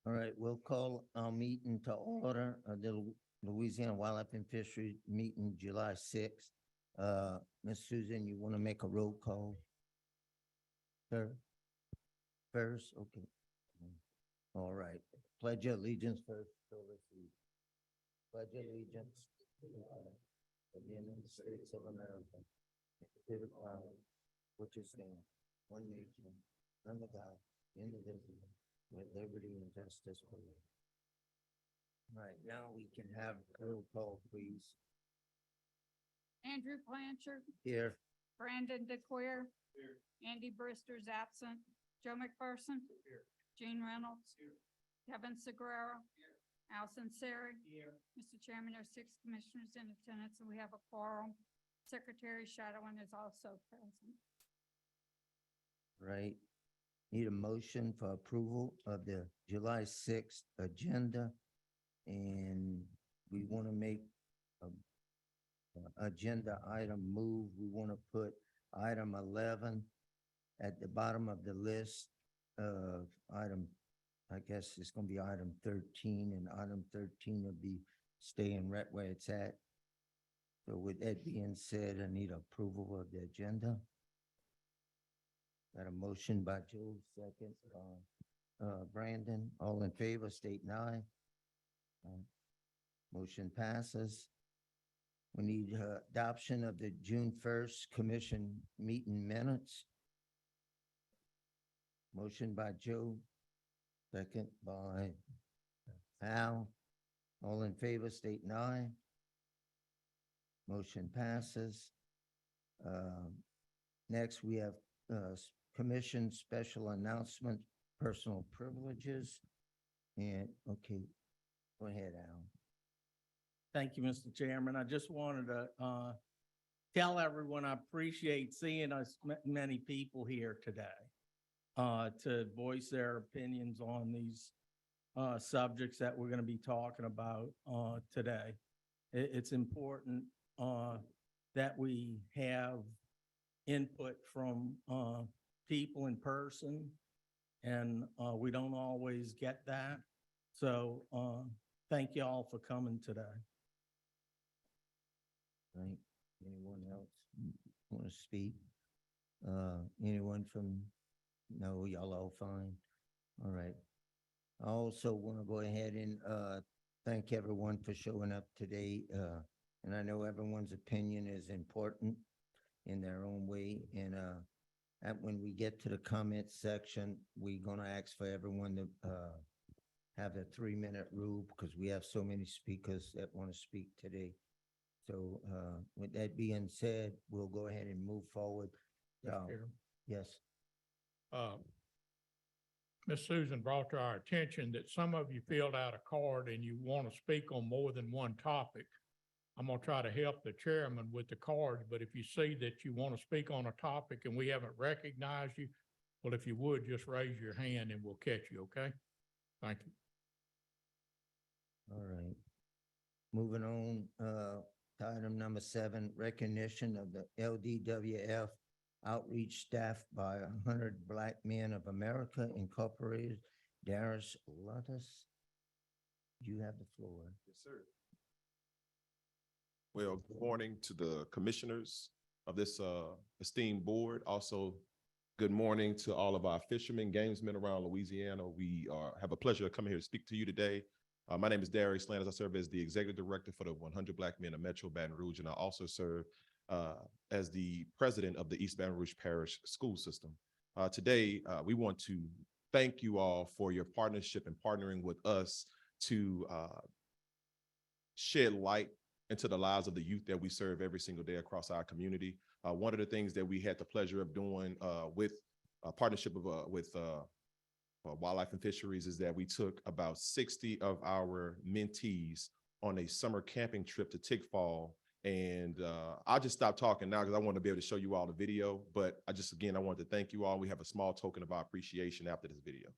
All right, we'll call our meeting to order, the Louisiana Wildlife and Fishery meeting, July 6th. Ms. Susan, you want to make a roll call? Sir, first, okay. All right, pledge of allegiance first. So let's see. Pledge allegiance to the flag of the United States of America, to the flag, which is stands one nation, under God, indivisible, with liberty and justice for all. Right, now we can have a roll call, please. Andrew Blanchard, Here, Brandon DeQuier. Here. Andy Brister's absent. Joe McPherson. Here. Gene Reynolds. Here. Kevin Segura. Here. Allison Sari. Here. Mr. Chairman, there are 6 commissioners in attendance, and we have a quorum. Secretary Shadowin is also present. right. Need a motion for approval of the July 6th agenda. And we want to make a agenda item move. We want to put item 11 at the bottom of the list of item, I guess it's going to be item 13, and item 13 will be staying right where it's at. So with that being said, I need approval of the agenda. Got a motion by Joe, second by Brandon. All in favor, state aye. Motion passes. We need adoption of the June 1st commission meeting minutes. Motion by Joe, second by Al. All in favor, state aye. Motion passes. Next, we have commission special announcement, personal privileges. And, okay, go ahead, Al. Thank you, Mr. Chairman. I just wanted to tell everyone I appreciate seeing us many people here today to voice their opinions on these subjects that we're going to be talking about today. It's important that we have input from people in person, and we don't always get that. So thank you all for coming today. Right, anyone else want to speak? Anyone from, no, y'all all fine? All right. I also want to go ahead and thank everyone for showing up today. And I know everyone's opinion is important in their own way. And when we get to the comment section, we're gonna ask for everyone to have a 3-minute rule, because we have so many speakers that want to speak today. So with that being said, we'll go ahead and move forward. Yes. Ms. Susan brought to our attention that some of you filled out a card and you want to speak on more than one topic. I'm going to try to help the chairman with the cards, but if you see that you want to speak on a topic and we haven't recognized you, well, if you would, just raise your hand and we'll catch you, okay? Thank you. All right. Moving on, to item number 7, recognition of the LWF outreach staff by 100 Black Men of America Incorporated. Darius Luttis, you have the floor. Yes, sir. Well, good morning to the commissioners of this esteemed board. Also, good morning to all of our fishermen, gamesmen around Louisiana. We have a pleasure of coming here to speak to you today. My name is Darius Landers. I serve as the executive director for the 100 Black Men of Metro Baton Rouge, and I also serve as the president of the East Baton Rouge Parish School System. Today, we want to thank you all for your partnership and partnering with us to shed light into the lives of the youth that we serve every single day across our community. One of the things that we had the pleasure of doing with a partnership with Wildlife and Fisheries is that we took about 60 of our mentees on a summer camping trip to Tickfall. And I'll just stop talking now because I want to be able to show you all the video. But I want to thank you all. We have a small token of our appreciation after this video.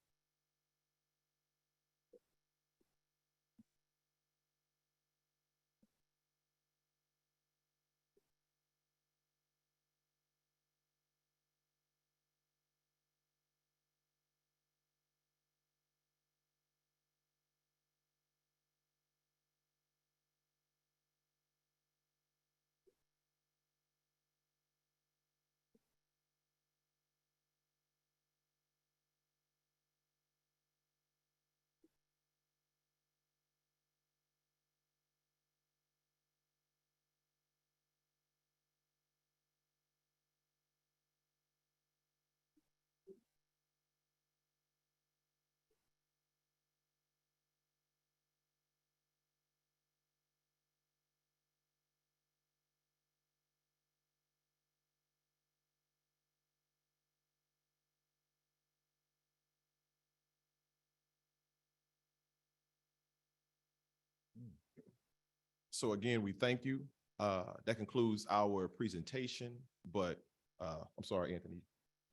So again, we thank you. That concludes our presentation, but I'm sorry, Anthony.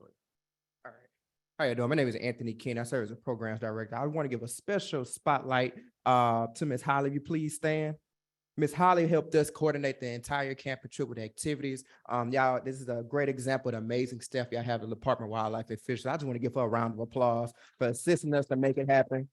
All right. How you doing? My name is Anthony King. I serve as a programs director. I want to give a special spotlight to Ms. Holly. If you please stand. Ms. Holly helped us coordinate the entire camping trip with activities. Y'all, this is a great example of the amazing staff y'all have at the Department of Wildlife and Fisheries. I just want to give her a round of applause for assisting us to make it happen.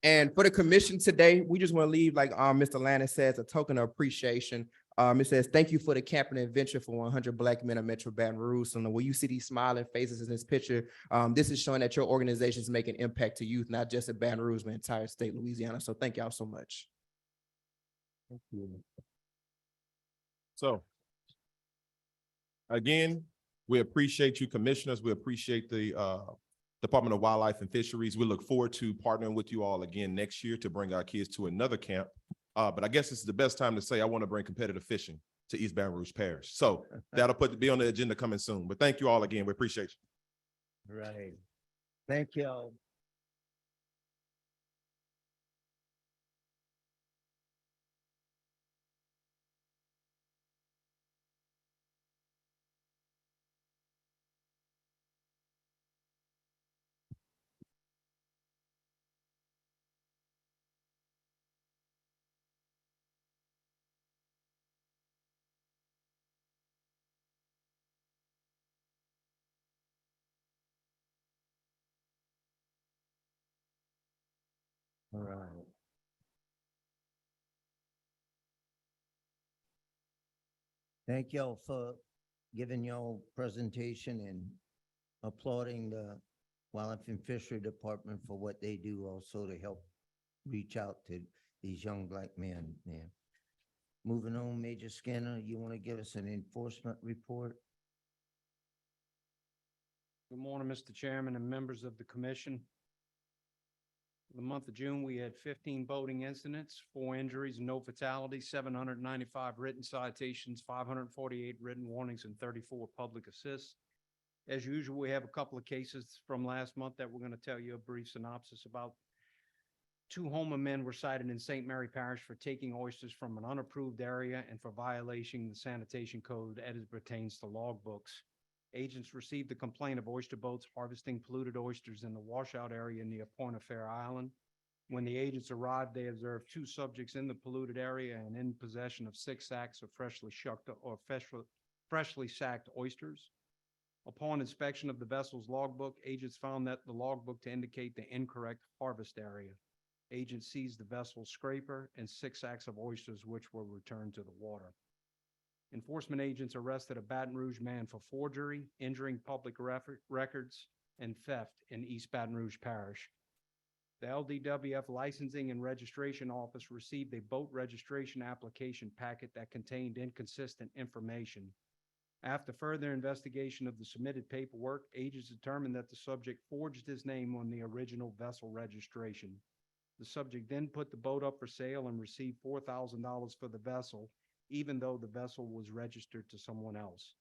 And for the commission today, we just want to leave, like Mr. Lannis says, a token of appreciation. It says, thank you for the camping adventure for 100 Black men of Metro Baton Rouge. So when you see these smiling faces in this picture, this is showing that your organization is making impact to youth, not just at Baton Rouge, but entire state, Louisiana. So thank y'all so much. Thank you. So again, we appreciate you, commissioners. We appreciate the Department of Wildlife and Fisheries. We look forward to partnering with you all again next year to bring our kids to another camp. But I guess this is the best time to say I want to bring competitive fishing to East Baton Rouge Parish. So that'll be on the agenda coming soon. But thank you all again. We appreciate you. Right. Thank y'all. All right. Thank y'all for giving y'all presentation and applauding the Wildlife and Fishery Department for what they do also to help reach out to these young Black men, man. Moving on, Major Skinner, you want to give us an enforcement report? Good morning, Mr. Chairman and members of the commission. For the month of June, we had 15 boating incidents, 4 injuries, no fatalities, 795 written citations, 548 written warnings, and 34 public assists. As usual, we have a couple of cases from last month that we're going to tell you a brief synopsis about. 2 Houma men were cited in St. Mary Parish for taking oysters from an unapproved area and for violating the sanitation code as it pertains to logbooks. Agents received a complaint of oyster boats harvesting polluted oysters in the washout area near Point of Fair Island. When the agents arrived, they observed 2 subjects in the polluted area and in possession of 6 sacks of freshly shucked or freshly sacked oysters. Upon inspection of the vessel's logbook, agents found that the logbook to indicate the incorrect harvest area. Agents seized the vessel's scraper and 6 sacks of oysters, which were returned to the water. Enforcement agents arrested a Baton Rouge man for forgery, injuring public records, and theft in East Baton Rouge Parish. The LWF Licensing and Registration Office received a boat registration application packet that contained inconsistent information. After further investigation of the submitted paperwork, agents determined that the subject forged his name on the original vessel registration. The subject then put the boat up for sale and received $4,000 for the vessel, even though the vessel was registered to someone else.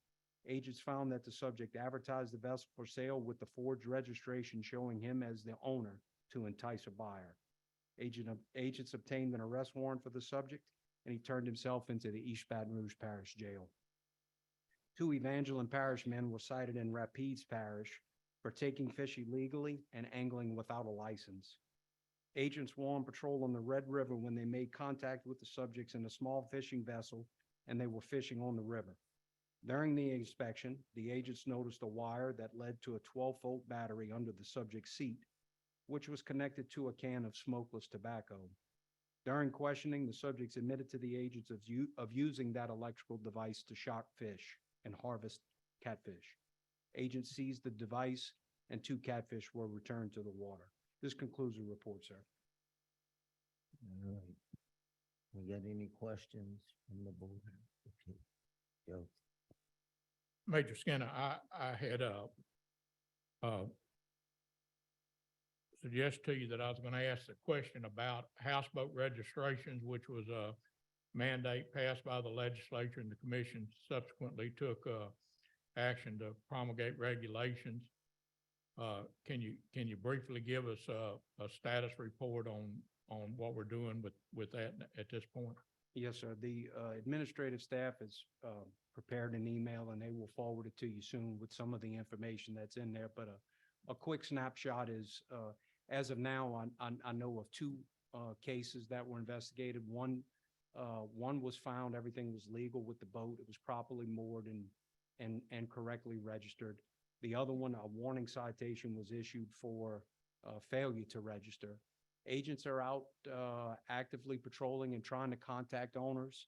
Agents found that the subject advertised the vessel for sale with the forged registration showing him as the owner to entice a buyer. Agents obtained an arrest warrant for the subject, and he turned himself into the East Baton Rouge Parish Jail. 2 Evangeline Parish men were cited in Rapides Parish for taking fish illegally and angling without a license. Agents were on patrol on the Red River when they made contact with the subjects in a small fishing vessel, and they were fishing on the river. During the inspection, the agents noticed a wire that led to a 12-volt battery under the subject's seat, which was connected to a can of smokeless tobacco. During questioning, the subjects admitted to the agents of using that electrical device to shock fish and harvest catfish. Agents seized the device, and 2 catfish were returned to the water. This concludes the report, sir. All right. We got any questions from the board? Okay. Joe. Major Skinner, I had suggest to you that I was going to ask a question about houseboat registrations, which was a mandate passed by the legislature, and the commission subsequently took action to promulgate regulations. Can you briefly give us a status report on what we're doing with that at this point? Yes, sir. The administrative staff has prepared an email and they will forward it to you soon with some of the information that's in there. But a quick snapshot is, as of now, I know of two cases that were investigated. One was found, everything was legal with the boat. It was properly moored and correctly registered. The other one, a warning citation was issued for failure to register. Agents are out actively patrolling and trying to contact owners.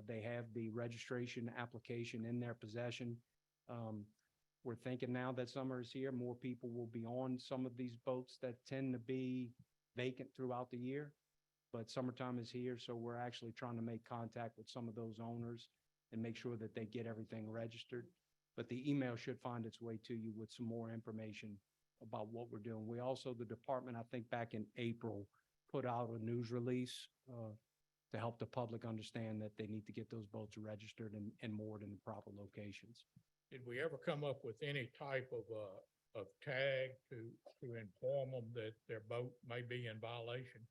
They have the registration application in their possession. We're thinking now that summer is here, more people will be on some of these boats that tend to be vacant throughout the year. But summertime is here, so we're actually trying to make contact with some of those owners and make sure that they get everything registered. But the email should find its way to you with some more information about what we're doing. We also, the department, I think back in April, put out a news release to help the public understand that they need to get those boats registered and moored in the proper locations. Did we ever come up with any type of tag to inform them that their boat may be in violation?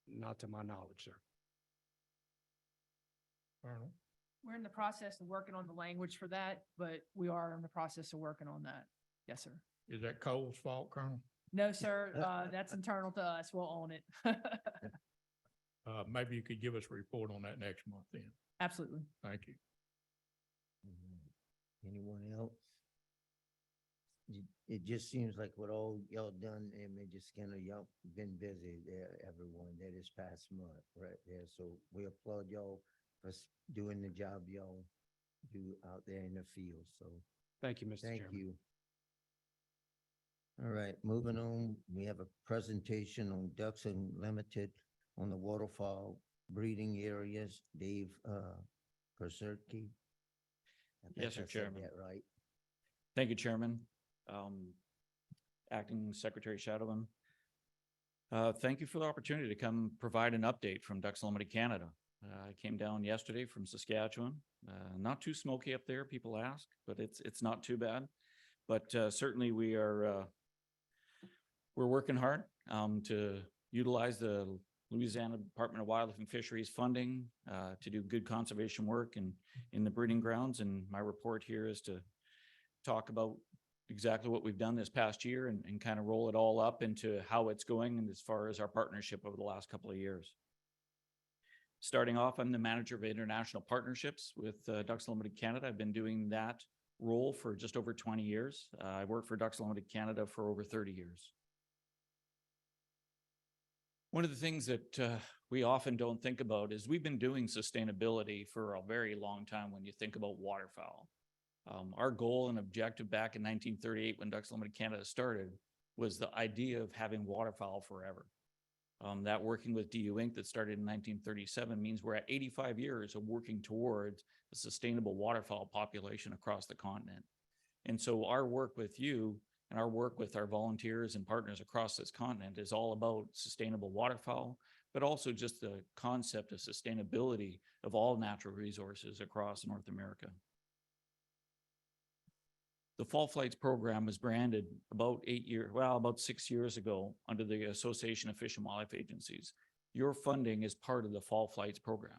Not to my knowledge, sir. Colonel? We're in the process of working on the language for that, but we are in the process of working on that. Yes, sir. Is that Cole's fault, Colonel? No, sir, that's internal to us. We'll own it. Maybe you could give us a report on that next month then. Absolutely. Thank you. Anyone else? It just seems like what all y'all done, and it just kind of, y'all been busy there, everyone, that is past month right there. So we applaud y'all for doing the job y'all do out there in the field. So Thank you, Mr. thank Chairman. you. All right, moving on, we have a presentation on Ducks Unlimited on the waterfowl breeding areas. Dave, Perserke. Yes, sir, Chairman. That right? Thank you, Chairman. Acting Secretary Shadowin. Thank you for the opportunity to come provide an update from Ducks Unlimited Canada. I came down yesterday from Saskatchewan. Not too smoky up there, people ask, but it's not too bad. But certainly we're working hard to utilize the Louisiana Department of Wildlife and Fisheries funding to do good conservation work in the breeding grounds. And my report here is to talk about exactly what we've done this past year and kind of roll it all up into how it's going and as far as our partnership over the last couple of years. Starting off, I'm the manager of international partnerships with Ducks Unlimited Canada. I've been doing that role for just over 20 years. I worked for Ducks Unlimited Canada for over 30 years. One of the things that we often don't think about is we've been doing sustainability for a very long time when you think about waterfowl. Our goal and objective back in 1938 when Ducks Unlimited Canada started was the idea of having waterfowl forever. That working with DU Inc. that started in 1937 means we're at 85 years of working towards a sustainable waterfowl population across the continent. And so our work with you and our work with our volunteers and partners across this continent is all about sustainable waterfowl, but also just the concept of sustainability of all natural resources across North America. The Fall Flights program was branded about 6 years ago under the Association of Fish and Wildlife Agencies. Your funding is part of the Fall Flights program.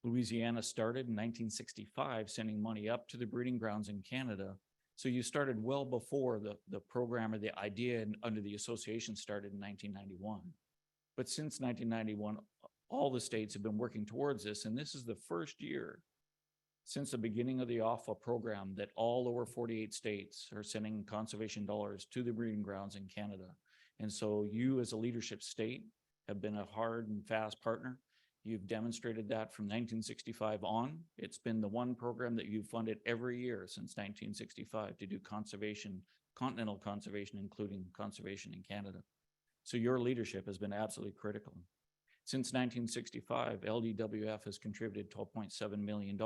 Louisiana started in 1965, sending money up to the breeding grounds in Canada. So you started well before the program or the idea under the association started in 1991. But since 1991, all the states have been working towards this, and this is the first year since the beginning of the OFFA program that all over 48 states are sending conservation dollars to the breeding grounds in Canada. And so you as a leadership state have been a hard and fast partner. You've demonstrated that from 1965 on. It's been the one program that you've funded every year since 1965 to do conservation, continental conservation, including conservation in Canada. So your leadership has been absolutely critical. Since 1965, LWF has contributed $12.7 million.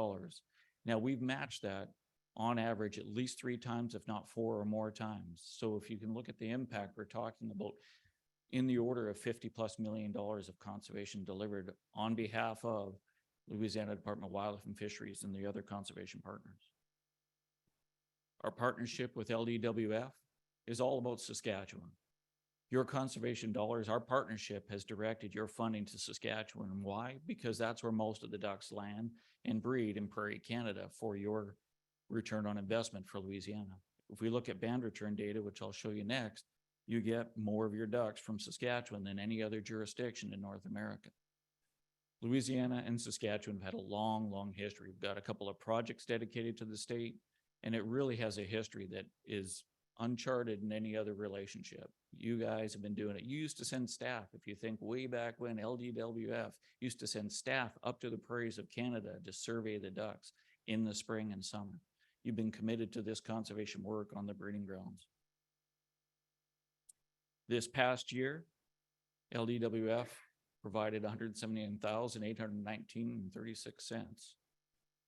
Now we've matched that on average at least 3 times, if not 4 or more times. So if you can look at the impact, we're talking about in the order of $50+ million of conservation delivered on behalf of Louisiana Department of Wildlife and Fisheries and the other conservation partners. Our partnership with LWF is all about Saskatchewan. Your conservation dollars, our partnership has directed your funding to Saskatchewan. And why? Because that's where most of the ducks land and breed in Prairie Canada for your return on investment for Louisiana. If we look at band return data, which I'll show you next, you get more of your ducks from Saskatchewan than any other jurisdiction in North America. Louisiana and Saskatchewan have had a long, long history. We've got a couple of projects dedicated to the state, and it really has a history that is uncharted in any other relationship. You guys have been doing it. You used to send staff, if you think way back when LWF used to send staff up to the prairies of Canada to survey the ducks in the spring and summer. You've been committed to this conservation work on the breeding grounds. This past year, LDWF provided $179,819.36.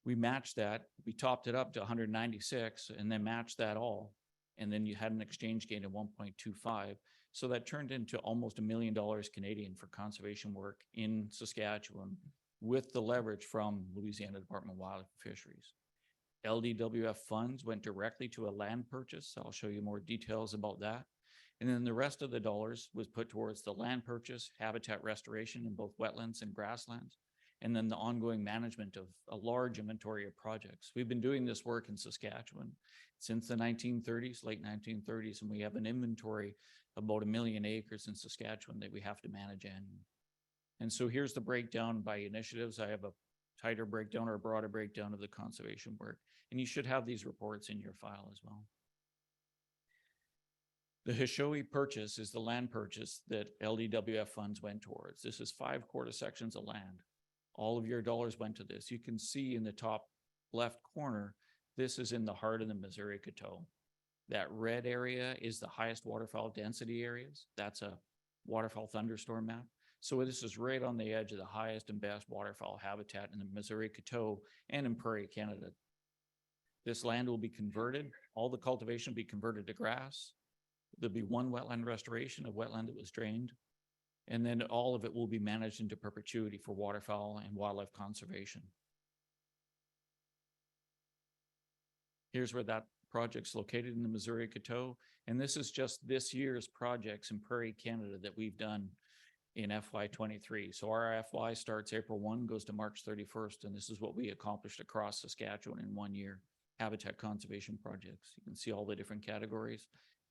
We matched that. We topped it up to 196 and then matched that all. And then you had an exchange gain of 1.25. So that turned into almost $1 million Canadian for conservation work in Saskatchewan with the leverage from Louisiana Department of Wildlife and Fisheries. LDWF funds went directly to a land purchase. I'll show you more details about that. And then the rest of the dollars was put towards the land purchase, habitat restoration in both wetlands and grasslands, and then the ongoing management of a large inventory of projects. We've been doing this work in Saskatchewan since the 1930s, late 1930s, and we have an inventory of about 1 million acres in Saskatchewan that we have to manage annually. And so here's the breakdown by initiatives. I have a tighter breakdown or a broader breakdown of the conservation work, and you should have these reports in your file as well. The Hishoe purchase is the land purchase that LDWF funds went towards. This is 5 quarter sections of land. All of your dollars went to this. You can see in the top left corner, this is in the heart of the Missouri Coteau. That red area is the highest waterfowl density areas. That's a waterfowl thunderstorm map. So this is right on the edge of the highest and best waterfowl habitat in the Missouri Coteau and in Prairie Canada. This land will be converted. All the cultivation will be converted to grass. There'll be one wetland restoration, a wetland that was drained, and then all of it will be managed into perpetuity for waterfowl and wildlife conservation. Here's where that project's located in the Missouri Coteau, and this is just this year's projects in Prairie Canada that we've done in FY23. So our FY starts April 1, goes to March 31st, and this is what we accomplished across Saskatchewan in 1 year. Habitat conservation projects. You can see all the different categories.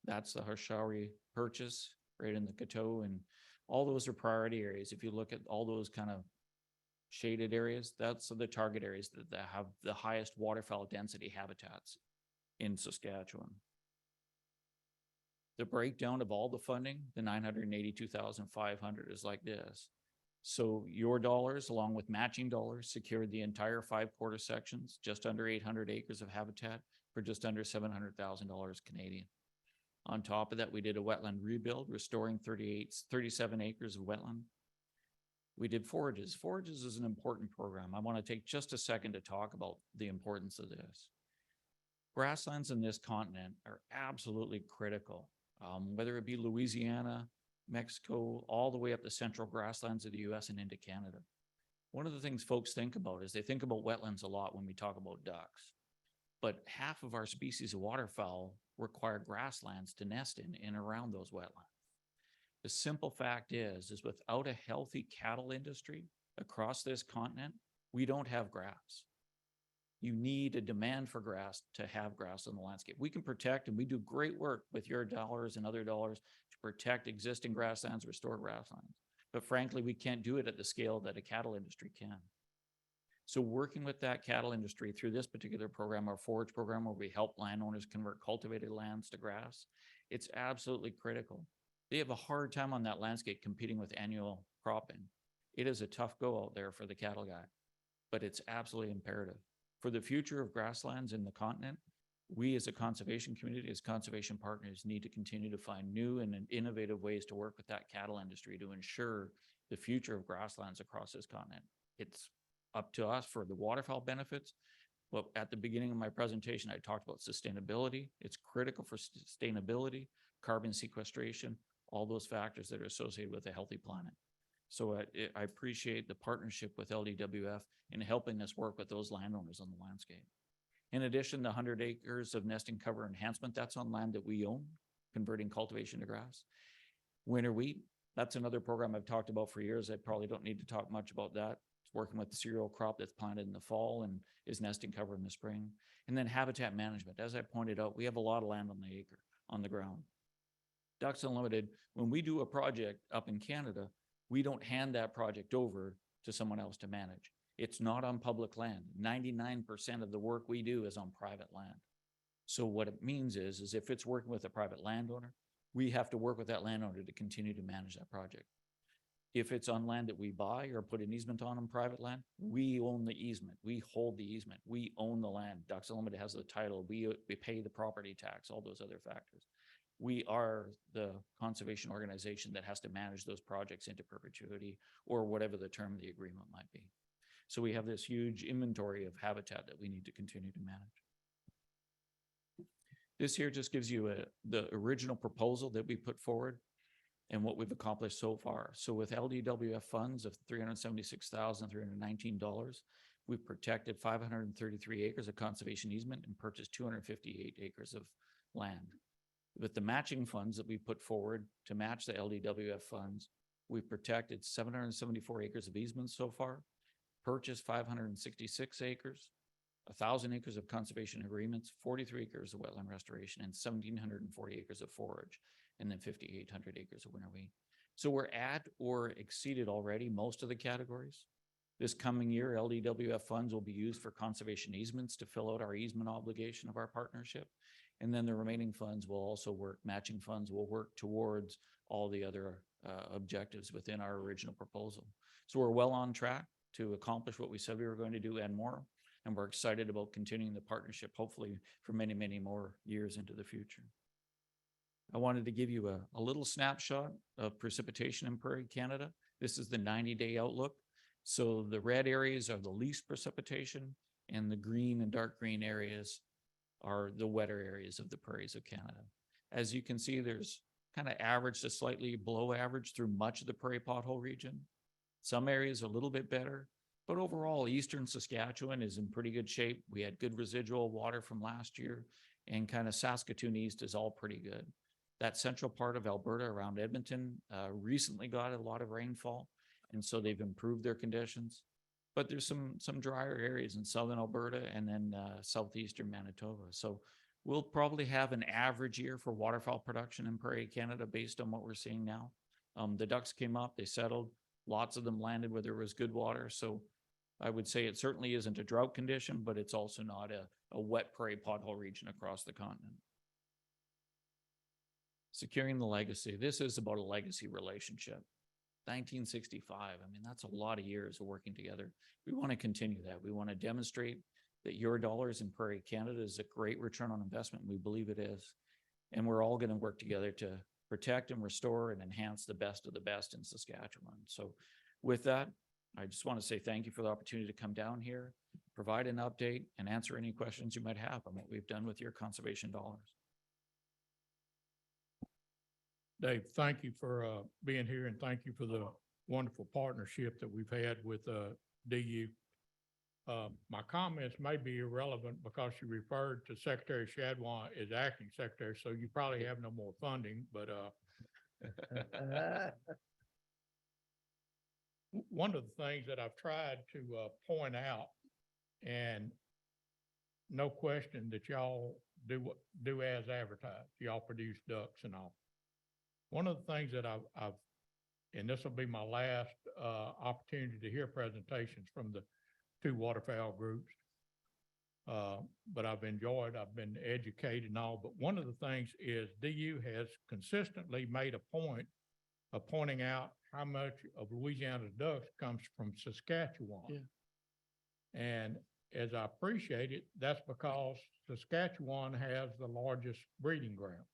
That's the Hishoe purchase right in the Coteau, and all those are priority areas. If you look at all those kind of shaded areas, that's the target areas that have the highest waterfowl density habitats in Saskatchewan. The breakdown of all the funding, the 982,500 is like this. So your dollars, along with matching dollars, secured the entire 5 quarter sections, just under 800 acres of habitat for just under $700,000 Canadian. On top of that, we did a wetland rebuild, restoring 37 acres of wetland. We did forages. Forages is an important program. I want to take just a second to talk about the importance of this. Grasslands in this continent are absolutely critical, whether it be Louisiana, Mexico, all the way up the central grasslands of the US and into Canada. One of the things folks think about is they think about wetlands a lot when we talk about ducks. But half of our species of waterfowl require grasslands to nest in and around those wetlands. The simple fact is without a healthy cattle industry across this continent, we don't have grass. You need a demand for grass to have grass on the landscape. We can protect, and we do great work with your dollars and other dollars to protect existing grasslands, restore grasslands. But frankly, we can't do it at the scale that a cattle industry can. So working with that cattle industry through this particular program, our forage program, where we help landowners convert cultivated lands to grass, it's absolutely critical. They have a hard time on that landscape competing with annual cropping. It is a tough go out there for the cattle guy, but it's absolutely imperative. For the future of grasslands in the continent, we as a conservation community, as conservation partners, need to continue to find new and innovative ways to work with that cattle industry to ensure the future of grasslands across this continent. It's up to us for the waterfowl benefits. But at the beginning of my presentation, I talked about sustainability. It's critical for sustainability, carbon sequestration, all those factors that are associated with a healthy planet. So I appreciate the partnership with LDWF in helping us work with those landowners on the landscape. In addition, the 100 acres of nesting cover enhancement, that's on land that we own, converting cultivation to grass. Winter wheat, that's another program I've talked about for years. I probably don't need to talk much about that. It's working with the cereal crop that's planted in the fall and is nesting cover in the spring. And then habitat management. As I pointed out, we have a lot of land on the acre, on the ground. Ducks Unlimited, when we do a project up in Canada, we don't hand that project over to someone else to manage. It's not on public land. 99% of the work we do is on private land. So what it means is if it's working with a private landowner, we have to work with that landowner to continue to manage that project. If it's on land that we buy or put an easement on private land, we own the easement. We hold the easement. We own the land. Ducks Unlimited has the title. We pay the property tax, all those other factors. We are the conservation organization that has to manage those projects into perpetuity or whatever the term of the agreement might be. So we have this huge inventory of habitat that we need to continue to manage. This here just gives you the original proposal that we put forward and what we've accomplished so far. So with LDWF funds of $376,319, we've protected 533 acres of conservation easement and purchased 258 acres of land. With the matching funds that we put forward to match the LDWF funds, we've protected 774 acres of easements so far, purchased 566 acres, 1,000 acres of conservation agreements, 43 acres of wetland restoration, and 1,740 acres of forage, and then 5,800 acres of winter wheat. So we're at or exceeded already most of the categories. This coming year, LDWF funds will be used for conservation easements to fill out our easement obligation of our partnership. And then the remaining funds will also work, matching funds will work towards all the other objectives within our original proposal. So we're well on track to accomplish what we said we were going to do and more. And we're excited about continuing the partnership, hopefully for many, many more years into the future. I wanted to give you a little snapshot of precipitation in Prairie Canada. This is the 90-day outlook. So the red areas are the least precipitation, and the green and dark green areas are the wetter areas of the prairies of Canada. As you can see, there's kind of average to slightly below average through much of the prairie pothole region. Some areas a little bit better, but overall, eastern Saskatchewan is in pretty good shape. We had good residual water from last year, and kind of Saskatoon East is all pretty good. That central part of Alberta around Edmonton recently got a lot of rainfall, and so they've improved their conditions. But there's some drier areas in southern Alberta and then southeastern Manitoba. So we'll probably have an average year for waterfowl production in Prairie Canada based on what we're seeing now. The ducks came up, they settled, lots of them landed where there was good water. So I would say it certainly isn't a drought condition, but it's also not a wet prairie pothole region across the continent. Securing the legacy. This is about a legacy relationship. 1965, I mean, that's a lot of years of working together. We want to continue that. We want to demonstrate that your dollars in Prairie Canada is a great return on investment. We believe it is. And we're all going to work together to protect and restore and enhance the best of the best in Saskatchewan. So with that, I just want to say thank you for the opportunity to come down here, provide an update, and answer any questions you might have on what we've done with your conservation dollars. Dave, thank you for being here, and thank you for the wonderful partnership that we've had with DU. My comments may be irrelevant because you referred to Secretary Shadwan as acting secretary, so you probably have no more funding, but one of the things that I've tried to point out, and no question that y'all do as advertised, y'all produce ducks and all. One of the things that I've and this will be my last opportunity to hear presentations from the two waterfowl groups, but I've been educated and all, but one of the things is DU has consistently made a point of pointing out how much of Louisiana's ducks comes from Saskatchewan. Yeah. And as I appreciate it, that's because Saskatchewan has the largest breeding grounds.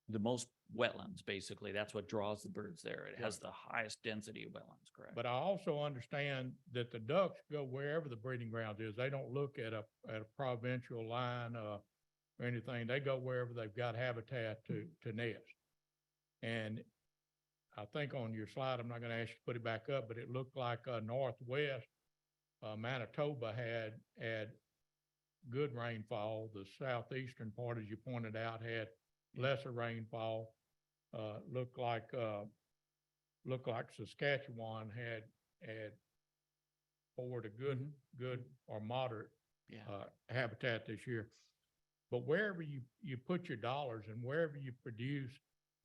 The most wetlands, basically. That's what draws the birds there. It has the highest density of wetlands, correct? But I also understand that the ducks go wherever the breeding ground is. They don't look at a provincial line or anything. They go wherever they've got habitat to nest. And I think on your slide, I'm not going to ask you to put it back up, but it looked like northwest Manitoba had good rainfall. The southeastern part, as you pointed out, had lesser rainfall. looked like Saskatchewan had forward a good or moderate Yeah. habitat this year. But wherever you put your dollars and wherever you produce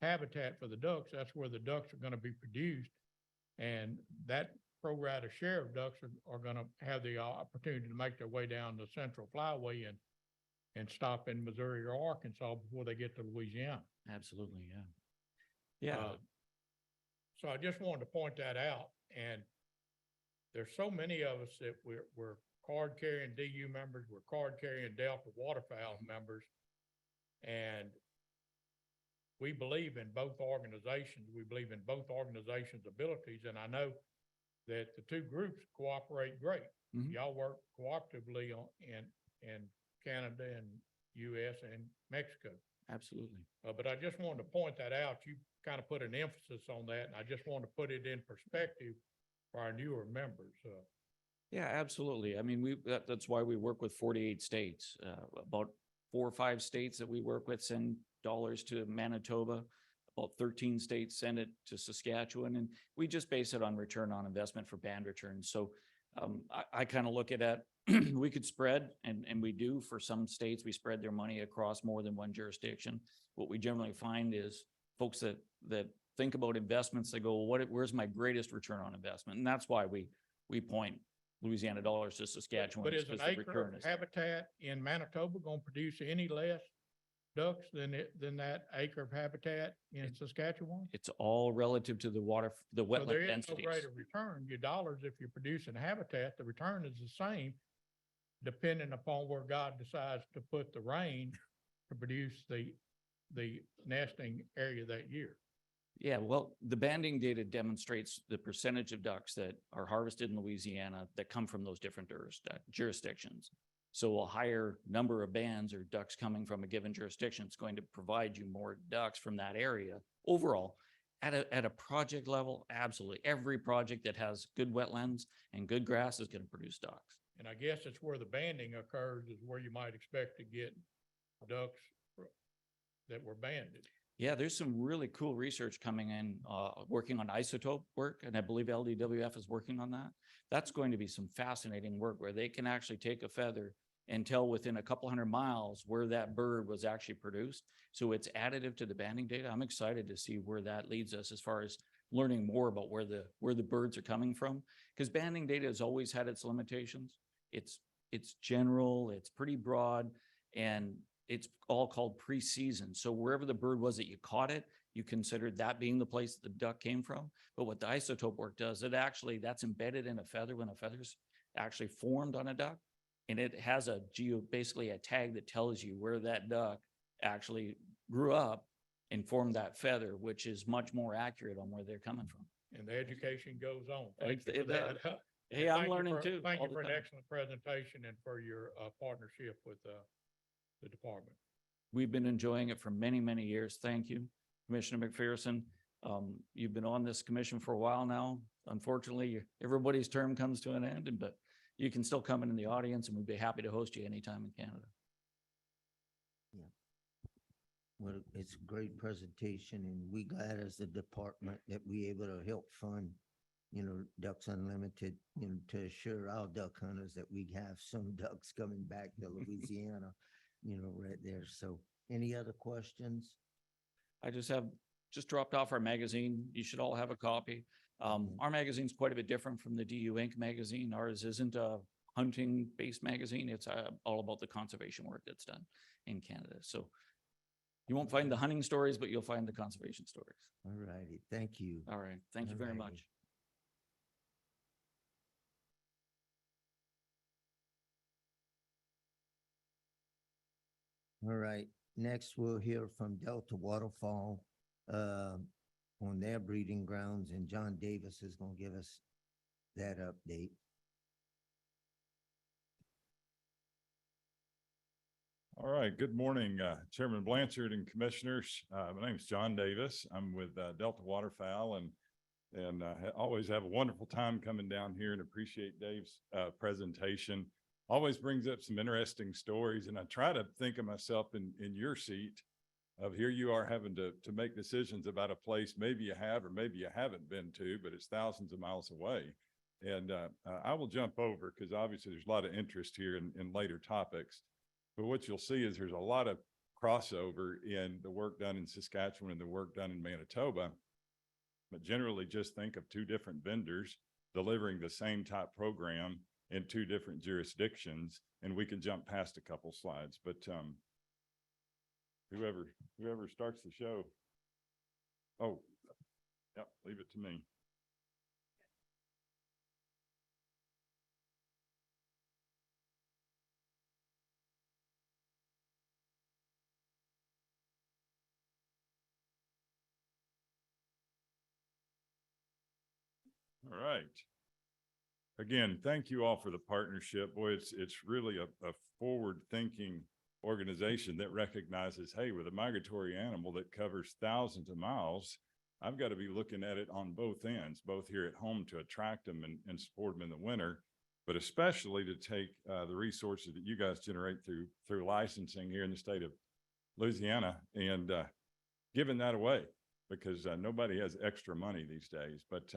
habitat for the ducks, that's where the ducks are gonna be produced. And that pro rata share of ducks are gonna have the opportunity to make their way down the Central Flyway and stop in Missouri or Arkansas before they get to Louisiana. Absolutely, yeah. Yeah, So I just wanted to point that out, and there's so many of us that we're card-carrying DU members, we're card-carrying Delta waterfowl members, and we believe in both organizations. We believe in both organizations' abilities, and I know that the two groups cooperate great. Mhm. Y'all work cooperatively in Canada and US and Mexico. absolutely. But I just wanted to point that out. You kind of put an emphasis on that, and I just wanted to put it in perspective for our newer members. Yeah, absolutely. I mean, that's why we work with 48 states. About 4 or 5 states that we work with send dollars to Manitoba. About 13 states send it to Saskatchewan, and we just base it on return on investment for band returns. So I kind of look at it, we could spread, and we do for some states, we spread their money across more than one jurisdiction. What we generally find is folks that think about investments, they go, well, where's my greatest return on investment? And that's why we point Louisiana dollars to Saskatchewan. But is an because the acre return of is- habitat in Manitoba going to produce any less ducks than that acre of habitat in Saskatchewan? It's all relative to the water, the So there wetland is no densities. greater return. Your dollars, if you're producing habitat, the return is the same, depending upon where God decides to put the rain to produce the nesting area that year. Yeah, well, the banding data demonstrates the percentage of ducks that are harvested in Louisiana that come from those different jurisdictions. So a higher number of bands or ducks coming from a given jurisdiction is going to provide you more ducks from that area. Overall, at a project level, absolutely. Every project that has good wetlands and good grass is going to produce ducks. And I guess it's where the banding occurs is where you might expect to get ducks that were banded. Yeah, there's some really cool research coming in, working on isotope work, and I believe LWF is working on that. That's going to be some fascinating work where they can actually take a feather and tell within a couple 100 miles where that bird was actually produced. So it's additive to the banding data. I'm excited to see where that leads us as far as learning more about where the birds are coming from. Because banding data has always had its limitations. It's general, it's pretty broad, and it's all called pre-season. So wherever the bird was that you caught it, you considered that being the place that the duck came from. But what the isotope work does, that's embedded in a feather when a feather's actually formed on a duck. And it has basically a tag that tells you where that duck actually grew up and formed that feather, which is much more accurate on where they're coming from. And the education goes on. Thank you It for that. does. Hey, I'm learning too. Thank all you the for an time. excellent presentation and for your partnership with the department. We've been enjoying it for many, many years. Thank you, Commissioner McPherson. You've been on this commission for a while now. Unfortunately, everybody's term comes to an end, but you can still come in the audience and we'd be happy to host you anytime in Canada. Well, it's a great presentation, and we glad as a department that we able to help fund, Ducks Unlimited, to assure our duck hunters that we have some ducks coming back to Louisiana, right there. So any other questions? I just dropped off our magazine. You should all have a copy. Our magazine's quite a bit different from the DU Inc. magazine. Ours isn't a hunting-based magazine. It's all about the conservation work that's done in Canada. So you won't find the hunting stories, but you'll find the conservation stories. All righty, thank you. All right. Thank you very Alrighty. much. All right, next we'll hear from Delta Waterfall on their breeding grounds, and John Davis is gonna give us that update. All right, good morning, Chairman Blanchard and Commissioners. My name is John Davis. I'm with Delta Waterfowl and always have a wonderful time coming down here and appreciate Dave's presentation. Always brings up some interesting stories, and I try to think of myself in your seat of here you are having to make decisions about a place maybe you have or maybe you haven't been to, but it's thousands of miles away. And I will jump over because obviously there's a lot of interest here in later topics. But what you'll see is there's a lot of crossover in the work done in Saskatchewan and the work done in Manitoba. But generally just think of two different vendors delivering the same type program in two different jurisdictions. And we can jump past a couple slides, but whoever starts the show. Oh, yep, leave it to me. All right. Again, thank you all for the partnership. Boy, it's really a forward-thinking organization that recognizes, hey, with a migratory animal that covers thousands of miles, I've got to be looking at it on both ends, both here at home to attract them and support them in the winter, but especially to take the resources that you guys generate through licensing here in the state of Louisiana and giving that away because nobody has extra money these days. But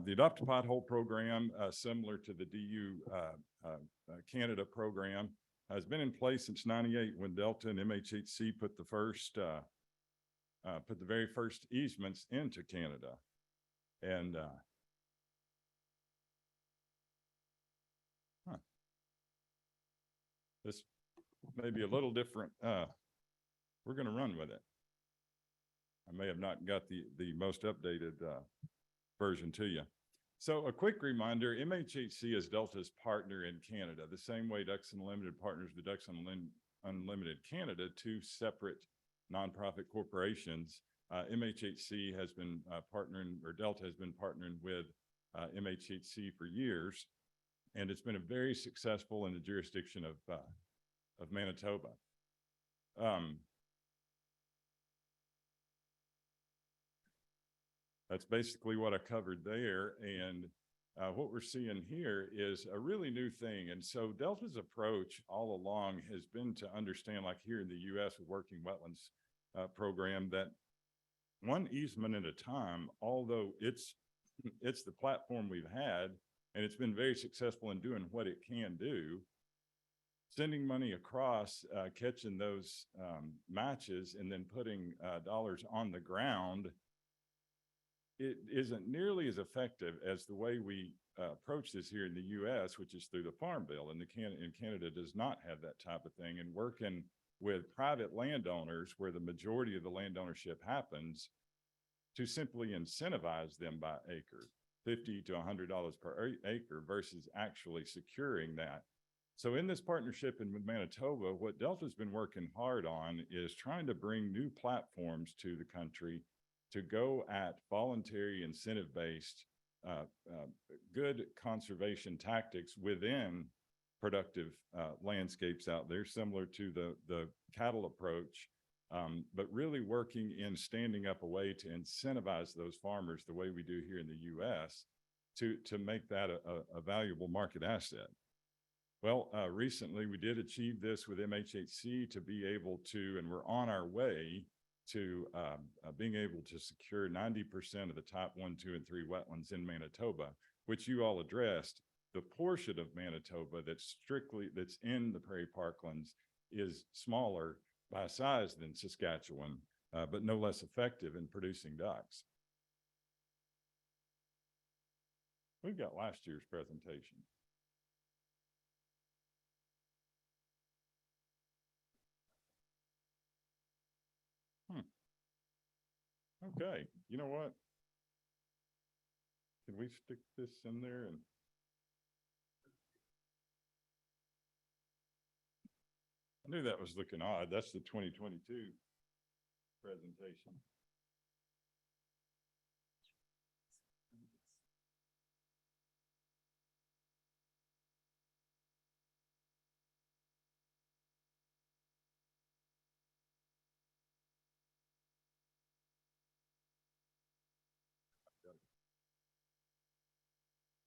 the Adopt a Pothole program, similar to the DU Canada program, has been in place since '98 when Delta and MHHC put the very first easements into Canada. And this may be a little different. We're going to run with it. I may have not got the most updated version to you. So a quick reminder, MHHC is Delta's partner in Canada, the same way Ducks Unlimited partners with Ducks Unlimited Canada, two separate nonprofit corporations. MHHC has been partnering, or Delta has been partnering with MHHC for years, and it's been a very successful in the jurisdiction of Manitoba. That's basically what I covered there. And what we're seeing here is a really new thing. And so Delta's approach all along has been to understand, like here in the U.S. with Working Wetlands program, that one easement at a time, although it's the platform we've had, and it's been very successful in doing what it can do, sending money across, catching those matches, and then putting dollars on the ground, it isn't nearly as effective as the way we approach this here in the U.S., which is through the Farm Bill. And Canada does not have that type of thing. And working with private landowners, where the majority of the land ownership happens, to simply incentivize them by acre, $50 to $100 per acre, versus actually securing that. So in this partnership and with Manitoba, what Delta's been working hard on is trying to bring new platforms to the country to go at voluntary incentive-based good conservation tactics within productive landscapes out there, similar to the cattle approach, but really working in standing up a way to incentivize those farmers the way we do here in the U.S. to make that a valuable market asset. Well, recently we did achieve this with MHHC to be able to, and we're on our way to being able to secure 90% of the top 1, 2, and 3 wetlands in Manitoba, which you all addressed. The portion of Manitoba that's in the prairie parklands is smaller by size than Saskatchewan, but no less effective in producing ducks. We've got last year's presentation. Okay, you know what? Can we stick this in there? And I knew that was looking odd. That's the 2022 presentation.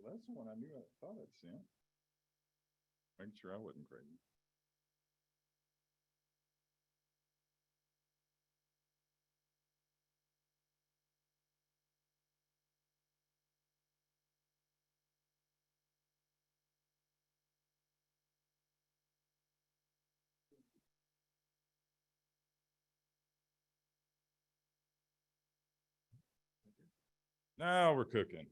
Well, that's the one I knew I thought I'd sent. Making sure I wasn't crazy. Now we're cooking.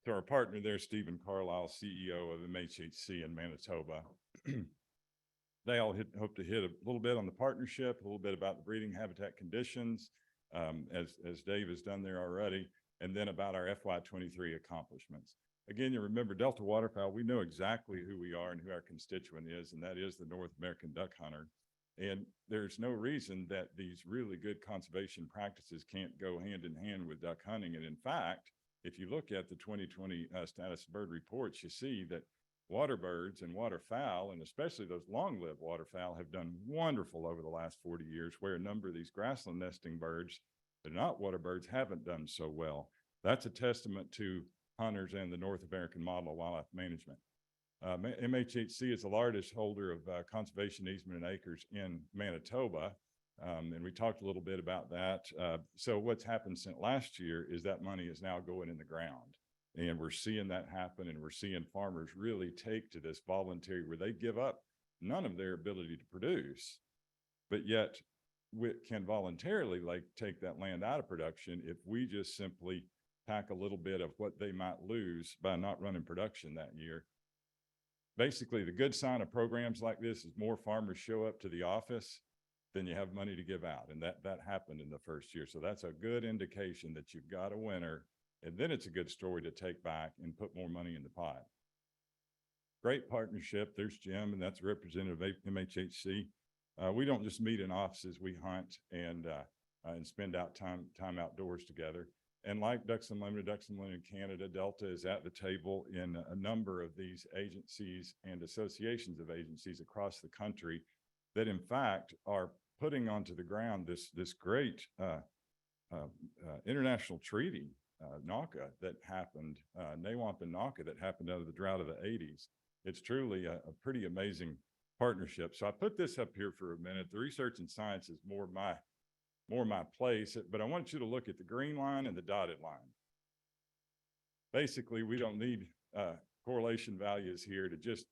So our partner there, Stephen Carlisle, CEO of MHHC in Manitoba. They all hope to hit a little bit on the partnership, a little bit about the breeding habitat conditions, as Dave has done there already, and then about our FY23 accomplishments. Again, you remember Delta Waterfowl, we know exactly who we are and who our constituent is, and that is the North American duck hunter. And there's no reason that these really good conservation practices can't go hand in hand with duck hunting. And in fact, if you look at the 2020 status bird reports, you see that water birds and waterfowl, and especially those long-lived waterfowl, have done wonderful over the last 40 years, where a number of these grassland nesting birds that are not water birds haven't done so well. That's a testament to hunters and the North American model of wildlife management. MHHC is the largest holder of conservation easement and acres in Manitoba. And we talked a little bit about that. So what's happened since last year is that money is now going in the ground. And we're seeing that happen, and we're seeing farmers really take to this voluntary, where they give up none of their ability to produce, but yet we can voluntarily take that land out of production if we just simply pack a little bit of what they might lose by not running production that year. Basically, the good sign of programs like this is more farmers show up to the office than you have money to give out. And that happened in the first year. So that's a good indication that you've got a winner. And then it's a good story to take back and put more money in the pot. Great partnership. There's Jim, and that's representative of MHHC. We don't just meet in offices, we hunt and spend time outdoors together. And like Ducks Unlimited Canada, Delta is at the table in a number of these agencies and associations of agencies across the country that in fact are putting onto the ground this great international treaty, NACA, that happened, NAWAMP and NACA, that happened out of the drought of the 80s. It's truly a pretty amazing partnership. So I put this up here for a minute. The research and science is more my place, but I want you to look at the green line and the dotted line. Basically, we don't need correlation values here to just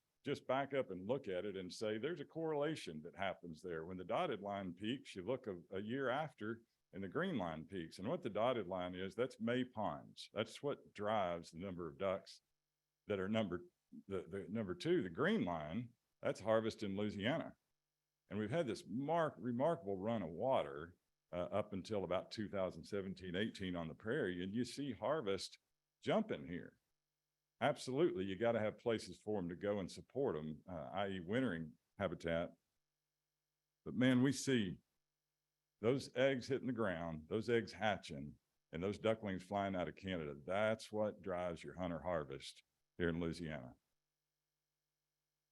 back up and look at it and say there's a correlation that happens there. When the dotted line peaks, you look a year after and the green line peaks. And what the dotted line is, that's May ponds. That's what drives the number of ducks that are number two. The green line, that's harvest in Louisiana. And we've had this remarkable run of water up until about 2017-18 on the prairie, and you see harvest jumping here. Absolutely, you got to have places for them to go and support them, i.e. wintering habitat. But man, we see those eggs hitting the ground, those eggs hatching, and those ducklings flying out of Canada. That's what drives your hunter harvest here in Louisiana.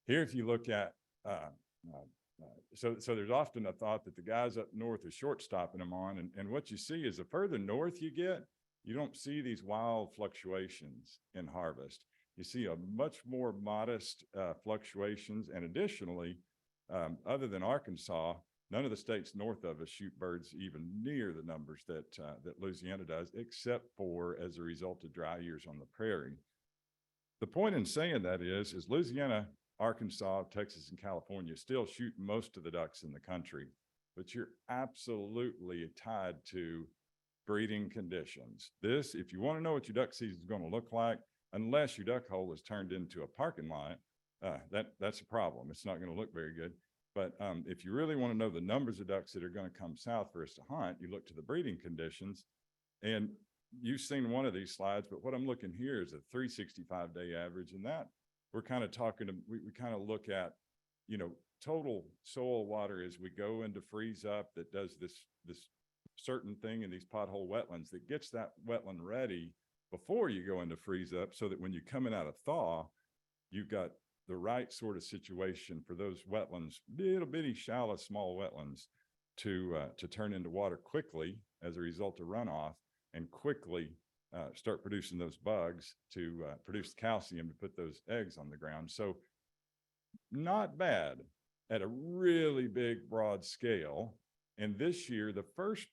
Here, if you look at so there's often a thought that the guys up north are short stopping them on. And what you see is the further north you get, you don't see these wild fluctuations in harvest. You see a much more modest fluctuations. And additionally, other than Arkansas, none of the states north of us shoot birds even near the numbers that Louisiana does, except for as a result of dry years on the prairie. The point in saying that is Louisiana, Arkansas, Texas, and California still shoot most of the ducks in the country, but you're absolutely tied to breeding conditions. This, if you want to know what your duck season is going to look like, unless your duck hole is turned into a parking lot, that's a problem. It's not going to look very good. But if you really want to know the numbers of ducks that are going to come south for us to hunt, you look to the breeding conditions. And you've seen one of these slides, but what I'm looking here is a 365-day average, and that we're kind of talking to, we kind of look at, total soil water as we go into freeze up that does this certain thing in these pothole wetlands that gets that wetland ready before you go into freeze up, so that when you're coming out of thaw, you've got the right sort of situation for those wetlands, little bitty shallow small wetlands, to turn into water quickly as a result of runoff, and quickly start producing those bugs to produce calcium to put those eggs on the ground. So not bad at a really big, broad scale. And this year, the first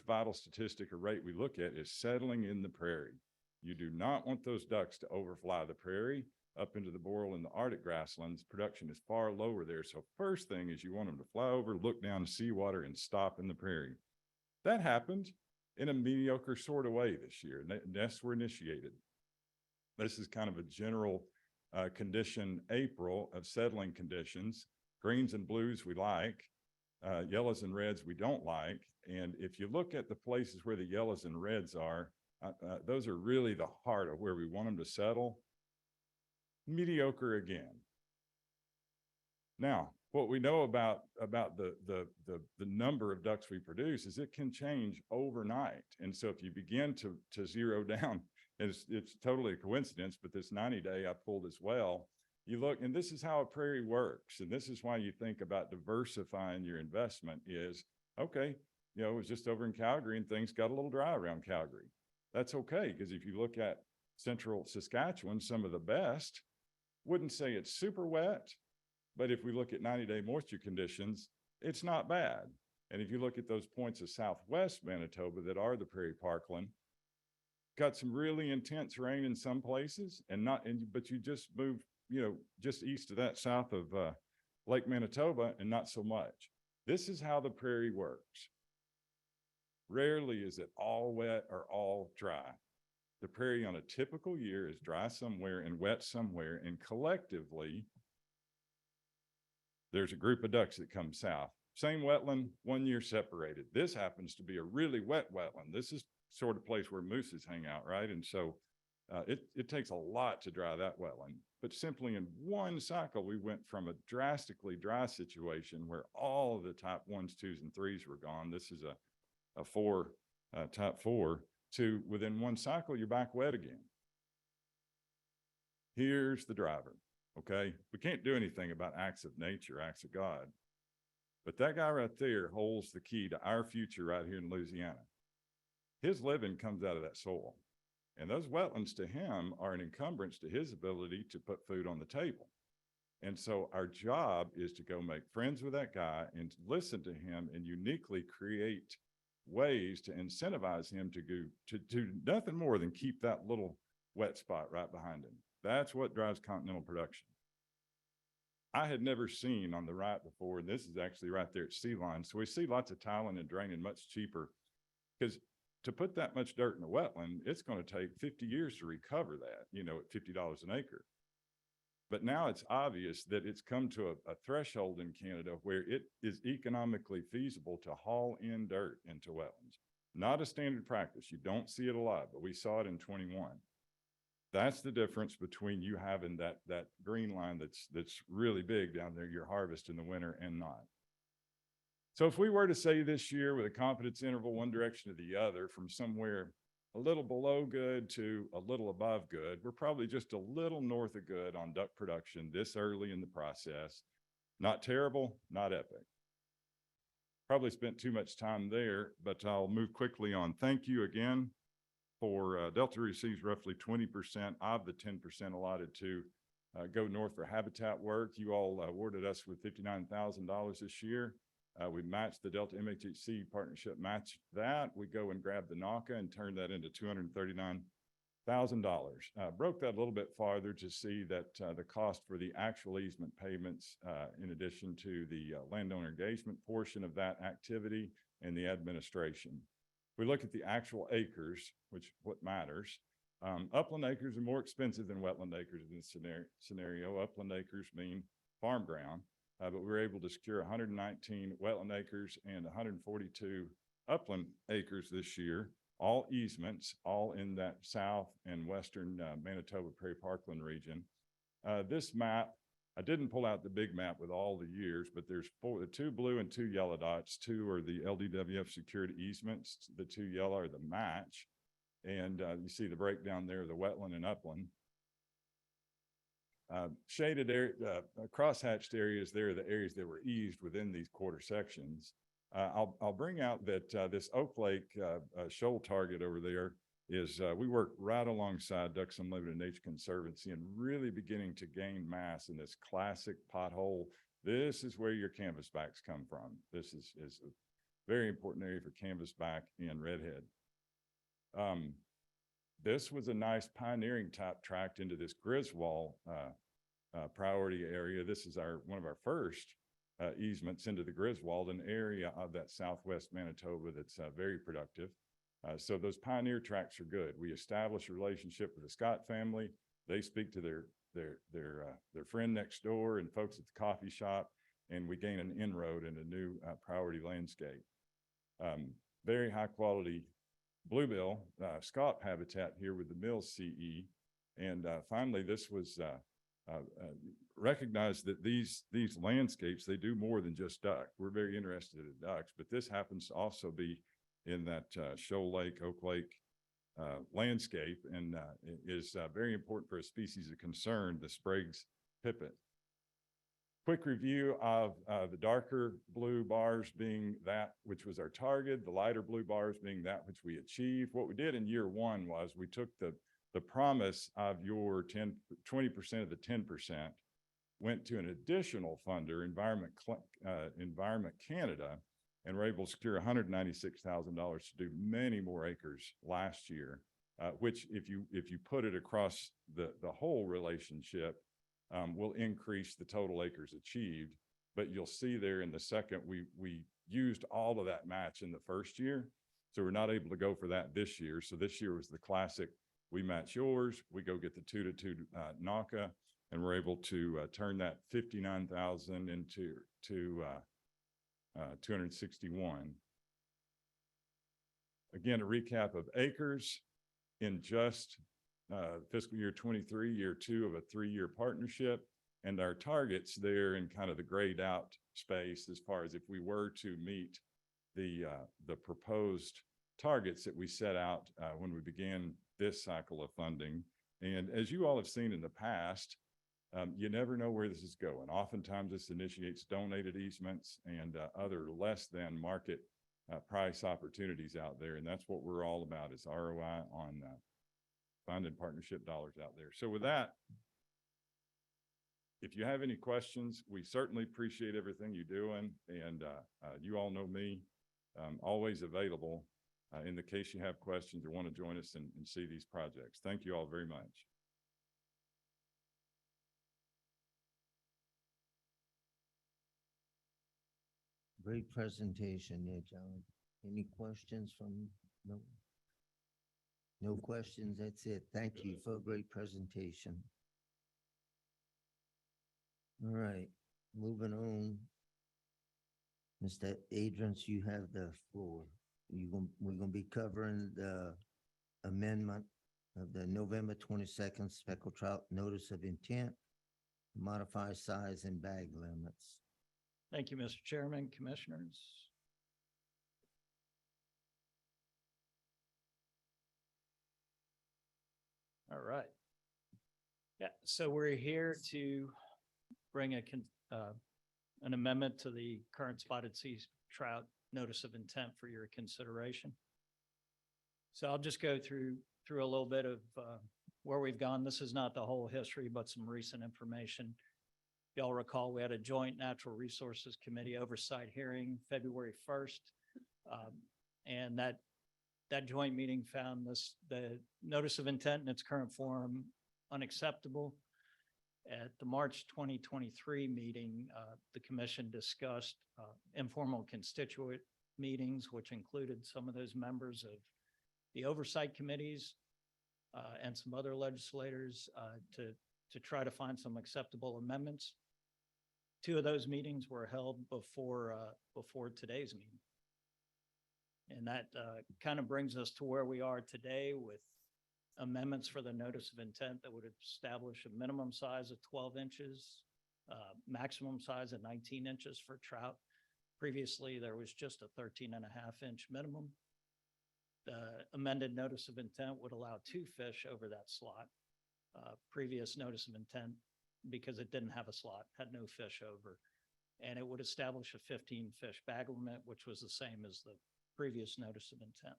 vital statistic or rate we look at is settling in the prairie. You do not want those ducks to overfly the prairie. up into the boreal and the Arctic grasslands, production is far lower there. So first thing is you want them to fly over, look down to seawater and stop in the prairie. That happened in a mediocre sort of way this year. Nests were initiated. This is kind of a general condition April of settling conditions. Greens and blues we like, yellows and reds we don't like. And if you look at the places where the yellows and reds are, those are really the heart of where we want them to settle. Mediocre again. Now, what we know about the number of ducks we produce is it can change overnight. And so if you begin to zero down, it's totally a coincidence, but this 90-day I pulled as well. You look, and this is how a prairie works. And this is why you think about diversifying your investment is, okay, you know, it was just over in Calgary and things got a little dry around Calgary. That's okay, because if you look at central Saskatchewan, some of the best, wouldn't say it's super wet, but if we look at 90-day moisture conditions, it's not bad. And if you look at those points of southwest Manitoba that are the prairie parkland, got some really intense rain in some places but you just move, you know, just east of that, south of Lake Manitoba, and not so much. This is how the prairie works. Rarely is it all wet or all dry. The prairie on a typical year is dry somewhere and wet somewhere, and collectively, there's a group of ducks that come south. Same wetland, 1 year separated. This happens to be a really wet wetland. This is sort of place where mooses hang out, right? And so it takes a lot to dry that wetland. But simply in one cycle, we went from a drastically dry situation where all of the top 1s, 2s, and 3s were gone. This is a top 4, to within one cycle, you're back wet again. Here's the driver, okay? We can't do anything about acts of nature, acts of God. But that guy right there holds the key to our future right here in Louisiana. His living comes out of that soil. And those wetlands to him are an encumbrance to his ability to put food on the table. And so our job is to go make friends with that guy and listen to him and uniquely create ways to incentivize him to do nothing more than keep that little wet spot right behind him. That's what drives continental production. I had never seen on the right before, and this is actually right there at sea line. So we see lots of tiling and draining much cheaper, because to put that much dirt in a wetland, it's going to take 50 years to recover that, you know, at $50 an acre. But now it's obvious that it's come to a threshold in Canada where it is economically feasible to haul in dirt into wetlands. Not a standard practice. You don't see it a lot, but we saw it in 21. That's the difference between you having that green line that's really big down there, your harvest in the winter, and not. So if we were to say this year with a confidence interval one direction or the other, from somewhere a little below good to a little above good, we're probably just a little north of good on duck production this early in the process. Not terrible, not epic. Probably spent too much time there, but I'll move quickly on. Thank you again for Delta receives roughly 20% of the 10% allotted to go north for habitat work. You all awarded us with $59,000 this year. We matched the Delta MHHC partnership, matched that. We go and grab the NACA and turn that into $239,000. Broke that a little bit farther to see that the cost for the actual easement payments, in addition to the landowner engagement portion of that activity and the administration. We look at the actual acres, which what matters. Upland acres are more expensive than wetland acres in this scenario. Upland acres mean farm ground. But we were able to secure 119 wetland acres and 142 upland acres this year, all easements, all in that south and western Manitoba Prairie Parkland region. This map, I didn't pull out the big map with all the years, but there's 2 blue and 2 yellow dots. 2 are the LWF secured easements. The 2 yellow are the match. And you see the breakdown there, the wetland and upland. Shaded area, crosshatched areas there are the areas that were eased within these quarter sections. I'll bring out that this Oak Lake shoal target over there is we work right alongside Ducks Unlimited Nature Conservancy and really beginning to gain mass in this classic pothole. This is where your canvasbacks come from. This is a very important area for canvasback and redhead. this was a nice pioneering type tract into this Griswold priority area. This is one of our first easements into the Griswold, an area of that southwest Manitoba that's very productive. So those pioneer tracts are good. We establish a relationship with the Scott family. They speak to their friend next door and folks at the coffee shop, and we gain an inroad in a new priority landscape. Very high quality bluebill scaup habitat here with the Mills CE. And finally, this was recognized that these landscapes, they do more than just duck. We're very interested in ducks, but this happens to also be in that Shoal Lake, Oak Lake landscape, and is very important for a species of concern, the Sprague's pipit. Quick review of the darker blue bars being that which was our target, the lighter blue bars being that which we achieved. What we did in year one was we took the promise of your 20% of the 10%, went to an additional funder, Environment Canada, and were able to secure $196,000 to do many more acres last year, which if you put it across the whole relationship, will increase the total acres achieved. But you'll see there in the second, we used all of that match in the first year. So we're not able to go for that this year. So this year was the classic, we match yours, we go get the 2-to-2 NACA, and we're able to turn that 59,000 into 261. Again, a recap of acres in just fiscal year 23, year 2 of a 3-year partnership, and our targets there in kind of the grayed out space as far as if we were to meet the proposed targets that we set out when we began this cycle of funding. And as you all have seen in the past, you never know where this is going. Oftentimes this initiates donated easements and other less than market price opportunities out there. And that's what we're all about, is ROI on finding partnership dollars out there. So with that, if you have any questions, we certainly appreciate everything you're doing. And you all know me, always available in the case you have questions or want to join us and see these projects. Thank you all very much. Great presentation there, John. Any questions from, no? No questions, that's it. Thank you for a great presentation. All right, moving on. Mr. Adrians, you have the floor. We're gonna be covering the amendment of the November 22nd speckled trout notice of intent, modify size and bag limits. Thank you, Mr. Chairman, Commissioners. All right. Yeah, so we're here to bring an amendment to the current spotted sea trout notice of intent for your consideration. So I'll just go through a little bit of where we've gone. This is not the whole history, but some recent information. Y'all recall we had a joint Natural Resources Committee oversight hearing February 1st. And that joint meeting found the notice of intent in its current form unacceptable. At the March 2023 meeting, the commission discussed informal constituent meetings, which included some of those members of the oversight committees and some other legislators to try to find some acceptable amendments. 2 of those meetings were held before today's meeting. And that kind of brings us to where we are today with amendments for the notice of intent that would establish a minimum size of 12 inches, maximum size of 19 inches for trout. Previously, there was just a 13.5-inch minimum. The amended notice of intent would allow 2 fish over that slot. Previous notice of intent, because it didn't have a slot, had no fish over. And it would establish a 15-fish bag limit, which was the same as the previous notice of intent.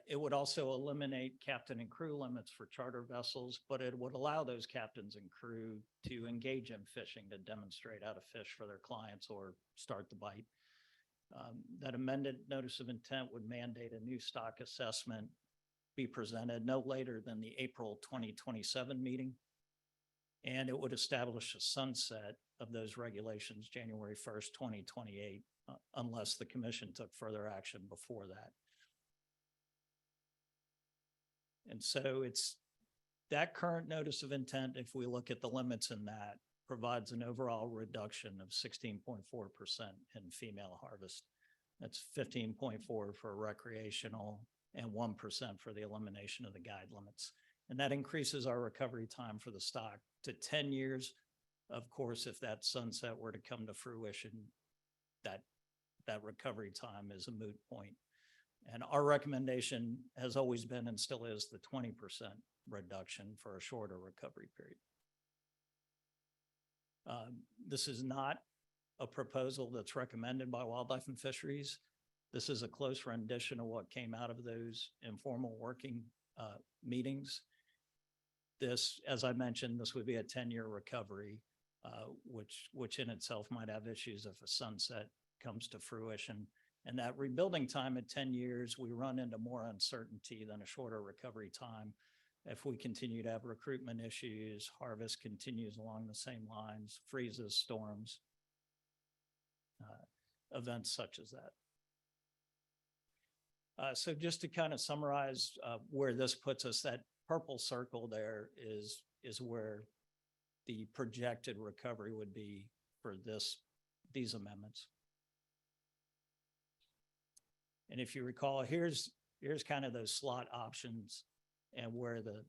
It would also eliminate captain and crew limits for charter vessels, but it would allow those captains and crew to engage in fishing to demonstrate how to fish for their clients or start the bite. That amended notice of intent would mandate a new stock assessment be presented no later than the April 2027 meeting. And it would establish a sunset of those regulations January 1st, 2028, unless the commission took further action before that. And so it's that current notice of intent, if we look at the limits in that, provides an overall reduction of 16.4% in female harvest. That's 15.4 for recreational and 1% for the elimination of the guide limits. And that increases our recovery time for the stock to 10 years. Of course, if that sunset were to come to fruition, that recovery time is a moot point. And our recommendation has always been and still is the 20% reduction for a shorter recovery period. This is not a proposal that's recommended by Wildlife and Fisheries. This is a close rendition of what came out of those informal working meetings. This, as I mentioned, this would be a 10-year recovery, which in itself might have issues if a sunset comes to fruition. And that rebuilding time at 10 years, we run into more uncertainty than a shorter recovery time. If we continue to have recruitment issues, harvest continues along the same lines, freezes, storms, events such as that. So just to kind of summarize where this puts us, that purple circle there is where the projected recovery would be for these amendments. And if you recall, here's kind of those slot options and where the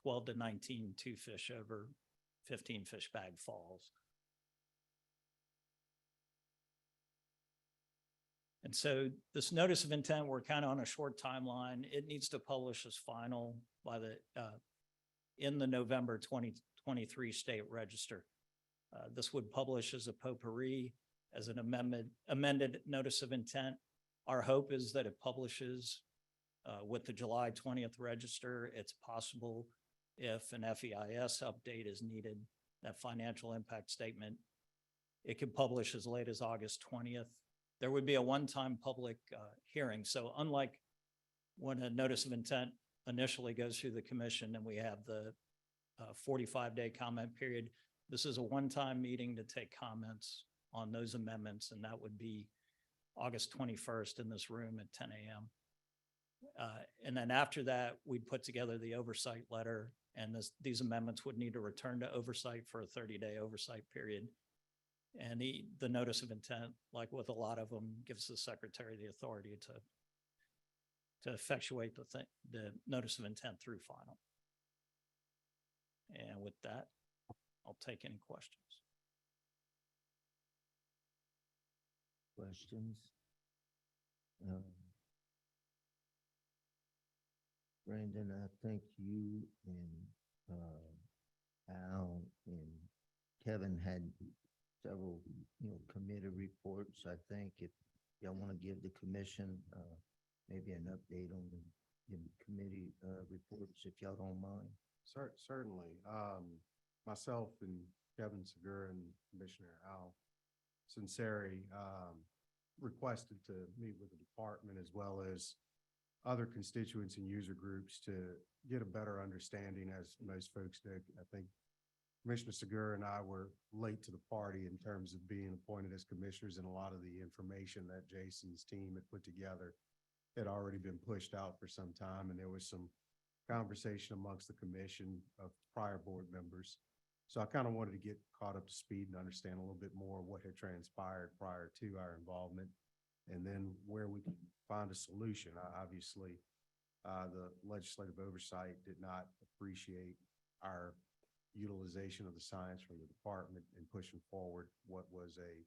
12 to 19 2 fish over 15 fish bag falls. And so this notice of intent, we're kind of on a short timeline. It needs to publish as final by in the November 2023 State Register. This would publish as a potpourri, as an amended notice of intent. Our hope is that it publishes with the July 20th register. It's possible if an FEIS update is needed, that financial impact statement, it could publish as late as August 20th. There would be a one-time public hearing. So unlike when a notice of intent initially goes through the commission and we have the 45-day comment period, this is a one-time meeting to take comments on those amendments, and that would be August 21st in this room at 10 a.m. And then after that, we'd put together the oversight letter, and these amendments would need to return to oversight for a 30-day oversight period. And the notice of intent, like with a lot of them, gives the secretary the authority to effectuate the notice of intent through final. And with that, I'll take any questions. Questions? Brandon, I think you and Al and Kevin had several, committee reports. I think if y'all want to give the commission maybe an update on the committee reports, if y'all don't mind. Certainly. Myself and Kevin Segura and Commissioner Al Sinceri requested to meet with the department as well as other constituents and user groups to get a better understanding. As most folks know, I think Commissioner Segura and I were late to the party in terms of being appointed as commissioners, and a lot of the information that Jason's team had put together had already been pushed out for some time, and there was some conversation amongst the commission of prior board members. So I kind of wanted to get caught up to speed and understand a little bit more what had transpired prior to our involvement, and then where we can find a solution. Obviously, the legislative oversight did not appreciate our utilization of the science from the department in pushing forward what was a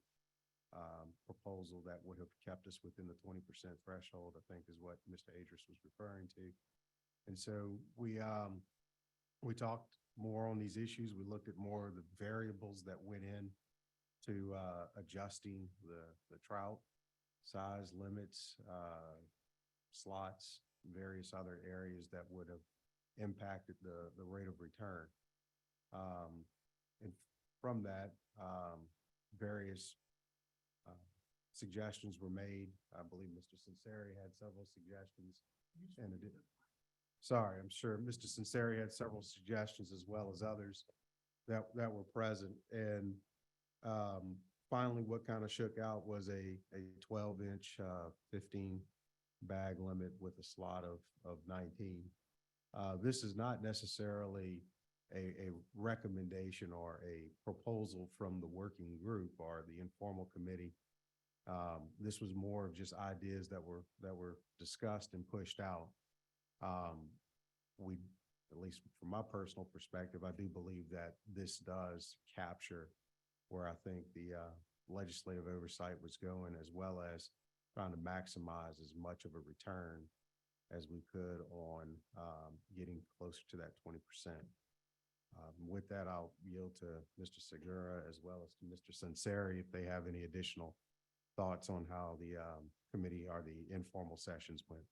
proposal that would have kept us within the 20% threshold, I think is what Mr. Adris was referring to. And so we talked more on these issues. We looked at more of the variables that went in to adjusting the trout size limits, slots, various other areas that would have impacted the rate of return. And from that, various suggestions were made. I believe Mr. Sinceri had several suggestions. And sorry, I'm sure Mr. Sinceri had several suggestions as well as others that were present. And finally, what kind of shook out was a 12-inch, 15 bag limit with a slot of 19. This is not necessarily a recommendation or a proposal from the working group or the informal committee. This was more of just ideas that were discussed and pushed out. We, at least from my personal perspective, I do believe that this does capture where I think the legislative oversight was going, as well as trying to maximize as much of a return as we could on getting closer to that 20%. With that, I'll yield to Mr. Segura as well as to Mr. Sinceri if they have any additional thoughts on how the committee or the informal sessions went.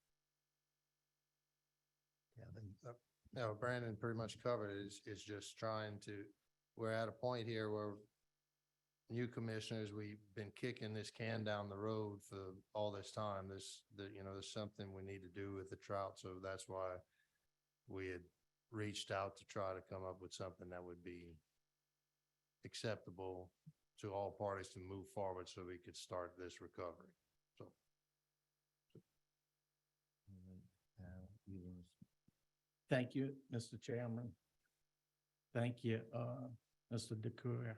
Yeah, I think, no, Brandon pretty much covered it. It's just trying to, we're at a point here where new commissioners, we've been kicking this can down the road for all this time. There's something we need to do with the trout. So that's why we had reached out to try to come up with something that would be acceptable to all parties to move forward so we could start this recovery. So. You wanna Thank you, Mr. Chairman. Thank you, Mr. DeCoeur.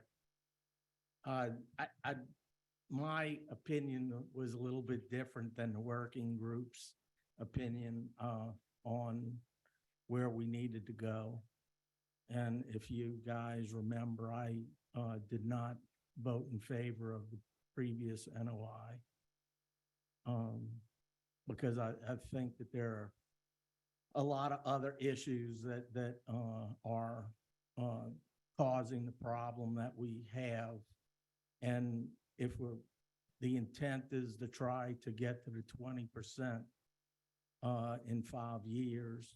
My opinion was a little bit different than the working group's opinion, on where we needed to go. And if you guys remember, I, did not vote in favor of the previous NOI. Because I think that there are a lot of other issues that are causing the problem that we have. And if the intent is to try to get to the 20% in 5 years,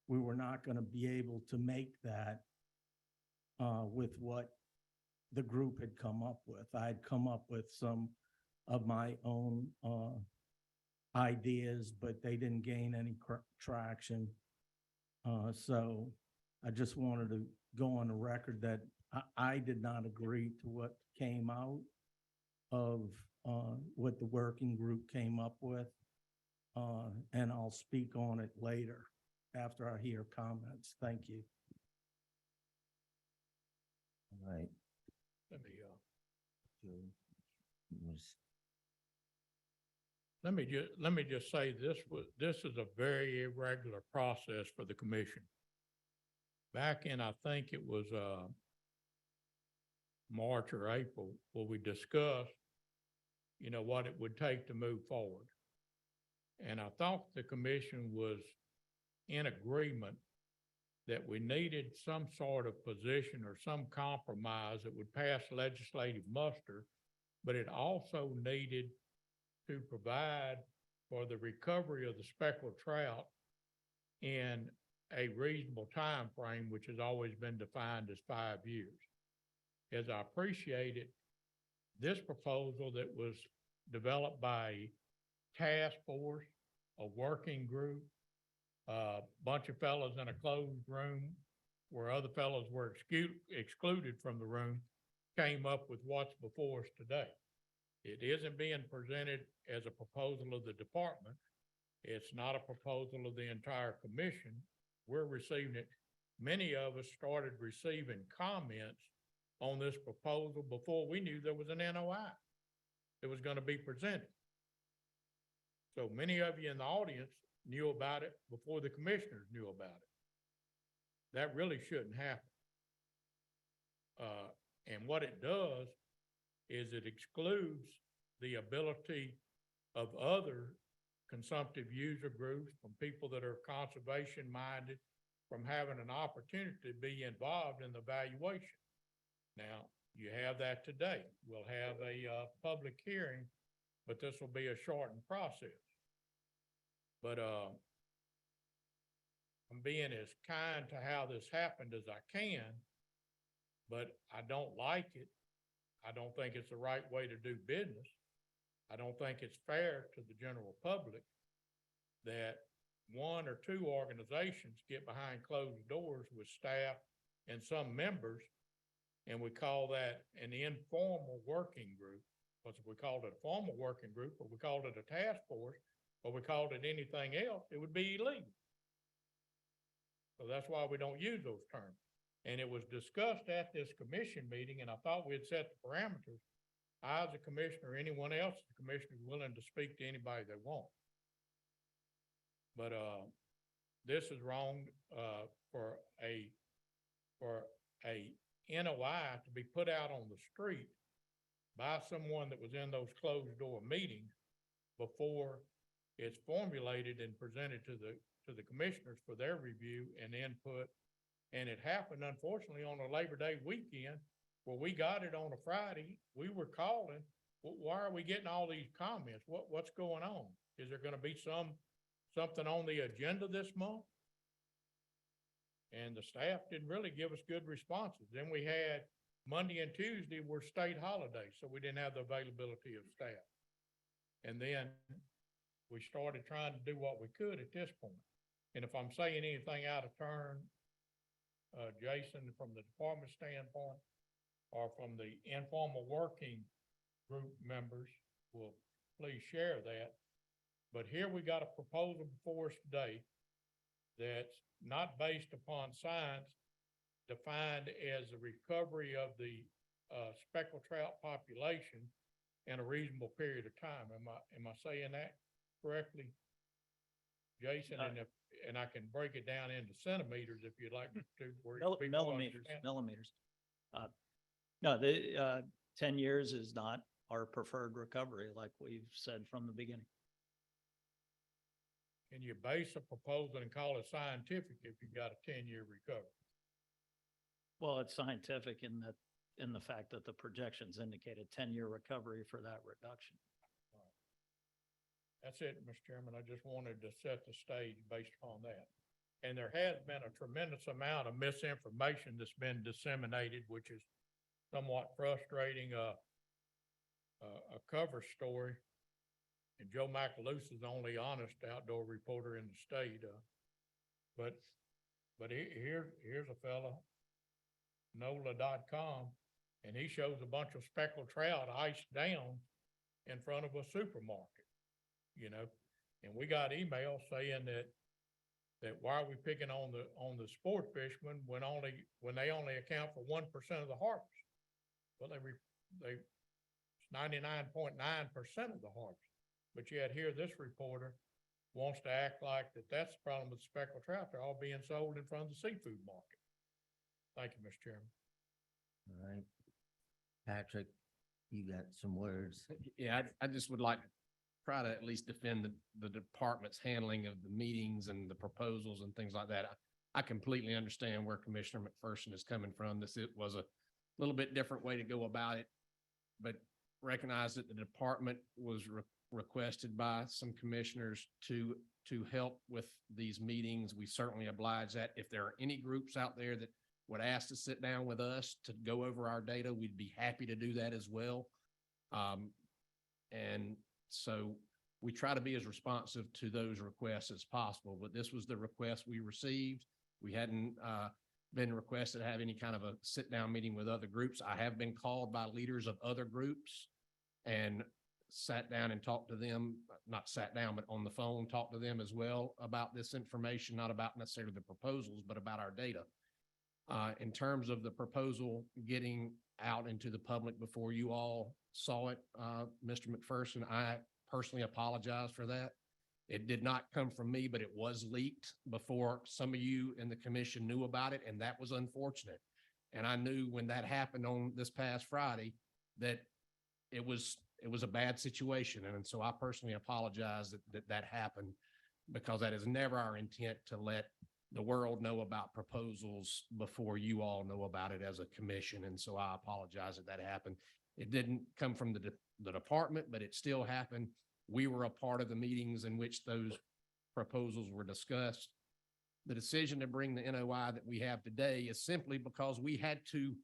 we were not going to be able to make that with what the group had come up with. I'd come up with some of my own ideas, but they didn't gain any traction. So I just wanted to go on the record that I did not agree to what came out of what the working group came up with. And I'll speak on it later after I hear comments. Thank you. All right. Let me, Joe, you wanna let me just say this is a very irregular process for the commission. Back in, I think it was, March or April, where we discussed, what it would take to move forward. And I thought the commission was in agreement that we needed some sort of position or some compromise that would pass legislative muster, but it also needed to provide for the recovery of the speckled trout in a reasonable time frame, which has always been defined as 5 years. As I appreciate it, this proposal that was developed by a task force, a working group, a bunch of fellows in a closed room where other fellows were excluded from the room, came up with what's before us today. It isn't being presented as a proposal of the department. It's not a proposal of the entire commission. We're receiving it. Many of us started receiving comments on this proposal before we knew there was an NOI that was going to be presented. So many of you in the audience knew about it before the commissioners knew about it. That really shouldn't happen. And what it does is it excludes the ability of other consumptive user groups, from people that are conservation minded, from having an opportunity to be involved in the valuation. Now, you have that today. We'll have a public hearing, but this will be a shortened process. But I'm being as kind to how this happened as I can, but I don't like it. I don't think it's the right way to do business. I don't think it's fair to the general public that one or two organizations get behind closed doors with staff and some members, and we call that an informal working group. Because if we called it a formal working group, or we called it a task force, or we called it anything else, it would be illegal. So that's why we don't use those terms. And it was discussed at this commission meeting, and I thought we had set the parameters. I, as a commissioner, anyone else, the commissioner is willing to speak to anybody they want. But, this is wrong, for a NOI to be put out on the street by someone that was in those closed door meetings before it's formulated and presented to the commissioners for their review and input. And it happened, unfortunately, on a Labor Day weekend where we got it on a Friday. We were calling, why are we getting all these comments? What's going on? Is there gonna be something on the agenda this month? And the staff didn't really give us good responses. Then we had Monday and Tuesday were state holidays, so we didn't have the availability of staff. And then we started trying to do what we could at this point. And if I'm saying anything out of turn, Jason, from the department standpoint, or from the informal working group members, will please share that. But here we got a proposal before us today that's not based upon science, defined as the recovery of the speckled trout population in a reasonable period of time. Am I saying that correctly, Jason? And I can break it down into centimeters if you'd like me to. where people Millimeters, understand. millimeters. No, the 10 years is not our preferred recovery, like we've said from the beginning. Can you base a proposal and call it scientific if you got a 10-year recovery? Well, it's scientific in the fact that the projections indicate a 10-year recovery for that reduction. That's it, Mr. Chairman. I just wanted to set the stage based upon that. And there has been a tremendous amount of misinformation that's been disseminated, which is somewhat frustrating. A cover story, and Joe Macalusa is the only honest outdoor reporter in the state. But here's a fella, NOLA.com, and he shows a bunch of speckled trout iced down in front of a supermarket, you know? And we got emails saying that why are we picking on the sport fishermen when they only account for 1% of the harvest? Well, they 99.9% of the harvest. But yet here, this reporter wants to act like that's the problem with speckled trout. They're all being sold in front of the seafood market. Thank you, Mr. Chairman. All right. Patrick, you got some words. Yeah, I just would like to try to at least defend the department's handling of the meetings and the proposals and things like that. I completely understand where Commissioner McPherson is coming from. It was a little bit different way to go about it, but recognize that the department was requested by some commissioners to help with these meetings. We certainly oblige that. If there are any groups out there that would ask to sit down with us to go over our data, we'd be happy to do that as well. And so we try to be as responsive to those requests as possible, but this was the request we received. We hadn't been requested to have any kind of a sit-down meeting with other groups. I have been called by leaders of other groups and sat down and talked to them, not sat down, but on the phone, talked to them as well about this information, not about necessarily the proposals, but about our data. In terms of the proposal getting out into the public before you all saw it, Mr. McPherson, I personally apologize for that. It did not come from me, but it was leaked before some of you in the commission knew about it, and that was unfortunate. And I knew when that happened on this past Friday that it was a bad situation. And so I personally apologize that happened, because that is never our intent to let the world know about proposals before you all know about it as a commission. And so I apologize that happened. It didn't come from the department, but it still happened. We were a part of the meetings in which those proposals were discussed. The decision to bring the NOI that we have today is simply because we had to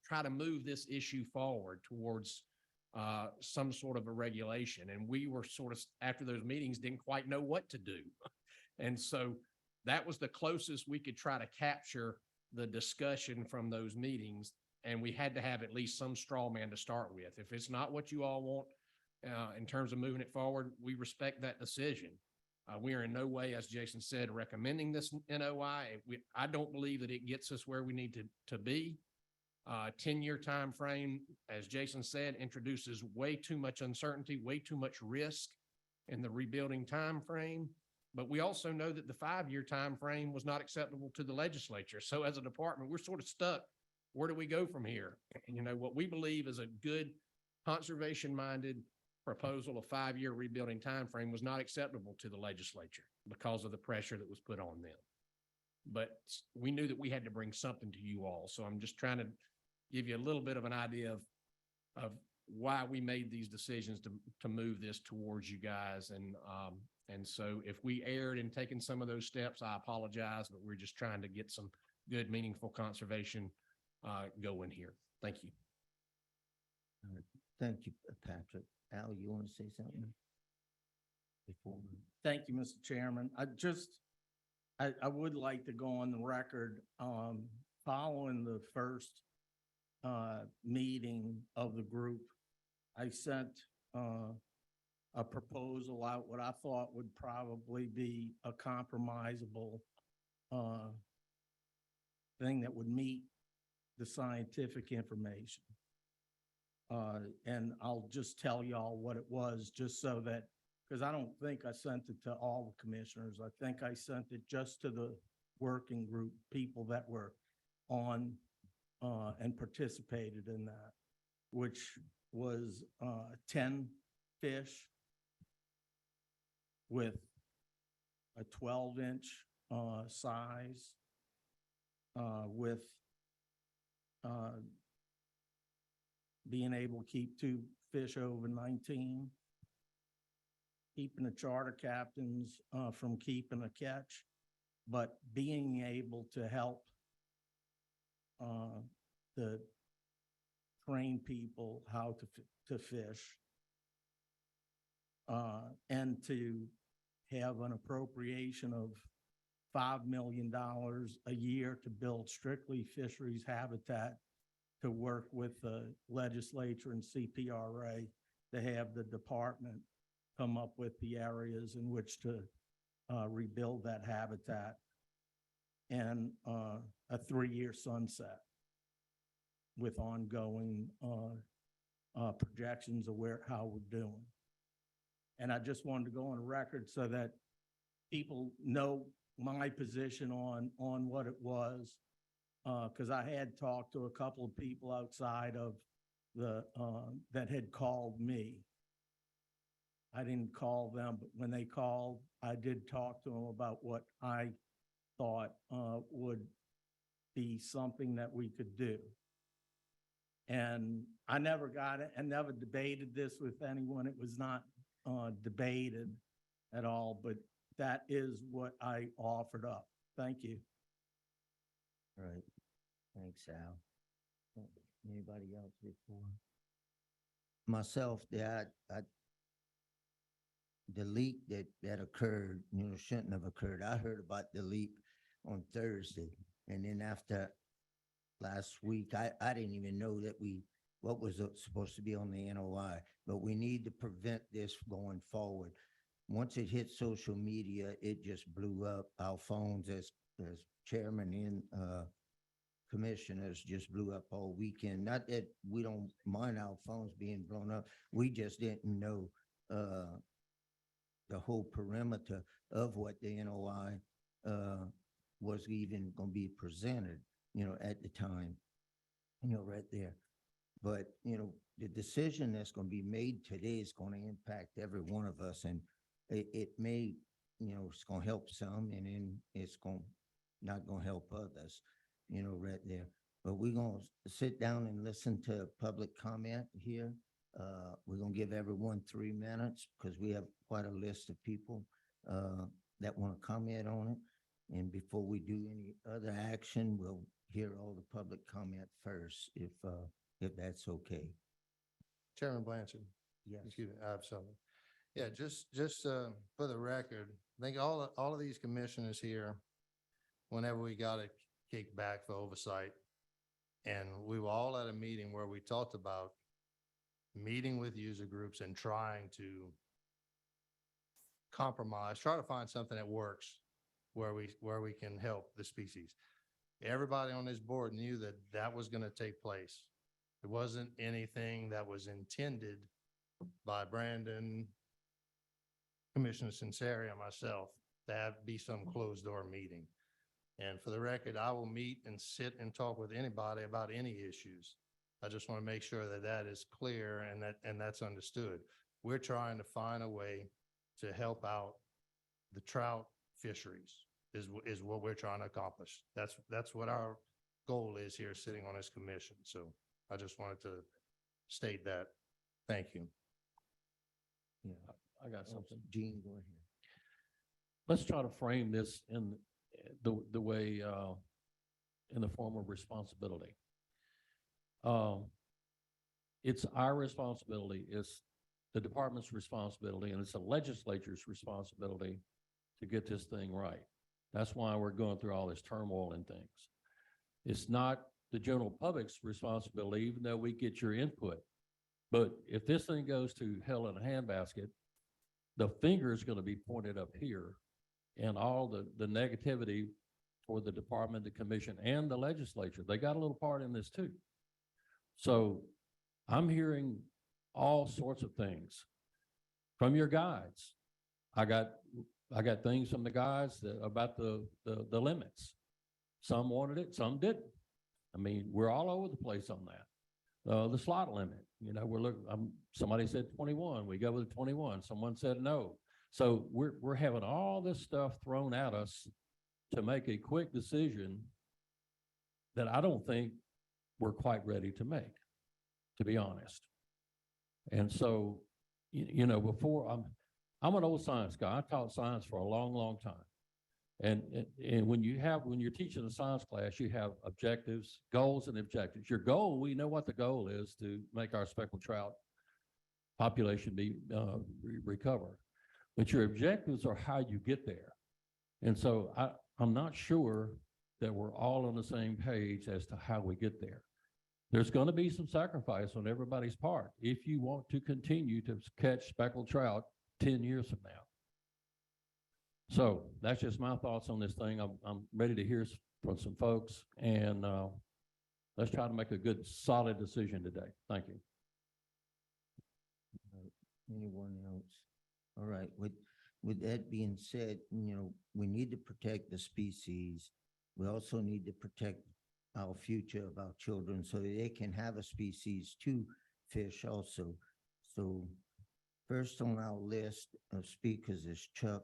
try to move this issue forward towards some sort of a regulation. And we were sort of, after those meetings, didn't quite know what to do. And so that was the closest we could try to capture the discussion from those meetings. And we had to have at least some straw man to start with. If it's not what you all want, in terms of moving it forward, we respect that decision. We are in no way, as Jason said, recommending this NOI. I don't believe that it gets us where we need to be. 10-year time frame, as Jason said, introduces way too much uncertainty, way too much risk in the rebuilding time frame. But we also know that the 5-year time frame was not acceptable to the legislature. So as a department, we're sort of stuck. Where do we go from here? You know, what we believe is a good conservation-minded proposal of 5-year rebuilding time frame was not acceptable to the legislature because of the pressure that was put on them. But we knew that we had to bring something to you all. So I'm just trying to give you a little bit of an idea of why we made these decisions to move this towards you guys. And so if we erred in taking some of those steps, I apologize, but we're just trying to get some good, meaningful conservation going here. Thank you. All right. Thank you, Patrick. Al, you want to say something? Before we- Thank you, Mr. Chairman. I would like to go on the record, following the first meeting of the group, I sent a proposal out, what I thought would probably be a compromisable thing that would meet the scientific information. And I'll just tell y'all what it was, just so that, because I don't think I sent it to all the commissioners. I think I sent it just to the working group, people that were on and participated in that, which was 10 fish with a 12-inch size, with being able to keep 2 fish over 19, keeping the charter captains from keeping a catch, but being able to help the train people how to fish, and to have an appropriation of $5 million a year to build strictly fisheries habitat, to work with the legislature and CPRA to have the department come up with the areas in which to rebuild that habitat, and a 3-year sunset with ongoing projections of how we're doing. And I just wanted to go on record so that people know my position on what it was, because I had talked to a couple of people outside of the that had called me. I didn't call them, but when they called, I did talk to them about what I thought would be something that we could do. And I never got it and never debated this with anyone. It was not debated at all, but that is what I offered up. Thank you. All right. Thanks, Al. Anybody else before? Myself, the leak that occurred, shouldn't have occurred. I heard about the leak on Thursday. And then after last week, I didn't even know that what was supposed to be on the NOI, but we need to prevent this going forward. Once it hit social media, it just blew up. Our phones as chairman and commissioners just blew up all weekend. Not that we don't mind our phones being blown up. We just didn't know the whole perimeter of what the NOI was even going to be presented, at the time, right there. But, the decision that's going to be made today is going to impact every one of us. And it may, it's going to help some, and then it's not going to help others, right there. But we're going to sit down and listen to public comment here. We're going to give everyone 3 minutes because we have quite a list of people that want to comment on it. And before we do any other action, we'll hear all the public comment first, if that's okay. Chairman Blanchard. Yes. Excuse me, I have something. Yeah, just for the record, I think all of these commissioners here, whenever we got it kicked back for oversight, and we were all at a meeting where we talked about meeting with user groups and trying to compromise, try to find something that works where we can help the species. Everybody on this board knew that that was going to take place. It wasn't anything that was intended by Brandon, Commissioner Sinceri, and myself to have be some closed door meeting. And for the record, I will meet and sit and talk with anybody about any issues. I just want to make sure that that is clear and that's understood. We're trying to find a way to help out the trout fisheries is what we're trying to accomplish. That's what our goal is here sitting on this commission. So I just wanted to state that. Thank you. Yeah. I got something. Gene, go ahead. Let's try to frame this in the way, in the form of responsibility. It's our responsibility, it's the department's responsibility, and it's the legislature's responsibility to get this thing right. That's why we're going through all this turmoil and things. It's not the general public's responsibility, even though we get your input. But if this thing goes to hell in a handbasket, the finger is going to be pointed up here, and all the negativity for the department, the commission, and the legislature. They got a little part in this too. So I'm hearing all sorts of things from your guides. I got things from the guys about the limits. Some wanted it, some didn't. I mean, we're all over the place on that. The slot limit, you know, we're looking, somebody said 21, we go with 21. Someone said no. So we're having all this stuff thrown at us to make a quick decision that I don't think we're quite ready to make, to be honest. And so, you know, before I'm an old science guy. I taught science for a long, long time. And when you're teaching a science class, you have objectives, goals and objectives. Your goal, we know what the goal is, to make our speckled trout population be recover. But your objectives are how you get there. And so I'm not sure that we're all on the same page as to how we get there. There's going to be some sacrifice on everybody's part if you want to continue to catch speckled trout 10 years from now. So that's just my thoughts on this thing. I'm ready to hear from some folks, and let's try to make a good, solid decision today. Thank you. Anyone else? All right, with that being said, you know, we need to protect the species. We also need to protect our future of our children so that they can have a species to fish also. So first on our list of speakers is Chuck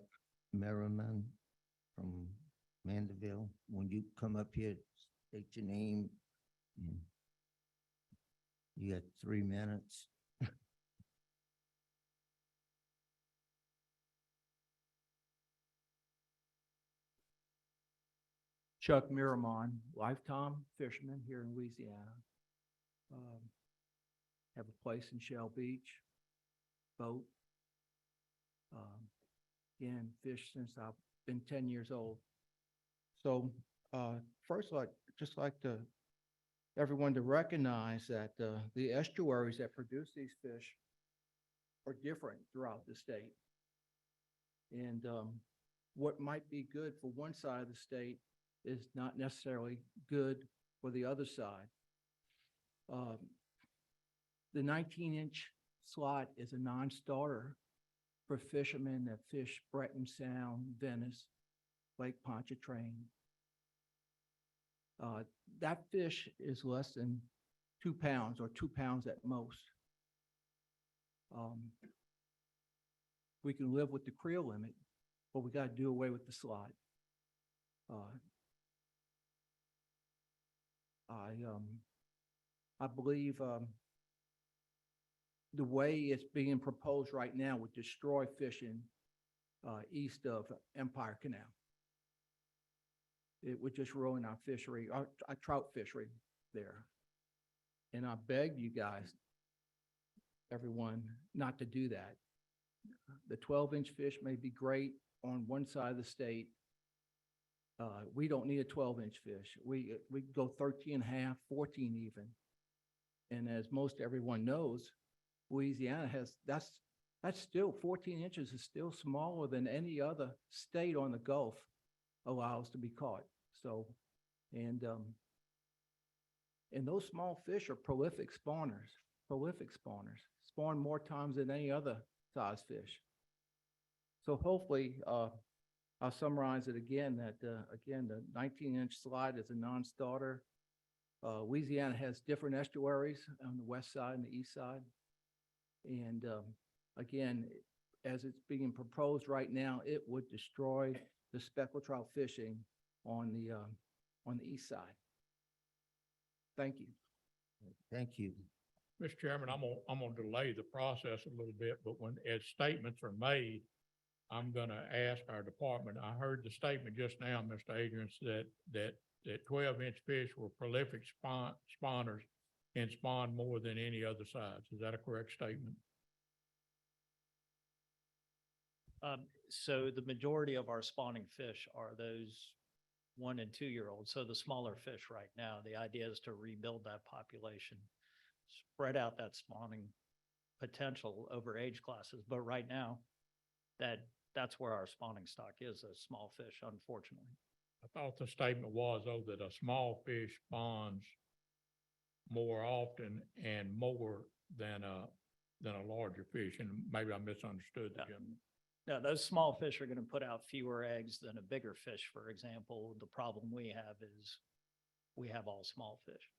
Merriman from Mandeville. When you come up here, state your name. You got 3 minutes. Chuck Miramon, lifetime fisherman here in Louisiana. Have a place in Shell Beach, boat. Again, fished since I've been 10 years old. So first, just like everyone to recognize that the estuaries that produce these fish are different throughout the state. And what might be good for one side of the state is not necessarily good for the other side. The 19-inch slot is a non-starter for fishermen that fish Breton Sound, Venice, Lake Pontchartrain. That fish is less than 2 pounds or 2 pounds at most. We can live with the creel limit, but we got to do away with the slot. I believe the way it's being proposed right now would destroy fishing east of Empire Canal. It would just ruin our fishery, our trout fishery there. And I beg you guys, everyone, not to do that. The 12-inch fish may be great on one side of the state, we don't need a 12-inch fish. We can go 13 and a half, 14 even. And as most everyone knows, Louisiana has, that's still 14 inches is still smaller than any other state on the Gulf allows to be caught. So, and those small fish are prolific spawners, spawn more times than any other size fish. So hopefully, I'll summarize it again, that, again, the 19-inch slide is a non-starter. Louisiana has different estuaries on the west side and the east side. And again, as it's being proposed right now, it would destroy the speckled trout fishing on the east side. Thank you. Thank you. Mr. Chairman, I'm gonna delay the process a little bit, but as statements are made, I'm gonna ask our department. I heard the statement just now, Mr. Adrian, that 12-inch fish were prolific spawners and spawn more than any other size. Is that a correct statement? So the majority of our spawning fish are those 1 and 2 year olds. So the smaller fish right now, the idea is to rebuild that population, spread out that spawning potential over age classes. But right now, that's where our spawning stock is, a small fish, unfortunately. I thought the statement was, though, that a small fish spawns more often and more than a larger fish, and maybe I misunderstood the gentleman. No, those small fish are going to put out fewer eggs than a bigger fish, for example. The problem we have is we have all small fish.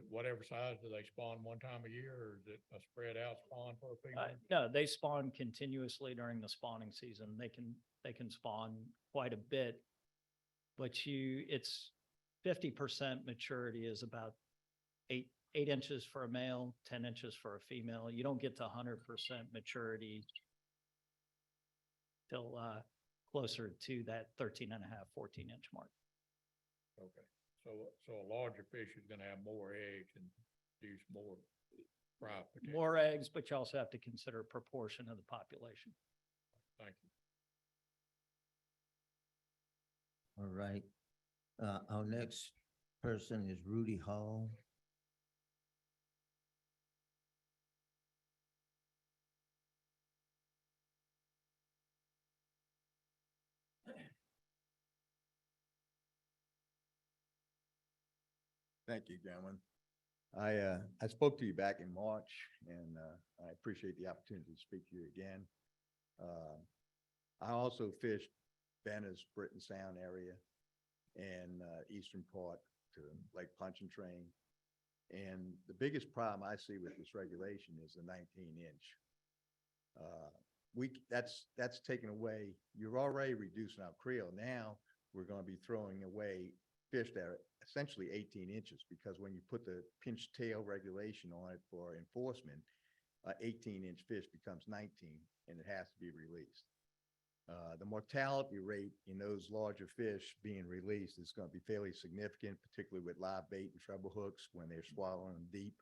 Whatever size, do they spawn one time a year, or is it a spread out spawn for a female? No, they spawn continuously during the spawning season. They can spawn quite a bit, but it's 50% maturity is about 8 inches for a male, 10 inches for a female. You don't get to 100% maturity till closer to that 13 and a half, 14-inch mark. Okay, so a larger fish is gonna have more eggs and produce more fry potential. More eggs, but you also have to consider proportion of the population. Thank you. All right. Our next person is Rudy Hall. Thank you, gentlemen. I spoke to you back in March, and I appreciate the opportunity to speak to you again. I also fished Venice, Britton Sound area, and eastern part to Lake Pontchartrain. And the biggest problem I see with this regulation is the 19-inch. That's taken away. You're already reducing our creel. Now we're going to be throwing away fish that are essentially 18 inches, because when you put the pinch tail regulation on it for enforcement, 18-inch fish becomes 19 and it has to be released. The mortality rate in those larger fish being released is going to be fairly significant, particularly with live bait and treble hooks when they're swallowing them deep.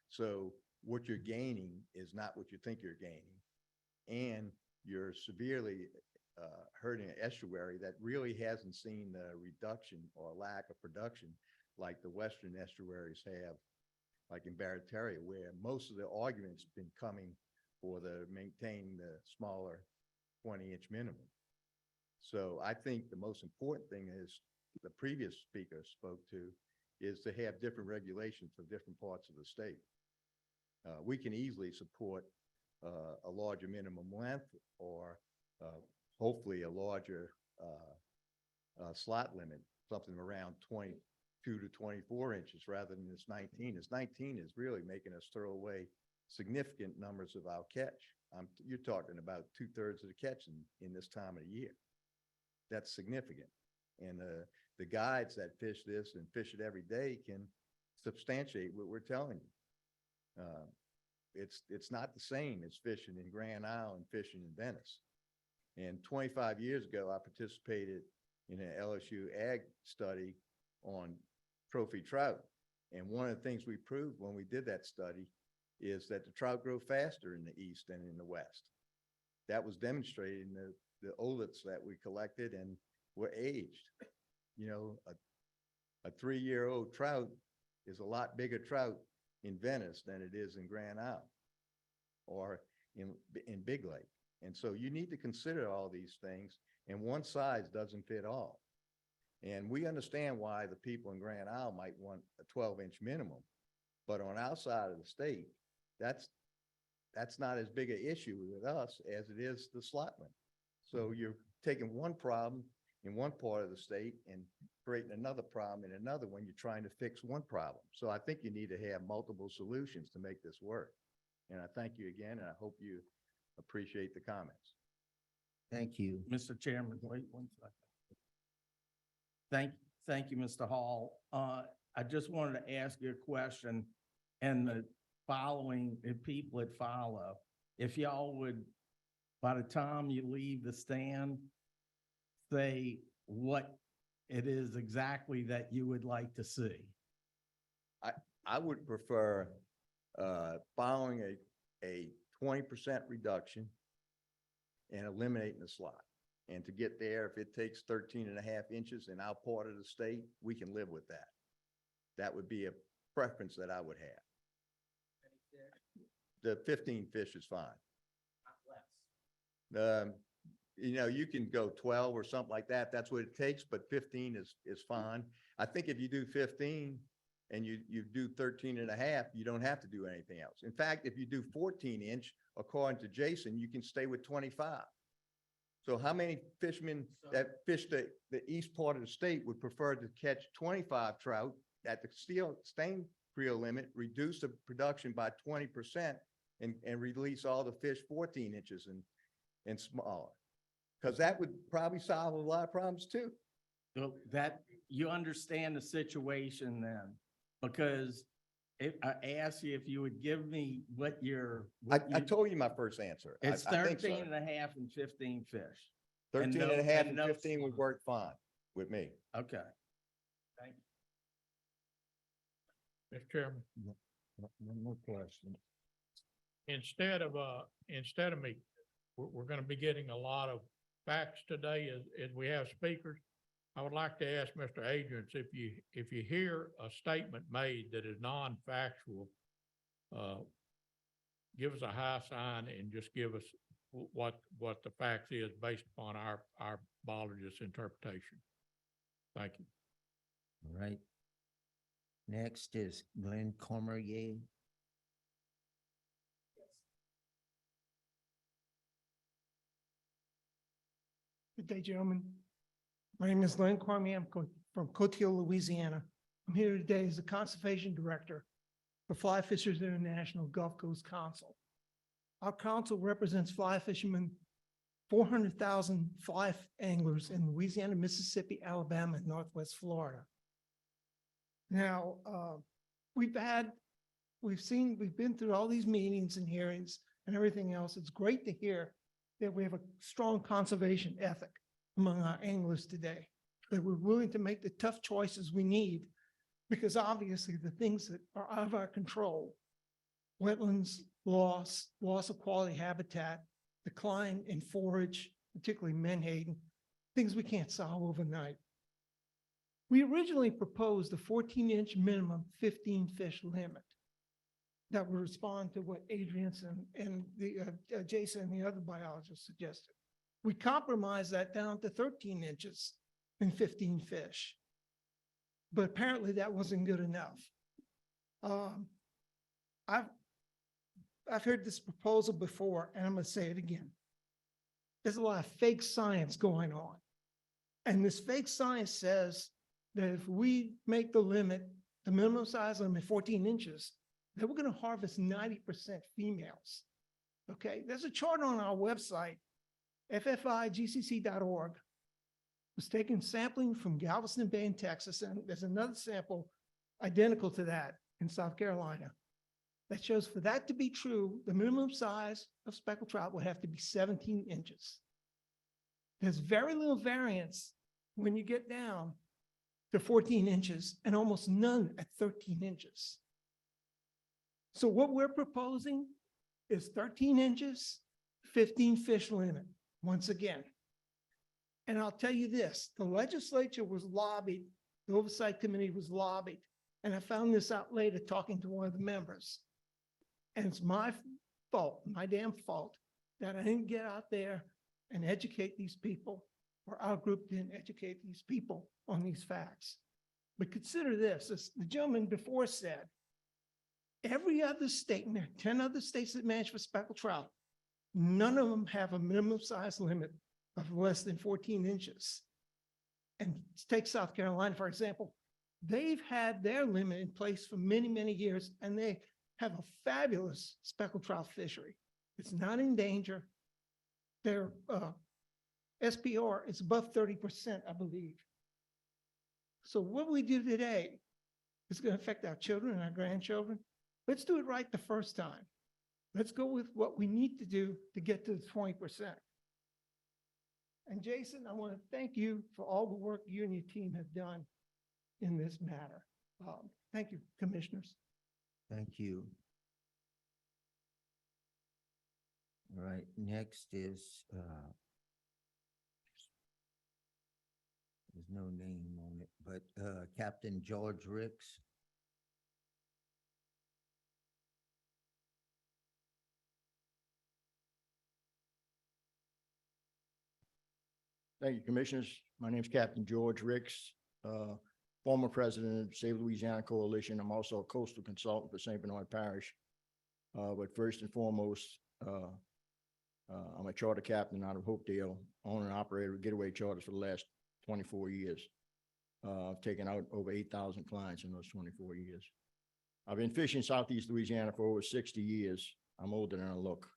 So what you're gaining is not what you think you're gaining. And you're severely hurting an estuary that really hasn't seen the reduction or lack of production like the western estuaries have, like in Barataria, where most of the arguments been coming for maintaining the smaller 20-inch minimum. So I think the most important thing is the previous speaker spoke to is to have different regulations for different parts of the state. We can easily support a larger minimum length or hopefully a larger slot limit, something around 22 to 24 inches rather than this 19. This 19 is really making us throw away significant numbers of our catch. You're talking about 2/3 of the catch in this time of the year. That's significant. And the guides that fish this and fish it every day can substantiate what we're telling you. It's not the same as fishing in Grand Isle and fishing in Venice. And 25 years ago, I participated in an LSU ag study on trophy trout. And one of the things we proved when we did that study is that the trout grow faster in the east than in the west. That was demonstrated in the the olets that we collected and were aged. You know, a 3-year-old trout is a lot bigger trout in Venice than it is in Grand Isle or in Big Lake. And so you need to consider all these things, and one size doesn't fit all. And we understand why the people in Grand Isle might want a 12-inch minimum, but on our side of the state, that's not as big an issue with us as it is the slotman. So you're taking one problem in one part of the state and creating another problem in another when you're trying to fix one problem. So I think you need to have multiple solutions to make this work. And I thank you again, and I hope you appreciate the comments. Thank you. Mr. Chairman, wait 1 second. Thank you, Mr. Hall. I just wanted to ask you a question, and the following, the people that follow, if y'all would, by the time you leave the stand, say what it is exactly that you would like to see. I would prefer following a 20% reduction and eliminating the slot. And to get there, if it takes 13.5 inches in our part of the state, we can live with that. That would be a preference that I would have. The 15 fish is fine. You know, you can go 12 or something like that. That's what it takes, but 15 is fine. I think if you do 15 and you do 13.5, you don't have to do anything else. In fact, if you do 14-inch, according to Jason, you can stay with 25. So how many fishermen that fish the east part of the state would prefer to catch 25 trout at the stain creel limit, reduce the production by 20% and release all the fish 14 inches and smaller? Because that would probably solve a lot of problems too. So that, you understand the situation then, because if I asked you if you would give me what your. I told you my first answer. It's I think so. 13.5 and 15 fish. 13.5 and no 15 would slot. work fine with me. Okay. Thank you. Mr. Chairman, One more question. instead of me, we're gonna be getting a lot of facts today as we have speakers. I would like to ask Mr. Adrian, if you hear a statement made that is non-factual, give us a high sign and just give us what the facts is based upon our biologist's interpretation. Thank you. All right. Next is Glenn Cormier. Good day, gentlemen. My name is Glenn Cormier. I'm from Coteau, Louisiana. I'm here today as the Conservation Director for Fly Fishers International Gulf Coast Council. Our council represents fly fishermen, 400,000 fly anglers in Louisiana, Mississippi, Alabama, and Northwest Florida. Now, we've been through all these meetings and hearings and everything else. It's great to hear that we have a strong conservation ethic among our anglers today, that we're willing to make the tough choices we need, because obviously the things that are out of our control, wetlands, loss of quality habitat, decline in forage, particularly menhaden, things we can't solve overnight. We originally proposed a 14-inch minimum 15 fish limit that would respond to what Adrian and Jason and the other biologists suggested. We compromised that down to 13 inches and 15 fish. But apparently that wasn't good enough. I've heard this proposal before, and I'm going to say it again. There's a lot of fake science going on. And this fake science says that if we make the limit, the minimum size limit 14 inches, that we're going to harvest 90% females. Okay, there's a chart on our website, ffigcc.org. Was taken sampling from Galveston Bay in Texas, and there's another sample identical to that in South Carolina. That shows for that to be true, the minimum size of speckled trout would have to be 17 inches. There's very little variance when you get down to 14 inches and almost none at 13 inches. So what we're proposing is 13 inches, 15 fish limit. Once again, And I'll tell you this, the legislature was lobbied, the oversight committee was lobbied. And I found this out later talking to one of the members. And it's my fault, my damn fault, that I didn't get out there and educate these people, or our group didn't educate these people on these facts. But consider this, as the gentleman before said, every other state, and there are 10 other states that manage for speckled trout, none of them have a minimum size limit of less than 14 inches. And take South Carolina, for example, they've had their limit in place for many, many years, and they have a fabulous speckled trout fishery. It's not in danger. Their SPR is above 30%, I believe. So what we do today is going to affect our children and our grandchildren. Let's do it right the first time. Let's go with what we need to do to get to the 20%. And Jason, I want to thank you for all the work you and your team have done in this matter. Thank you, commissioners. Thank you. All right, next is, there's no name on it, but Captain George Ricks. Thank you, Commissioners. My name is Captain George Ricks, former president of Save Louisiana Coalition. I'm also a coastal consultant for St. Bernard Parish. But first and foremost, I'm a charter captain out of Hopedale, owner and operator of Getaway Charters for the last 24 years. I've taken out over 8,000 clients in those 24 years. I've been fishing Southeast Louisiana for over 60 years. I'm older than I look.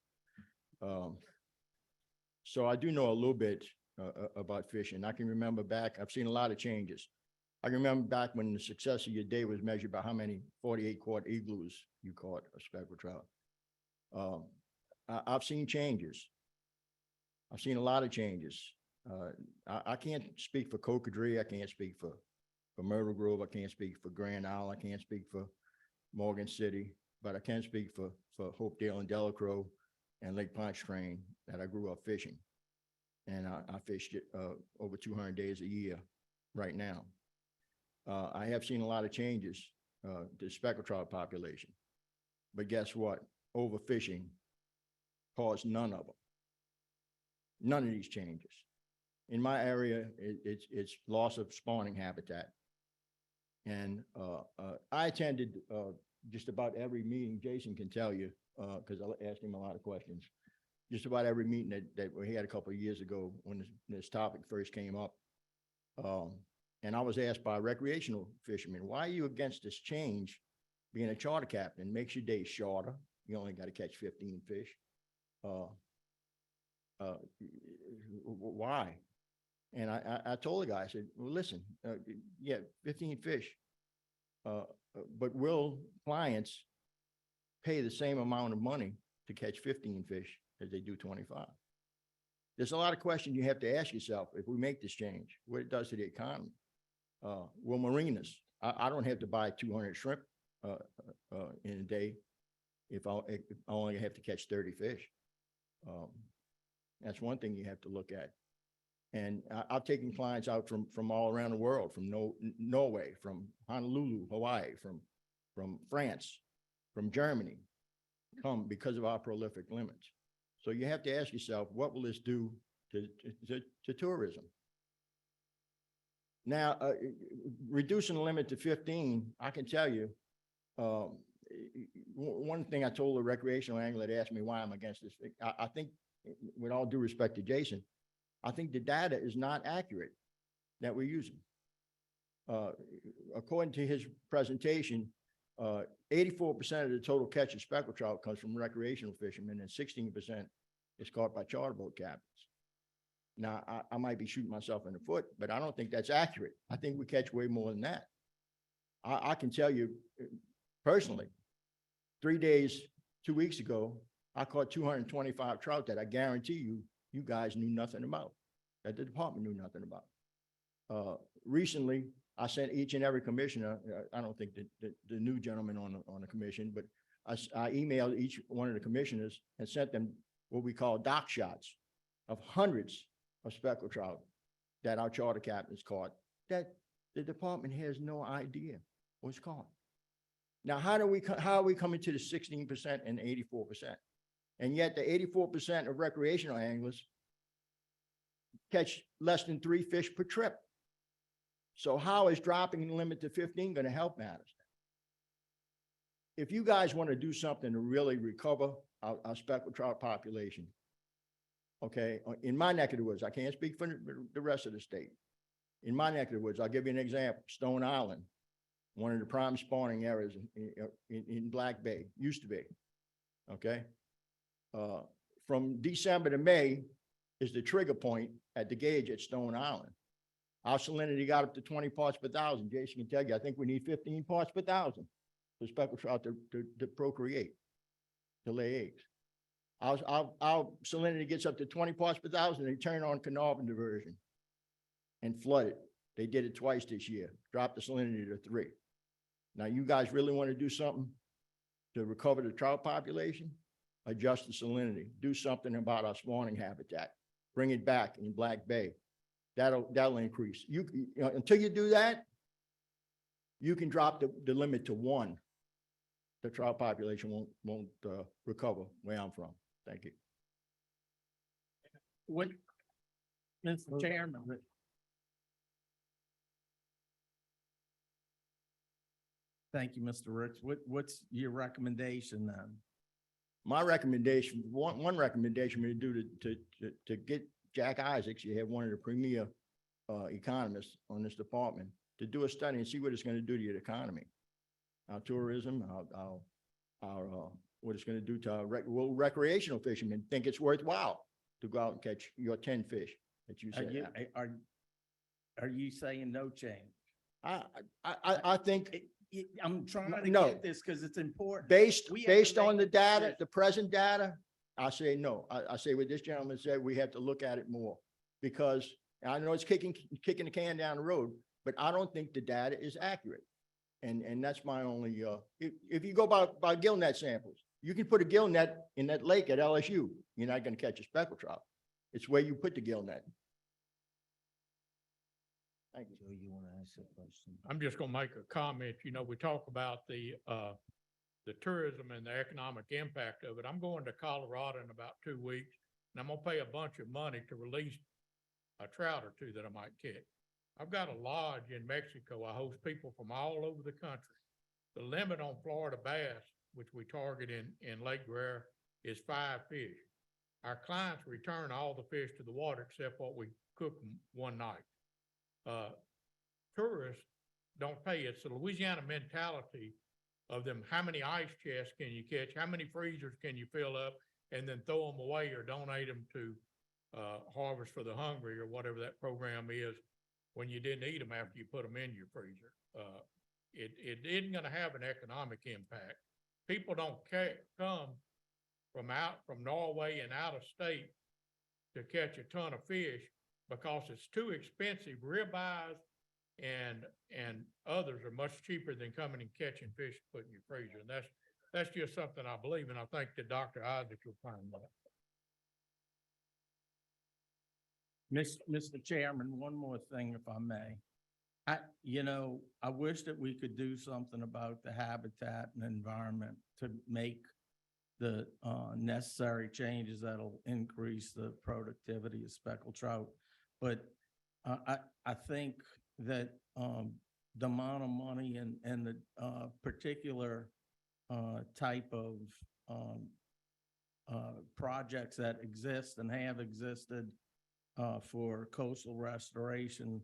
So I do know a little bit about fishing. I can remember back, I've seen a lot of changes. I can remember back when the success of your day was measured by how many 48-quart igloos you caught a speckled trout. I've seen changes. I've seen a lot of changes. I can't speak for Cocodrie. I can't speak for Myrtle Grove. I can't speak for Grand Isle. I can't speak for Morgan City, but I can speak for Hopedale and Delacroix and Lake Pontchartrain that I grew up fishing. And I fished it over 200 days a year right now. I have seen a lot of changes to the speckled trout population. But guess what? Overfishing caused none of them. None of these changes. In my area, it's loss of spawning habitat. And I attended just about every meeting, Jason can tell you, because I asked him a lot of questions. Just about every meeting that we had a couple of years ago when this topic first came up. And I was asked by recreational fishermen, why are you against this change? Being a charter captain makes your day shorter. You only got to catch 15 fish. Why? And I told the guy, I said, well, listen, yeah, 15 fish, but will clients pay the same amount of money to catch 15 fish as they do 25? There's a lot of questions you have to ask yourself if we make this change, what it does to the economy. Well, marinas, I don't have to buy 200 shrimp in a day if I only have to catch 30 fish. That's one thing you have to look at. And I've taken clients out from all around the world, from Norway, from Honolulu, Hawaii, from France, from Germany, come because of our prolific limits. So you have to ask yourself, what will this do to tourism? Now, reducing the limit to 15, I can tell you, one thing I told a recreational angler that asked me why I'm against this, I think, with all due respect to Jason, I think the data is not accurate that we're using. According to his presentation, 84% of the total catch of speckled trout comes from recreational fishermen and 16% is caught by charter boat captains. Now, I might be shooting myself in the foot, but I don't think that's accurate. I think we catch way more than that. I can tell you personally, 3 days, 2 weeks ago, I caught 225 trout that I guarantee you guys knew nothing about, that the department knew nothing about. Recently, I sent each and every commissioner, I don't think that the new gentleman on the commission, but I emailed each one of the commissioners and sent them what we call dock shots of hundreds of speckled trout that our charter captains caught that the department has no idea what's caught. Now, how are we coming to the 16% and 84%? And yet the 84% of recreational anglers catch less than 3 fish per trip. So how is dropping the limit to 15 going to help matters? If you guys want to do something to really recover our speckled trout population, okay, in my neck of the woods, I can't speak for the rest of the state. In my neck of the woods, I'll give you an example. Stone Island, one of the prime spawning areas in Black Bay, used to be, okay? From December to May is the trigger point at the gauge at Stone Island. Our salinity got up to 20 parts per thousand. Jason can tell you, I think we need 15 parts per thousand for speckled trout to procreate, to lay eggs. Our salinity gets up to 20 parts per thousand, they turn on Carnarvon diversion and flood it. They did it twice this year, dropped the salinity to 3. Now, you guys really want to do something to recover the trout population? Adjust the salinity, do something about our spawning habitat, bring it back in Black Bay. That'll increase. You know, until you do that, you can drop the limit to 1. The trout population won't recover where I'm from. Thank you. What, Mr. Chairman? Thank you, Mr. Rich. What's your recommendation then? My recommendation, one recommendation we do to get Jack Isaacs, you have one of the premier economists on this department, to do a study and see what it's going to do to the economy, our tourism, our what it's going to do to our recreational fishermen. Think it's worthwhile to go out and catch your 10 fish that you said. Are you saying no change? I think I'm trying to no. get this because it's important. based We have to on make the a data, decision. the present data, I say no. I say what this gentleman said, we have to look at it more, because I know it's kicking the can down the road, but I don't think the data is accurate. And that's my only, if you go by gill net samples, you can put a gill net in that lake at LSU. You're not going to catch a speckled trout. It's where you put the gill net. Thank you. Joe, you want to ask a question? I'm just gonna make a comment. You know, we talk about the tourism and the economic impact of it. I'm going to Colorado in about 2 weeks, and I'm gonna pay a bunch of money to release a trout or 2 that I might catch. I've got a lodge in Mexico. I host people from all over the country. The limit on Florida bass, which we target in Lake Guerrero, is 5 fish. Our clients return all the fish to the water except what we cook them one night. Tourists don't pay. It's the Louisiana mentality of them. How many ice chests can you catch? How many freezers can you fill up and then throw them away or donate them to Harvest for the Hungry or whatever that program is when you didn't eat them after you put them in your freezer? It isn't going to have an economic impact. People don't come from Norway and out of state to catch a ton of fish because it's too expensive. Ribeyes and others are much cheaper than coming and catching fish and putting in your freezer. And that's just something I believe, and I think that Dr. Isaac will find that. Mr. Chairman, one more thing, if I may. I wish that we could do something about the habitat and environment to make the necessary changes that'll increase the productivity of speckled trout. But I think that the amount of money and the particular type of projects that exist and have existed for coastal restoration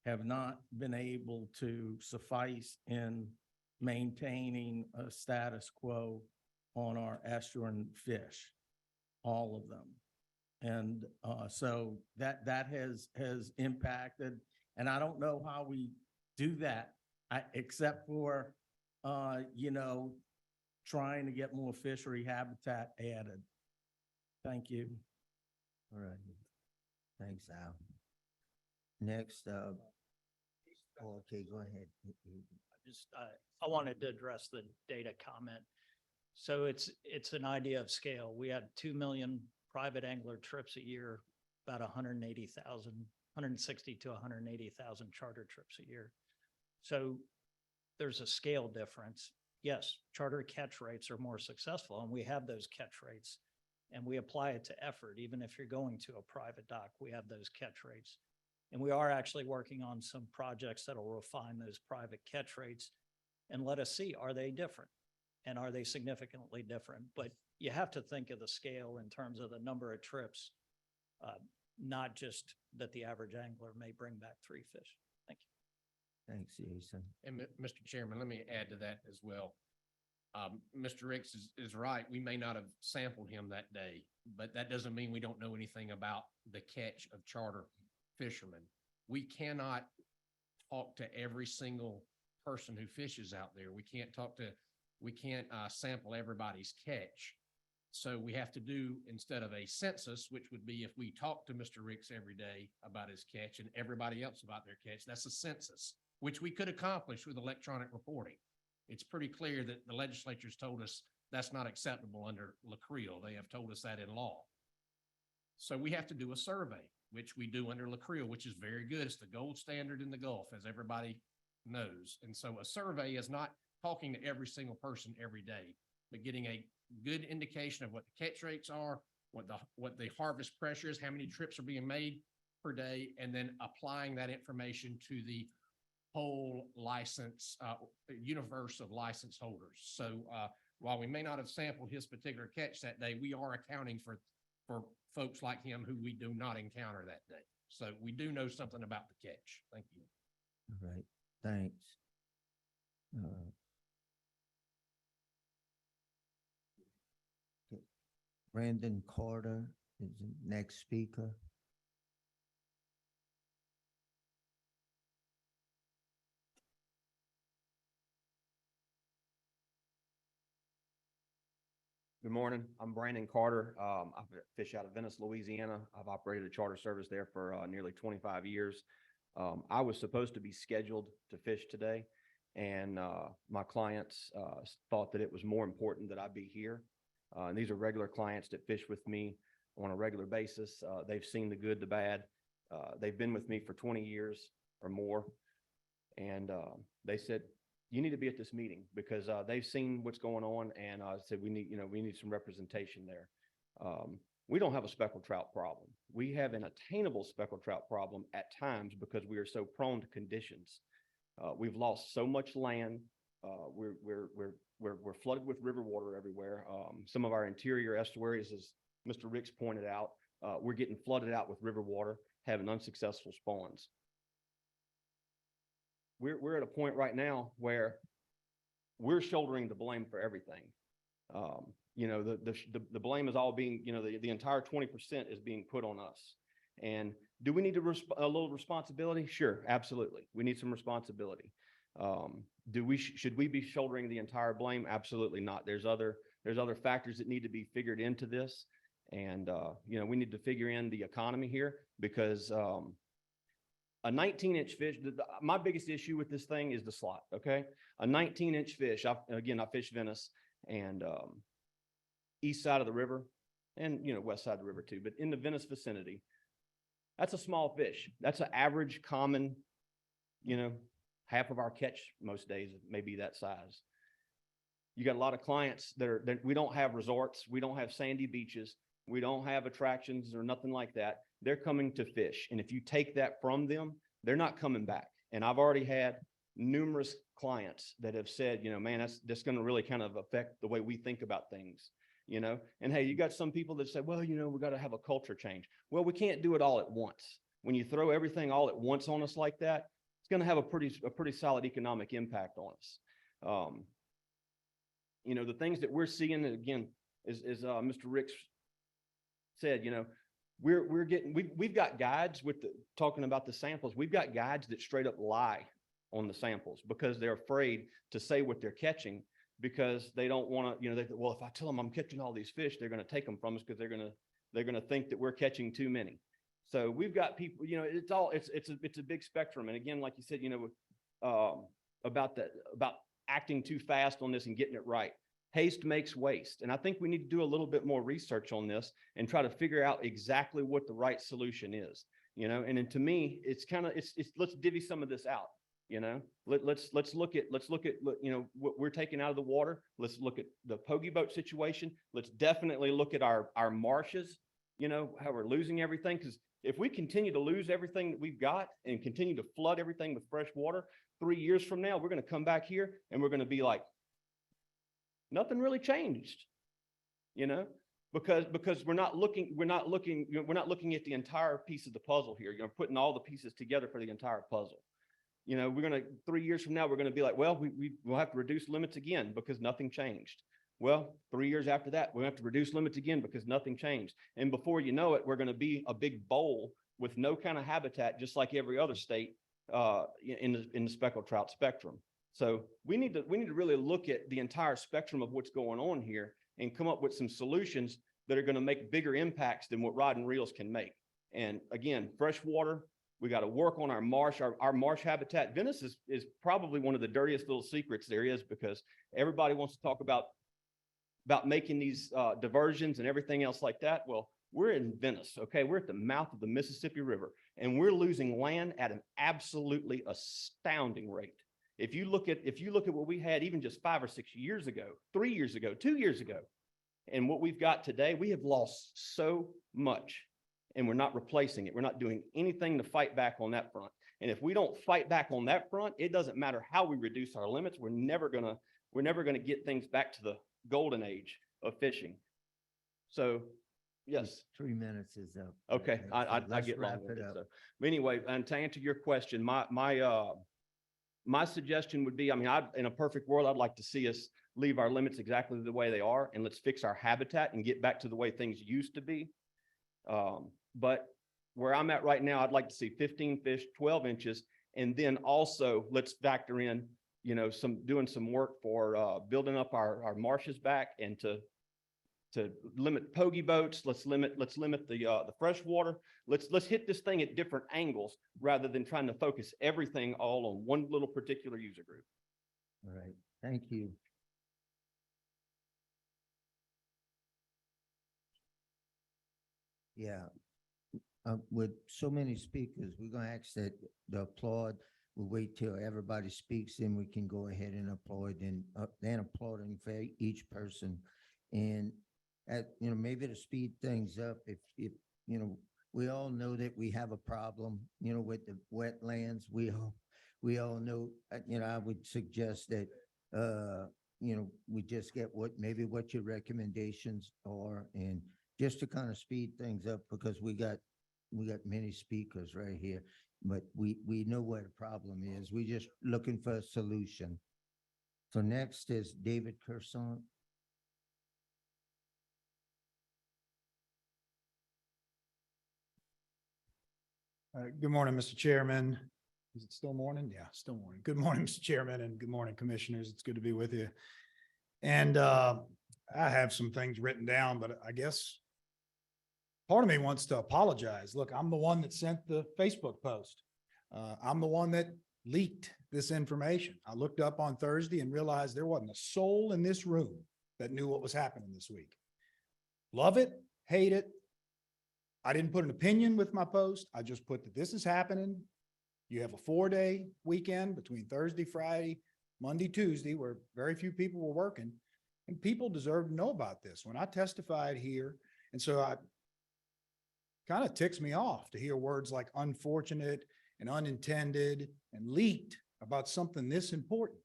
have not been able to suffice in maintaining a status quo on our estuarine fish, all of them. And so that has impacted, and I don't know how we do that, except for, trying to get more fishery habitat added. Thank you. All right. Thanks, Al. Next, okay, go ahead. I wanted to address the data comment. So it's an idea of scale. We had 2 million private angler trips a year, about 180,000 160 to 180,000 charter trips a year. So there's a scale difference. Yes, charter catch rates are more successful, and we have those catch rates, and we apply it to effort. Even if you're going to a private dock, we have those catch rates. And we are actually working on some projects that'll refine those private catch rates and let us see, are they different? And are they significantly different? But you have to think of the scale in terms of the number of trips, not just that the average angler may bring back 3 fish. Thank you. Thanks, Jason. And Mr. Chairman, let me add to that as well. Mr. Ricks is right. We may not have sampled him that day, but that doesn't mean we don't know anything about the catch of charter fishermen. We cannot talk to every single person who fishes out there. We can't sample everybody's catch. So we have to do, instead of a census, which would be if we talk to Mr. Ricks every day about his catch and everybody else about their catch, that's a census, which we could accomplish with electronic reporting. It's pretty clear that the legislature's told us that's not acceptable under LaCreel. They have told us that in law. So we have to do a survey, which we do under LaCreel, which is very good. It's the gold standard in the Gulf, as everybody knows. And so a survey is not talking to every single person every day, but getting a good indication of what the catch rates are, what the harvest pressure is, how many trips are being made per day, and then applying that information to the whole license, universe of license holders. So while we may not have sampled his particular catch that day, we are accounting for folks like him who we do not encounter that day. So we do know something about the catch. Thank you. All right, thanks. Brandon Carter is the next speaker. Good morning. I'm Brandon Carter. I fish out of Venice, Louisiana. I've operated a charter service there for nearly 25 years. I was supposed to be scheduled to fish today, and my clients thought that it was more important that I be here. And these are regular clients that fish with me on a regular basis. They've seen the good, the bad. They've been with me for 20 years or more. And they said, you need to be at this meeting because they've seen what's going on, and said we need some representation there. We don't have a speckled trout problem. We have an attainable speckled trout problem at times because we are so prone to conditions. We've lost so much land. We're flooded with river water everywhere. Some of our interior estuaries, as Mr. Ricks pointed out, we're getting flooded out with river water, having unsuccessful spawns. We're at a point right now where we're shouldering the blame for everything. The blame is all being, the entire 20% is being put on us. And do we need a little responsibility? Sure, absolutely. We need some responsibility. Should we be shouldering the entire blame? Absolutely not. There's other factors that need to be figured into this. And, we need to figure in the economy here because, a 19-inch fish, my biggest issue with this thing is the slot, okay? A 19-inch fish, I fish Venice and east side of the river and, west side of the river too, but in the Venice vicinity, that's a small fish. That's an average common, half of our catch most days may be that size. You got a lot of clients that we don't have resorts. We don't have sandy beaches. We don't have attractions or nothing like that. They're coming to fish. And if you take that from them, they're not coming back. And I've already had numerous clients that have said, man, that's going to really kind of affect the way we think about things, and hey, you got some people that say, well, we got to have a culture change. Well, we can't do it all at once. When you throw everything all at once on us like that, it's going to have a pretty solid economic impact on us. The things that we're seeing, again, is Mr. Ricks said, we've got guides talking about the samples. We've got guides that straight up lie on the samples because they're afraid to say what they're catching because they don't want to, well, if I tell them I'm catching all these fish, they're going to take them from us because they're going to think that we're catching too many. So we've got people, it's a big spectrum. And again, like you said, about acting too fast on this and getting it right. Haste makes waste. And I think we need to do a little bit more research on this and try to figure out exactly what the right solution is. you know, and then to me, it's kind of, it's, let's divvy some of this out. You know, let's look at, you know, what we're taking out of the water. Let's look at the pogie boat situation. Let's definitely look at our marshes, you know, how we're losing everything. Because if we continue to lose everything that we've got and continue to flood everything with fresh water, 3 years from now, we're going to come back here and we're going to be like, nothing really changed, you know, because we're not looking at the entire piece of the puzzle here. You're putting all the pieces together for the entire puzzle. You know, 3 years from now, we're going to be like, well, we'll have to reduce limits again because nothing changed. Well, 3 years after that, we'll have to reduce limits again because nothing changed. And before you know it, we're going to be a big bowl with no kind of habitat, just like every other state in the speckled trout spectrum. So we need to really look at the entire spectrum of what's going on here and come up with some solutions that are going to make bigger impacts than what rod and reels can make. And again, fresh water. We got to work on our marsh, our marsh habitat. Venice is probably one of the dirtiest little secrets there is, because everybody wants to talk about making these diversions and everything else like that. Well, we're in Venice, okay? We're at the mouth of the Mississippi River, and we're losing land at an absolutely astounding rate. If you look at what we had even just 5 or 6 years ago, 3 years ago, 2 years ago, and what we've got today, we have lost so much. And we're not replacing it. We're not doing anything to fight back on that front. And if we don't fight back on that front, it doesn't matter how we reduce our limits. We're never gonna get things back to the golden age of fishing. So, yes. 3 minutes is up. Okay, I Let's get wrap long with it it. up. So, but anyway, and to answer your question, my suggestion would be, I mean, in a perfect world, I'd like to see us leave our limits exactly the way they are, and let's fix our habitat and get back to the way things used to be. But where I'm at right now, I'd like to see 15 fish, 12 inches. And then also let's factor in, you know, doing some work for building up our marshes back, and to limit pogie boats. Let's limit the fresh water. Let's hit this thing at different angles rather than trying to focus everything all on one little particular user group. All right, thank you. Yeah. With so many speakers, we're gonna ask that the applaud, we'll wait till everybody speaks, then we can go ahead and applaud, and then applauding for each person. And you know, maybe to speed things up, if you know, we all know that we have a problem, you know, with the wetlands. We all know, you know, I would suggest that, you know, we just get what your recommendations are, and just to kind of speed things up, because we got many speakers right here, but we know what the problem is. We're just looking for a solution. So next is David Kersant. Good morning, Mr. Chairman. Is it still morning? Yeah, still morning. Good morning, Mr. Chairman, and good morning, Commissioners. It's good to be with you. And I have some things written down, but I guess part of me wants to apologize. Look, I'm the one that sent the Facebook post. I'm the one that leaked this information. I looked up on Thursday and realized there wasn't a soul in this room that knew what was happening this week. Love it, hate it. I didn't put an opinion with my post. I just put that this is happening. You have a 4-day weekend between Thursday, Friday, Monday, Tuesday, where very few people were working, and people deserve to know about this. When I testified here, and so I kind of ticks me off to hear words like unfortunate and unintended and leaked about something this important.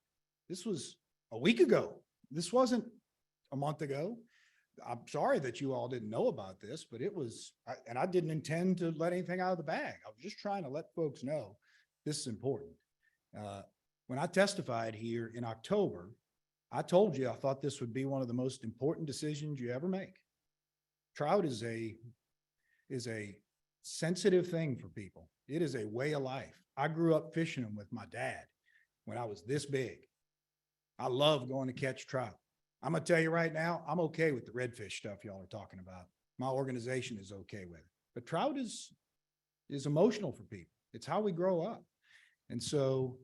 This was a week ago. This wasn't a month ago. I'm sorry that you all didn't know about this, but it was, and I didn't intend to let anything out of the bag. I was just trying to let folks know this is important. When I testified here in October, I told you I thought this would be one of the most important decisions you ever make. Trout is a sensitive thing for people. It is a way of life. I grew up fishing them with my dad when I was this big. I love going to catch trout. I'm gonna tell you right now, I'm okay with the redfish stuff y'all are talking about. My organization is okay with it. But trout is emotional for people. It's how we grow up. And so,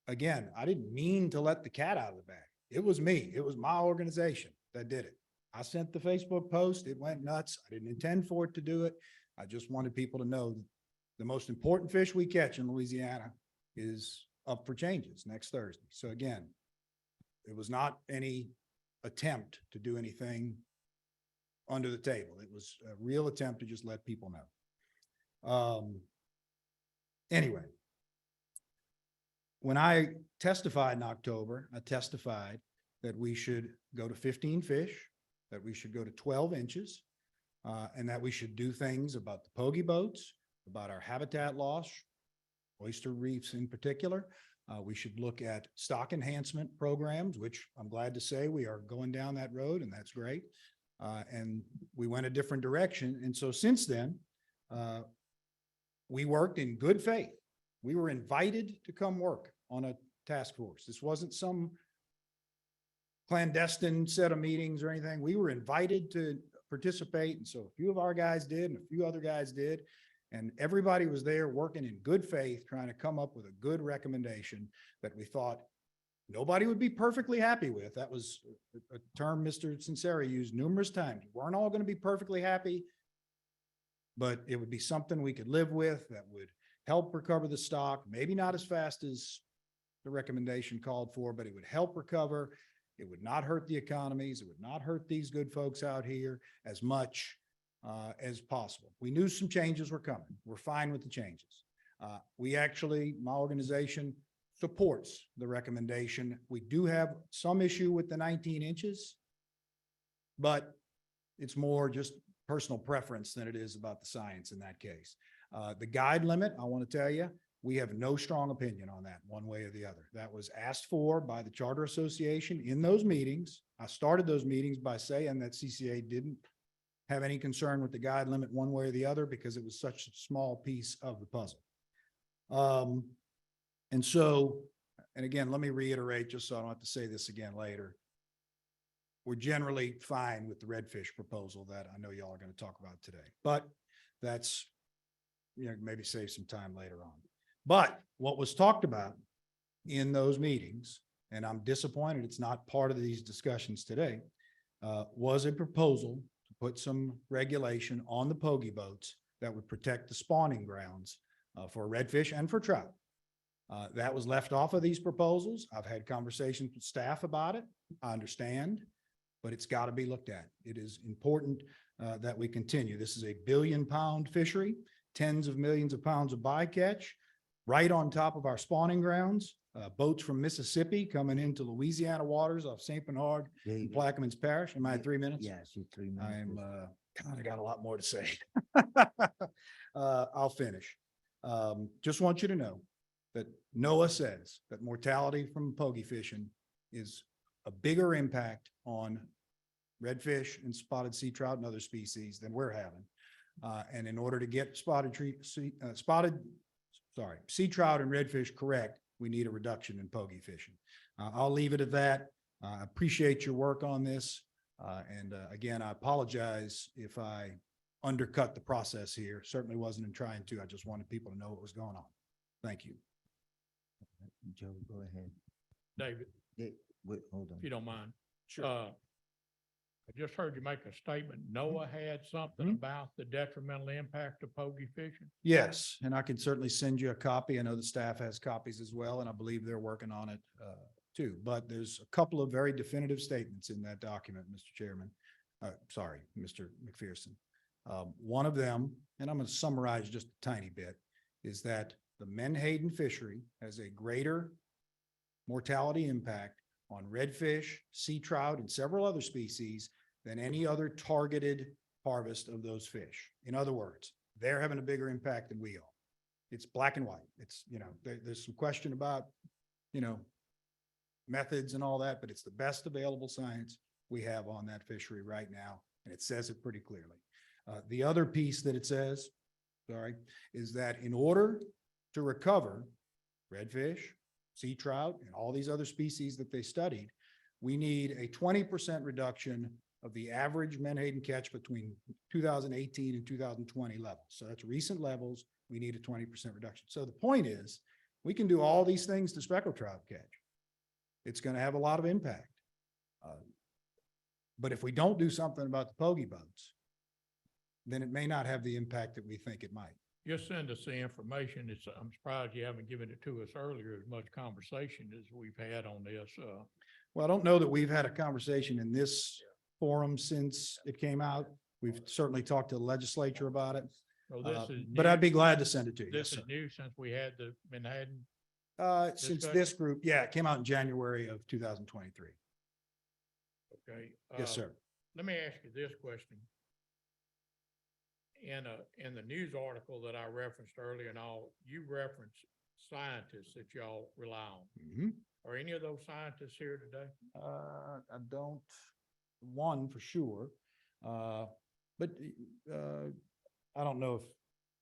again, I didn't mean to let the cat out of the bag. It was me. It was my organization that did it. I sent the Facebook post. It went nuts. I didn't intend for it to do it. I just wanted people to know that the most important fish we catch in Louisiana is up for changes next Thursday. So again, it was not any attempt to do anything under the table. It was a real attempt to just let people know. Anyway, when I testified in October, I testified that we should go to 15 fish, that we should go to 12 inches, and that we should do things about the pogie boats, about our habitat loss, oyster reefs in particular. We should look at stock enhancement programs, which I'm glad to say we are going down that road, and that's great. And we went a different direction. And so since then, we worked in good faith. We were invited to come work on a task force. This wasn't some clandestine set of meetings or anything. We were invited to participate. And so a few of our guys did and a few other guys did. And everybody was there working in good faith, trying to come up with a good recommendation that we thought nobody would be perfectly happy with. That was a term Mr. Sinceri used numerous times. We weren't all going to be perfectly happy, but it would be something we could live with that would help recover the stock, maybe not as fast as the recommendation called for, but it would help recover. It would not hurt the economies. It would not hurt these good folks out here as much as possible. We knew some changes were coming. We're fine with the changes. We actually, my organization supports the recommendation. We do have some issue with the 19 inches, but it's more just personal preference than it is about the science in that case. The guide limit, I want to tell you, we have no strong opinion on that one way or the other. That was asked for by the Charter Association in those meetings. I started those meetings by saying that CCA didn't have any concern with the guide limit one way or the other because it was such a small piece of the puzzle. And so, and again, let me reiterate, just so I don't have to say this again later. We're generally fine with the redfish proposal that I know y'all are going to talk about today, but that's, maybe save some time later on. But what was talked about in those meetings, and I'm disappointed it's not part of these discussions today, was a proposal to put some regulation on the pogie boats that would protect the spawning grounds for redfish and for trout. That was left off of these proposals. I've had conversations with staff about it. I understand, but it's got to be looked at. It is important that we continue. This is a billion-pound fishery, tens of millions of pounds of bycatch, right on top of our spawning grounds. Boats from Mississippi coming into Louisiana waters off St. Bernard and Plaquemines Parish. Am I at 3 minutes? Yes, you're 3 minutes. I am, God, I got a lot more to say. I'll finish. Just want you to know that NOAA says that mortality from pogie fishing is a bigger impact on redfish and spotted sea trout and other species than we're having. And in order to get sea trout and redfish correct, we need a reduction in pogie fishing. I'll leave it at that. I appreciate your work on this. And again, I apologize if I undercut the process here. Certainly wasn't in trying to. I just wanted people to know what was going on. Thank you. Joe, go ahead. David, Wait, hold on. if you don't mind. Sure. I just heard you make a statement. NOAA had something about the detrimental impact of pogie fishing. Yes, and I can certainly send you a copy. I know the staff has copies as well, and I believe they're working on it too. But there's a couple of very definitive statements in that document, Mr. Chairman. Sorry, Mr. McPherson. One of them, and I'm going to summarize just a tiny bit, is that the Menhaden fishery has a greater mortality impact on redfish, sea trout, and several other species than any other targeted harvest of those fish. In other words, they're having a bigger impact than we are. It's black and white. It's, there's some question about, methods and all that, but it's the best available science we have on that fishery right now. And it says it pretty clearly. The other piece that it says, is that in order to recover redfish, sea trout, and all these other species that they studied, we need a 20% reduction of the average Menhaden catch between 2018 and 2020 levels. So that's recent levels. We need a 20% reduction. So the point is, we can do all these things to speckled trout catch. It's going to have a lot of impact. But if we don't do something about the pogie boats, then it may not have the impact that we think it might. Just send us the information. I'm surprised you haven't given it to us earlier, as much conversation as we've had on this. Well, I don't know that we've had a conversation in this forum since it came out. We've certainly talked to the legislature about it. So this is. But I'd be glad to send it to you. Yes, This sir. is new since we had the Manhattan. Since discussion? this group, yeah, it came out in January of 2023. Okay. Yes, sir. Let me ask you this question. In the news article that I referenced earlier and all, you referenced scientists that y'all rely on. Mhm. Are any of those scientists here today? I don't, one for sure. But I don't know if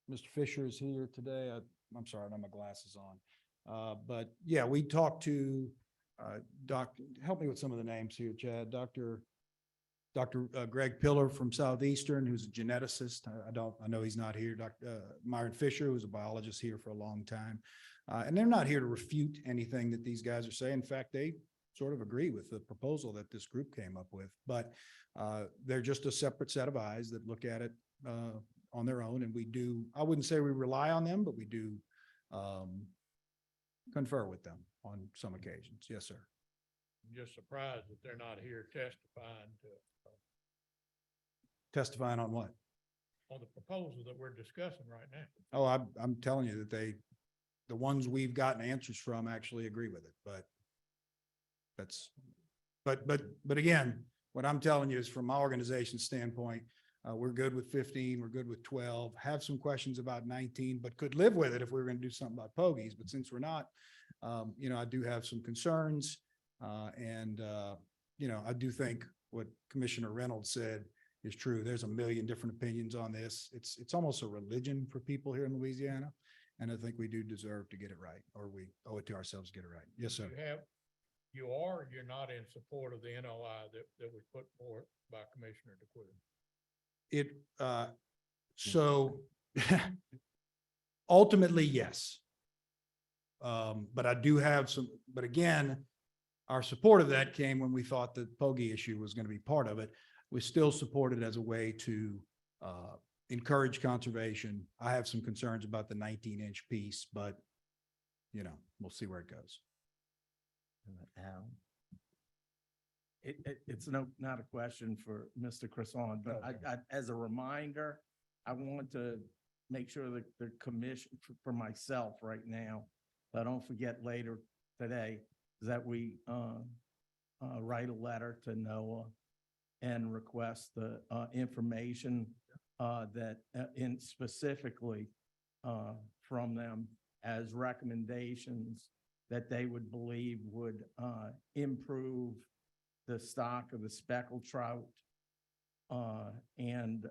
Mr. Fisher is here today. I'm sorry, I don't have my glasses on. But yeah, we talked to help me with some of the names here, Chad. Dr. Greg Pillar from Southeastern, who's a geneticist. I know he's not here. Dr. Myron Fisher, who's a biologist here for a long time. And they're not here to refute anything that these guys are saying. In fact, they sort of agree with the proposal that this group came up with, but they're just a separate set of eyes that look at it on their own. And we do, I wouldn't say we rely on them, but we do confer with them on some occasions. Yes, sir. I'm just surprised that they're not here testifying Testifying on what? on the proposal that we're discussing right now. Oh, I'm telling you that the ones we've gotten answers from actually agree with it, but but again, what I'm telling you is from my organization's standpoint, we're good with 15, we're good with 12, have some questions about 19, but could live with it if we were going to do something about pogies. But since we're not, I do have some concerns. And I do think what Commissioner Reynolds said is true. There's a million different opinions on this. It's almost a religion for people here in Louisiana. And I think we do deserve to get it right, or we owe it to ourselves to get it right. Yes, sir. You're not in support of the NOI that was put forth by Commissioner DeQuitt. So ultimately, yes. But I do have but again, our support of that came when we thought the POGI issue was going to be part of it. We still support it as a way to encourage conservation. I have some concerns about the 19-inch piece, but we'll see where it goes. Al? It's not a question for Mr. Crisson, but as a reminder, I want to make sure that the commission for myself right now, so I don't forget later today, is that we write a letter to NOAA and request the information that in specifically from them as recommendations that they would believe would improve the stock of the speckled trout and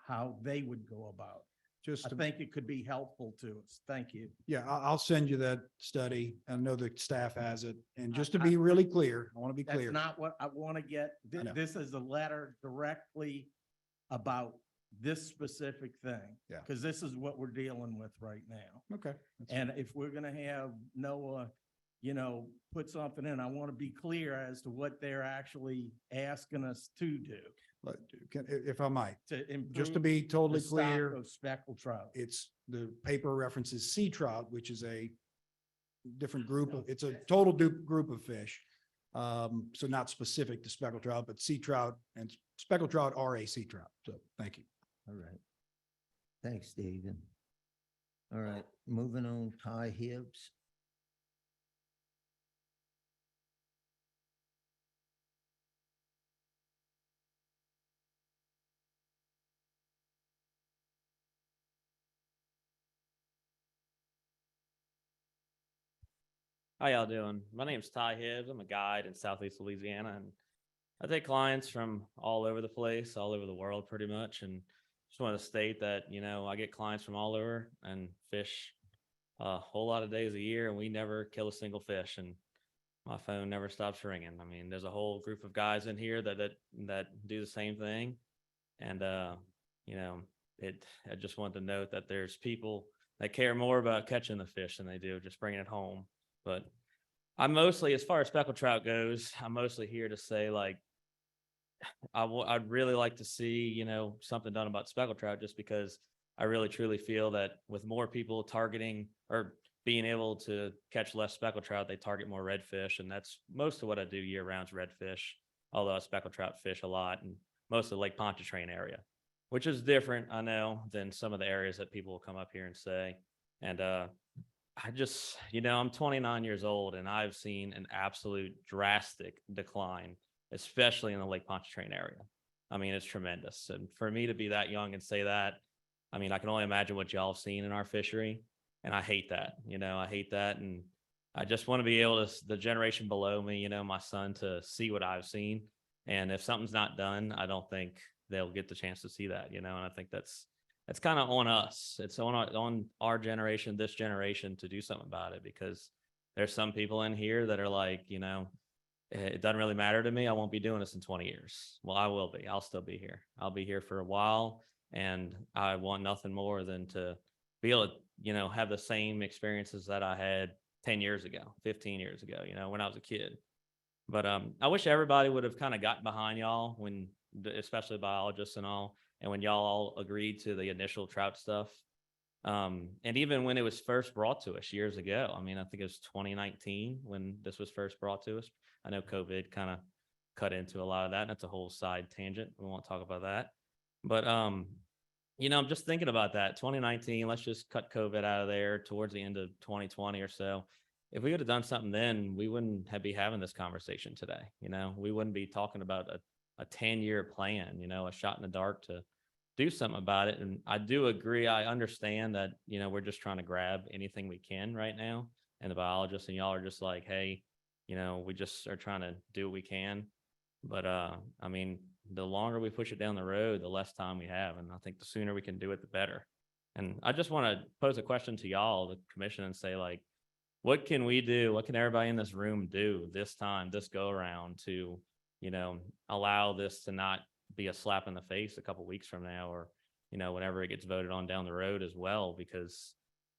how they would go about. I think it could be helpful to us. Thank you. Yeah, I'll send you that study. I know the staff has it. And just to be really clear, I want to be clear. That's not what I want to get. know. This is a letter directly about this specific thing. Yeah. Because this is what we're dealing with right now. Okay. And if we're gonna have NOAA, put something in, I want to be clear as to what they're actually asking us to do. But if I might, To just to improve be totally the stock clear, of speckled trout. it's the paper references sea trout, which is a different group it's a total group of fish. So not specific to speckled trout, but sea trout and speckled trout are a sea trout. So thank you. All right. Thanks, Stephen. All right, moving on, Ty Hibbs. How y'all doing? My name's Ty Hibbs. I'm a guide in Southeast Louisiana, and I take clients from all over the place, all over the world pretty much. And just want to state that, I get clients from all over and fish a whole lot of days a year, and we never kill a single fish. And my phone never stops ringing. I mean, there's a whole group of guys in here that do the same thing. And, I just want to note that there's people that care more about catching the fish than they do just bringing it home. But I'm mostly, as far as speckled trout goes, I'm mostly here to say, like, I'd really like to see, you know, something done about speckled trout, just because I really truly feel that with more people targeting or being able to catch less speckled trout, they target more redfish. And that's most of what I do year round is redfish, although I speckled trout fish a lot and most of the Lake Pontchartrain area, which is different, I know, than some of the areas that people will come up here and say. And I just, you know, I'm 29 years old and I've seen an absolute drastic decline, especially in the Lake Pontchartrain area. I mean, it's tremendous. And for me to be that young and say that, I mean, I can only imagine what y'all have seen in our fishery. And I hate that, you know, I hate that. And I just want to be able to, the generation below me, you know, my son, to see what I've seen. And if something's not done, I don't think they'll get the chance to see that, you know, and I think that's kind of on us. It's on our generation, this generation, to do something about it, because there's some people in here that are like, you know, it doesn't really matter to me. I won't be doing this in 20 years. Well, I will be. I'll still be here. I'll be here for a while. And I want nothing more than to be able to, you know, have the same experiences that I had 10 years ago, 15 years ago, you know, when I was a kid. But I wish everybody would have kind of gotten behind y'all when, especially biologists and all, and when y'all all agreed to the initial trout stuff. And even when it was first brought to us years ago, I mean, I think it was 2019 when this was first brought to us. I know COVID kind of cut into a lot of that. And that's a whole side tangent. We won't talk about that. But, you know, I'm just thinking about that. 2019, let's just cut COVID out of there towards the end of 2020 or so. If we would have done something then, we wouldn't be having this conversation today. You know, we wouldn't be talking about a 10-year plan, you know, a shot in the dark to do something about it. And I do agree. I understand that, you know, we're just trying to grab anything we can right now. And the biologists and y'all are just like, hey, you know, we just are trying to do what we can. But I mean, the longer we push it down the road, the less time we have. And I think the sooner we can do it, the better. And I just want to pose a question to y'all, the commission, and say, like, what can we do? What can everybody in this room do this time, this go around, to, you know, allow this to not be a slap in the face a couple of weeks from now, or, you know, whenever it gets voted on down the road as well, because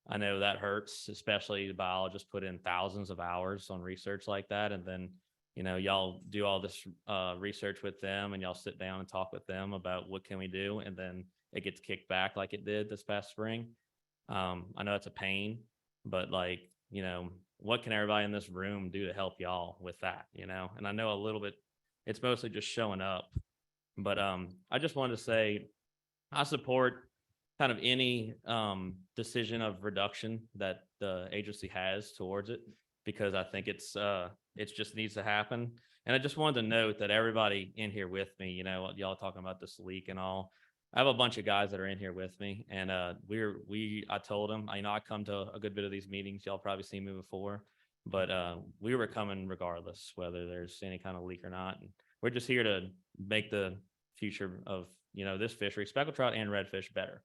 I know that hurts, especially the biologists put in thousands of hours on research like that. And then, you know, y'all do all this research with them and y'all sit down and talk with them about what can we do. And then it gets kicked back like it did this past spring. I know it's a pain, but, like, you know, what can everybody in this room do to help y'all with that, you know? And I know a little bit, it's mostly just showing up, but I just wanted to say, I support kind of any decision of reduction that the agency has towards it, because I think it just needs to happen. And I just wanted to note that everybody in here with me, you know, y'all talking about this leak and all, I have a bunch of guys that are in here with me, and I told them, you know, I come to a good bit of these meetings. Y'all probably seen me before, but we were coming regardless, whether there's any kind of leak or not. And we're just here to make the future of, you know, this fishery, speckled trout and redfish, better.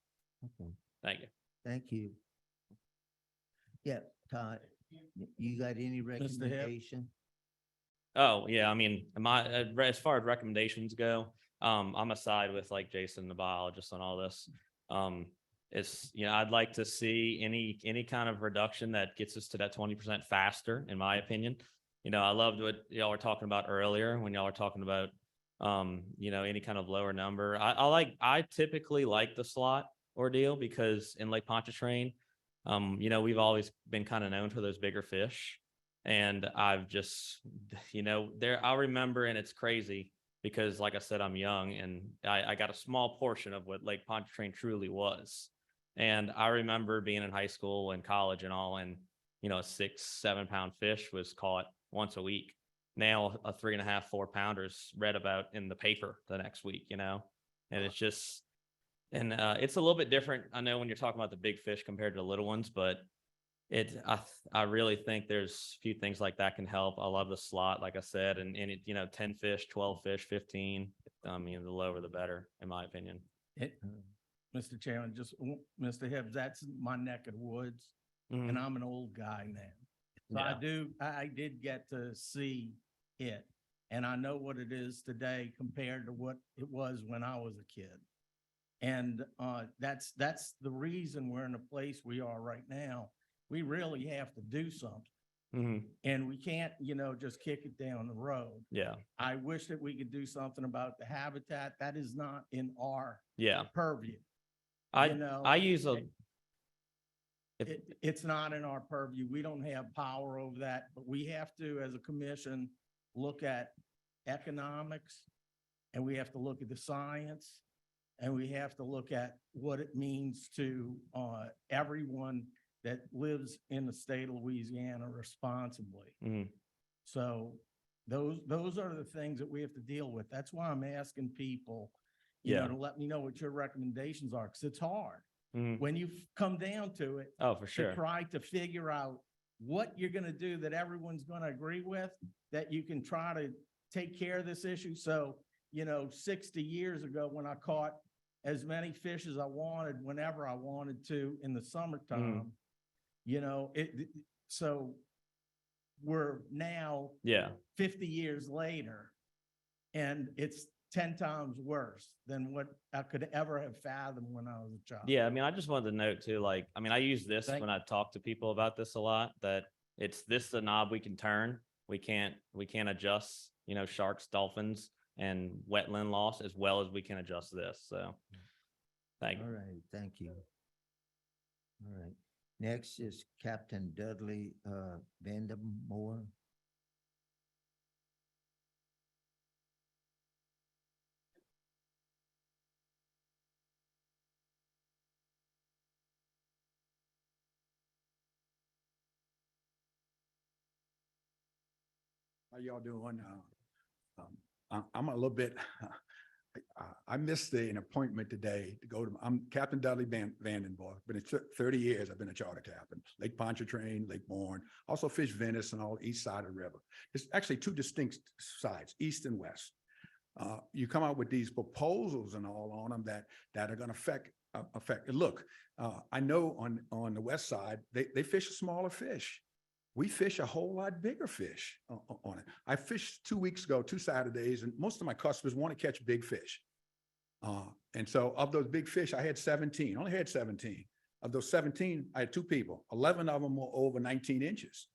Okay. Thank you. Thank you. Yeah, Todd, you got any recommendation? Oh, yeah. I mean, as far as recommendations go, I'm aside with, like, Jason, the biologist, on all this. It's, you know, I'd like to see any kind of reduction that gets us to that 20% faster, in my opinion. You know, I loved what y'all were talking about earlier when y'all were talking about, you know, any kind of lower number. I typically like the slot ordeal, because in Lake Pontchartrain, you know, we've always been kind of known for those bigger fish. And I've just, you know, I remember, and it's crazy because, like I said, I'm young, and I got a small portion of what Lake Pontchartrain truly was. And I remember being in high school and college and all, and, you know, a 6-7 pound fish was caught once a week. Now a 3.5, 4 pounders read about in the paper the next week, you know, and it's just, and it's a little bit different. I know when you're talking about the big fish compared to the little ones, but I really think there's a few things like that can help. I love the slot, like I said, and it, you know, 10 fish, 12 fish, 15. I mean, the lower the better, in my opinion. Mr. Chairman, just Mr. Hibbs, that's my neck of the woods, and I'm an old guy now. So Yeah. I did get to see it, and I know what it is today compared to what it was when I was a kid. And that's the reason we're in the place we are right now. We really have to do something. And we can't, just kick it down the road. Yeah. I wish that we could do something about the habitat. That is not in our Yeah. purview. I use It's not in our purview. We don't have power over that, but we have to, as a commission, look at economics, and we have to look at the science, and we have to look at what it means to everyone that lives in the state of Louisiana responsibly. So those are the things that we have to deal with. That's why I'm asking people, to let me know what your recommendations are, because it's hard. When you come down to it. Oh, for sure. To try to figure out what you're gonna do that everyone's gonna agree with, that you can try to take care of this issue. So, 60 years ago, when I caught as many fish as I wanted, whenever I wanted to in the summertime, so we're now 50 years later, and it's 10 times worse than what I could ever have fathomed when I was a child. Yeah, I mean, I just wanted to note too, I use this when I talk to people about this a lot, that it's the knob we can turn. We can't adjust, sharks, dolphins, and wetland loss as well as we can adjust this. So thank you. All right, thank you. All right. Next is Captain Dudley Vandermoor. How y'all doing? I'm a little bit, I missed an appointment today to go to, I'm Captain Dudley Vandenborg. Been in 30 years, I've been a charter captain. Lake Pontchartrain, Lake Bourne, also fish Venice and all east side of the river. It's actually two distinct sides, east and west. You come out with these proposals and all on them that are going to affect. Look, I know on the west side, they fish a smaller fish. We fish a whole lot bigger fish on it. I fished 2 weeks ago, 2 Saturdays, and most of my customers want to catch big fish. And so of those big fish, I had 17, only had 17. Of those 17, I had 2 people. 11 of them were over 19 inches.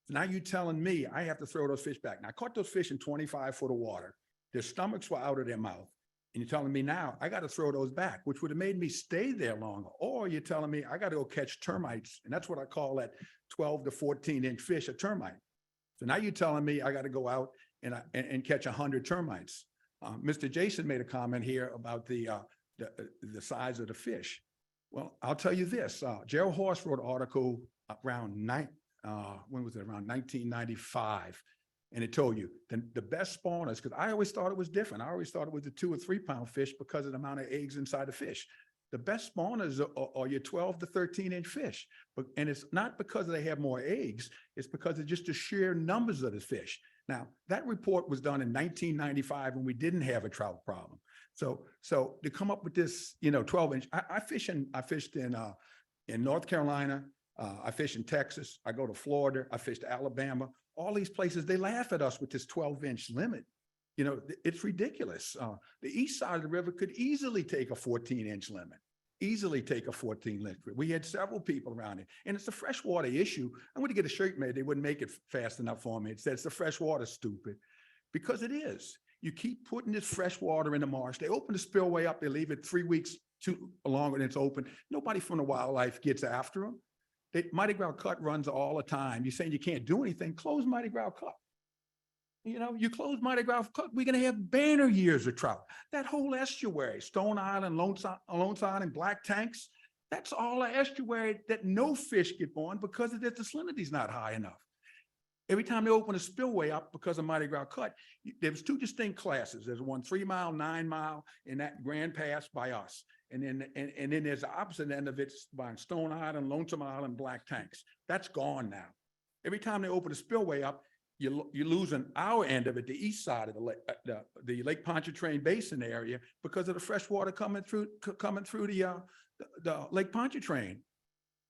Now you telling me I have to throw those fish back. Now I caught those fish in 25 foot of water. Their stomachs were out of their mouth. And you're telling me now I got to throw those back, which would have made me stay there longer. Or you're telling me I got to go catch termites. And that's what I call that 12 to 14 inch fish, a termite. So now you're telling me I got to go out and catch 100 termites. Mr. Jason made a comment here about the size of the fish. Well, I'll tell you this, Gerald Horst wrote an article around when was it, around 1995. And it told you the best spawners, because I always thought it was different. I always thought it was the 2 or 3 pound fish because of the amount of eggs inside the fish. The best spawners are your 12 to 13 inch fish. And it's not because they have more eggs, it's because of just the sheer numbers of the fish. Now, that report was done in 1995 when we didn't have a trout problem. So to come up with this, 12 inch, I fished in North Carolina, I fish in Texas, I go to Florida, I fish to Alabama. All these places, they laugh at us with this 12 inch limit. It's ridiculous. The east side of the river could easily take a 14 inch limit, easily take a 14 limit. We had several people around it, and it's a freshwater issue. I'm going to get a shirt made. They wouldn't make it fast enough for me. It says the freshwater stupid, because it is. You keep putting this fresh water in the marsh. They open the spillway up. They leave it 3 weeks too longer than it's open. Nobody from the wildlife gets after them. Mardi Gras Cut runs all the time. You're saying you can't do anything, close Mardi Gras Cut. You close Mardi Gras Cut, we're going to have banner years of trout. That whole estuary, Stone Island, Lone Side, and Black Tanks, that's all an estuary that no fish get born because the salinity's not high enough. Every time they open a spillway up because of Mardi Gras Cut, there was 2 distinct classes. There's one 3 mile, 9 mile, in that Grand Pass by us. And then there's the opposite end of it by Stone Island, Lonesome Island, Black Tanks. That's gone now. Every time they open a spillway up, you're losing our end of it, the east side of the Lake Pontchartrain Basin area, because of the fresh water coming through the Lake Pontchartrain.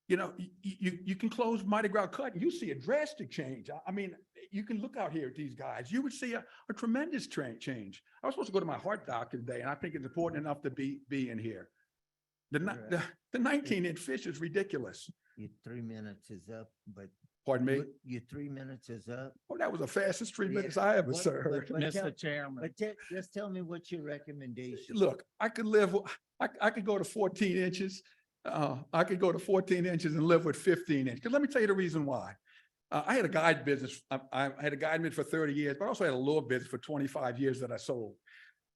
You can close Mardi Gras Cut and you see a drastic change. I mean, you can look out here at these guys. You would see a tremendous change. I was supposed to go to my heart doctor today, and I think it's important enough to be in here. The 19 inch fish is ridiculous. Your 3 minutes is up, but Pardon me? Your 3 minutes is up. Oh, that was the fastest 3 minutes Yeah. I ever What- served. but tell- Mr. Chairman. But just tell me what's your recommendation. Look, I could live, I could go to 14 inches. I could go to 14 inches and live with 15 inches. 'Cause let me tell you the reason why. I had a guide business. I had a guide business for 30 years, but I also had a lure business for 25 years that I sold.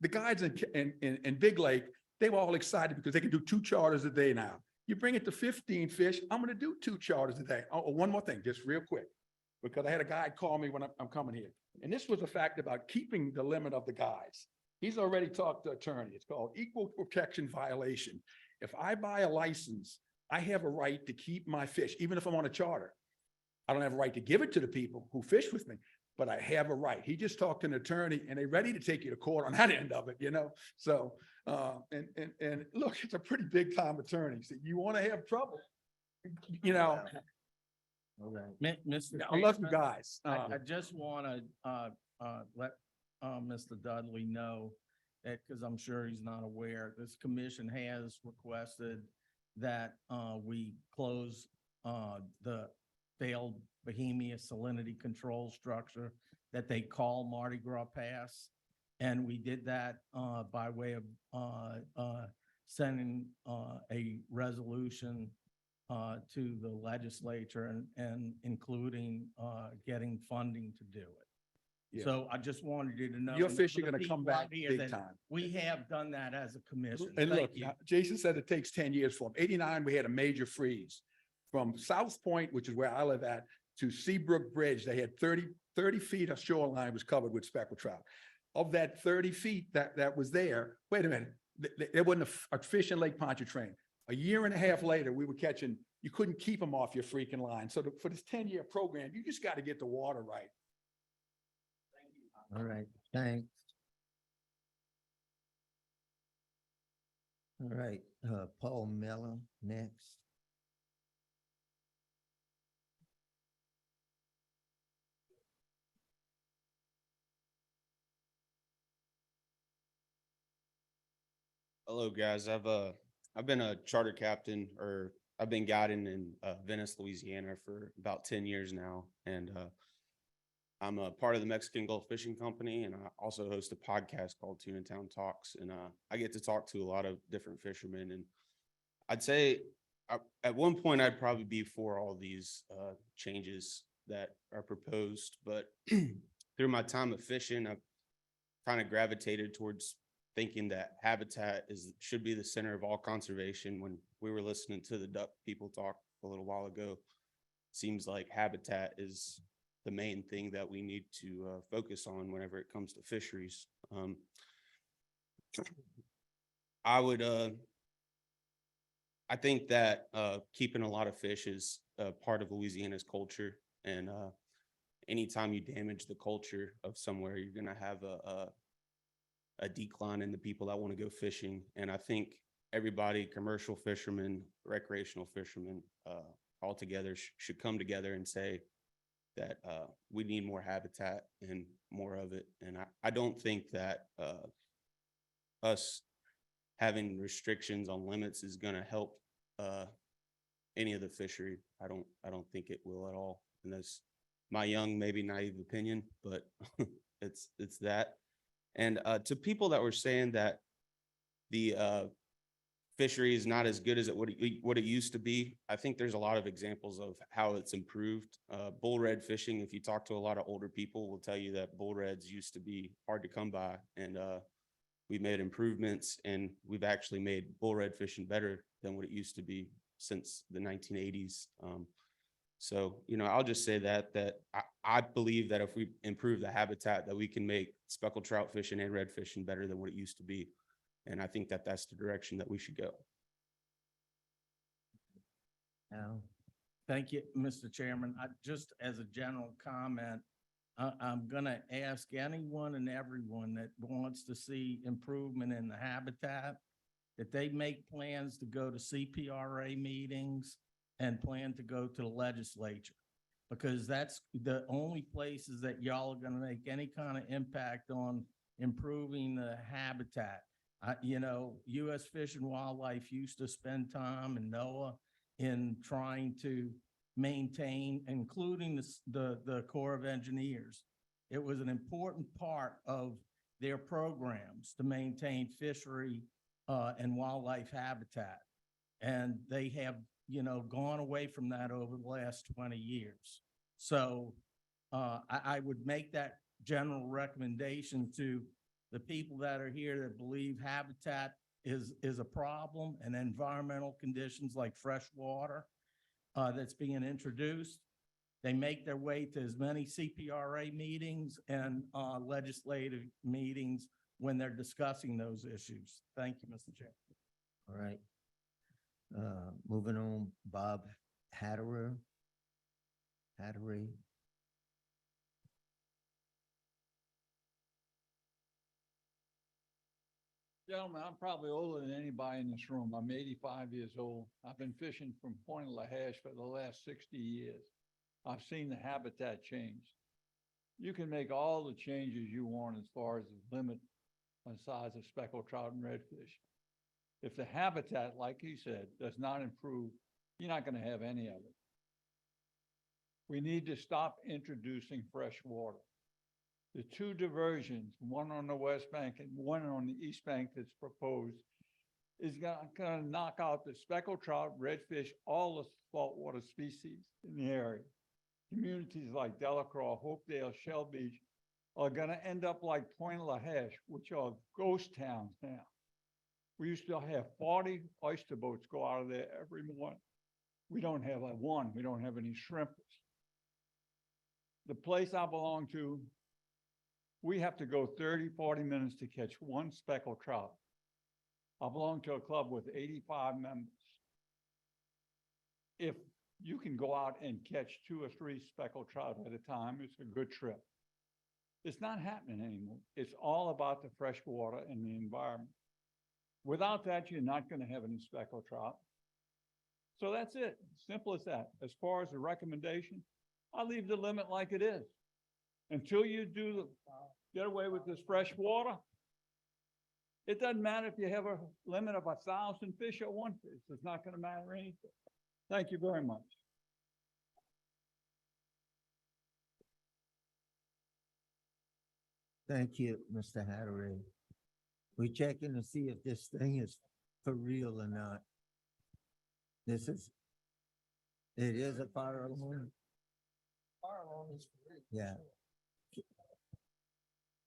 The guides in Big Lake, they were all excited because they could do 2 charters a day now. You bring it to 15 fish, I'm gonna do 2 charters a day. Oh, one more thing, just real quick, because I had a guide call me when I'm coming here. And this was a fact about keeping the limit of the guides. He's already talked to attorney. It's called equal protection violation. If I buy a license, I have a right to keep my fish, even if I'm on a charter. I don't have a right to give it to the people who fish with me, but I have a right. He just talked to an attorney and they're ready to take you to court on that end of it, you know? So, and look, it's a pretty big time attorney. So you want to have trouble, you know? All right. Mr. I love you Chairman, guys. I just want to let Mr. Dudley know that, because I'm sure he's not aware, this commission has requested that we close the failed Bohemia salinity control structure that they call Mardi Gras Pass. And we did that by way of sending a resolution to the legislature and including getting funding to do it. Yeah. So I just wanted you to know. Your and fish for are the gonna come people out back here big that time. We have done that as a commission. And Thank look, you. Jason said it takes 10 years for him. 89, we had a major freeze. From South Point, which is where I live at, to Seabrook Bridge, they had 30 feet of shoreline was covered with speckled trout. Of that 30 feet that was there, wait a minute, there wasn't a fish in Lake Pontchartrain. A year and a half later, we were catching, you couldn't keep them off your freaking line. So for this 10-year program, you just got to get the water right. All right, thanks. All right, Paul Miller next. Hello, guys. I've been a charter captain, or I've been guiding in Venice, Louisiana for about 10 years now. And I'm a part of the Mexican Gulf Fishing Company, and I also host a podcast called Tuna Town Talks. And I get to talk to a lot of different fishermen. And I'd say at one point, I'd probably be for all these changes that are proposed. But through my time of fishing, I've kind of gravitated towards thinking that habitat should be the center of all conservation. When we were listening to the duck people talk a little while ago, seems like habitat is the main thing that we need to focus on whenever it comes to fisheries. I think that keeping a lot of fish is part of Louisiana's culture, and anytime you damage the culture of somewhere, you're going to have a decline in the people that want to go fishing. And I think everybody, commercial fishermen, recreational fishermen, all together should come together and say that we need more habitat and more of it. And I don't think that us having restrictions on limits is going to help any of the fishery. I don't think it will at all. And that's my young, maybe naive opinion, but it's that. And to people that were saying that the fishery is not as good as what it used to be, I think there's a lot of examples of how it's improved. Bull red fishing, if you talk to a lot of older people, will tell you that bull reds used to be hard to come by, and we made improvements, and we've actually made bull red fishing better than what it used to be since the 1980s. So, I'll just say that I believe that if we improve the habitat, that we can make speckled trout fishing and red fishing better than what it used to be. And I think that that's the direction that we should go. Al? Thank you, Mr. Chairman. Just as a general comment, I'm going to ask anyone and everyone that wants to see improvement in the habitat, that they make plans to go to CPRA meetings and plan to go to the legislature, because that's the only places that y'all are going to make any kind of impact on improving the habitat. U.S. Fish and Wildlife used to spend time, and NOAA, in trying to maintain, including the Corps of Engineers. It was an important part of their programs to maintain fishery and wildlife habitat. And they have, gone away from that over the last 20 years. So I would make that general recommendation to the people that are here that believe habitat is a problem, and environmental conditions like fresh water that's being introduced. They make their way to as many CPRA meetings and legislative meetings when they're discussing those issues. Thank you, Mr. Chair. All right. Moving on, Bob Hatterer. Hattery. Gentlemen, I'm probably older than anybody in this room. I'm 85 years old. I've been fishing from Point LaHash for the last 60 years. I've seen the habitat change. You can make all the changes you want as far as the limit on size of speckled trout and redfish. If the habitat, like he said, does not improve, you're not going to have any of it. We need to stop introducing fresh water. The two diversions, one on the west bank and one on the east bank that's proposed, is gonna knock out the speckled trout, redfish, all the saltwater species in the area. Communities like Delacroix, Hopedale, Shell Beach are gonna end up like Point LaHash, which are ghost towns now. We used to have 40 oyster boats go out of there every morning. We don't have one, we don't have any shrimpers. The place I belong to, we have to go 30, 40 minutes to catch one speckled trout. I belong to a club with 85 members. If you can go out and catch 2 or 3 speckled trout at a time, it's a good trip. It's not happening anymore. It's all about the fresh water and the environment. Without that, you're not going to have any speckled trout. So that's it. Simple as that. As far as the recommendation, I leave the limit like it is. Until you get away with this fresh water, it doesn't matter if you have a limit of 1,000 fish or 1 fish. It's not going to matter anything. Thank you very much. Thank you, Mr. Hattery. We checking to see if this thing is for real or not. It is a fire alarm? Fire alarm is free. Yeah.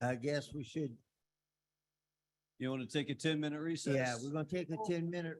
I guess we should, You want to take a 10-minute recess? yeah, we're gonna take a 10-minute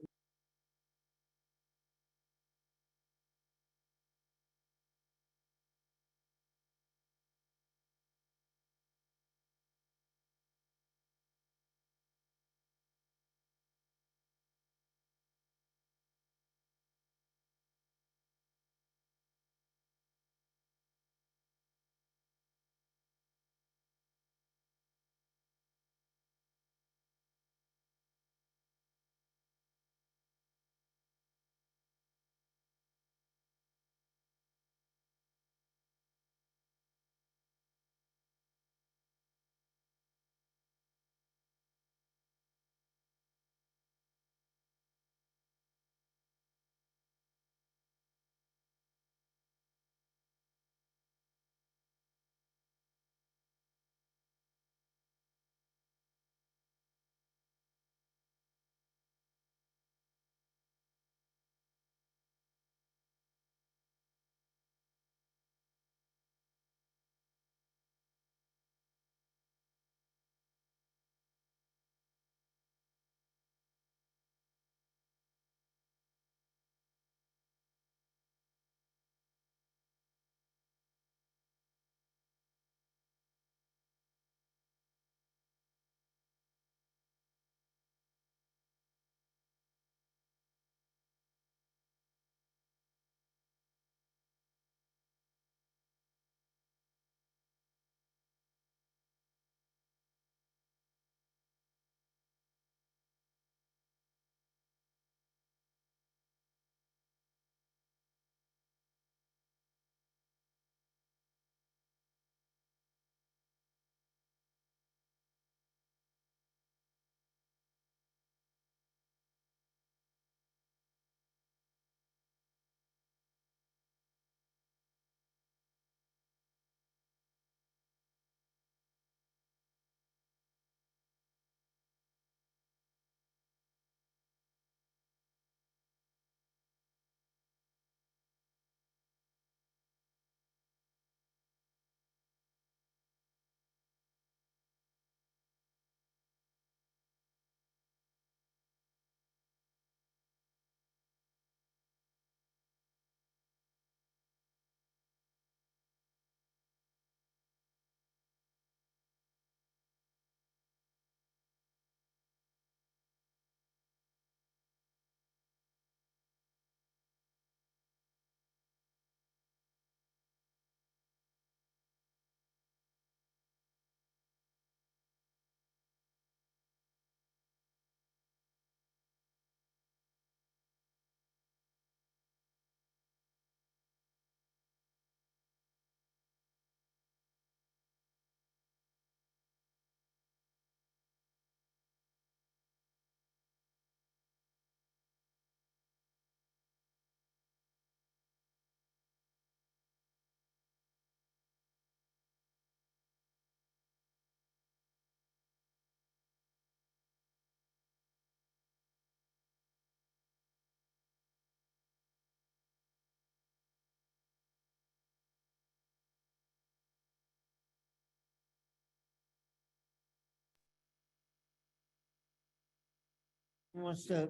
wants to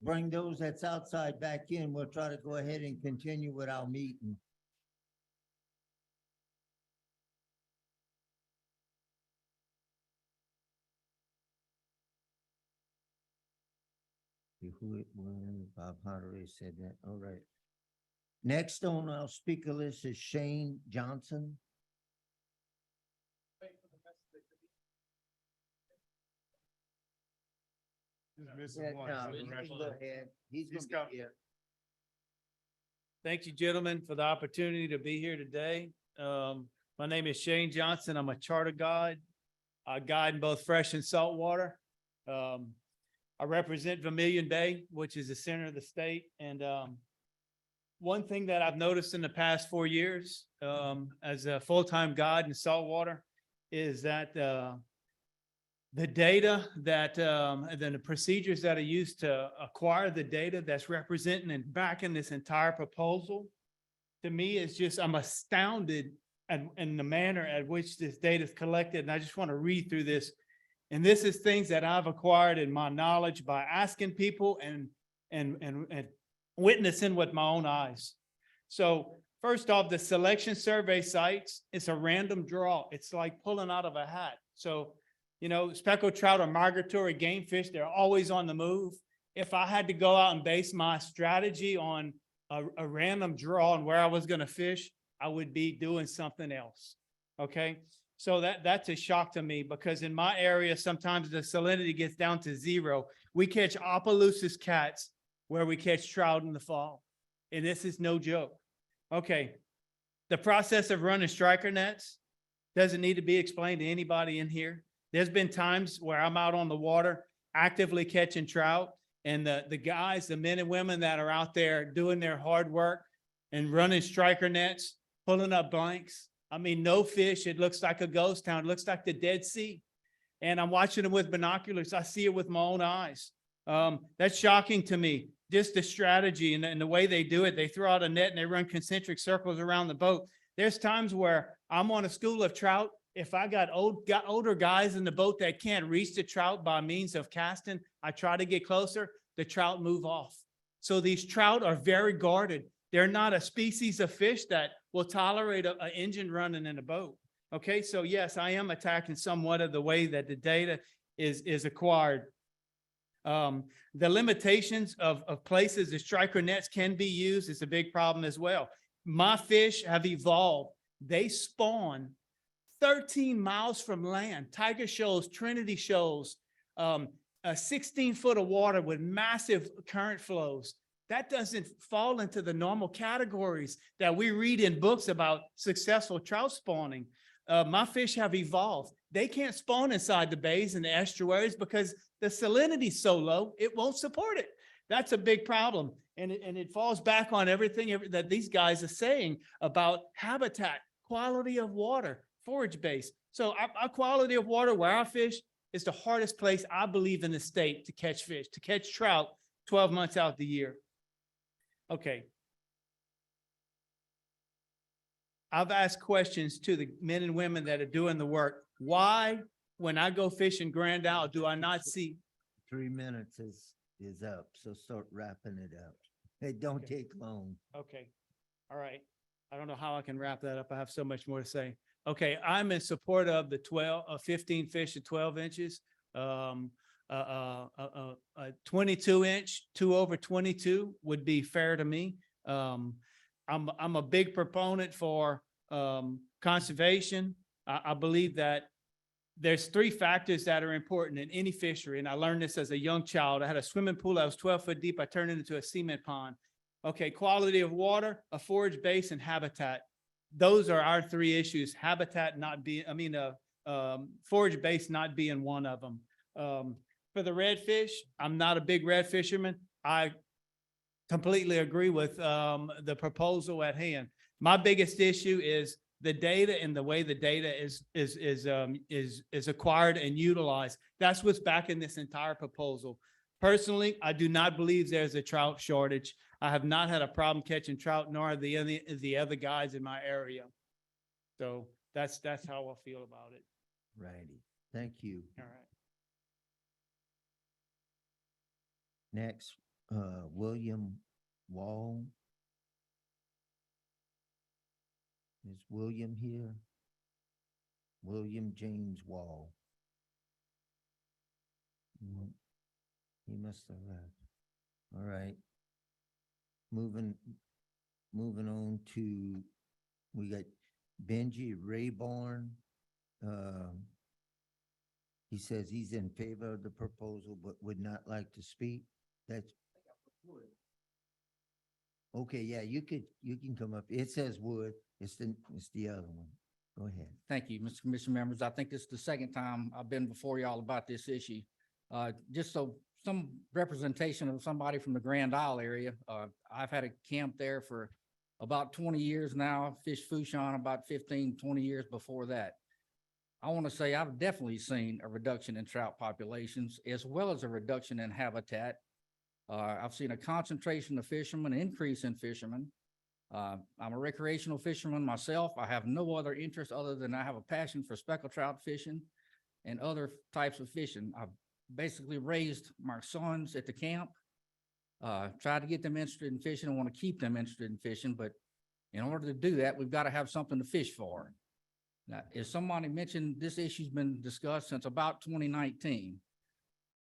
bring those that's outside back in, we'll try to go ahead and continue with our meeting. Who it was, Bob Hardery said that, all right. Next on our speaker list is Shane Johnson. Yeah, no, he can go ahead. He's gonna be here. Thank you, gentlemen, for the opportunity to be here today. My name is Shane Johnson. I'm a charter guide. I guide in both fresh and salt water. I represent Vermilion Bay, which is the center of the state. And one thing that I've noticed in the past 4 years as a full-time guide in saltwater is that the data that, and then the procedures that are used to acquire the data that's representing and backing this entire proposal, to me, is just, I'm astounded in the manner at which this data is collected. And I just want to read through this. And this is things that I've acquired in my knowledge by asking people and witnessing with my own eyes. So first off, the selection survey sites, it's a random draw. It's like pulling out of a hat. So, you know, speckled trout or migratory game fish, they're always on the move. If I had to go out and base my strategy on a random draw on where I was going to fish, I would be doing something else. Okay. So that's a shock to me, because in my area, sometimes the salinity gets down to 0. We catch Opelousas cats where we catch trout in the fall. And this is no joke. Okay. The process of running striker nets doesn't need to be explained to anybody in here. There's been times where I'm out on the water actively catching trout, and the guys, the men and women that are out there doing their hard work and running striker nets, pulling up blanks. I mean, no fish. It looks like a ghost town. It looks like the Dead Sea. And I'm watching them with binoculars. I see it with my own eyes. That's shocking to me. Just the strategy and the way they do it. They throw out a net and they run concentric circles around the boat. There's times where I'm on a school of trout. If I got older guys in the boat that can't reach the trout by means of casting, I try to get closer, the trout move off. So these trout are very guarded. They're not a species of fish that will tolerate an engine running in a boat. Okay, so yes, I am attacking somewhat of the way that the data is acquired. The limitations of places the striker nets can be used is a big problem as well. My fish have evolved. They spawn 13 miles from land. Tiger shoals, Trinity shoals, 16 foot of water with massive current flows. That doesn't fall into the normal categories that we read in books about successful trout spawning. My fish have evolved. They can't spawn inside the bays and the estuaries because the salinity is so low, it won't support it. That's a big problem. And it falls back on everything that these guys are saying about habitat, quality of water, forage base. So our quality of water where I fish is the hardest place, I believe, in the state to catch fish, to catch trout 12 months out the year. Okay. I've asked questions to the men and women that are doing the work. Why, when I go fishing Grand Isle, do I not see? 3 minutes is up, so start wrapping it up. It don't take long. Okay. All right. I don't know how I can wrap that up. I have so much more to say. Okay. I'm in support of the 15 fish at 12 inches. A 22 inch, 2 over 22 would be fair to me. I'm a big proponent for conservation. I believe that there's 3 factors that are important in any fishery. And I learned this as a young child. I had a swimming pool that was 12 foot deep. I turned it into a cement pond. Okay. Quality of water, a forage base, and habitat. Those are our 3 issues. Habitat not being, forage base not being one of them. For the redfish, I'm not a big red fisherman. I completely agree with the proposal at hand. My biggest issue is the data and the way the data is acquired and utilized. That's what's backing this entire proposal. Personally, I do not believe there's a trout shortage. I have not had a problem catching trout, nor the other guys in my area. So that's how I feel about it. Righty. Thank you. All right. Next, William Wall. Is William here? William James Wall. He must have left. All right. Moving on to, we got Benji Rayborn. He says he's in favor of the proposal, but would not like to speak. That's. Okay, yeah, you can come up. It says would, it's the other one. Go ahead. Thank you, Mr. Commission members. I think this is the second time I've been before y'all about this issue. Just so some representation of somebody from the Grand Isle area. I've had a camp there for about 20 years now, fished Fouchon about 15, 20 years before that. I want to say I've definitely seen a reduction in trout populations as well as a reduction in habitat. I've seen a concentration of fishermen, increase in fishermen. I'm a recreational fisherman myself. I have no other interest other than I have a passion for speckled trout fishing and other types of fishing. I've basically raised my sons at the camp, tried to get them interested in fishing and want to keep them interested in fishing. But in order to do that, we've got to have something to fish for. Now, as somebody mentioned, this issue's been discussed since about 2019.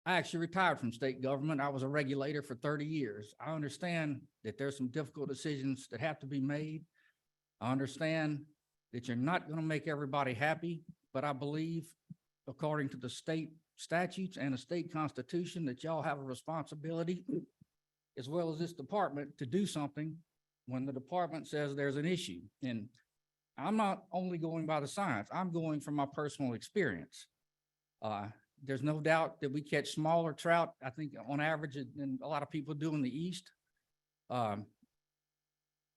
I actually retired from state government. I was a regulator for 30 years. I understand that there's some difficult decisions that have to be made. I understand that you're not going to make everybody happy, but I believe, according to the state statutes and the state constitution, that y'all have a responsibility, as well as this department, to do something when the department says there's an issue. And I'm not only going by the science, I'm going from my personal experience. There's no doubt that we catch smaller trout, I think on average, than a lot of people do in the east. I've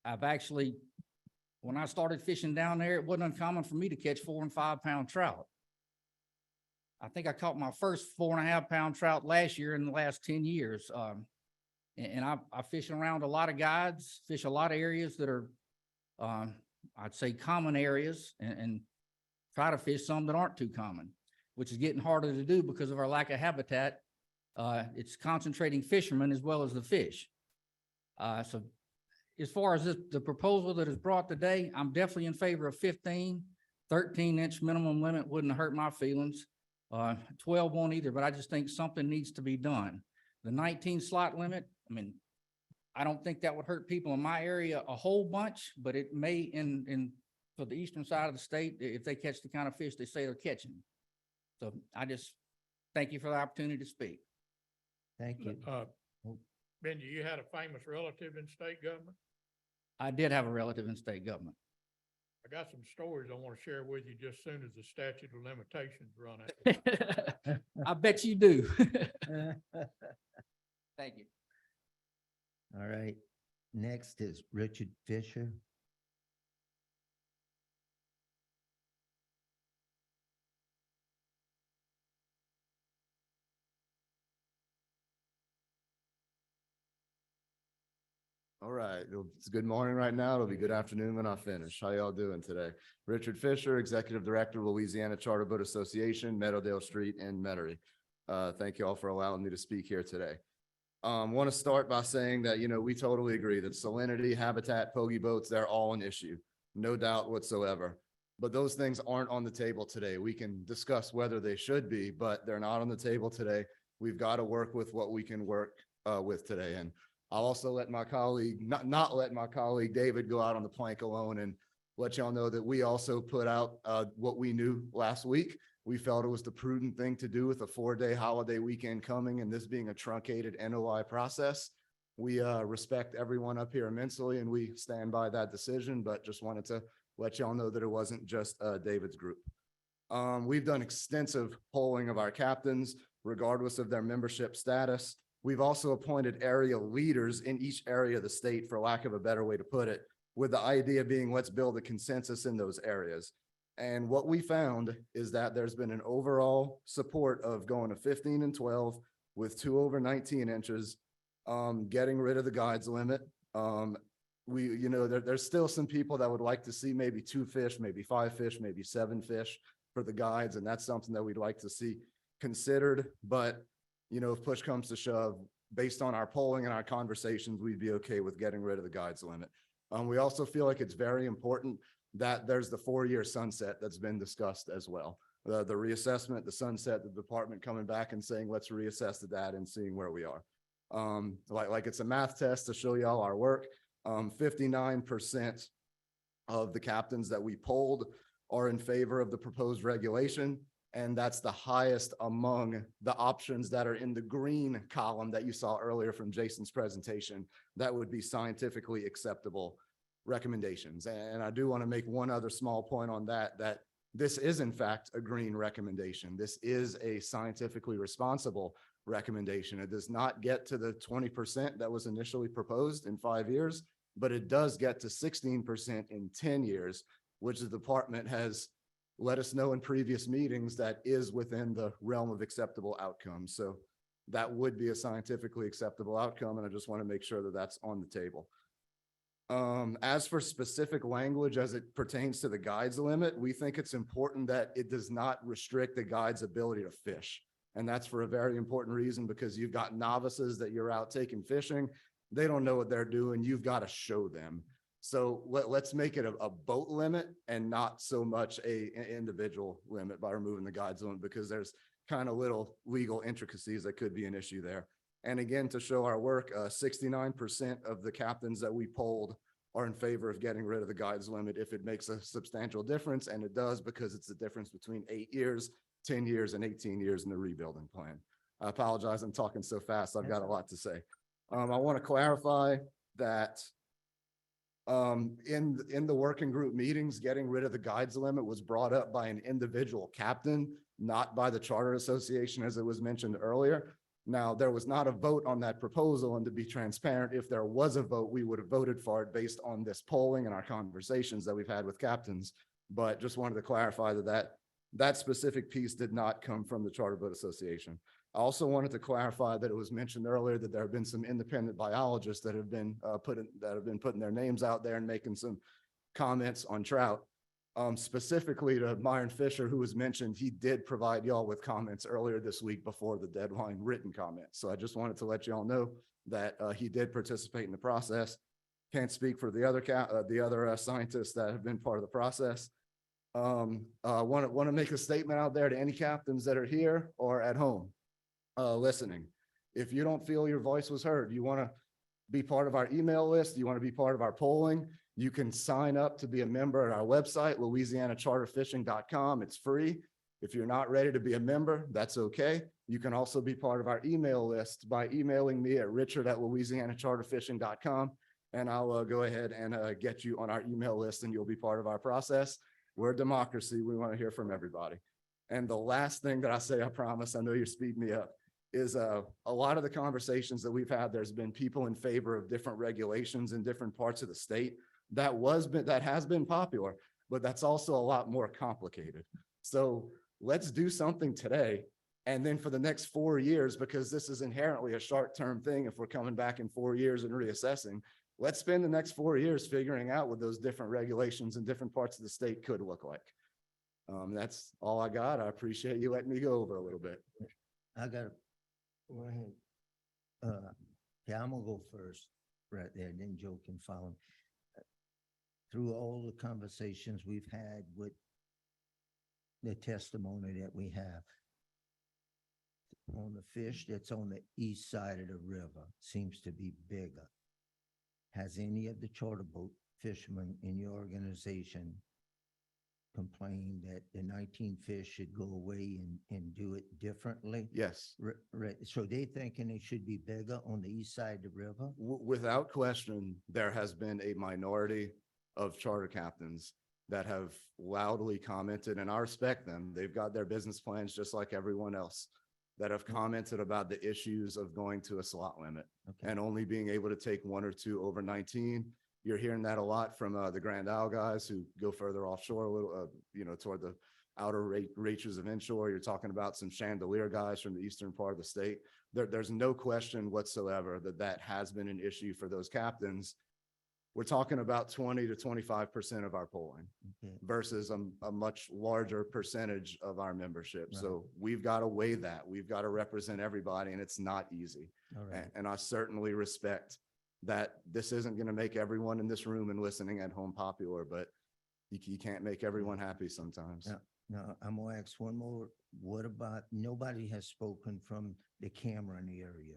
actually, when I started fishing down there, it wasn't uncommon for me to catch 4 and 5 pound trout. I think I caught my first 4.5 pound trout last year in the last 10 years. And I fish around a lot of guides, fish a lot of areas that are, I'd say common areas, and try to fish some that aren't too common, which is getting harder to do because of our lack of habitat. It's concentrating fishermen as well as the fish. So as far as the proposal that is brought today, I'm definitely in favor of 15, 13-inch minimum limit wouldn't hurt my feelings. 12 won't either, but I just think something needs to be done. The 19 slot limit, I mean, I don't think that would hurt people in my area a whole bunch, but it may for the eastern side of the state, if they catch the kind of fish they say they're catching. So I just thank you for the opportunity to speak. Thank you. Benji, you had a famous relative in state government? I did have a relative in state government. I got some stories I want to share with you just as soon as the statute of limitations run out. I bet you do. Thank you. All right. Next is Richard Fisher. All right, it's good morning right now. It'll be good afternoon when I finish. How y'all doing today? Richard Fisher, Executive Director, Louisiana Charter Boat Association, Meadowdale Street in Metairie. Thank you all for allowing me to speak here today. Want to start by saying that, we totally agree that salinity, habitat, pogie boats, they're all an issue, no doubt whatsoever. But those things aren't on the table today. We can discuss whether they should be, but they're not on the table today. We've got to work with what we can work with today. And I'll also let my colleague, not let my colleague David go out on the plank alone, and let y'all know that we also put out what we knew last week. We felt it was the prudent thing to do with a 4-day holiday weekend coming and this being a truncated NOI process. We respect everyone up here immensely and we stand by that decision, but just wanted to let y'all know that it wasn't just David's group. We've done extensive polling of our captains, regardless of their membership status. We've also appointed area leaders in each area of the state, for lack of a better way to put it, with the idea being let's build a consensus in those areas. And what we found is that there's been an overall support of going to 15 and 12 with 2 over 19 inches, getting rid of the guides limit. There's still some people that would like to see maybe 2 fish, maybe 5 fish, maybe 7 fish for the guides. And that's something that we'd like to see considered. But if push comes to shove, based on our polling and our conversations, we'd be okay with getting rid of the guides limit. We also feel like it's very important that there's the 4-year sunset that's been discussed as well. The reassessment, the sunset, the department coming back and saying, let's reassess the data and seeing where we are. Like it's a math test to show y'all our work. 59% of the captains that we polled are in favor of the proposed regulation. And that's the highest among the options that are in the green column that you saw earlier from Jason's presentation. That would be scientifically acceptable recommendations. And I do want to make one other small point on that, that this is in fact a green recommendation. This is a scientifically responsible recommendation. It does not get to the 20% that was initially proposed in 5 years, but it does get to 16% in 10 years, which the department has let us know in previous meetings that is within the realm of acceptable outcomes. So that would be a scientifically acceptable outcome. And I just want to make sure that that's on the table. As for specific language as it pertains to the guides limit, we think it's important that it does not restrict the guide's ability to fish. And that's for a very important reason, because you've got novices that you're out taking fishing. They don't know what they're doing. You've got to show them. So let's make it a boat limit and not so much an individual limit by removing the guides limit, because there's kind of little legal intricacies that could be an issue there. And again, to show our work, 69% of the captains that we polled are in favor of getting rid of the guides limit if it makes a substantial difference. And it does, because it's the difference between 8 years, 10 years, and 18 years in the rebuilding plan. I apologize, I'm talking so fast. I've got a lot to say. I want to clarify that in the working group meetings, getting rid of the guides limit was brought up by an individual captain, not by the Charter Association, as it was mentioned earlier. Now, there was not a vote on that proposal, and to be transparent, if there was a vote, we would have voted for it based on this polling and our conversations that we've had with captains. But just wanted to clarify that specific piece did not come from the Charter Boat Association. I also wanted to clarify that it was mentioned earlier that there have been some independent biologists that have been putting their names out there and making some comments on trout. Specifically to Myron Fisher, who was mentioned, he did provide y'all with comments earlier this week before the deadline, written comments. So I just wanted to let y'all know that he did participate in the process. Can't speak for the other scientists that have been part of the process. Want to make a statement out there to any captains that are here or at home listening. If you don't feel your voice was heard, you want to be part of our email list, you want to be part of our polling, you can sign up to be a member at our website, louisianacharterfishing.com. It's free. If you're not ready to be a member, that's okay. You can also be part of our email list by emailing me at richard@louisianacharterfishing.com, and I'll go ahead and get you on our email list, and you'll be part of our process. We're a democracy. We want to hear from everybody. And the last thing that I say, I promise, I know you're speeding me up, is a lot of the conversations that we've had, there's been people in favor of different regulations in different parts of the state. That has been popular, but that's also a lot more complicated. So let's do something today. And then for the next 4 years, because this is inherently a short-term thing, if we're coming back in 4 years and reassessing, let's spend the next 4 years figuring out what those different regulations in different parts of the state could look like. That's all I got. I appreciate you letting me go over a little bit. Go ahead. Yeah, I'm gonna go first right there, then Joe can follow. Through all the conversations we've had with the testimony that we have on the fish that's on the east side of the river seems to be bigger. Has any of the charter boat fishermen in your organization complained that the 19 fish should go away and do it differently? Yes. Right. So they thinking it should be bigger on the east side of the river? Without question, there has been a minority of charter captains that have loudly commented, and I respect them. They've got their business plans just like everyone else, that have commented about the issues of going to a slot limit and only being able to take 1 or 2 over 19. You're hearing that a lot from the Grand Isle guys who go further offshore a little, toward the outer reaches of inshore. You're talking about some chandelier guys from the eastern part of the state. There's no question whatsoever that has been an issue for those captains. we're talking about 20 to 25% of our polling Okay. versus a much larger percentage of our membership. Right. So we've got to weigh that. We've got to represent everybody, and it's not easy. All right. And I certainly respect that this isn't going to make everyone in this room and listening at home popular, but you can't make everyone happy sometimes. Now, now, I'm gonna ask one more. What about, nobody has spoken from the Cameron area.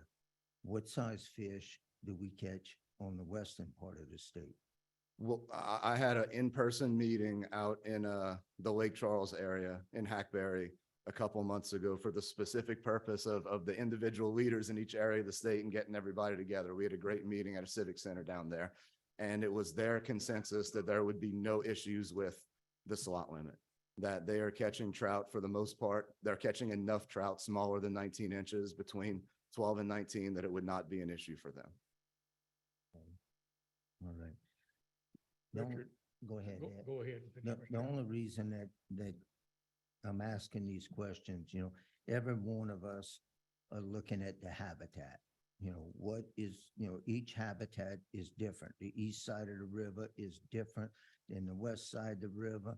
What size fish do we catch on the western part of the state? Well, I had an in-person meeting out in the Lake Charles area in Hackberry a couple months ago for the specific purpose of the individual leaders in each area of the state and getting everybody together. We had a great meeting at a civic center down there. And it was their consensus that there would be no issues with the slot limit, that they are catching trout for the most part. They're catching enough trout smaller than 19 inches, between 12 and 19, that it would not be an issue for them. All right. The only- Richard, Go ahead, Ed. Go ahead. and finish, The, Mr. the Chairman. only reason that I'm asking these questions, every one of us are looking at the habitat. What is, each habitat is different. The east side of the river is different than the west side of the river.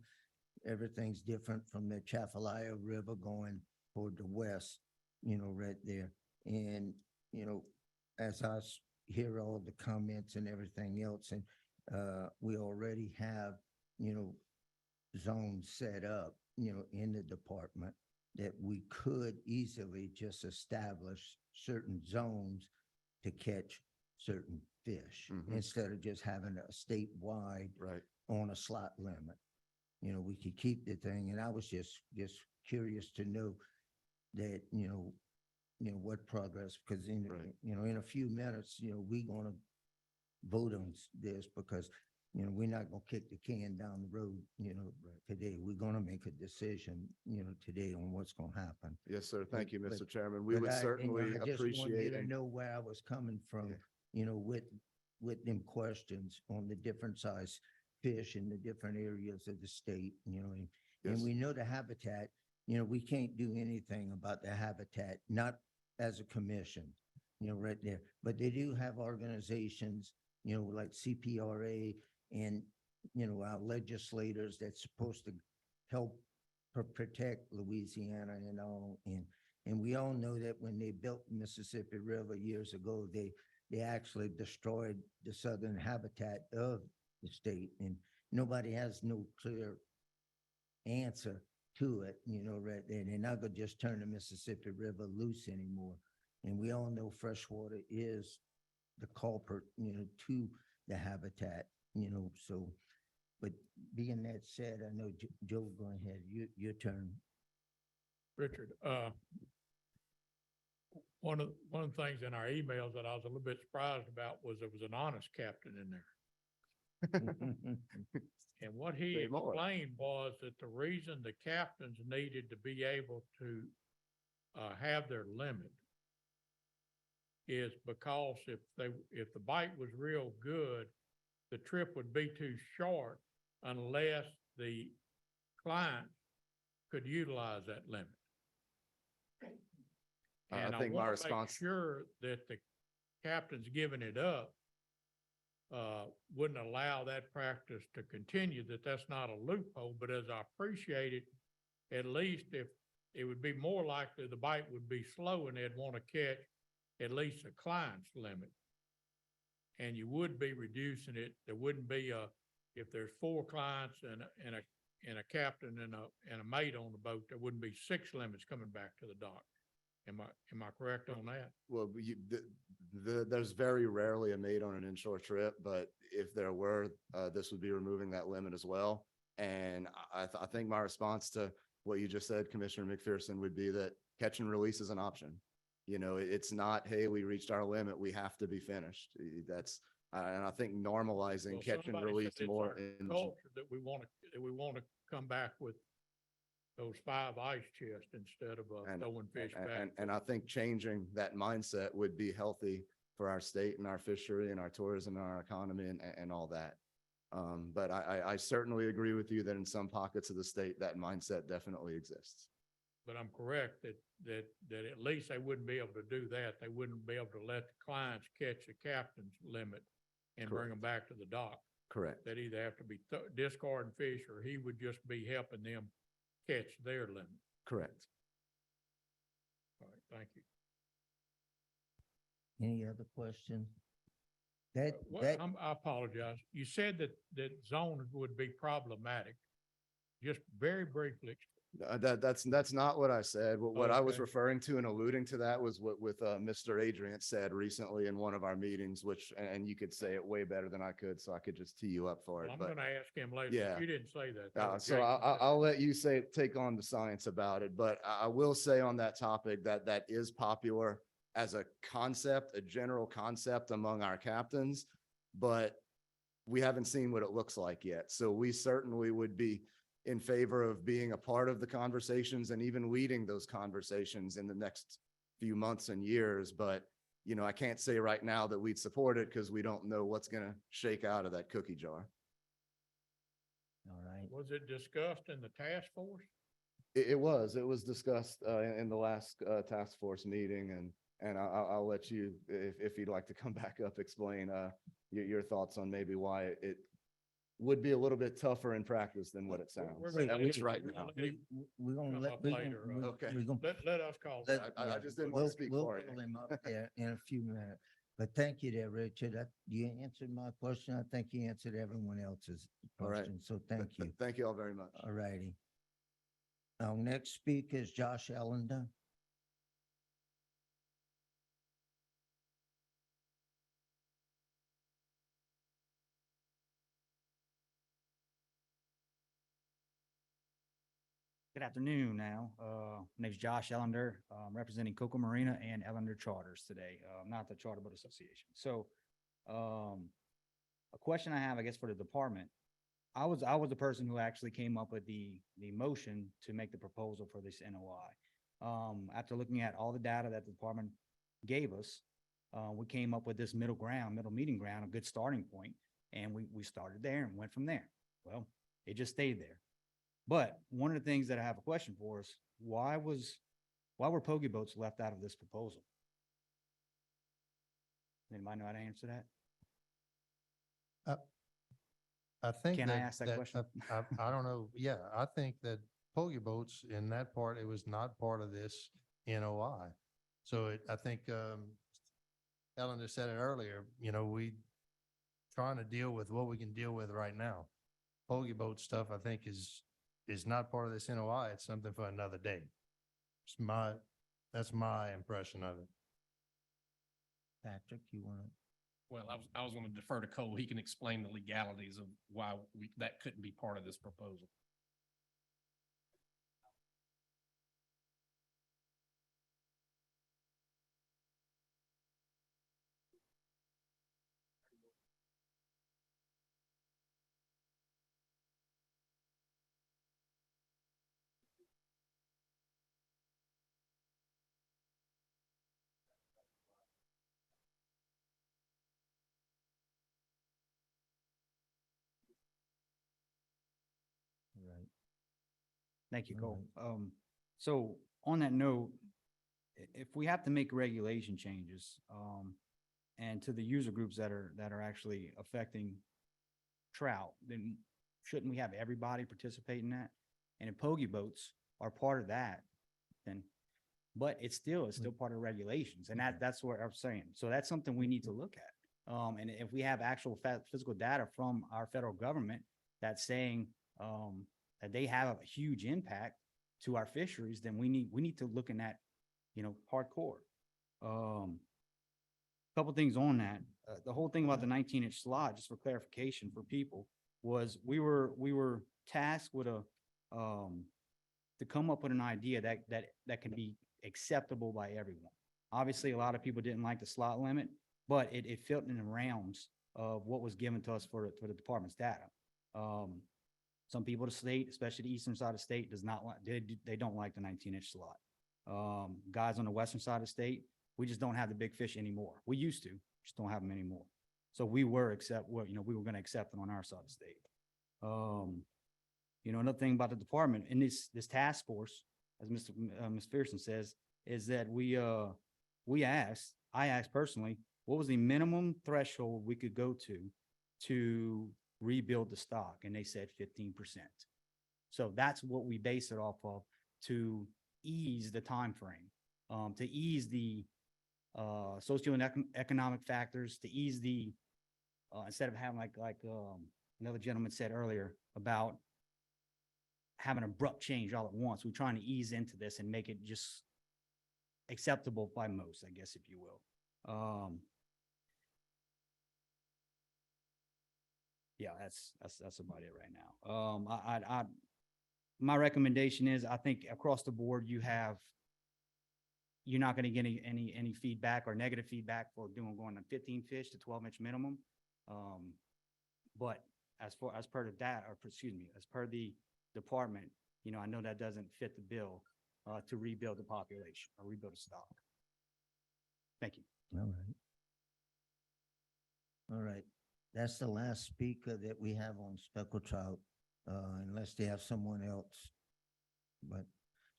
Everything's different from the Chafalaya River going toward the west, right there. And, as I hear all the comments and everything else, and we already have, zones set up, in the department that we could easily just establish certain zones to catch certain fish Mhm. instead of just having a statewide Right. on a slot limit. We could keep the thing, and I was just curious to know that, what progress, because Right. in a few minutes, we gonna vote on this because, we're not gonna kick the can down the road, today. We're gonna make a decision, today on what's gonna happen. Yes, sir. Thank you, But- Mr. Chairman. We But would I certainly just wanted you appreciate to and know where I was coming from, with them questions on the different size fish in the different areas of the state, and Yes. we know the habitat, we can't do anything about the habitat, not as a commission, right there. But they do have organizations, like CPRA and, our legislators that's supposed to help protect Louisiana and all. And we all know that when they built Mississippi River years ago, they actually destroyed the southern habitat of the state, and nobody has no clear answer to it, right there. They're not gonna just turn the Mississippi River loose anymore. And we all know freshwater is the culprit, to the habitat, so. But being that said, I know Joe, go ahead, your turn. Richard, one of the things in our emails that I was a little bit surprised about was there was an honest captain in there. And what he Say more. explained was that the reason the captains needed to be able to have their limit is because if the bite was real good, the trip would be too short unless the client could utilize that limit. And I think my wanna make response, sure that the captains giving it up wouldn't allow that practice to continue, that's not a loophole, but as I appreciate it, at least if it would be more likely the bite would be slow and they'd want to catch at least a client's limit. And you would be reducing it. There wouldn't be if there's 4 clients and a captain and a mate on the boat, there wouldn't be 6 limits coming back to the dock. Am I correct on that? well, there's very rarely a mate on an inshore trip, but if there were, this would be removing that limit as well. And I think my response to what you just said, Commissioner McPherson, would be that catch and release is an option. It's not, hey, we reached our limit, we have to be finished. And I think normalizing Well, catch and somebody release said it's more our in. culture that we want to come back with those 5 ice chests instead of throwing fish back. And I think changing that mindset would be healthy for our state and our fishery and our tourism and our economy and all that. But I certainly agree with you that in some pockets of the state, that mindset definitely exists. But I'm correct that at least they wouldn't be able to do that. They wouldn't be able to let the clients catch the captain's limit and bring them Correct. back to the dock. Correct. That either have to be discarding fish or he would just be helping them catch their limit. Correct. All right, thank you. Any other questions? That, What, I apologize. You said that zones would be problematic. Just very briefly. That's not what I said. What I was Okay. referring to and alluding to that was what Mr. Adrian said recently in one of our meetings, which, and you could say it way better than I could, so I could just tee you up for Well, it. I'm But gonna ask him later. yeah. But you didn't say that. That was so Jason. I'll let you take on the science about it, but I will say on that topic that is popular as a concept, a general concept among our captains, but we haven't seen what it looks like yet. So we certainly would be in favor of being a part of the conversations and even leading those conversations in the next few months and years. But, you know, I can't say right now that we'd support it because we don't know what's going to shake out of that cookie jar. all right. Was it discussed in the task force? It was discussed in the last task force meeting, and I'll let you, if you'd like to come back up, explain your thoughts on maybe why it would be a little bit tougher in practice than what it sounds, at least right now. We're gonna Come let, up we're later, gonna, Okay. we're gonna. Let us call. let- I yeah, just didn't want to speak we'll for you. pull him up there in a few minutes. But thank you there, Richard. You answered my question. I think you answered everyone else's All right. question, so thank you. Thank you all very much. All righty. Our next speaker is Josh Ellender. Good afternoon now. My name's Josh Ellender, representing Coco Marina and Ellender Charters today, not the Charter Boat Association. So, a question I have, I guess, for the department. I was the person who actually came up with the motion to make the proposal for this NOI. After looking at all the data that the department gave us, we came up with this middle meeting ground, a good starting point, and we started there and went from there. Well, it just stayed there. But one of the things that I have a question for is why were pogie boats left out of this proposal? Anybody know how to answer that? I think Can I that- ask that question? I don't know. Yeah, I think that pogie boats in that part, it was not part of this NOI. So I think, Ellender said it earlier, you know, we trying to deal with what we can deal with right now. Pogie boat stuff, I think is not part of this NOI. It's something for another day. That's my impression of it. Patrick, you want to? Well, I was going to defer to Cole. He can explain the legalities of why that couldn't be part of this proposal. Right. Thank you, All Cole. So on that note, if we have to make regulation changes, and to the user groups that are actually affecting trout, then shouldn't we have everybody participate in that? And if pogie boats are part of that, then, but it's still part of regulations, and that's what I'm saying. So that's something we need to look at. And if we have actual physical data from our federal government that's saying, that they have a huge impact to our fisheries, then we need to look in that, hardcore. Couple things on that. The whole thing about the 19-inch slot, just for clarification for people, was we were tasked with to come up with an idea that can be acceptable by everyone. Obviously, a lot of people didn't like the slot limit, but it fit in the realms of what was given to us for the department's data. Some people, the state, especially the eastern side of the state, does not like, they don't like the 19-inch slot. Guys on the western side of the state, we just don't have the big fish anymore. We used to, just don't have them anymore. So we were going to accept them on our side of the state. Another thing about the department in this task force, as Ms. Pearson says, is that I asked personally, what was the minimum threshold we could go to rebuild the stock? And they said 15%. So that's what we base it off of to ease the timeframe, to ease the socioeconomic factors, to ease the, instead of having like another gentleman said earlier about having abrupt change all at once, we're trying to ease into this and make it just acceptable by most, I guess, if you will. Yeah, that's about it right now. My recommendation is, I think across the board, you're not going to get any feedback or negative feedback for going to 15 fish to 12-inch minimum. But as per the department, I know that doesn't fit the bill to rebuild the population or rebuild the stock. Thank you. All right. All right. That's the last speaker that we have on speckled trout, unless they have someone else. But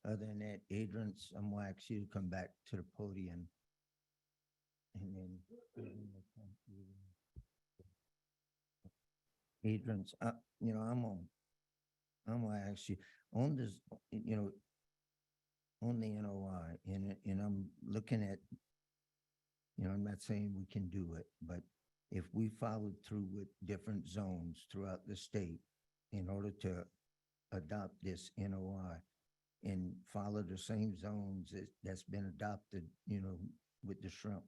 other than that, Adrian, I'm gonna ask you to come back to the podium. And then. Adrian, I'm gonna ask you, on this, on the NOI, and I'm looking at, I'm not saying we can do it, but if we followed through with different zones throughout the state in order to adopt this NOI and follow the same zones that's been adopted, with the shrimp,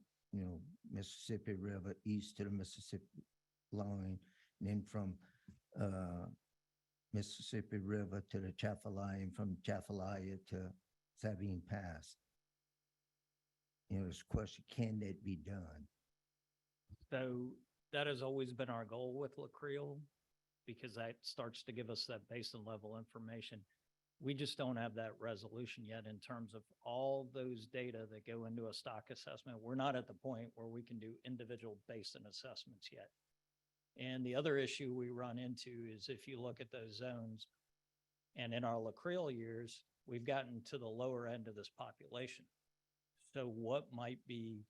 Mississippi River east to the Mississippi line, and then from Mississippi River to the Chafalaya, and from Chafalaya to Sabine Pass. This question, can that be done? So that has always been our goal with La Creole, because that starts to give us that basin level information. We just don't have that resolution yet in terms of all those data that go into a stock assessment. We're not at the point where we can do individual basin assessments yet. And the other issue we run into is if you look at those zones, and in our La Creole years, we've gotten to the lower end of this population. So what might be,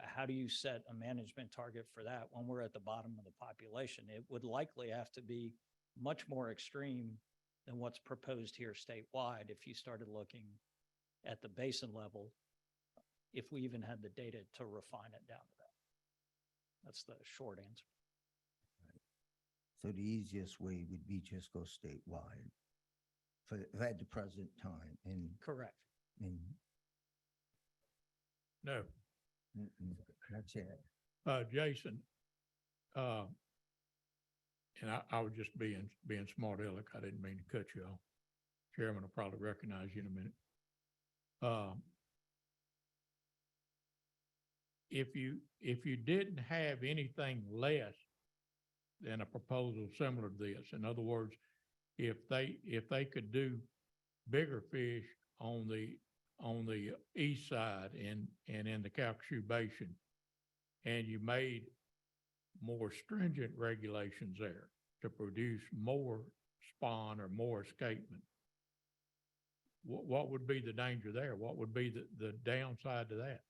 how do you set a management target for that when we're at the bottom of the population? It would likely have to be much more extreme than what's proposed here statewide if you started looking at the basin level, if we even had the data to refine it down to that. That's the short answer. So the easiest way would be just go statewide at the present time, and. Correct. And. No. That's it. Jason, and I was just being smart aleck. I didn't mean to cut you off. Chairman will probably recognize you in a minute. If you didn't have anything less than a proposal similar to this, in other words, if they could do bigger fish on the east side and in the Calcasieu Basin, and you made more stringent regulations there to produce more spawn or more escapement, what would be the danger there? What would be the downside to that?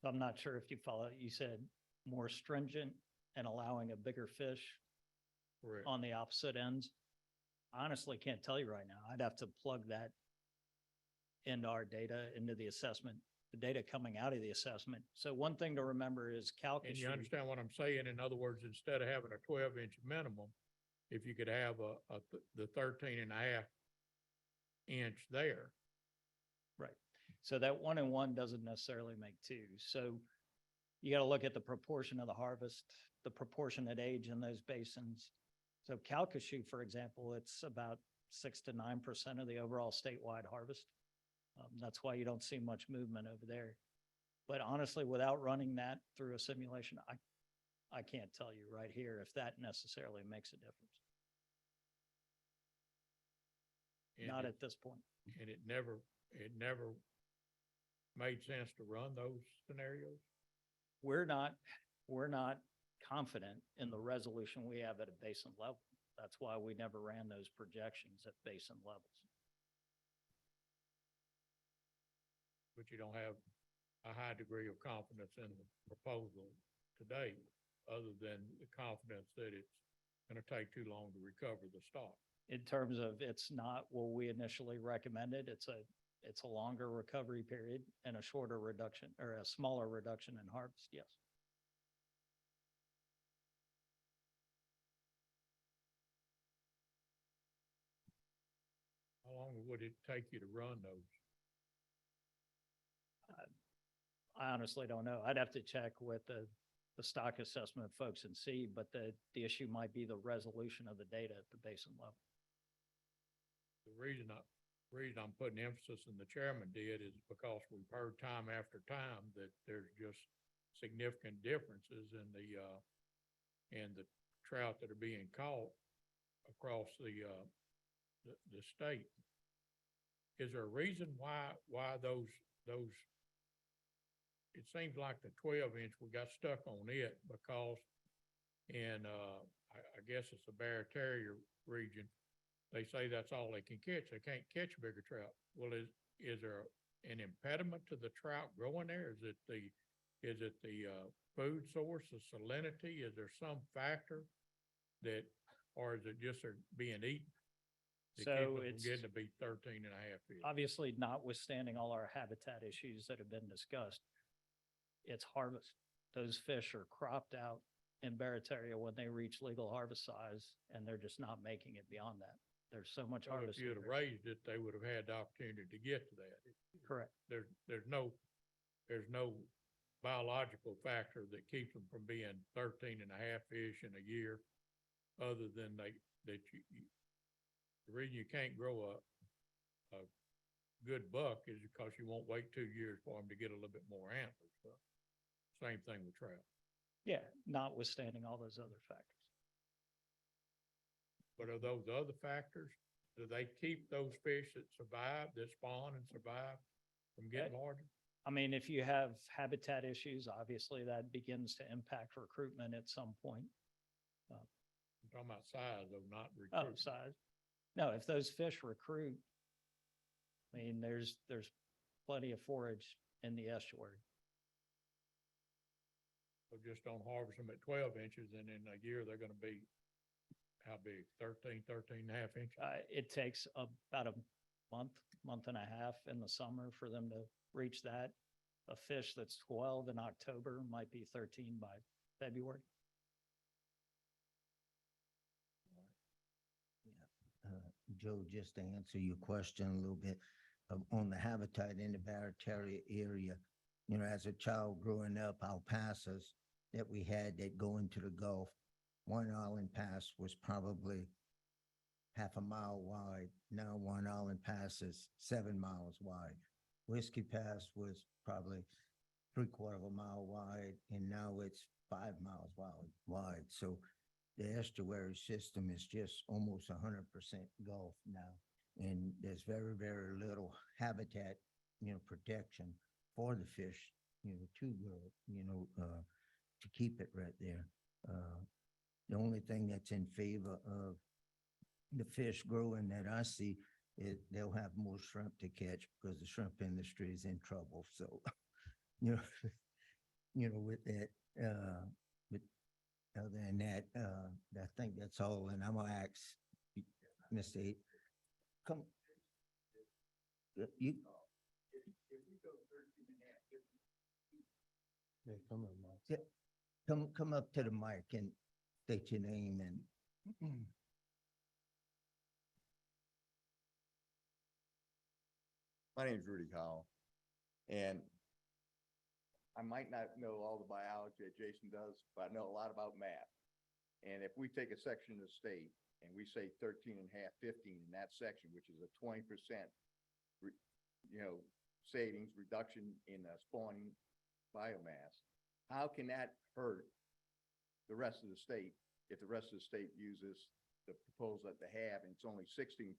I'm not sure if you follow, you said more stringent and allowing a bigger fish Correct. on the opposite ends. I honestly can't tell you right now. I'd have to plug that into our data, into the assessment, the data coming out of the assessment. So one thing to remember is And you understand what I'm saying? In other words, instead of having a 12-inch minimum, if you could have the 13.5-inch there. Right. So that 1 and 1 doesn't necessarily make 2. So you got to look at the proportion of the harvest, the proportionate age in those basins. So Calcasieu, for example, it's about 6 to 9% of the overall statewide harvest. That's why you don't see much movement over there. But honestly, without running that through a simulation, I can't tell you right here if that necessarily makes a difference. Not at this point. And it never made sense to run those scenarios? We're not confident in the resolution we have at a basin level. That's why we never ran those projections at basin levels. But you don't have, a high degree of confidence in the proposal today, other than the confidence that it's gonna take too long to recover the stock. In terms of it's not what we initially recommended, it's a longer recovery period and a shorter reduction or a smaller reduction in harvest, yes. How long would it take you to run those? I honestly don't know. I'd have to check with the stock assessment folks and see, but the issue might be the resolution of the data at the basin level. The reason I'm putting emphasis and the chairman did is because we've heard time after time that there's just significant differences in the trout that are being caught across the state. Is there a reason why those, it seems like the 12-inch, we got stuck on it because I guess it's the Bear Terrier region. They say that's all they can catch. They can't catch bigger trout. Well, is there an impediment to the trout growing there? Is it the food source, the salinity? Is there some factor that, or is it just they're being eaten? To keep So them from it's getting to be 13 and a half feet. obviously notwithstanding all our habitat issues that have been discussed, it's harvest. Those fish are cropped out in Barataria when they reach legal harvest size, and they're just not making it beyond that. There's so much So if harvest. you'd have raised it, they would have had the opportunity to get to that. Correct. There's no biological factor that keeps them from being 13 and a half fish in a year, other than the reason you can't grow a good buck is because you won't wait 2 years for them to get a little bit more antlers. So same thing with trout. Yeah, notwithstanding all those other factors. But are those other factors, do they keep those fish that survive, that spawn and survive from getting larger? I mean, if you have habitat issues, obviously that begins to impact recruitment at some point. I'm talking about size, though, not Oh, recruitment. size. No, if those fish recruit, I mean, there's plenty of forage in the estuary. So just don't harvest them at 12 inches, and in a year, they're gonna be, how big, 13 and a half inches? It takes about a month and a half in the summer for them to reach that. A fish that's 12 in October might be 13 by February. Joe, just to answer your question a little bit, on the habitat in the Barataria area, as a child growing up, our passes that we had that go into the Gulf, one island pass was probably half a mile wide. Now one island pass is 7 miles wide. Whiskey Pass was probably 3/4 of a mile wide, and now it's 5 miles wide. So the estuary system is just almost 100% Gulf now. And there's very, very little habitat, protection for the fish, to grow, to keep it right there. The only thing that's in favor of the fish growing that I see is they'll have more shrimp to catch because the shrimp industry is in trouble. So, with that, but other than that, I think that's all. And I'm gonna ask Mr. A- come. You. Yeah, come on, Mike. Yeah, come up to the mic and state your name and. My name is Rudy Cowell, and I might not know all the biology that Jason does, but I know a lot about math. And if we take a section of the state and we say 13 and a half, 15 in that section, which is a 20%, savings reduction in spawning biomass, how can that hurt the rest of the state if the rest of the state uses the proposal that they have and it's only 16%,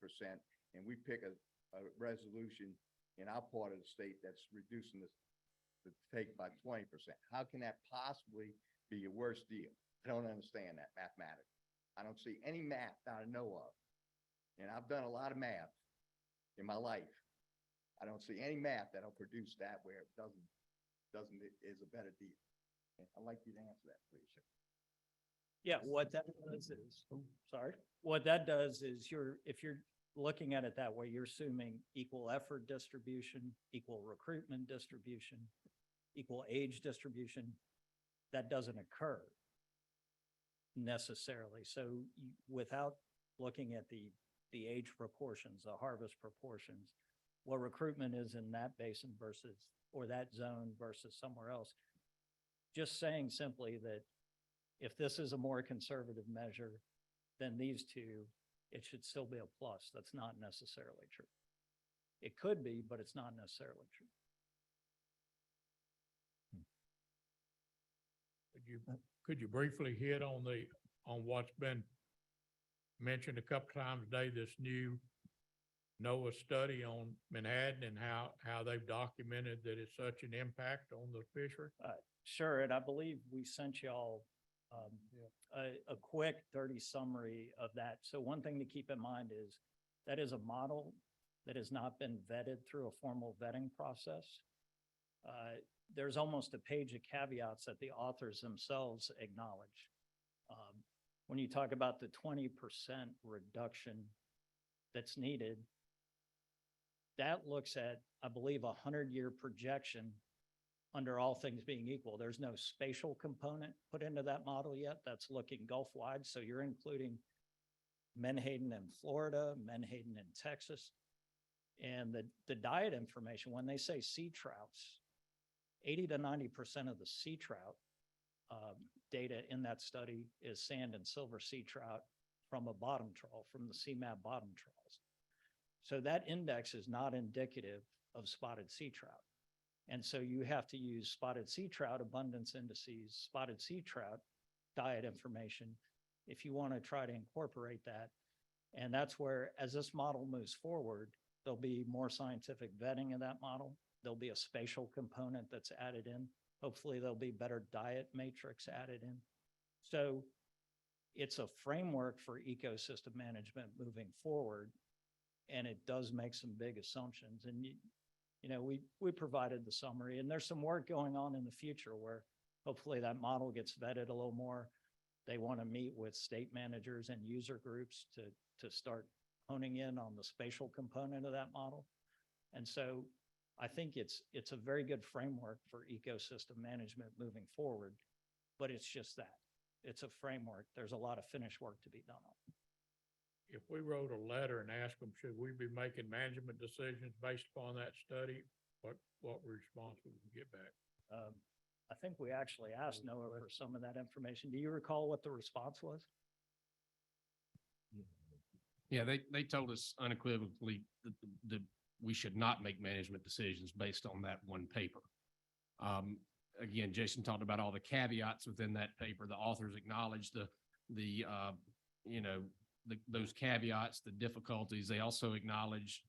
and we pick a resolution in our part of the state that's reducing the take by 20%? How can that possibly be a worse deal? I don't understand that mathematically. I don't see any math that I know of. And I've done a lot of math in my life. I don't see any math that'll produce that where it doesn't is a better deal? I'd like you to answer that, please. Yeah, what that does is, sorry, what that does is if you're looking at it that way, you're assuming equal effort distribution, equal recruitment distribution, equal age distribution. That doesn't occur necessarily. So without looking at the age proportions, the harvest proportions, what recruitment is in that basin versus, or that zone versus somewhere else, just saying simply that if this is a more conservative measure than these two, it should still be a plus. That's not necessarily true. It could be, but it's not necessarily true. Could you briefly hit on what's been mentioned a couple times today, this new NOAA study on Manhattan and how they've documented that it's such an impact on the fishery? Sure, and I believe we sent y'all a quick 30 summary of that. So one thing to keep in mind is that is a model that has not been vetted through a formal vetting process. There's almost a page of caveats that the authors themselves acknowledge. When you talk about the 20% reduction that's needed, that looks at, I believe, a 100-year projection under all things being equal. There's no spatial component put into that model yet. That's looking Gulf-wide. So you're including Menhaden in Florida, Menhaden in Texas. And the diet information, when they say sea trouts, 80 to 90% of the sea trout data in that study is sand and silver sea trout from a bottom trawl, from the CMAP bottom trawls. So that index is not indicative of spotted sea trout. And so you have to use spotted sea trout abundance indices, spotted sea trout diet information if you want to try to incorporate that. And that's where, as this model moves forward, there'll be more scientific vetting of that model. There'll be a spatial component that's added in. Hopefully there'll be better diet matrix added in. So it's a framework for ecosystem management moving forward. And it does make some big assumptions. And we provided the summary, and there's some work going on in the future where hopefully that model gets vetted a little more. They want to meet with state managers and user groups to start honing in on the spatial component of that model. And so I think it's a very good framework for ecosystem management moving forward, but it's just that. It's a framework. There's a lot of finished work to be done on. If we wrote a letter and asked them, should we be making management decisions based upon that study? What response would we get back? I think we actually asked NOAA for some of that information. Do you recall what the response was? Yeah, they told us unequivocally that we should not make management decisions based on that one paper. Again, Jason talked about all the caveats within that paper. The authors acknowledged those caveats, the difficulties. They also acknowledge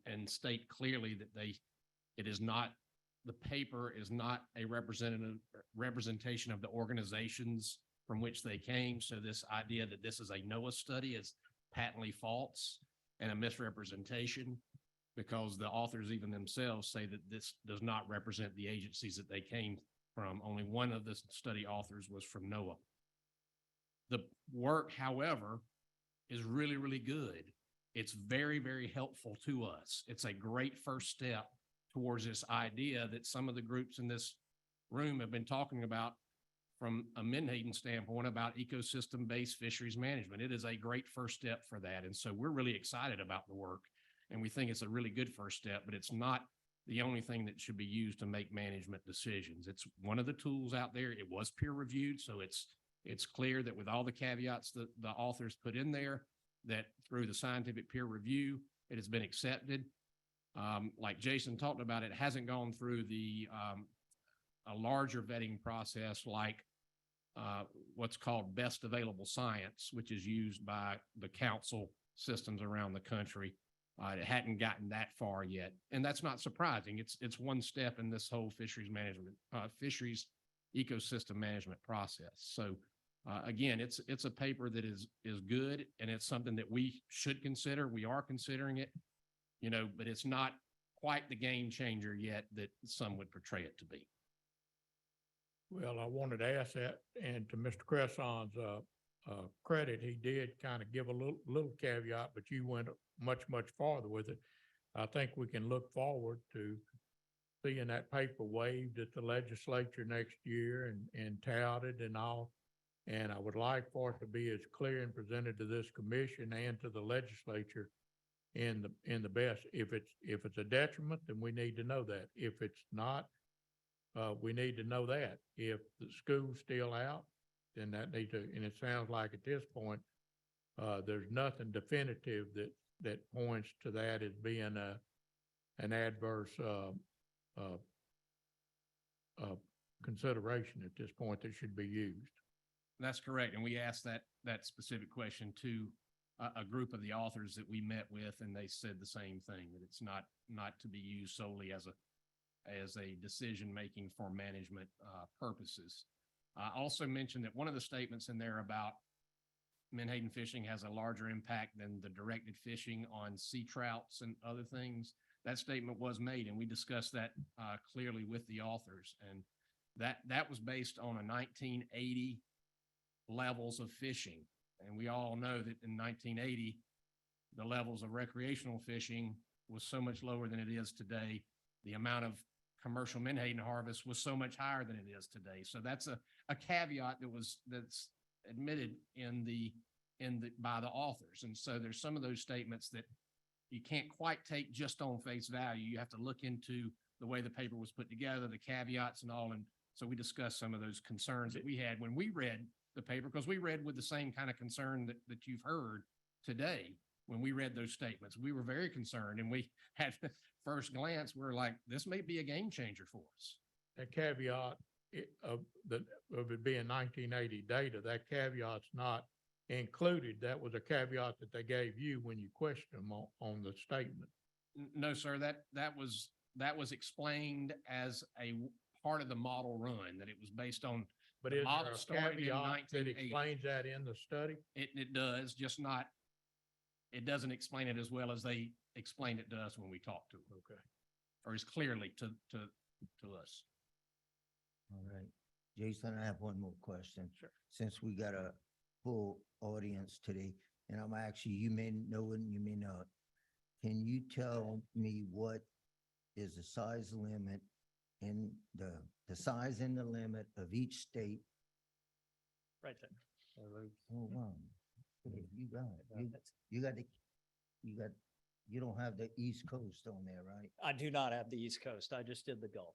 and state clearly that the paper is not a representation of the organizations from which they came. So this idea that this is a NOAA study is patently false and a misrepresentation, because the authors even themselves say that this does not represent the agencies that they came from. Only one of the study authors was from NOAA. The work, however, is really, really good. It's very, very helpful to us. It's a great first step towards this idea that some of the groups in this room have been talking about from a Menhaden standpoint about ecosystem-based fisheries management. It is a great first step for that. And so we're really excited about the work, and we think it's a really good first step, but it's not the only thing that should be used to make management decisions. It's one of the tools out there. It was peer reviewed, so it's clear that with all the caveats that the authors put in there, that through the scientific peer review, it has been accepted. Like Jason talked about, it hasn't gone through a larger vetting process like what's called best available science, which is used by the council systems around the country. It hadn't gotten that far yet, and that's not surprising. It's one step in this whole fisheries ecosystem management process. So again, it's a paper that is good, and it's something that we should consider. We are considering it, but it's not quite the game changer yet that some would portray it to be. Well, I wanted to ask that, and to Mr. Cresson's, credit, he did kind of give a little caveat, but you went much farther with it. I think we can look forward to seeing that paper waived at the legislature next year and touted and all. And I would like for it to be as clear and presented to this commission and to the legislature in the best. If it's a detriment, then we need to know that. If it's not, we need to know that. If the school's still out, then that needs to, and it sounds like at this point, there's nothing definitive that points to that as being an adverse consideration at this point that should be used. That's correct. And we asked that specific question to a group of the authors that we met with, and they said the same thing, that it's not to be used solely as a decision-making for management purposes. I also mentioned that one of the statements in there about menhaden fishing has a larger impact than the directed fishing on sea trouts and other things. That statement was made, and we discussed that clearly with the authors. And that was based on a 1980 levels of fishing. And we all know that in 1980, the levels of recreational fishing was so much lower than it is today. The amount of commercial menhaden harvest was so much higher than it is today. So that's a caveat that's admitted by the authors. And so there's some of those statements that you can't quite take just on face value. You have to look into the way the paper was put together, the caveats and all. And so we discussed some of those concerns that we had when we read the paper, because we read with the same kind of concern that you've heard today. When we read those statements, we were very concerned, and we had first glance, we're like, this may be a game changer for us. That caveat of it being 1980 data, that caveat's not included. That was a caveat that they gave you when you questioned them on the statement. No, sir, that was explained as a part of the model run, that it was based on. But the is model there a started in caveat that 1980. explains that in the study? It does, just not, it doesn't explain it as well as they explained it to us when we talked to them. Okay. Or as clearly to us. All right. Jason, I have one more question. Sure. Since we got a full audience today, and I'm actually, you may know it and you may not. Can you tell me what is the size limit in the size and the limit of each state? Right there. Oh, wow. You got it. You don't have the East Coast on there, right? I do not have the East Coast. I just did the Gulf.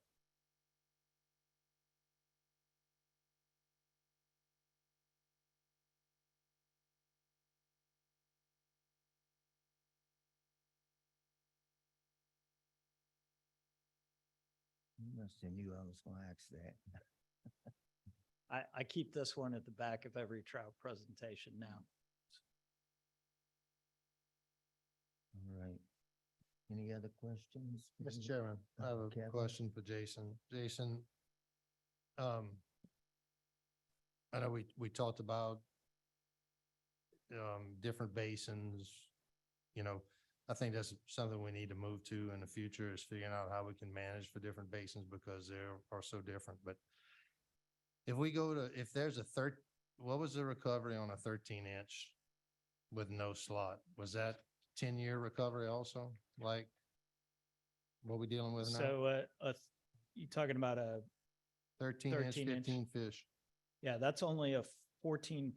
You must have knew I was gonna ask that. I keep this one at the back of every trout presentation now. All right. Any other questions? Mr. Chairman, I have a Kevin? question for Jason. Jason, I know we talked about different basins, you know, I think that's something we need to move to in the future, is figuring out how we can manage for different basins because they are so different. But if we go to, if there's what was the recovery on a 13-inch with no slot? Was that 10-year recovery also? Like what we dealing with now? So, you talking about a 13-inch, 13-inch. 15 fish. Yeah, that's only a 14%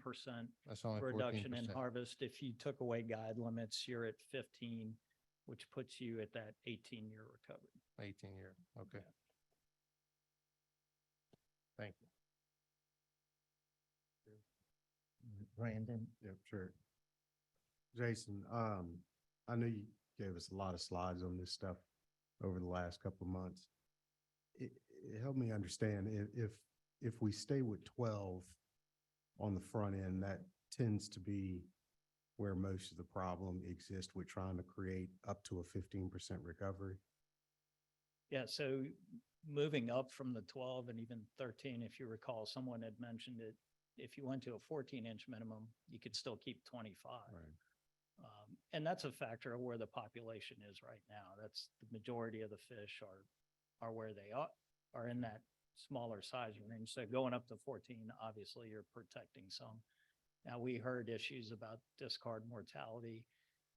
That's only reduction in 14%. harvest. If you took away guide limits, you're at 15, which puts you at that 18-year recovery. 18-year, okay. Thank you. Brandon? Yep, sure. Jason, I know you gave us a lot of slides on this stuff over the last couple of months. It helped me understand if we stay with 12 on the front end, that tends to be where most of the problem exists with trying to create up to a 15% recovery. Yeah, so moving up from the 12 and even 13, if you recall, someone had mentioned it. If you went to a 14-inch minimum, you could still keep 25. Right. And that's a factor of where the population is right now. That's the majority of the fish are where they are in that smaller size range. So going up to 14, obviously you're protecting some. Now, we heard issues about discard mortality.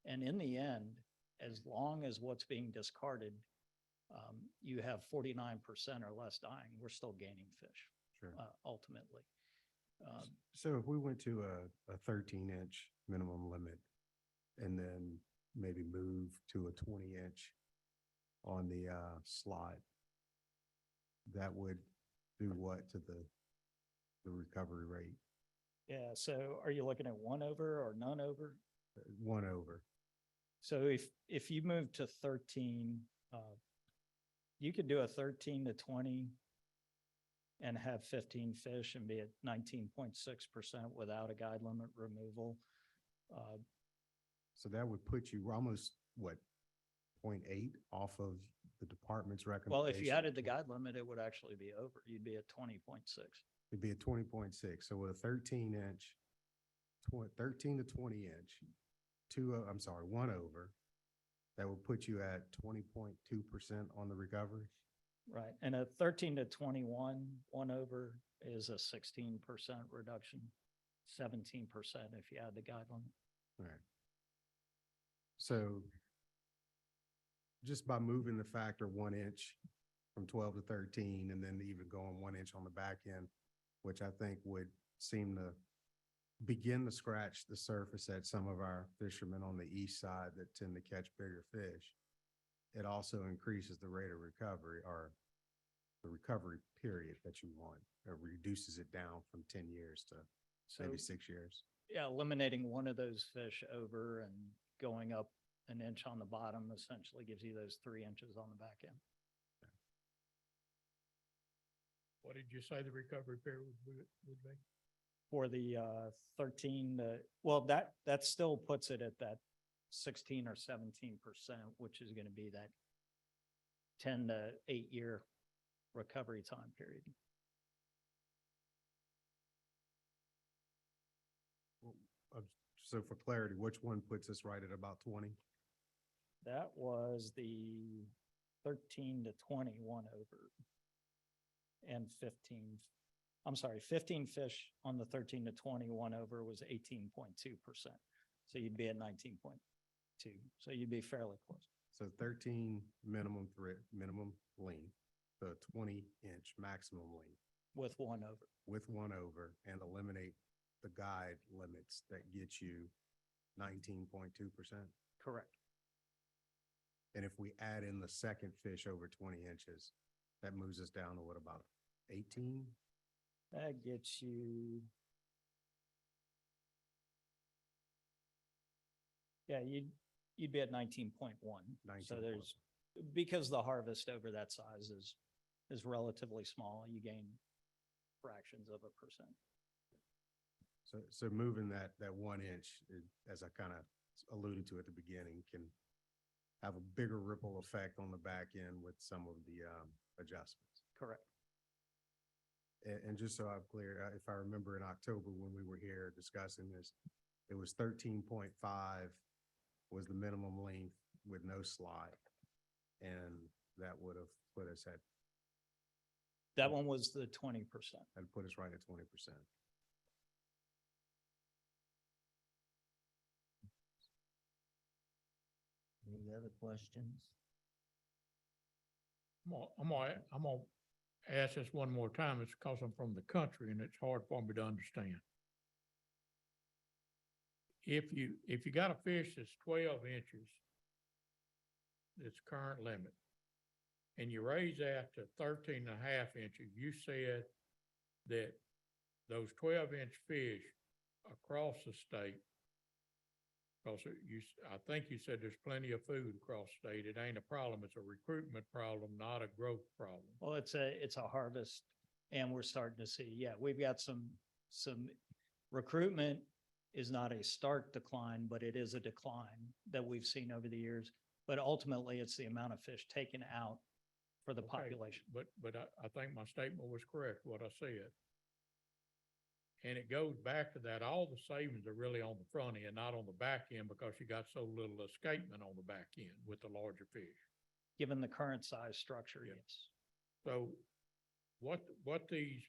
And in the end, as long as what's being discarded, you have 49% or less dying, we're still gaining fish. Sure. Ultimately. So if we went to a 13-inch minimum limit and then maybe move to a 20-inch on the slot, that would do what to the recovery rate? Yeah, so are you looking at one over or none over? One over. So if you move to 13, you could do a 13 to 20 and have 15 fish and be at 19.6% without a guide limit removal. So that would put you almost, what, 0.8 off of the department's recommendation? Well, if you added the guide limit, it would actually be over. You'd be at 20.6. It'd be a 20.6. So with a 13-inch, 13 to 20-inch, one over, that would put you at 20.2% on the recovery? Right, and a 13 to 21, one over is a 16% reduction, 17% if you add the guide limit. All right. So just by moving the factor 1 inch from 12 to 13, and then even going 1 inch on the back end, which I think would seem to begin to scratch the surface at some of our fishermen on the east side that tend to catch bigger fish. It also increases the rate of recovery, or the recovery period that you want. It reduces it down from 10 years to maybe 6 years. Yeah, eliminating one of those fish over and going up an inch on the bottom essentially gives you those 3 inches on the back end. What did you say the recovery period would be? For the 13, well, that still puts it at that 16 or 17%, which is going to be that 10 to 8 year recovery time period. So for clarity, which one puts us right at about 20? That was the 13 to 21 over and 15. I'm sorry, 15 fish on the 13 to 21 over was 18.2%. So you'd be at 19.2. So you'd be fairly close. So 13 minimum length, the 20-inch maximum length. With one over. With one over, and eliminate the guide limits that get you 19.2%. Correct. And if we add in the second fish over 20 inches, that moves us down to what, about 18? That gets you. Yeah, you'd be at 19.1. So there's, because the harvest over that size is relatively small, you gain fractions of a percent. So moving that 1 inch, as I kind of alluded to at the beginning, can have a bigger ripple effect on the back end with some of the adjustments. Correct. And just so I'm clear, if I remember in October when we were here discussing this, it was 13.5 was the minimum length with no slot. And that would have put us at. That one was the 20%. That'd put us right at 20%. Any other questions? I'm gonna ask this one more time. It's because I'm from the country and it's hard for me to understand. If you got a fish that's 12 inches, its current limit, and you raise that to 13 and a half inches, you said that those 12-inch fish across the state, because I think you said there's plenty of food across the state. It ain't a problem. It's a recruitment problem, not a growth problem. Well, it's a harvest, and we're starting to see, yeah, we've got some recruitment is not a stark decline, but it is a decline that we've seen over the years. But ultimately, it's the amount of fish taken out for the population. But I think my statement was correct, what I said. And it goes back to that, all the savings are really on the front end, not on the back end, because you got so little escapement on the back end with the larger fish. Given the current size structure, Yeah. yes. So what these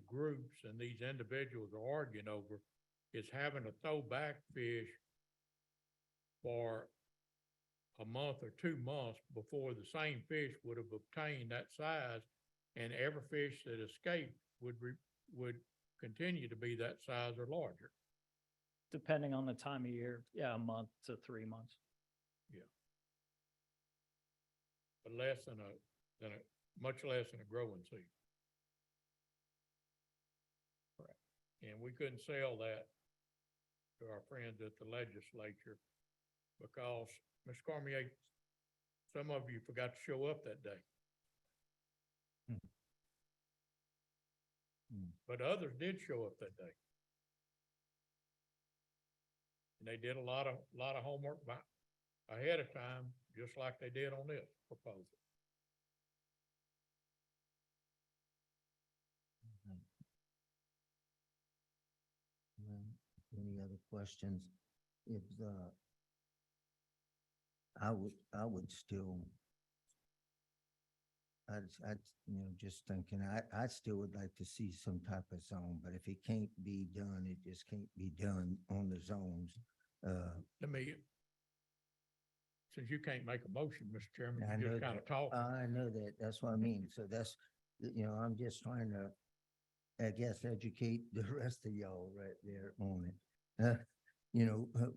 groups and these individuals are arguing over is having to throw back fish for a month or 2 months before the same fish would have obtained that size, and every fish that escaped would continue to be that size or larger. Depending on the time of year, yeah, a month to 3 months. But less than much less than a growing season. Correct. And we couldn't sell that to our friends at the legislature because, Mr. Cormier, some of you forgot to show up that day. But others did show up that day. And they did a lot of homework ahead of time, just like they did on this proposal. Well, any other questions? If I would still, just thinking, I still would like to see some type of zone, but if it can't be done, it just can't be done on the zones. Since you can't make a motion, Mr. Chairman, I you know just kind of that. talk. I know that. That's what I mean. So that's, I'm just trying to, I guess, educate the rest of y'all right there on it.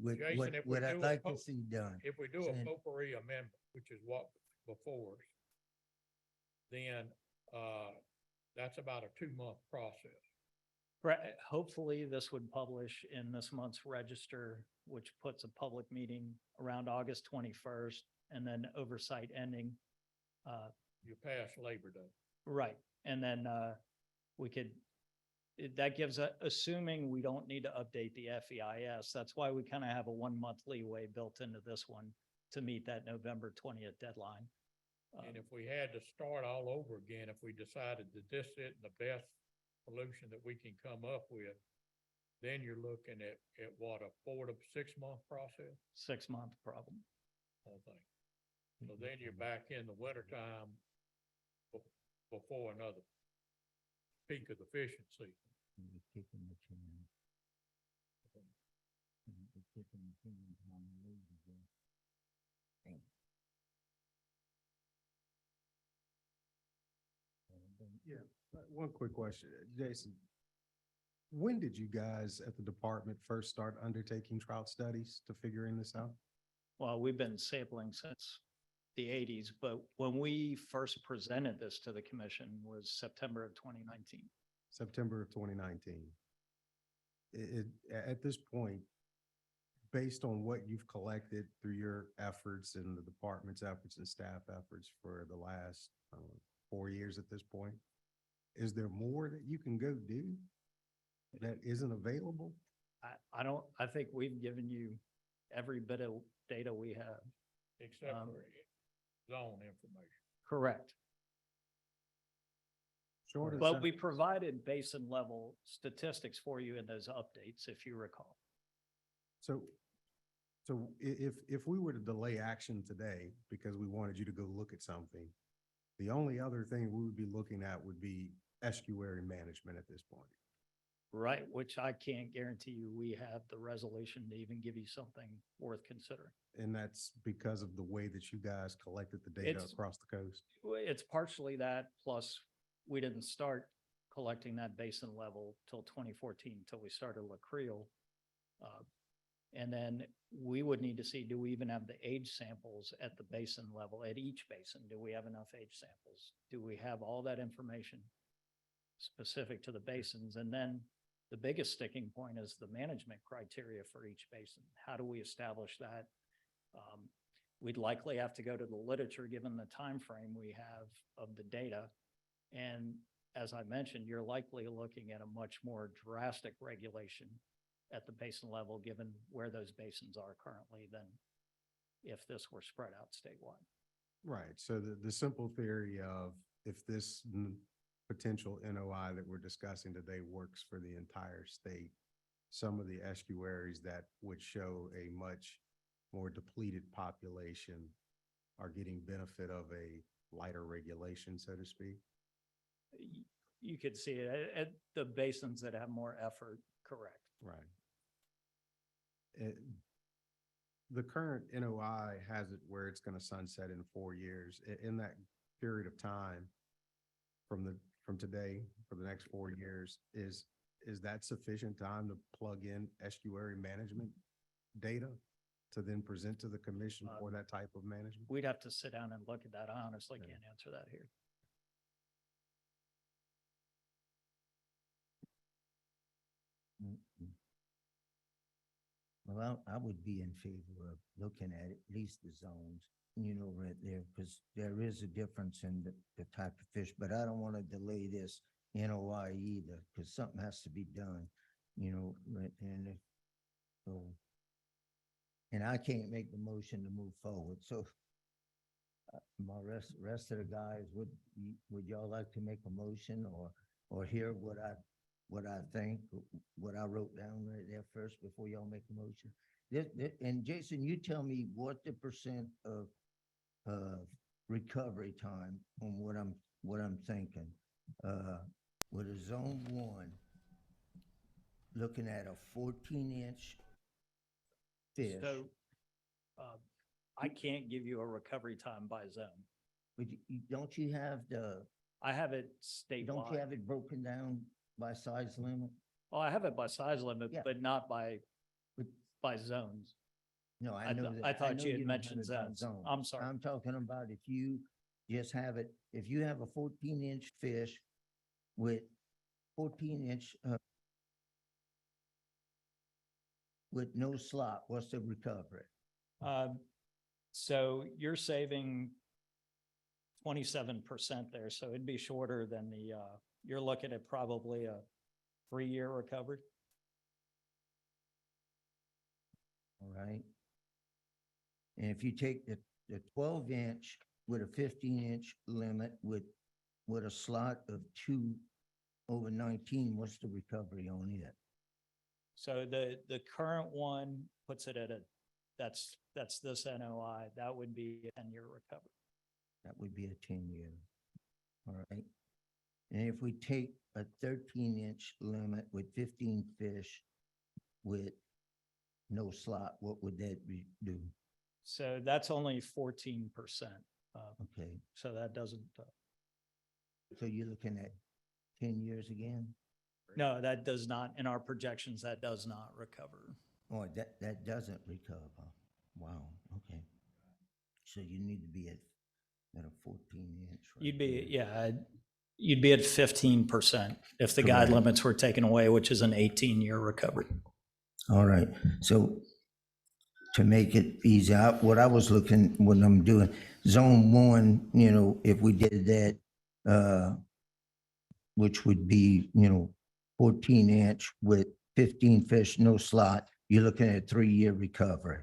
With Jason, if we what do I'd a like to po- see done. If we do a Saying- potpourri amendment, which is what before us, then, that's about a 2-month process. Right, hopefully this would publish in this month's register, which puts a public meeting around August 21st and then oversight ending. You pass Labor Day. Right, and then we could, that gives, assuming we don't need to update the FEIS, that's why we kind of have a 1-month leeway built into this one to meet that November 20th deadline. And if we had to start all over again, if we decided that this isn't the best solution that we can come up with, then you're looking at what, a 4 to 6 month process? 6-month problem. Whole thing. So then you're back in the wintertime before another peak of the fishing season. You're kicking the can. You're kicking the can down the road again. Damn. Yeah, one quick question, Jason. When did you guys at the department first start undertaking trout studies to figuring this out? Well, we've been sampling since the 80s, but when we first presented this to the commission was September of 2019. September of 2019. At this point, based on what you've collected through your efforts and the department's efforts and staff efforts for the last 4 years at this point, is there more that you can go do that isn't available? I think we've given you every bit of data we have. Except for zone information. Correct. But we provided basin level statistics for you in those updates, if you recall. So if we were to delay action today because we wanted you to go look at something, the only other thing we would be looking at would be estuary management at this point. Right, which I can't guarantee you we have the resolution to even give you something worth considering. And that's because of the way that you guys collected the data It's- across the coast. It's partially that, plus we didn't start collecting that basin level till 2014, till we started La Creel. And then we would need to see, do we even have the age samples at the basin level, at each basin? Do we have enough age samples? Do we have all that information specific to the basins? And then the biggest sticking point is the management criteria for each basin. How do we establish that? We'd likely have to go to the literature, given the time frame we have of the data. And as I mentioned, you're likely looking at a much more drastic regulation at the basin level, given where those basins are currently, than if this were spread out statewide. Right. So the simple theory of if this potential NOI that we're discussing today works for the entire state, some of the estuaries that would show a much more depleted population are getting benefit of a lighter regulation, so to speak. You could see it at the basins that have more effort, correct? Right. The current NOI has it where it's going to sunset in 4 years. In that period of time, from today, for the next 4 years, is that sufficient time to plug in estuary management data to then present to the commission for that type of management? We'd have to sit down and look at that. I honestly can't answer that here. Mm-mm. Well, I would be in favor of looking at least the zones, right there, because there is a difference in the type of fish, but I don't want to delay this NOI either, because something has to be done, right, so, and I can't make the motion to move forward, so my rest of the guys, would y'all like to make a motion or hear what I think, what I wrote down right there first before y'all make a motion? And Jason, you tell me what the percent of recovery time on what I'm thinking. With a zone 1, looking at a 14-inch fish. So, I can't give you a recovery time by zone. But don't you have I have it don't you statewide. have it broken down by size limit? Oh, I have it by size limit, Yeah. but not by zones. No, I know that. I thought know you had don't have mentioned it by zones. zone. I'm sorry. I'm talking about if you just have it, if you have a 14-inch fish with 14-inch with no slot, what's the recovery? So you're saving 27% there, so it'd be shorter than you're looking at probably a 3-year recovery. All right. And if you take the 12-inch with a 15-inch limit with a slot of 2 over 19, what's the recovery on it? So the current one puts it at that's this NOI, that would be a 10-year recovery. That would be a 10-year. All right. And if we take a 13-inch limit with 15 fish with no slot, what would that do? So that's only 14%. Okay, So that doesn't, so you're looking at 10 years again? no, that does not, in our projections, that does not recover. Oh, that doesn't recover. Wow, okay. So you need to be at a 14-inch. You'd be, yeah, you'd be at 15% if the guide Correct. limits were taken away, which is an 18-year recovery. All right, so to make it easy, what I was looking, when I'm doing zone 1, if we did that, which would be, 14-inch with 15 fish, no slot, you're looking at 3-year recovery.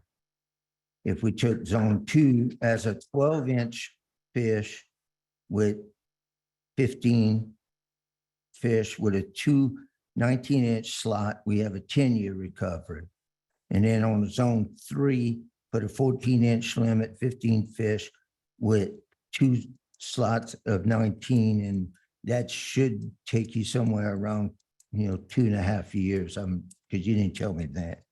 If we took zone 2 as a 12-inch fish with 15 fish with a 19-inch slot, we have a 10-year recovery. And then on zone 3, put a 14-inch limit, 15 fish with 2 slots of 19, and that should take you somewhere around, 2.5 years. Because you didn't tell me that,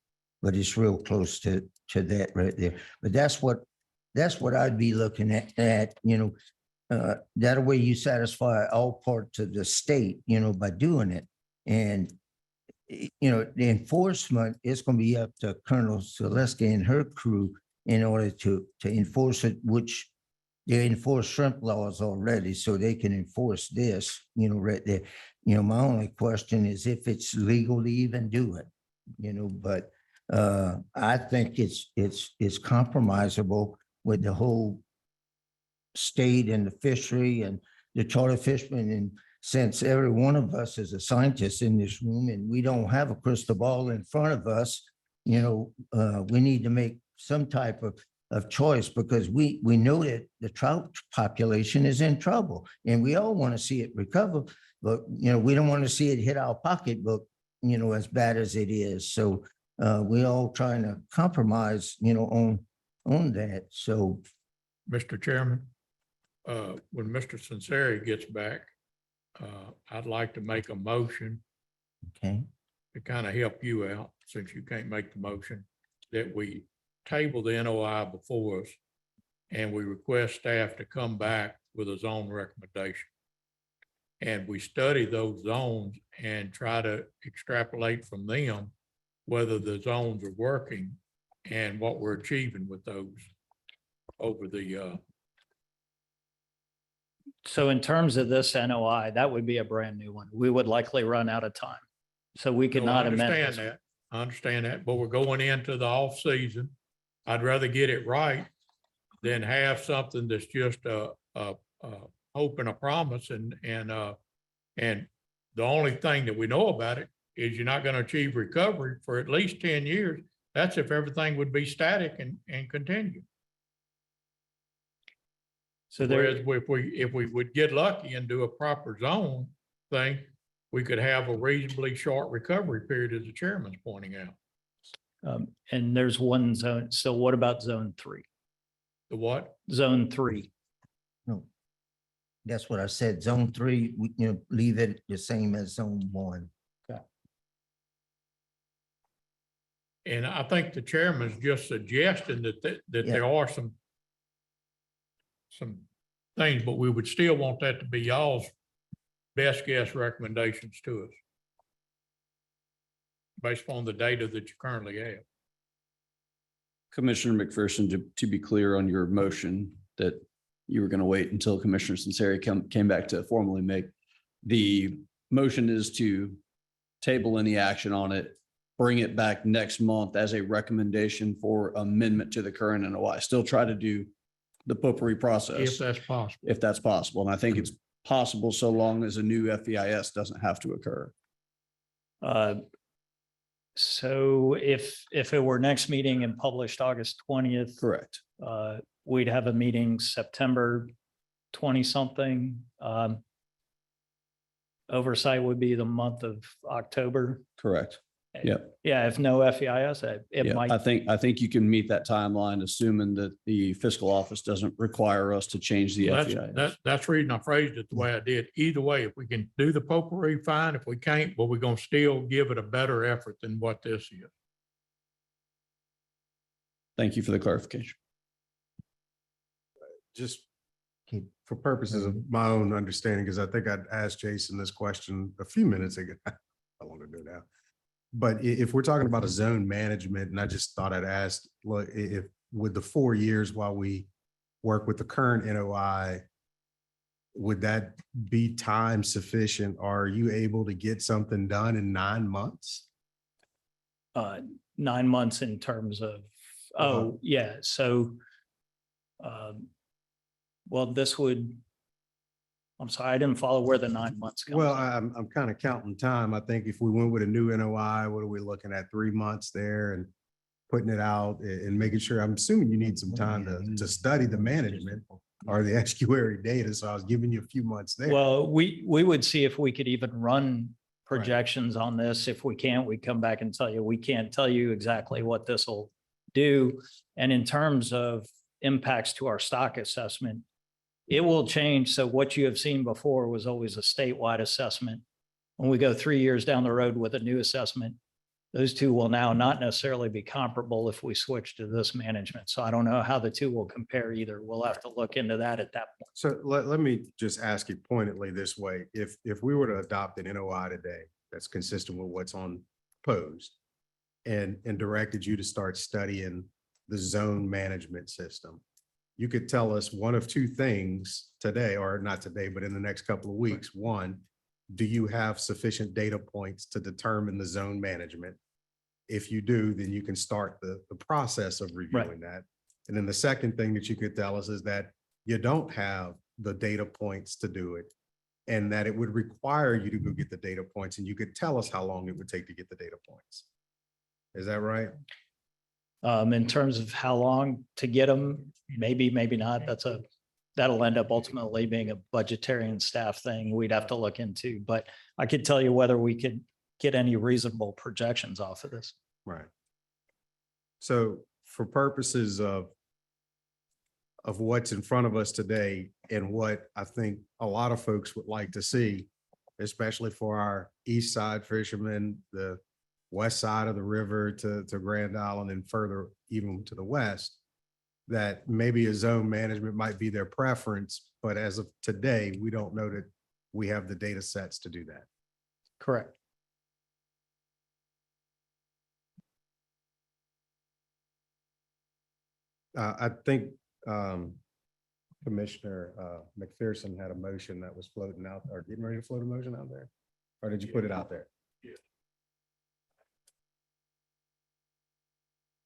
but it's real close to that right there. But that's what I'd be looking at, that way you satisfy all parts of the state, by doing it. And the enforcement is going to be up to Colonel Zaleski and her crew in order to enforce it, which they enforce shrimp laws already, so they can enforce this, right there. My only question is if it's legal to even do it, but I think it's compromisable with the whole state and the fishery and the charter fishermen. And since every one of us is a scientist in this room and we don't have a crystal ball in front of us, we need to make some type of of choice because we know that the trout population is in trouble and we all want to see it recover. But, we don't want to see it hit our pocketbook, as bad as it is. So we all trying to compromise, on that. So Mr. Chairman, when Mr. Sinceri gets back, I'd like to make a motion okay, to kind of help you out, since you can't make the motion, that we table the NOI before us and we request staff to come back with a zone recommendation. And we study those zones and try to extrapolate from them whether the zones are working and what we're achieving with those over the, So in terms of this NOI, that would be a brand new one. We would likely run out of time. So we could No, I not amend understand this. that. I understand that, but we're going into the off season. I'd rather get it right than have something that's just a hope and a promise and the only thing that we know about it is you're not going to achieve recovery for at least 10 years. That's if everything would be static and continue. So there, Whereas if we would get lucky and do a proper zone thing, we could have a reasonably short recovery period, as the chairman's pointing out. and there's one zone. So what about zone 3? The what? Zone 3. no. That's what I said. Zone 3, leave it the same as zone 1. And I think the chairman's just suggesting that there are some things, but we would still want that to be y'all's best guess recommendations to us based on the data that you currently have. Commissioner McPherson, to be clear on your motion that you were going to wait until Commissioner Sinceri came back to formally make, the motion is to table any action on it, bring it back next month as a recommendation for amendment to the current NOI. Still try to do the potpourri process. If that's possible. If that's possible. And I think it's possible so long as a new FEIS doesn't have to occur. So if it were next meeting and published August 20th, Correct. we'd have a meeting September 20 something. Oversight would be the month of October. Correct. Yep. Yeah, if no FEIS, it Yeah, might. I think you can meet that timeline, assuming that the fiscal office doesn't require us to change the FEIS. That's the reason I phrased it the way I did. Either way, if we can do the potpourri, fine. If we can't, well, we're going to still give it a better effort than what this is. Thank you for the clarification. Just for purposes of my own understanding, because I think I'd asked Jason this question a few minutes ago. I want to do now. But if we're talking about a zone management, and I just thought I'd ask, look, if with the 4 years while we work with the current NOI, would that be time sufficient? Are you able to get something done in 9 months? 9 months in terms of, oh, yeah, so well, this would, I'm sorry, I didn't follow where the 9 months comes. Well, I'm kind of counting time. I think if we went with a new NOI, what are we looking at? 3 months there and putting it out and making sure, I'm assuming you need some time to study the management or the estuary data. So I was giving you a few months there. Well, we would see if we could even run projections on this. If we can't, we come back and tell you, we can't tell you exactly what this will do. And in terms of impacts to our stock assessment, it will change. So what you have seen before was always a statewide assessment. When we go 3 years down the road with a new assessment, those two will now not necessarily be comparable if we switch to this management. So I don't know how the two will compare either. We'll have to look into that at that point. So let me just ask you pointedly this way. If we were to adopt an NOI today that's consistent with what's on proposed and directed you to start studying the zone management system, you could tell us one of two things today, or not today, but in the next couple of weeks. One, do you have sufficient data points to determine the zone management? If you do, then you can start the process of reviewing that. And then the second thing that you could tell us is that you don't have the data points to do it, and that it would require you to go get the data points, and you could tell us how long it would take to get the data points. Is that right? In terms of how long to get them, maybe, maybe not. That'll end up ultimately being a budgetary and staff thing we'd have to look into. But I could tell you whether we could get any reasonable projections off of this. Right. So for purposes of what's in front of us today and what I think a lot of folks would like to see, especially for our east side fishermen, the west side of the river to Grand Island and further even to the west, that maybe a zone management might be their preference, but as of today, we don't know that we have the data sets to do that. Correct. I think Commissioner McPherson had a motion that was floating out or getting ready to float a motion out there. Or did you put it out there? Yeah.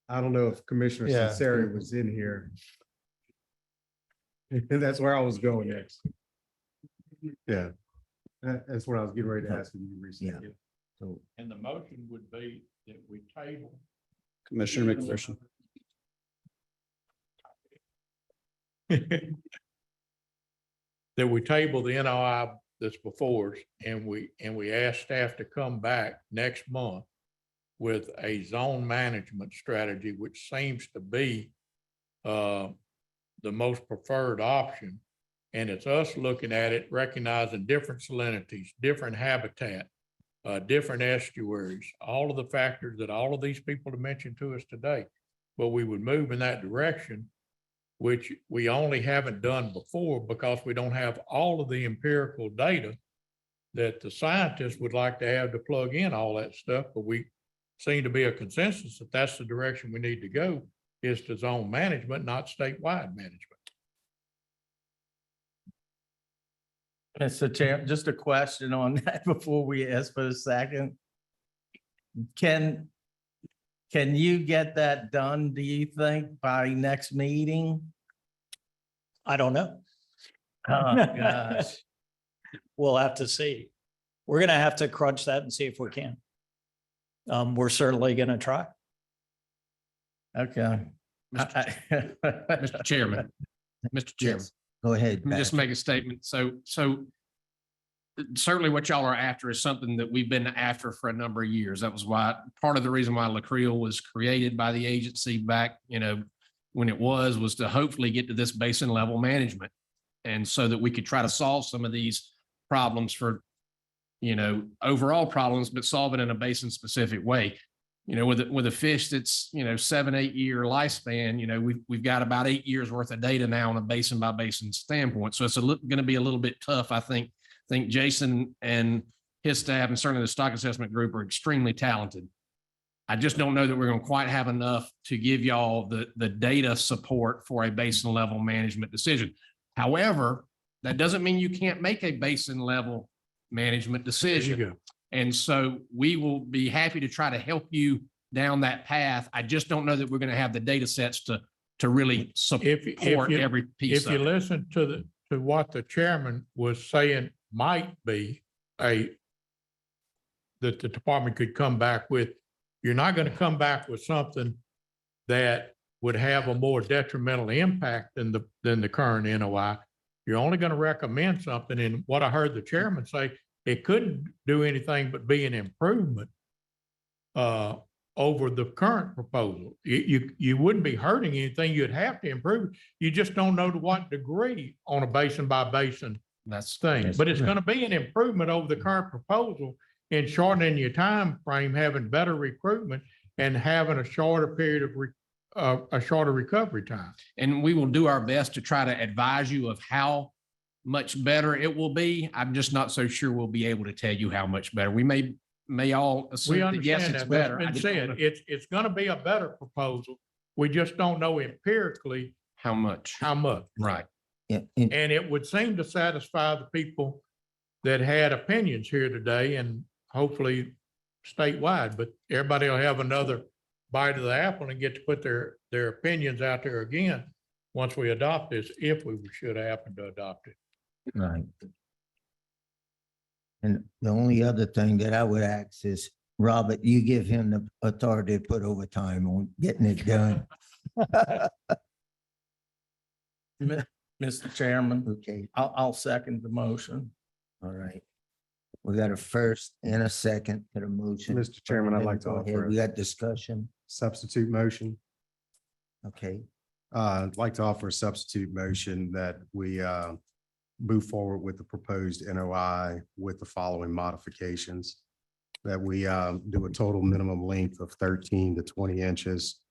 I don't know if Commissioner Yeah. Sinceri was in here. And that's where I was going next. Yeah. That's what I was getting ready to ask you to restate. Yeah. So And the motion would be that we table. Commissioner McPherson. That we table the NOI that's before us and we ask staff to come back next month with a zone management strategy, which seems to be the most preferred option. And it's us looking at it, recognizing different salinities, different habitat, different estuaries, all of the factors that all of these people have mentioned to us today. But we would move in that direction, which we only haven't done before because we don't have all of the empirical data that the scientists would like to have to plug in all that stuff. But we seem to be a consensus that that's the direction we need to go, is to zone management, not statewide management. Mr. Chair, just a question on that before we ask for a second. Can you get that done, do you think, by next meeting? I don't know. Oh, gosh. We'll have to see. We're going to have to crunch that and see if we can. We're certainly going to try. Okay. Mr. Chairman, Mr. Chairman. yes, go ahead. Let me just Patrick. make a statement. So certainly what y'all are after is something that we've been after for a number of years. That was why, part of the reason why LaCreel was created by the agency back, when it was to hopefully get to this basin level management. And so that we could try to solve some of these problems for, overall problems, but solve it in a basin specific way. With a fish that's, 7-8 year lifespan, we've got about 8 years worth of data now on a basin by basin standpoint. So it's going to be a little bit tough. I think Jason and his staff and certainly the stock assessment group are extremely talented. I just don't know that we're going to quite have enough to give y'all the data support for a basin level management decision. However, that doesn't mean you can't make a basin level management decision. There you go. And so we will be happy to try to help you down that path. I just don't know that we're going to have the data sets to really support every piece If you of it. listen to what the chairman was saying might be that the department could come back with, you're not going to come back with something that would have a more detrimental impact than the current NOI. You're only going to recommend something, and what I heard the chairman say, it couldn't do anything but be an improvement over the current proposal. You wouldn't be hurting anything. You'd have to improve. You just don't know to what degree on a basin by basin thing. But it's going to be an improvement over the current proposal in shortening your time frame, having better recruitment, and having a shorter period of a shorter recovery time. And we will do our best to try to advise you of how much better it will be. I'm just not so sure we'll be able to tell you how much better. We may all We assume that yes, understand it's that. better. That's been said. It's going to be a better proposal. We just don't know empirically how much. Right. Yeah, And it would seem to satisfy the people that had opinions here today and hopefully statewide, but everybody will have another bite of the apple and get to put their opinions out there again once we adopt this, if we should happen to adopt it. Right. And the only other thing that I would ask is, Robert, you give him the authority to put overtime on getting it done. Mr. Chairman, Okay, I'll second the motion. all right. We got a first and a second to the motion. Mr. Chairman, I'd like to Go ahead. offer We a got discussion. substitute motion. Okay, I'd like to offer a substitute motion that we move forward with the proposed NOI with the following modifications. That we do a total minimum length of 13 to 20 inches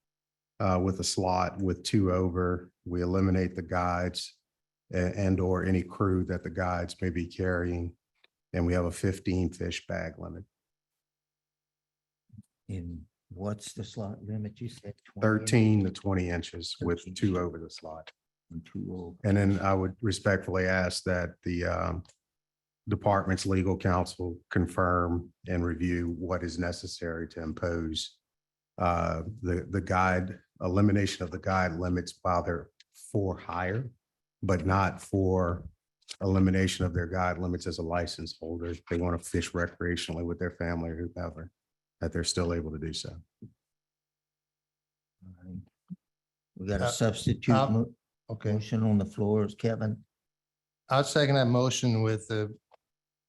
with a slot with 2 over. We eliminate the guides and or any crew that the guides may be carrying. And we have a 15 fish bag limit. and what's the slot limit? You said 20 13 to 20 inches with 13. 2 over the slot. and 2 over. And then I would respectfully ask that the department's legal counsel confirm and review what is necessary to impose the guide, elimination of the guide limits while they're for hire, but not for elimination of their guide limits as a license holder. If they want to fish recreationally with their family or whoever, that they're still able to do so. All right. We got a Uh, substitute Okay, motion on the floor. Is Kevin? I'll second that motion with the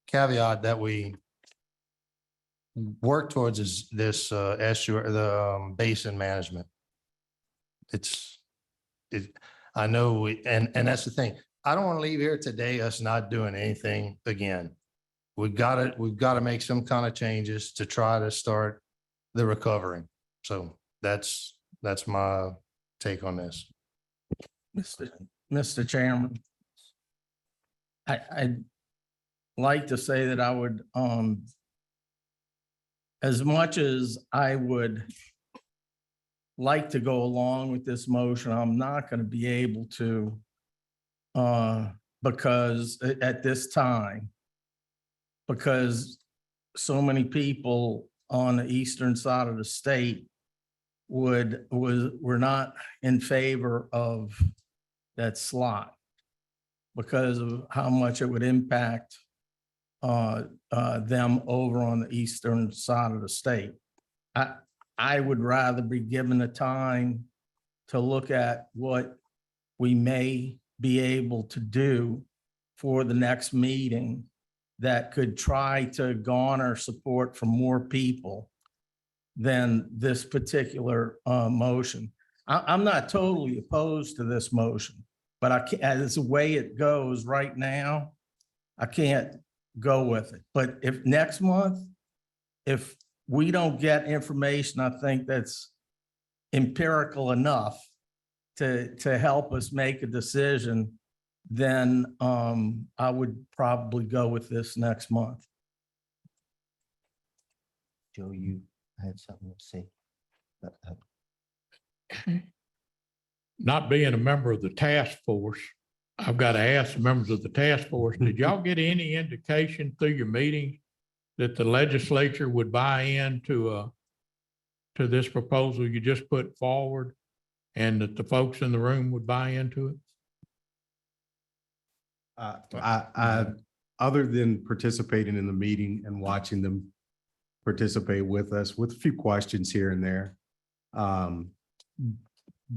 caveat that we work towards this estuary, the basin management. I know and that's the thing. I don't want to leave here today us not doing anything again. We've got to make some kind of changes to try to start the recovery. So that's my take on this. Mr. Chairman. I'd like to say that I would, as much as I would like to go along with this motion, I'm not going to be able to, because at this time, because so many people on the eastern side of the state were not in favor of that slot because of how much it would impact them over on the eastern side of the state. I would rather be given the time to look at what we may be able to do for the next meeting that could try to garner support from more people than this particular motion. I'm not totally opposed to this motion, but I can't, as the way it goes right now, I can't go with it. But if next month, if we don't get information, I think that's empirical enough to help us make a decision, then I would probably go with this next month. Joe, you had something to say? Not being a member of the task force, I've got to ask the members of the task force, did y'all get any indication through your meeting that the legislature would buy into to this proposal you just put forward and that the folks in the room would buy into it? I, other than participating in the meeting and watching them participate with us with a few questions here and there,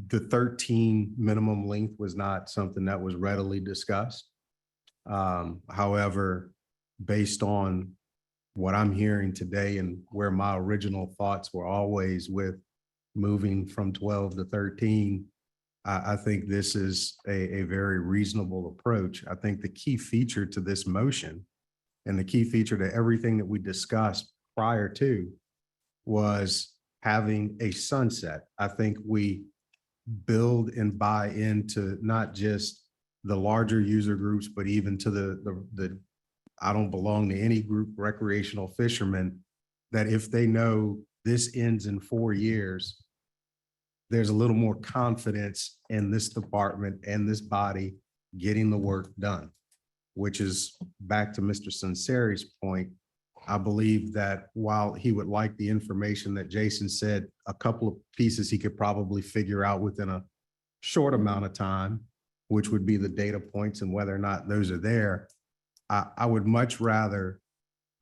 the 13 minimum length was not something that was readily discussed. However, based on what I'm hearing today and where my original thoughts were always with moving from 12 to 13, I think this is a very reasonable approach. I think the key feature to this motion and the key feature to everything that we discussed prior to was having a sunset. I think we build and buy into not just the larger user groups, but even to the I don't belong to any group recreational fishermen, that if they know this ends in 4 years, there's a little more confidence in this department and this body getting the work done, which is back to Mr. Sunseri's point. I believe that while he would like the information that Jason said, a couple of pieces he could probably figure out within a short amount of time, which would be the data points and whether or not those are there. I would much rather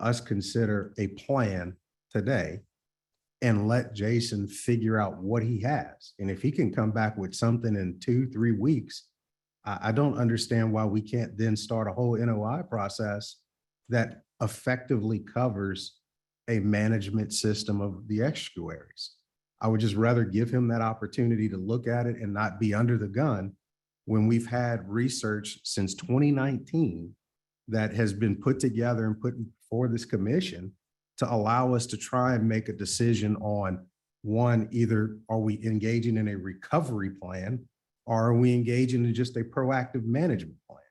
us consider a plan today and let Jason figure out what he has. And if he can come back with something in 2-3 weeks, I don't understand why we can't then start a whole NOI process that effectively covers a management system of the estuaries. I would just rather give him that opportunity to look at it and not be under the gun when we've had research since 2019 that has been put together and put before this commission to allow us to try and make a decision on one, either are we engaging in a recovery plan or are we engaging in just a proactive management plan?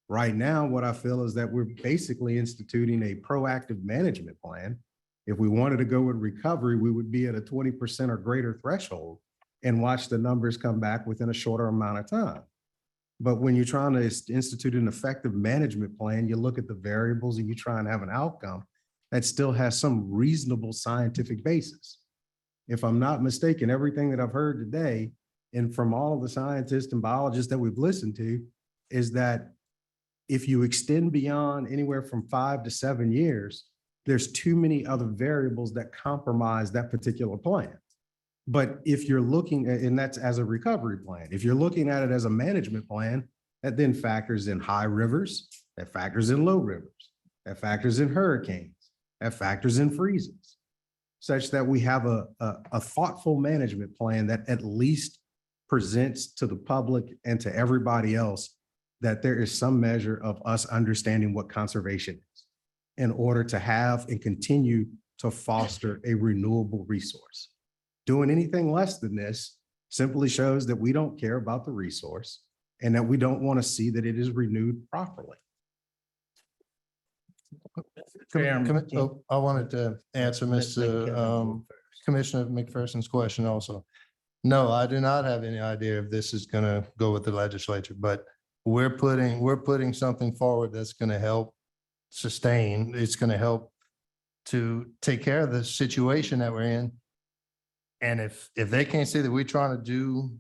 Right now, what I feel is that we're basically instituting a proactive management plan. If we wanted to go with recovery, we would be at a 20% or greater threshold and watch the numbers come back within a shorter amount of time. But when you're trying to institute an effective management plan, you look at the variables and you try and have an outcome that still has some reasonable scientific basis. If I'm not mistaken, everything that I've heard today and from all the scientists and biologists that we've listened to is that if you extend beyond anywhere from 5 to 7 years, there's too many other variables that compromise that particular plan. But if you're looking at, and that's as a recovery plan, if you're looking at it as a management plan, that then factors in high rivers, that factors in low rivers, that factors in hurricanes, that factors in freezes, such that we have a thoughtful management plan that at least presents to the public and to everybody else that there is some measure of us understanding what conservation is in order to have and continue to foster a renewable resource. Doing anything less than this simply shows that we don't care about the resource and that we don't want to see that it is renewed properly. I wanted to answer Commissioner McPherson's question also. No, I do not have any idea if this is gonna go with the legislature, but we're putting something forward that's gonna help sustain, it's gonna help to take care of the situation that we're in. And if they can't see that we're trying to do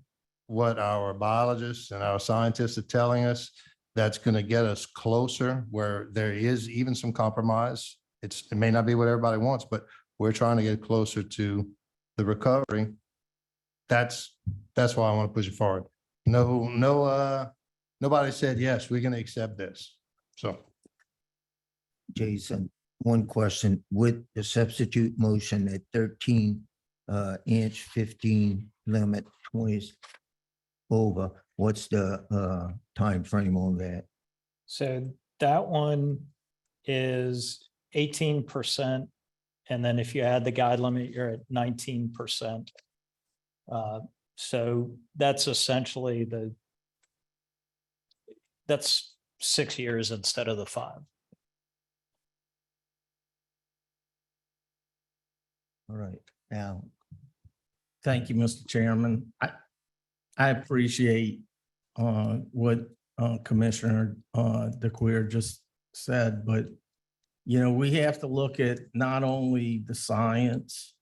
what our biologists and our scientists are telling us, that's going to get us closer where there is even some compromise. It may not be what everybody wants, but we're trying to get closer to the recovery. That's why I want to push it forward. Nobody said, yes, we're going to accept this. So. Jason, one question, with the substitute motion at 13-inch, 15 limit, 20 over, what's the time frame on that? So that one is 18%. And then if you add the guide limit, you're at 19%. So that's essentially that's 6 years instead of the 5. All right, now. Thank you, Mr. Chairman. I appreciate what Commissioner DeQueer just said, but you know, we have to look at not only the science,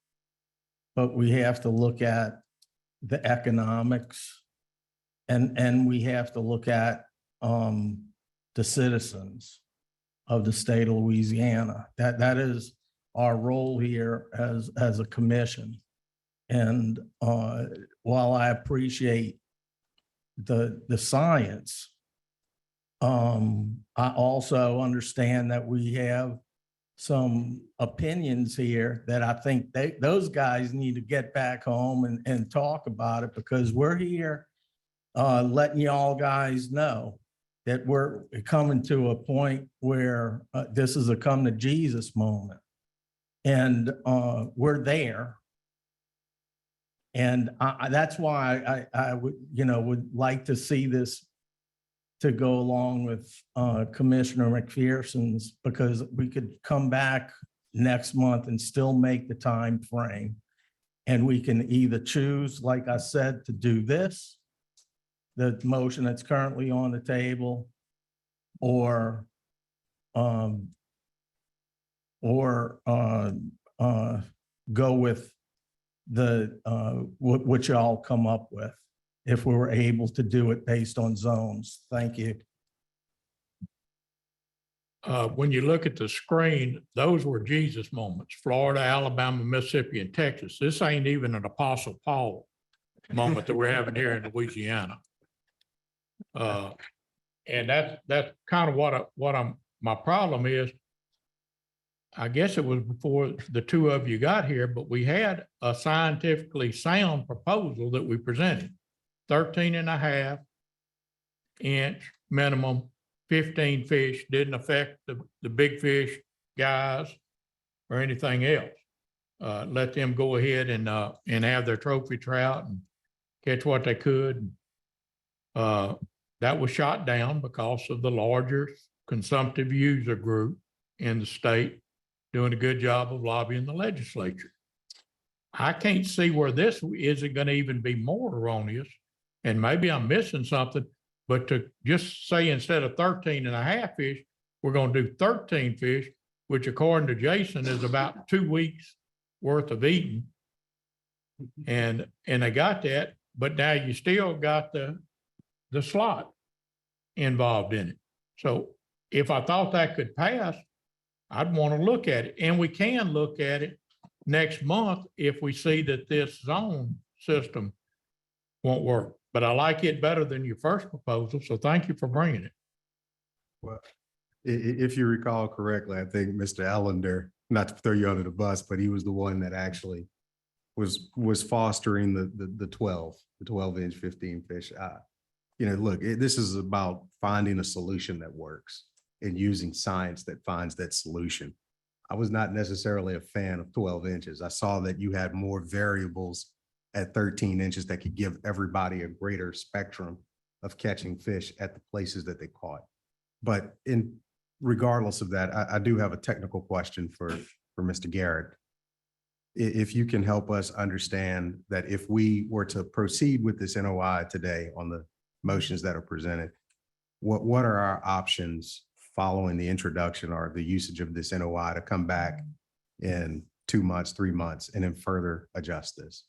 but we have to look at the economics and we have to look at the citizens of the state of Louisiana. That is our role here as a commission. And while I appreciate the science, I also understand that we have some opinions here that I think those guys need to get back home and talk about it, because we're here letting y'all guys know that we're coming to a point where this is a come to Jesus moment. And we're there. And that's why I would like to see this to go along with Commissioner McPherson's, because we could come back next month and still make the time frame. And we can either choose, like I said, to do this, the motion that's currently on the table, or go with what y'all come up with, if we were able to do it based on zones. Thank you. when you look at the screen, those were Jesus moments, Florida, Alabama, Mississippi, and Texas. This ain't even an Apostle Paul moment that we're having here in Louisiana. And that's kind of my problem is, I guess it was before the two of you got here, but we had a scientifically sound proposal that we presented. 13.5-inch minimum, 15 fish, didn't affect the big fish guys or anything else. Let them go ahead and have their trophy trout and catch what they could. That was shot down because of the larger consumptive user group in the state doing a good job of lobbying the legislature. I can't see where this isn't going to even be more erroneous, and maybe I'm missing something, but to just say instead of 13.5 fish, we're going to do 13 fish, which according to Jason is about 2 weeks worth of eating. And they got that, but now you still got the slot involved in it. So if I thought that could pass, I'd want to look at it. And we can look at it next month if we see that this zone system won't work. But I like it better than your first proposal, so thank you for bringing it. Well, if you recall correctly, I think Mr. Allender, not to throw you under the bus, but he was the one that actually was fostering the 12-inch 15 fish. Look, this is about finding a solution that works and using science that finds that solution. I was not necessarily a fan of 12 inches. I saw that you had more variables at 13 inches that could give everybody a greater spectrum of catching fish at the places that they caught. But regardless of that, I do have a technical question for Mr. Garrett. If you can help us understand that if we were to proceed with this NOI today on the motions that are presented, what are our options following the introduction or the usage of this NOI to come back in 2 months, 3 months, and then further adjust this?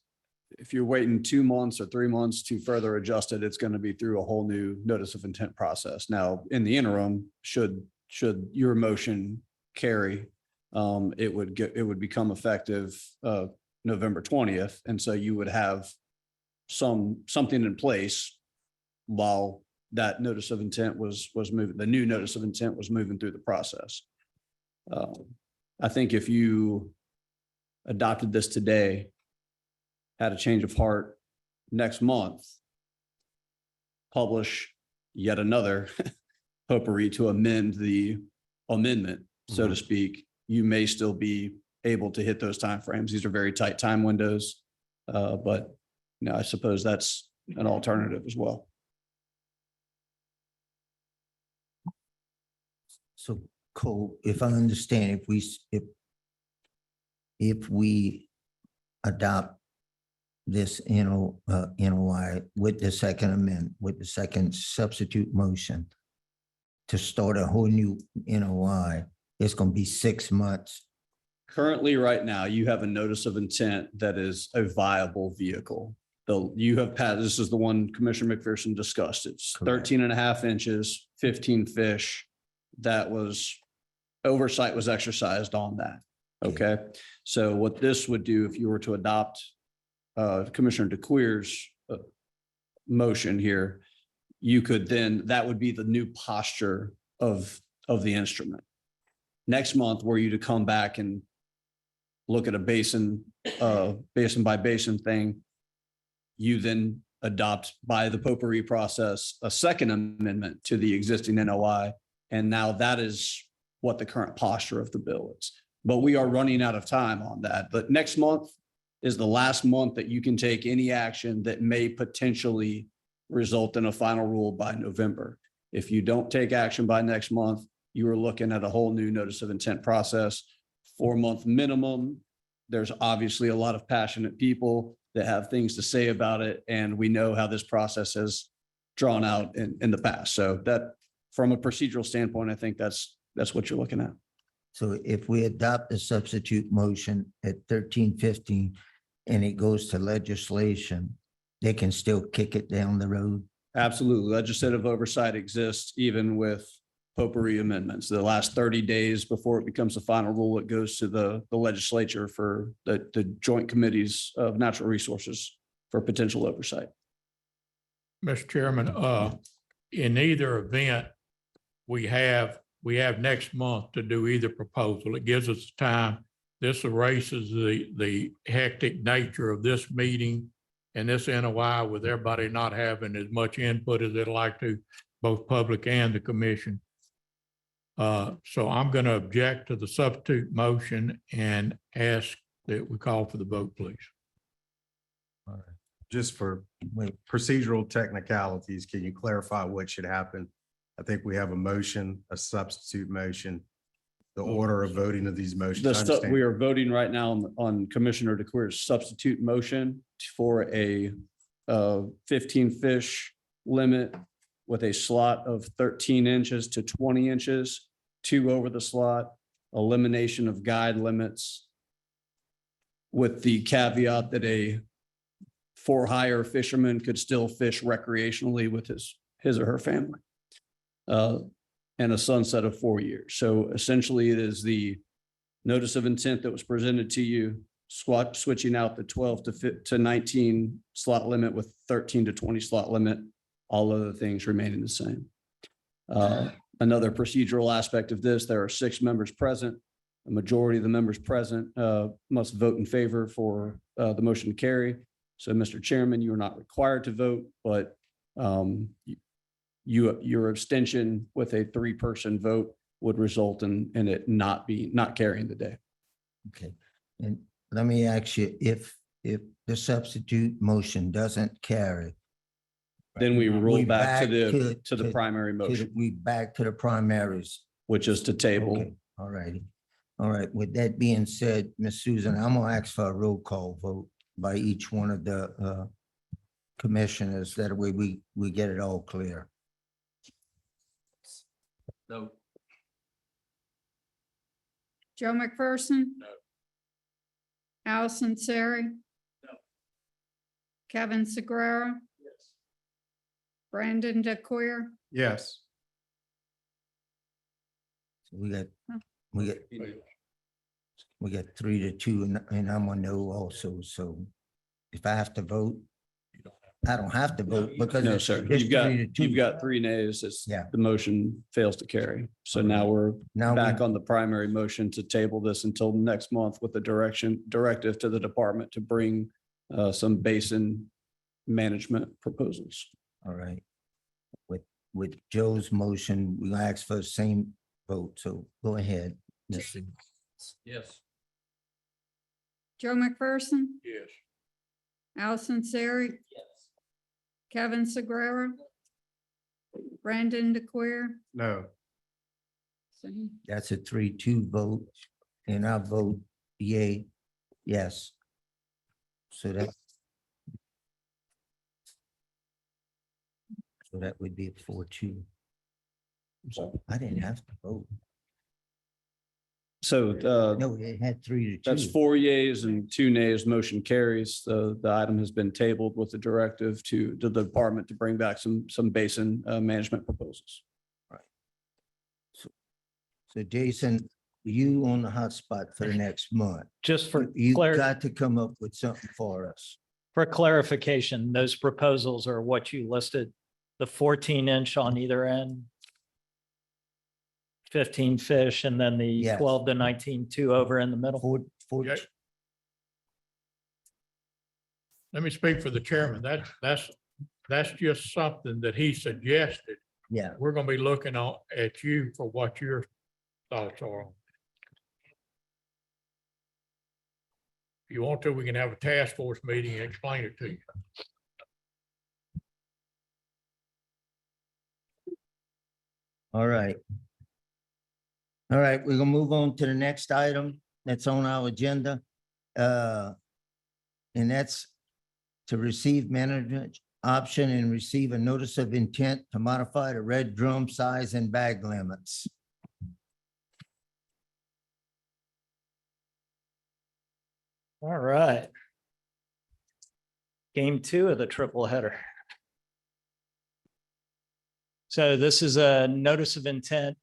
If you're waiting 2 months or 3 months to further adjust it, it's going to be through a whole new notice of intent process. Now, in the interim, should your motion carry, it would become effective November 20th. And so you would have something in place while that notice of intent was moving, the new notice of intent was moving through the process. I think if you adopted this today, had a change of heart next month, publish yet another potpourri to amend the amendment, so to speak, you may still be able to hit those timeframes. These are very tight time windows, but I suppose that's an alternative as well. So Cole, if I understand, if we adopt this NOI with the second amendment, with the second substitute motion to start a whole new NOI, it's going to be 6 months. Currently, right now, you have a notice of intent that is a viable vehicle. You have passed, this is the one Commissioner McPherson discussed. It's 13.5 inches, 15 fish. That was, oversight was exercised on that. Okay. So what this would do, if you were to adopt Commissioner DeQueer's motion here, you could then, that would be the new posture of the instrument. Next month, were you to come back and look at a basin by basin thing, you then adopt by the potpourri process a second amendment to the existing NOI. And now that is what the current posture of the bill is. But we are running out of time on that. But next month is the last month that you can take any action that may potentially result in a final rule by November. If you don't take action by next month, you are looking at a whole new notice of intent process, 4-month minimum. There's obviously a lot of passionate people that have things to say about it. And we know how this process has drawn out in the past. So that, from a procedural standpoint, I think that's what you're looking at. So if we adopt the substitute motion at 1315 and it goes to legislation, they can still kick it down the road? Absolutely. Legislative oversight exists even with potpourri amendments. The last 30 days before it becomes a final rule, it goes to the legislature for the joint committees of natural resources for potential oversight. Mr. Chairman, in either event, we have next month to do either proposal. It gives us time. This erases the hectic nature of this meeting and this NOI with everybody not having as much input as they'd like to, both public and the commission. So I'm going to object to the substitute motion and ask that we call for the vote, please. Just for procedural technicalities, can you clarify what should happen? I think we have a motion, a substitute motion, the order of voting of these motions. I understand. We are voting right now on Commissioner DeQueer's substitute motion for a 15 fish limit with a slot of 13 inches to 20 inches, 2 over the slot, elimination of guide limits with the caveat that a for-hire fisherman could still fish recreationally with his or her family. And a sunset of 4 years. So essentially it is the notice of intent that was presented to you, switching out the 12 to 19 slot limit with 13 to 20 slot limit, all other things remaining the same. Another procedural aspect of this, there are 6 members present. A majority of the members present must vote in favor for the motion to carry. So, Mr. Chairman, you are not required to vote, but your abstention with a 3-person vote would result in it not carrying the day. Okay, and let me ask you, if the substitute motion doesn't carry, Then we roll back to to the primary motion, we back to the primaries. which is to table. Okay, all righty. All right, with that being said, Ms. Susan, I'm gonna ask for a roll call vote by each one of the commissioners. That way we get it all clear. No. Joe McPherson? No. Allison Sari? No. Kevin Segura? Yes. Brandon DeQueer? Yes. So we got 3-2 and I'm a no also. So if I have to vote, I don't have to vote because. No, it's- sir. it's You've got 3-2. 3 nays. It's Yeah. the motion fails to carry. So now we're back on the primary motion to table this until next month with the directive to the department to bring some basin management proposals. All right. With Joe's motion, we ask for the same vote. So go ahead. Ms. Yes. Joe McPherson? Yes. Allison Sari? Yes. Kevin Segura? Brandon DeQueer? No. Same. That's a 3-2 vote and I vote yay, yes. So that would be a 4-2. I didn't have to vote. So No, it had 3-2. that's 4 yeas and 2 nays. Motion carries. The item has been tabled with the directive to the department to bring back some basin management proposals. So Jason, you on the hot spot for the next month. Just for You clarity, got to come up with something for us. for clarification, those proposals are what you listed, the 14-inch on either end, 15 fish, and then the Yes. 12 to 19, 2 over in the middle. Yeah. Let me speak for the chairman. That's just something that he suggested. Yeah. We're gonna be looking at you for what your thoughts are on. If you want to, we can have a task force meeting and explain it to you. All right. All right, we're gonna move on to the next item that's on our agenda. And that's to receive management option and receive a notice of intent to modify the red drum size and bag limits. All right. Game 2 of the triple header. So this is a notice of intent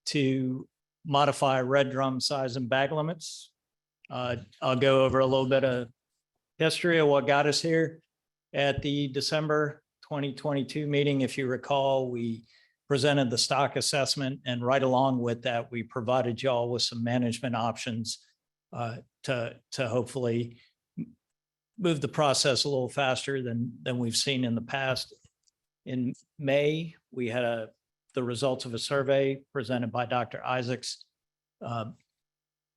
to modify red drum size and bag limits. I'll go over a little bit of history of what got us here. At the December 2022 meeting, if you recall, we presented the stock assessment, and right along with that, we provided y'all with some management options to hopefully move the process a little faster than we've seen in the past. In May, we had the results of a survey presented by Dr. Isaacs.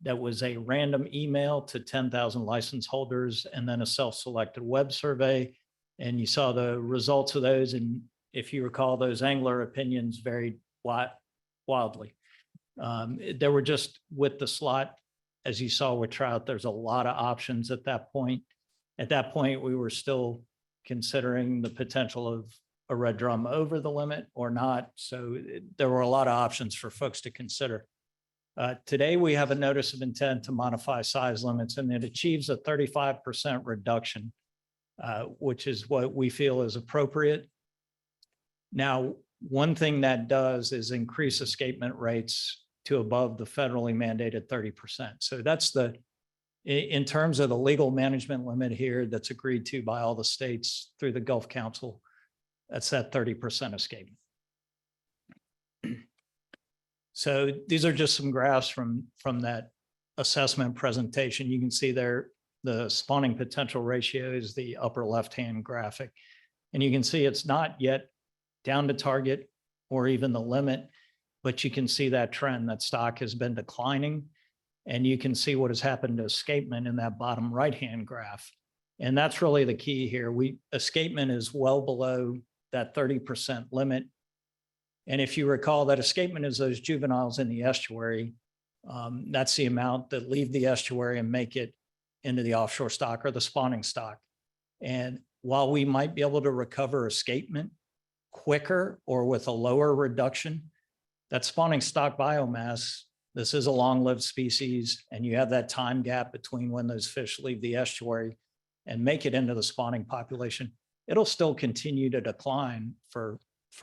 That was a random email to 10,000 license holders and then a self-selected web survey. And you saw the results of those. And if you recall, those angler opinions varied wildly. There were just, with the slot, as you saw with trout, there's a lot of options at that point. At that point, we were still considering the potential of a red drum over the limit or not. So there were a lot of options for folks to consider. Today, we have a notice of intent to modify size limits, and it achieves a 35% reduction, which is what we feel is appropriate. Now, one thing that does is increase escapement rates to above the federally mandated 30%. So that's in terms of the legal management limit here that's agreed to by all the states through the Gulf Council, that's that 30% escapement. So these are just some graphs from that assessment presentation. You can see there the spawning potential ratio is the upper left-hand graphic. And you can see it's not yet down to target or even the limit, but you can see that trend, that stock has been declining. And you can see what has happened to escapement in that bottom right-hand graph. And that's really the key here. Escapement is well below that 30% limit. And if you recall, that escapement is those juveniles in the estuary. That's the amount that leave the estuary and make it into the offshore stock or the spawning stock. And while we might be able to recover escapement quicker or with a lower reduction, that spawning stock biomass, this is a long-lived species, and you have that time gap between when those fish leave the estuary and make it into the spawning population. It'll still continue to decline for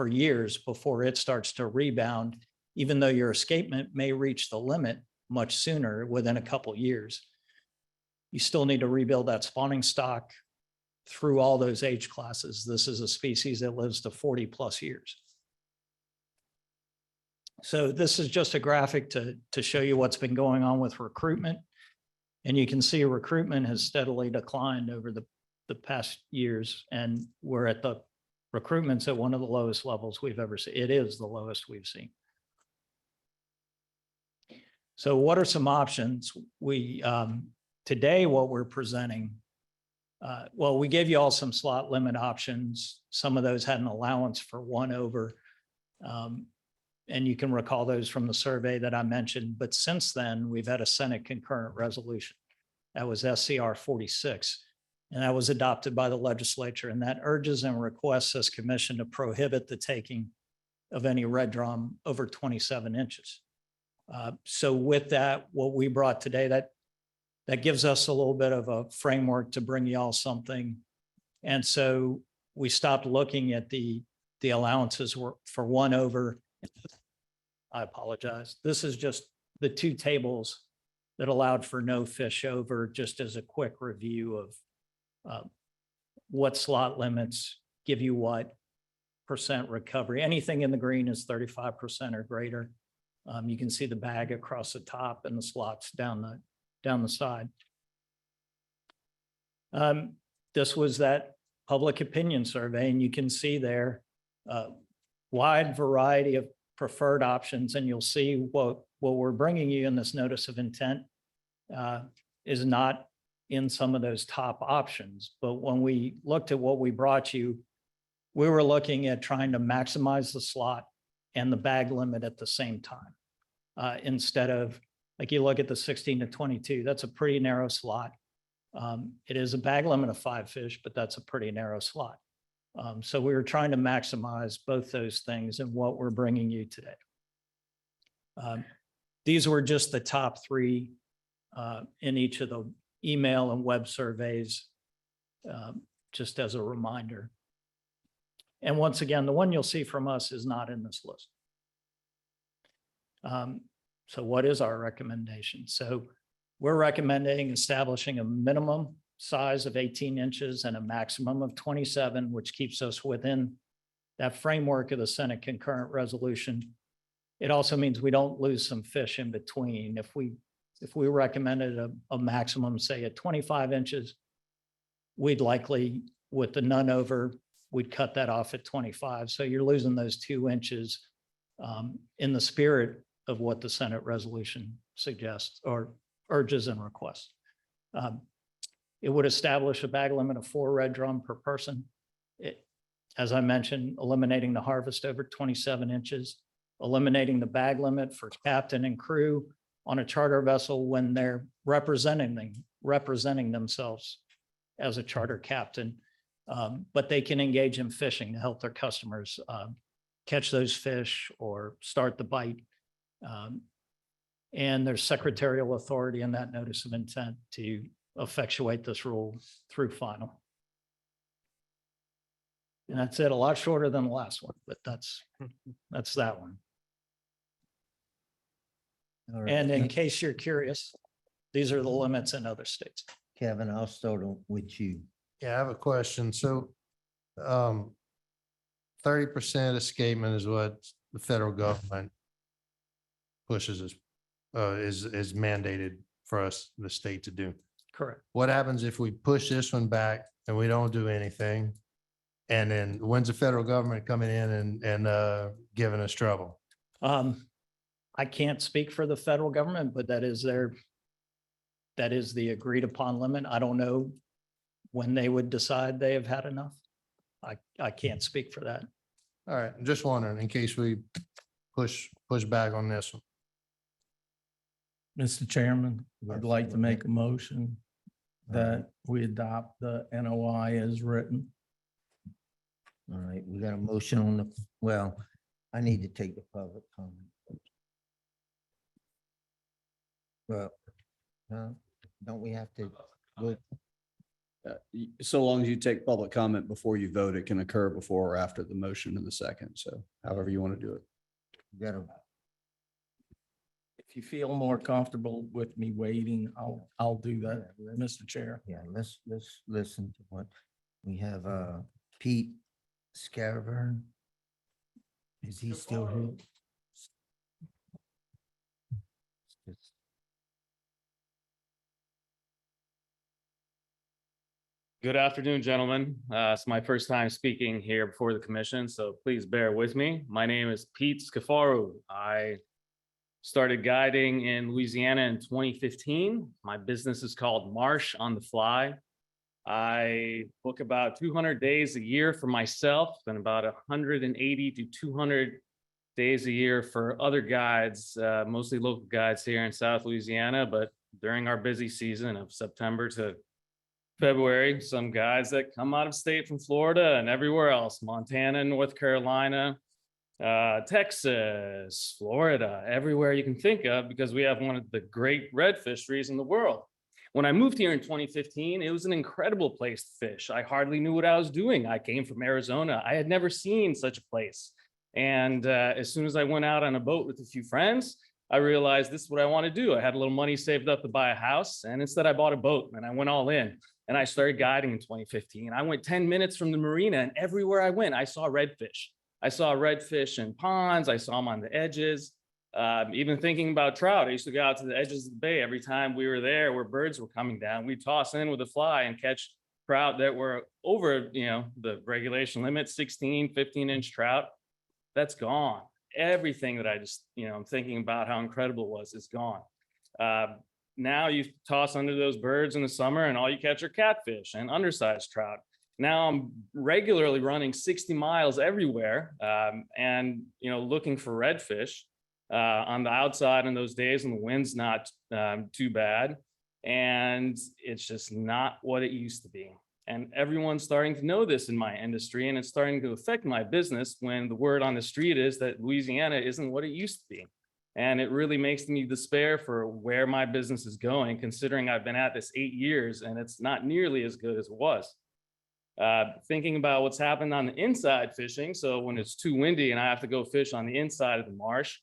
years before it starts to rebound, even though your escapement may reach the limit much sooner, within a couple years. You still need to rebuild that spawning stock through all those age classes. This is a species that lives to 40 plus years. So this is just a graphic to show you what's been going on with recruitment. And you can see recruitment has steadily declined over the past years, and we're at the recruitment's at one of the lowest levels we've ever seen. It is the lowest we've seen. So what are some options? Today, what we're presenting, well, we gave you all some slot limit options. Some of those had an allowance for 1 over. And you can recall those from the survey that I mentioned. But since then, we've had a Senate concurrent resolution. That was SCR 46. And that was adopted by the legislature. And that urges and requests this commission to prohibit the taking of any red drum over 27 inches. So with that, what we brought today, that gives us a little bit of a framework to bring y'all something. And so we stopped looking at the allowances for 1 over. I apologize. This is just the 2 tables that allowed for no fish over, just as a quick review of what slot limits give you what percent recovery. Anything in the green is 35% or greater. You can see the bag across the top and the slots down the side. This was that public opinion survey, and you can see there wide variety of preferred options, and you'll see what we're bringing you in this notice of intent is not in some of those top options. But when we looked at what we brought you, we were looking at trying to maximize the slot and the bag limit at the same time. Instead of, like, you look at the 16 to 22, that's a pretty narrow slot. It is a bag limit of 5 fish, but that's a pretty narrow slot. So we were trying to maximize both those things in what we're bringing you today. These were just the top 3 in each of the email and web surveys, just as a reminder. And once again, the one you'll see from us is not in this list. So what is our recommendation? So we're recommending establishing a minimum size of 18 inches and a maximum of 27, which keeps us within that framework of the Senate concurrent resolution. It also means we don't lose some fish in between. If we recommended a maximum, say at 25 inches, we'd likely, with the none over, we'd cut that off at 25. So you're losing those 2 inches in the spirit of what the Senate resolution suggests or urges and requests. It would establish a bag limit of 4 red drum per person. As I mentioned, eliminating the harvest over 27 inches, eliminating the bag limit for captain and crew on a charter vessel when they're representing themselves as a charter captain. But they can engage in fishing to help their customers catch those fish or start the bite. And there's secretarial authority in that notice of intent to effectuate this rule through final. And that's it, a lot shorter than the last one, but that's that one. All right. And in case you're curious, these are the limits in other states. Kevin, I'll start with you. Yeah, I have a question. So 30% escapement is what the federal government pushes us, is mandated for us, the state, to do. Correct. What happens if we push this one back and we don't do anything? And then when's the federal government coming in and giving us trouble? I can't speak for the federal government, but that is the agreed upon limit. I don't know when they would decide they have had enough. I can't speak for that. All right, I'm just wondering in case we push back on this one. Mr. Chairman, I'd Yes, like to go make a motion All right. that we adopt the NOI as written. All right, we got a motion on the, well, I need to take the public comment. Well, don't we have to go? So long as you take public comment before you vote, it can occur before or after the motion in the second. So however you want to do it. We gotta, If you feel more comfortable with me waiting, I'll do that, Yeah, Mr. Chair. yeah, let's listen to what we have, Pete Scarver. Is he still here? Good afternoon, gentlemen. It's my first time speaking here before the commission, so please bear with me. My name is Pete Scafaru. I started guiding in Louisiana in 2015. My business is called Marsh on the Fly. I book about 200 days a year for myself and about 180 to 200 days a year for other guides, mostly local guides here in South Louisiana, but during our busy season of September to February, some guys that come out of state from Florida and everywhere else, Montana, North Carolina, Texas, Florida, everywhere you can think of, because we have one of the great red fisheries in the world. When I moved here in 2015, it was an incredible place to fish. I hardly knew what I was doing. I came from Arizona. I had never seen such a place. And as soon as I went out on a boat with a few friends, I realized this is what I want to do. I had a little money saved up to buy a house, and instead I bought a boat and I went all in. And I started guiding in 2015. I went 10 minutes from the marina, and everywhere I went, I saw redfish. I saw redfish in ponds. I saw them on the edges. Even thinking about trout, I used to go out to the edges of the bay every time we were there where birds were coming down. We'd toss in with a fly and catch trout that were over, the regulation limit, 16, 15-inch trout. That's gone. Everything that I just, I'm thinking about how incredible it was is gone. Now you toss under those birds in the summer and all you catch are catfish and undersized trout. Now I'm regularly running 60 miles everywhere and, looking for redfish on the outside in those days when the wind's not too bad. And it's just not what it used to be. And everyone's starting to know this in my industry, and it's starting to affect my business when the word on the street is that Louisiana isn't what it used to be. And it really makes me despair for where my business is going, considering I've been at this 8 years and it's not nearly as good as it was. Thinking about what's happened on the inside fishing. So when it's too windy and I have to go fish on the inside of the marsh,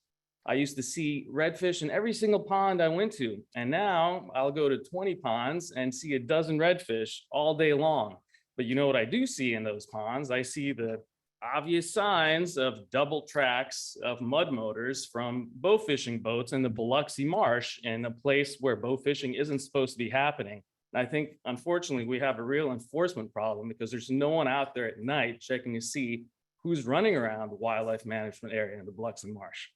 I used to see redfish in every single pond I went to. And now I'll go to 20 ponds and see a dozen redfish all day long. But you know what I do see in those ponds? I see the obvious signs of double tracks of mud motors from bow fishing boats in the Biloxi Marsh, in a place where bow fishing isn't supposed to be happening. And I think, unfortunately, we have a real enforcement problem because there's no one out there at night checking to see who's running around the wildlife management area in the Biloxi Marsh.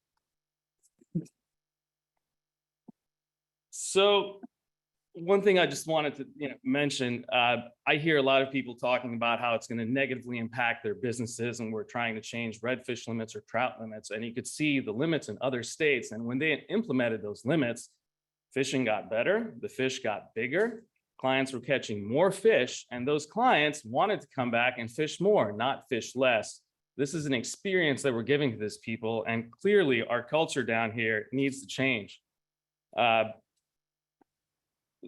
So one thing I just wanted to mention, I hear a lot of people talking about how it's going to negatively impact their businesses, and we're trying to change redfish limits or trout limits. And you could see the limits in other states. And when they implemented those limits, fishing got better, the fish got bigger, clients were catching more fish, and those clients wanted to come back and fish more, not fish less. This is an experience that we're giving to these people, and clearly our culture down here needs to change.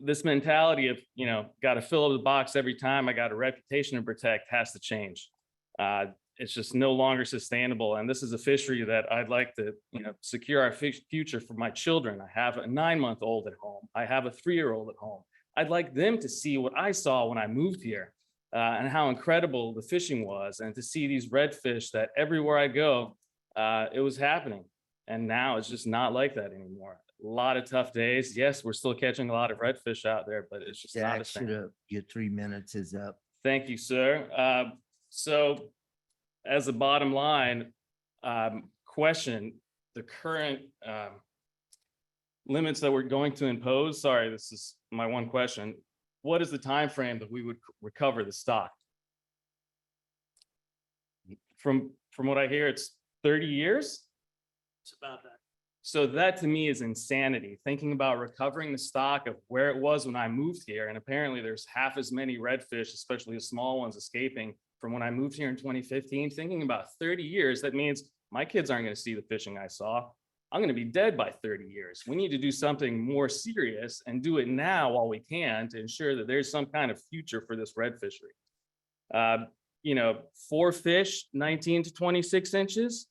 This mentality of, got to fill up the box every time, I got a reputation to protect, has to change. It's just no longer sustainable. And this is a fishery that I'd like to, secure our future for my children. I have a 9-month-old at home. I have a 3-year-old at home. I'd like them to see what I saw when I moved here, and how incredible the fishing was, and to see these redfish that everywhere I go, it was happening. And now it's just not like that anymore. A lot of tough days. Yes, we're still catching a lot of redfish out there, but it's just not the same. Your 3 minutes is up. Thank you, sir. So as a bottom line, question, the current limits that we're going to impose, sorry, this is my one question. What is the time frame that we would recover the stock? From what I hear, it's 30 years? It's about that. So that to me is insanity, thinking about recovering the stock of where it was when I moved here. And apparently there's half as many redfish, especially the small ones, escaping from when I moved here in 2015. Thinking about 30 years, that means my kids aren't going to see the fishing I saw. I'm going to be dead by 30 years. We need to do something more serious and do it now while we can to ensure that there's some kind of future for this red fishery. 4 fish, 19 to 26 inches.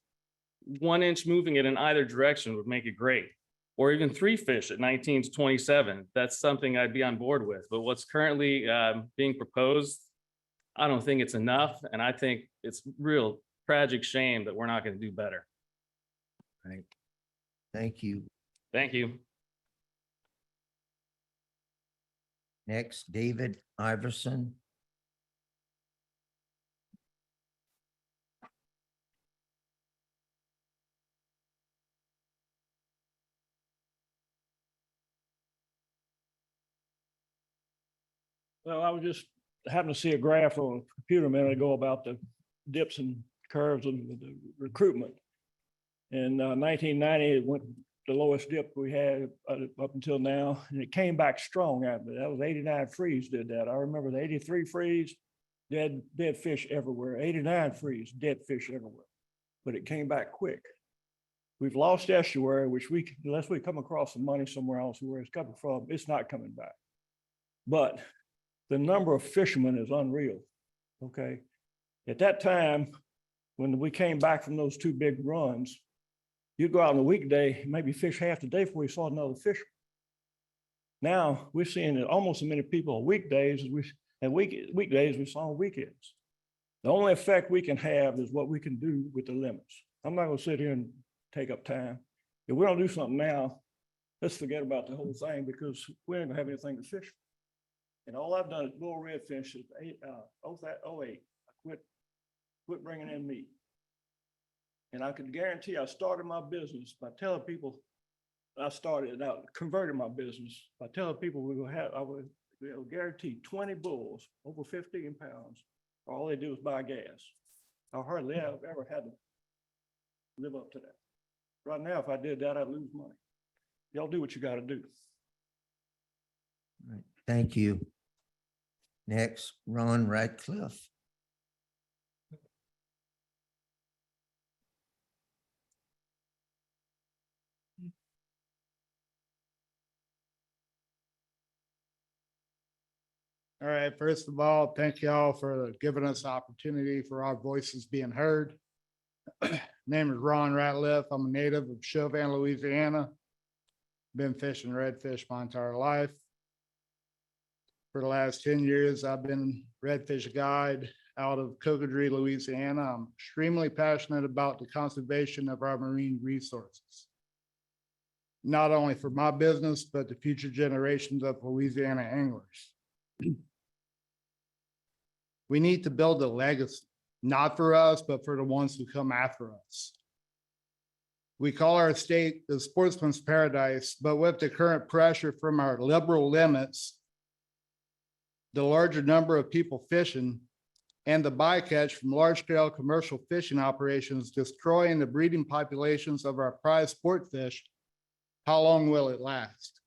1 inch moving it in either direction would make it great. Or even 3 fish at 19 to 27. That's something I'd be on board with. But what's currently being proposed, I don't think it's enough. And I think it's real tragic shame that we're not going to do better. Right. Thank you. Thank you. Next, David Iverson. Well, I was just happened to see a graph on a computer a minute ago about the dips and curves of the recruitment. In 1990, it went the lowest dip we had up until now, and it came back strong after that. That was 89 freeze did that. I remember the 83 freeze, dead fish everywhere. 89 freeze, dead fish everywhere. But it came back quick. We've lost estuary, which unless we come across some money somewhere else where it's coming from, it's not coming back. But the number of fishermen is unreal, okay? At that time, when we came back from those 2 big runs, you go out on a weekday, maybe fish half the day before you saw another fisherman. Now, we're seeing almost as many people on weekdays as weekdays we saw on weekends. The only effect we can have is what we can do with the limits. I'm not gonna sit here and take up time. If we don't do something now, let's forget about the whole thing because we ain't gonna have anything to fish. And all I've done is bull redfish since 08. I quit bringing in meat. And I can guarantee I started my business by telling people converted my business by telling people I would guarantee 20 bulls over 15 pounds. All they do is buy gas. I hardly have ever had to live up to that. Right now, if I did that, I'd lose money. Y'all do what you got to do. Right. Thank you. Next, Ron Radcliffe. All right, first of all, thank you all for giving us opportunity for our voices being heard. Name is Ron Ratliff. I'm a native of Chauvin, Louisiana. Been fishing redfish my entire life. For the last 10 years, I've been redfish guide out of Cocodrie, Louisiana. I'm extremely passionate about the conservation of our marine resources, not only for my business, but the future generations of Louisiana anglers. We need to build a legacy, not for us, but for the ones who come after us. We call our state the sportsman's paradise, but with the current pressure from our liberal limits, the larger number of people fishing, and the bycatch from large-scale commercial fishing operations destroying the breeding populations of our prize sport fish, how long will it last?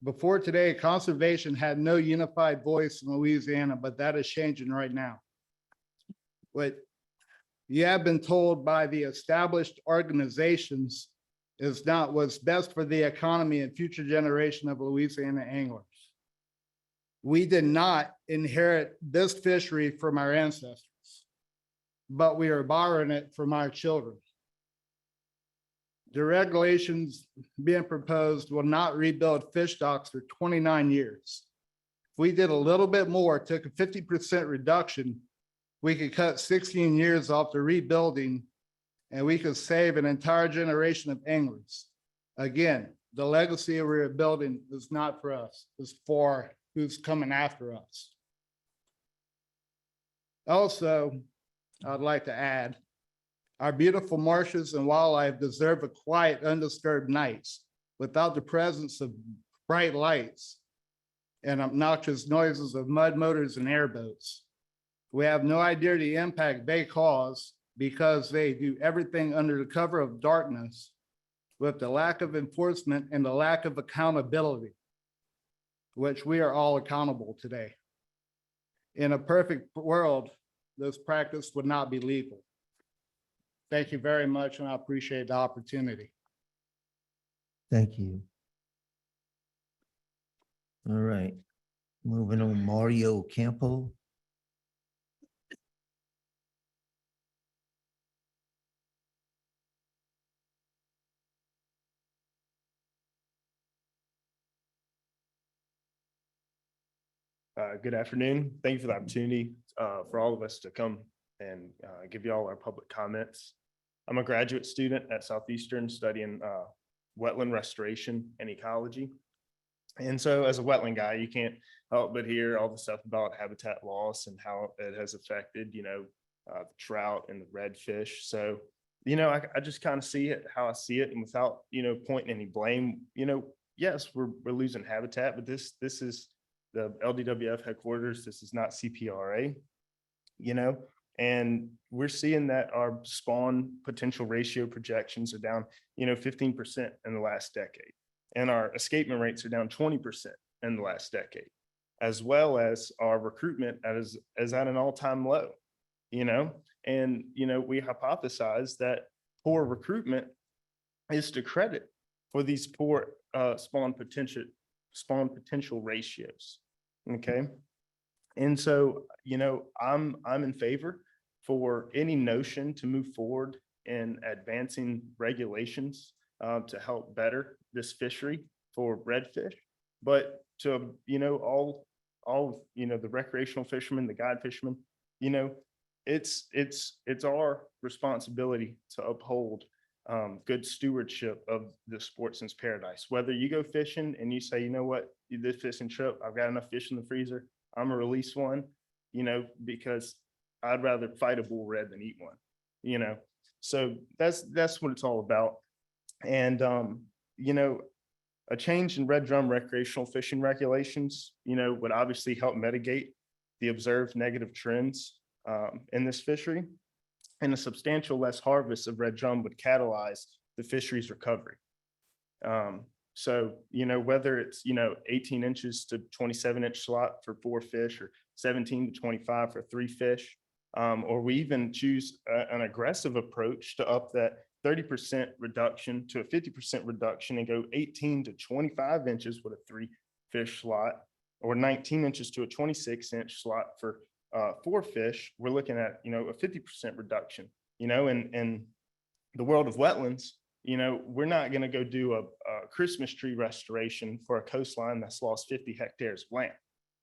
Before today, conservation had no unified voice in Louisiana, but that is changing right now. What you have been told by the established organizations is not what's best for the economy and future generation of Louisiana anglers. We did not inherit this fishery from our ancestors, but we are borrowing it from our children. The regulations being proposed will not rebuild fish stocks for 29 years. If we did a little bit more, took a 50% reduction, we could cut 16 years off the rebuilding, and we could save an entire generation of anglers. Again, the legacy we're building is not for us, it's for who's coming after us. Also, I'd like to add, our beautiful marshes and wildlife deserve a quiet, undisturbed nights without the presence of bright lights and obnoxious noises of mud motors and airboats. We have no idea the impact they cause because they do everything under the cover of darkness with the lack of enforcement and the lack of accountability, which we are all accountable today. In a perfect world, this practice would not be legal. Thank you very much, and I appreciate the opportunity. Thank you. All right, moving on, Mario Campo. Good afternoon. Thank you for the opportunity for all of us to come and give you all our public comments. I'm a graduate student at Southeastern studying wetland restoration and ecology. And so as a wetland guy, you can't help but hear all the stuff about habitat loss and how it has affected, the trout and the redfish. So, I just kind of see it how I see it, and without, pointing any blame, yes, we're losing habitat, but this is the LWF headquarters. This is not CPRA, and we're seeing that our spawn potential ratio projections are down, 15% in the last decade. And our escapement rates are down 20% in the last decade, as well as our recruitment is at an all-time low, and, we hypothesize that poor recruitment is to credit for these poor spawn potential ratios. Okay. And so, I'm in favor for any notion to move forward in advancing regulations to help better this fishery for redfish, but to, all, the recreational fishermen, the guide fishermen, it's our responsibility to uphold good stewardship of the sportsman's paradise. Whether you go fishing and you say, what, this fishing trip, I've got enough fish in the freezer, I'm gonna release one, because I'd rather fight a bull red than eat one, so that's what it's all about. And, a change in red drum recreational fishing regulations, would obviously help mitigate the observed negative trends in this fishery. And a substantial less harvest of red drum would catalyze the fishery's recovery. So, whether it's, 18 inches to 27-inch slot for 4 fish, or 17 to 25 for 3 fish, or we even choose an aggressive approach to up that 30% reduction to a 50% reduction and go 18 to 25 inches with a 3 fish slot, or 19 inches to a 26-inch slot for 4 fish, we're looking at, a 50% reduction in the world of wetlands, we're not going to go do a Christmas tree restoration for a coastline that's lost 50 hectares of land.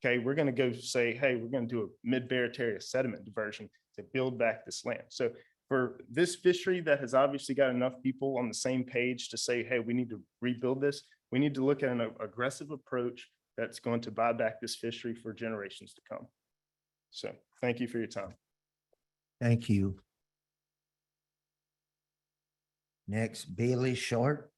Okay, we're going to go say, hey, we're going to do a mid-Barataria sediment diversion to build back this land. So for this fishery that has obviously got enough people on the same page to say, hey, we need to rebuild this, we need to look at an aggressive approach that's going to buy back this fishery for generations to come. So thank you for your time. Thank you. Next, Bailey Short.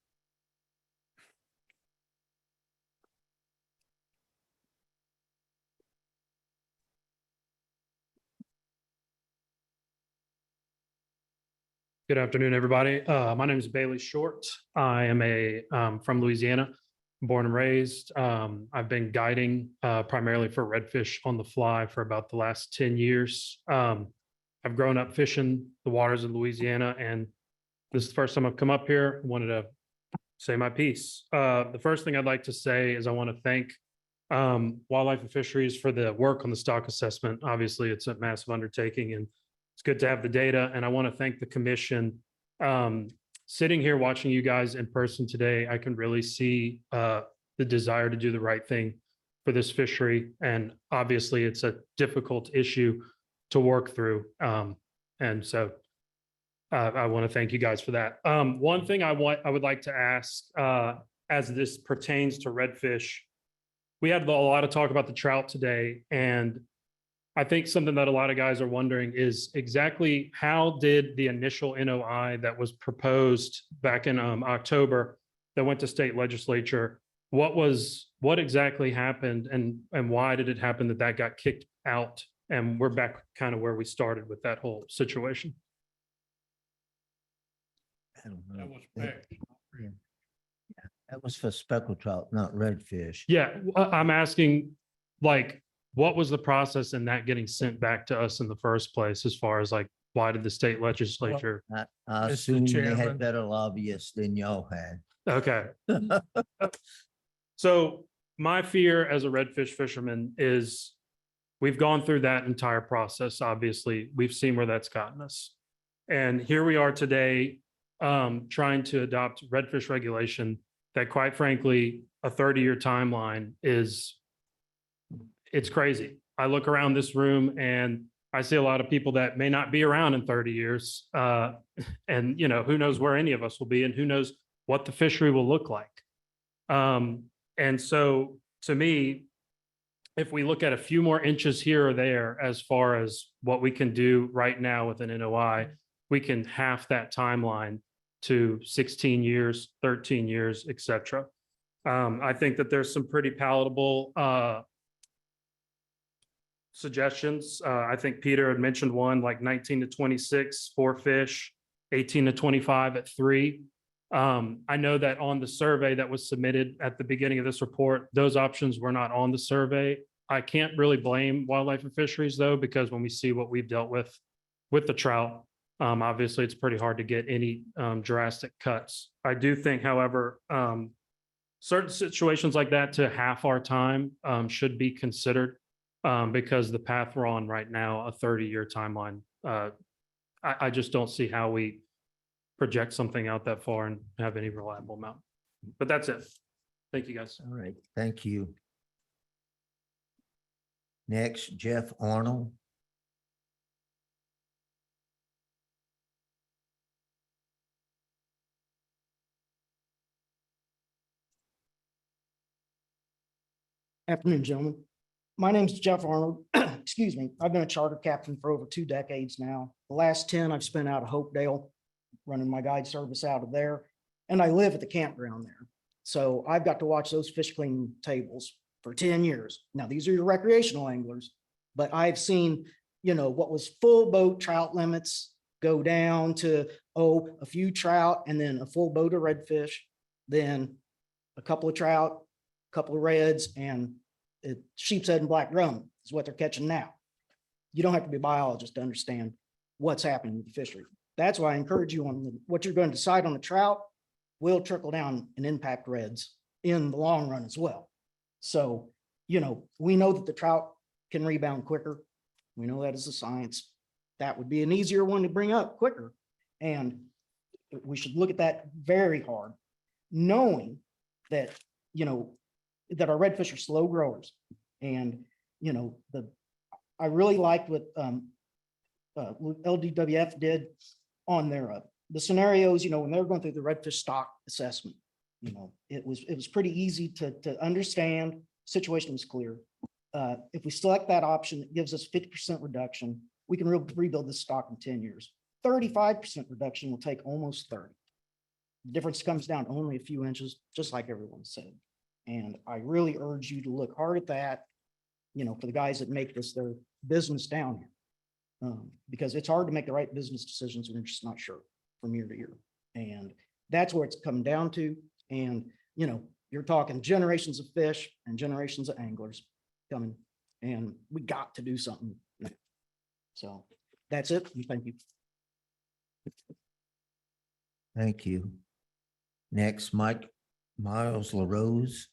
Good afternoon, everybody. My name is Bailey Short. I am from Louisiana, born and raised. I've been guiding primarily for redfish on the fly for about the last 10 years. I've grown up fishing the waters of Louisiana, and this is the first time I've come up here. I wanted to say my piece. The first thing I'd like to say is I want to thank Wildlife and Fisheries for the work on the stock assessment. Obviously, it's a massive undertaking, and it's good to have the data. And I want to thank the commission. Sitting here watching you guys in person today, I can really see the desire to do the right thing for this fishery. And obviously, it's a difficult issue to work through. And so I want to thank you guys for that. One thing I would like to ask as this pertains to redfish, we had a lot of talk about the trout today, and I think something that a lot of guys are wondering is exactly how did the initial NOI that was proposed back in October that went to state legislature, what exactly happened and why did it happen that got kicked out? And we're back kind of where we started with that whole situation. I don't know. That was back. Yeah. That was for speckled trout, not redfish. Yeah, I'm asking, like, what was the process in that getting sent back to us in the first place, as far as like, why did the state legislature? I Mr. assume they Chairman. had better lobbyists than y'all had. Okay. So my fear as a redfish fisherman is we've gone through that entire process. Obviously, we've seen where that's gotten us. And here we are today, trying to adopt redfish regulation that, quite frankly, a 30-year timeline it's crazy. I look around this room and I see a lot of people that may not be around in 30 years. And, who knows where any of us will be and who knows what the fishery will look like. And so to me, if we look at a few more inches here or there, as far as what we can do right now with an NOI, we can half that timeline to 16 years, 13 years, et cetera. I think that there's some pretty palatable suggestions. I think Peter had mentioned one, like 19 to 26 for fish, 18 to 25 at 3. I know that on the survey that was submitted at the beginning of this report, those options were not on the survey. I can't really blame Wildlife and Fisheries though, because when we see what we've dealt with the trout, obviously it's pretty hard to get any drastic cuts. I do think, however, certain situations like that to half our time should be considered. Because the path we're on right now, a 30-year timeline, I just don't see how we project something out that far and have any reliable amount. But that's it. Thank you, guys. All right, thank you. Next, Jeff Arnold. Afternoon, gentlemen. My name's Jeff Arnold. Excuse me. I've been a charter captain for over 2 decades now. The last 10 I've spent out of Hopedale, running my guide service out of there. And I live at the campground there. So I've got to watch those fish cleaning tables for 10 years. Now, these are your recreational anglers, but I've seen, what was full boat trout limits go down to, a few trout and then a full boat of redfish, then a couple of trout, a couple of reds, and sheep's head and black drum is what they're catching now. You don't have to be a biologist to understand what's happening with the fishery. That's why I encourage you on what you're going to decide on the trout will trickle down and impact reds in the long run as well. So, we know that the trout can rebound quicker. We know that as a science. that would be an easier one to bring up quicker. And we should look at that very hard, knowing that, you know, that our redfish are slow growers. And, you know, I really liked what LWF did on their, the scenarios, you know, when they were going through the redfish stock assessment. You know, it was pretty easy to understand, situation was clear. If we select that option, it gives us 50% reduction. We can rebuild this stock in 10 years. 35% reduction will take almost 30. The difference comes down only a few inches, just like everyone said. And I really urge you to look hard at that, you know, for the guys that make this their business down here. Because it's hard to make the right business decisions when you're just not sure from year to year. And that's where it's coming down to. And, you know, you're talking generations of fish and generations of anglers coming, and we got to do something now. So that's it. And thank you. Thank you. Next, Miles LaRose.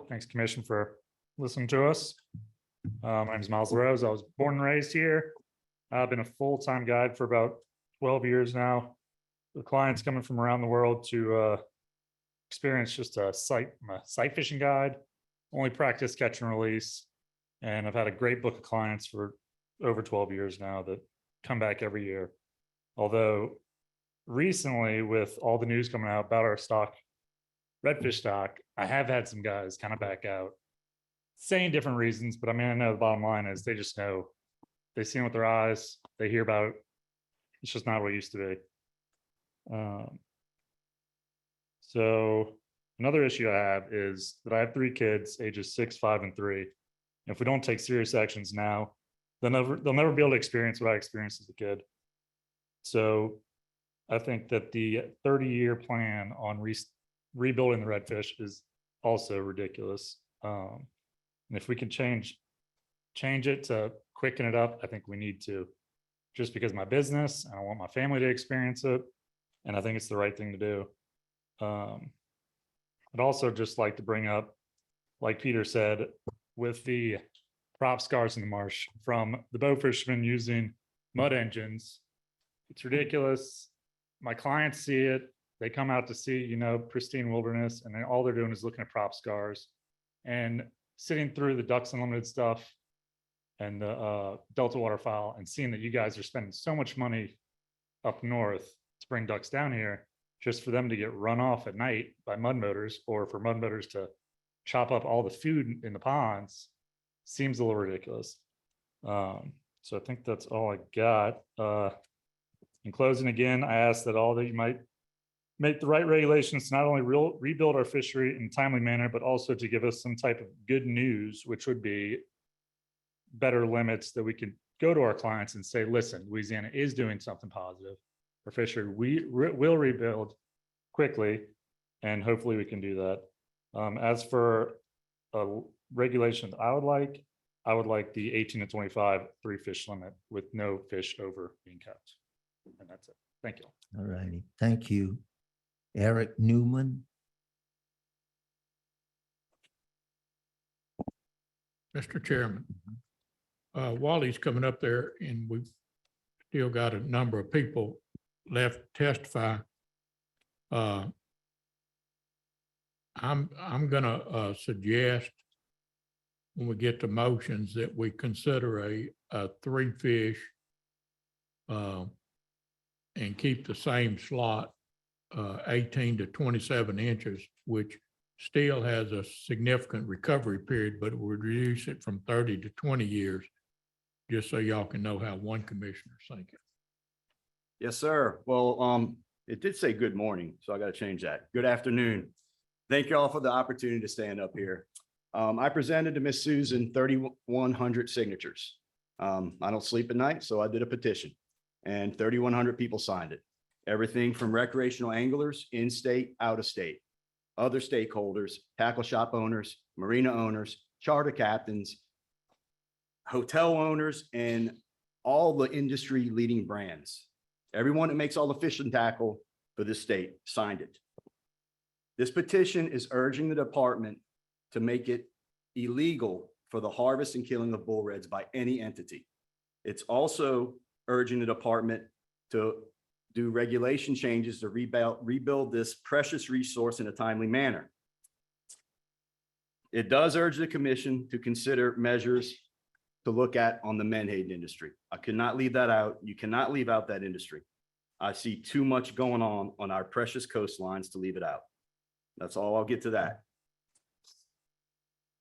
Thanks, Commission, for listening to us. My name is Miles LaRose. I was born and raised here. I've been a full-time guide for about 12 years now. The clients coming from around the world to experience just I'm a sight fishing guide, only practice catch and release. And I've had a great book of clients for over 12 years now that come back every year. Although recently, with all the news coming out about our stock, redfish stock, I have had some guys kind of back out, saying different reasons, but I mean, I know the bottom line is they just know, they've seen it with their eyes, they hear about it. It's just not what it used to be. So another issue I have is that I have 3 kids, ages 6, 5, and 3. And if we don't take serious actions now, they'll never be able to experience what I experienced as a kid. So I think that the 30-year plan on rebuilding the redfish is also ridiculous. And if we can change it to quicken it up, I think we need to, just because of my business, I want my family to experience it. And I think it's the right thing to do. I'd also just like to bring up, like Peter said, with the prop scars in the marsh from the bow fishermen using mud engines, it's ridiculous. My clients see it. They come out to see, you know, pristine wilderness, and then all they're doing is looking at prop scars and sitting through the Ducks Unlimited stuff and the Delta waterfowl and seeing that you guys are spending so much money up north to bring ducks down here just for them to get run off at night by mud motors, or for mud motors to chop up all the food in the ponds, seems a little ridiculous. So I think that's all I got. In closing, again, I ask that all that you might make the right regulations to not only rebuild our fishery in a timely manner, but also to give us some type of good news, which would be better limits that we can go to our clients and say, listen, Louisiana is doing something positive for fishery. We will rebuild quickly, and hopefully we can do that. As for a regulation that I would like the 18 to 25 3 fish limit with no fish over being kept. And that's it. Thank you. All righty. Thank you. Eric Newman. Mr. Chairman, while he's coming up there, and we've still got a number of people left to testify, I'm gonna suggest when we get to motions that we consider a 3 fish and keep the same slot, 18 to 27 inches, which still has a significant recovery period, but it would reduce it from 30 to 20 years, just so y'all can know how one commissioner's thinking. Yes, sir. Well, it did say good morning, so I got to change that. Good afternoon. Thank you all for the opportunity to stand up here. I presented to Miss Susan 3,100 signatures. I don't sleep at night, so I did a petition, and 3,100 people signed it. Everything from recreational anglers, in-state, out-of-state, other stakeholders, tackle shop owners, marina owners, charter captains, hotel owners, and all the industry leading brands. Everyone that makes all the fishing tackle for this state signed it. This petition is urging the department to make it illegal for the harvest and killing of bull reds by any entity. It's also urging the department to do regulation changes to rebuild this precious resource in a timely manner. It does urge the commission to consider measures to look at on the menhaden industry. I could not leave that out. You cannot leave out that industry. I see too much going on our precious coastlines to leave it out. That's all. I'll get to that.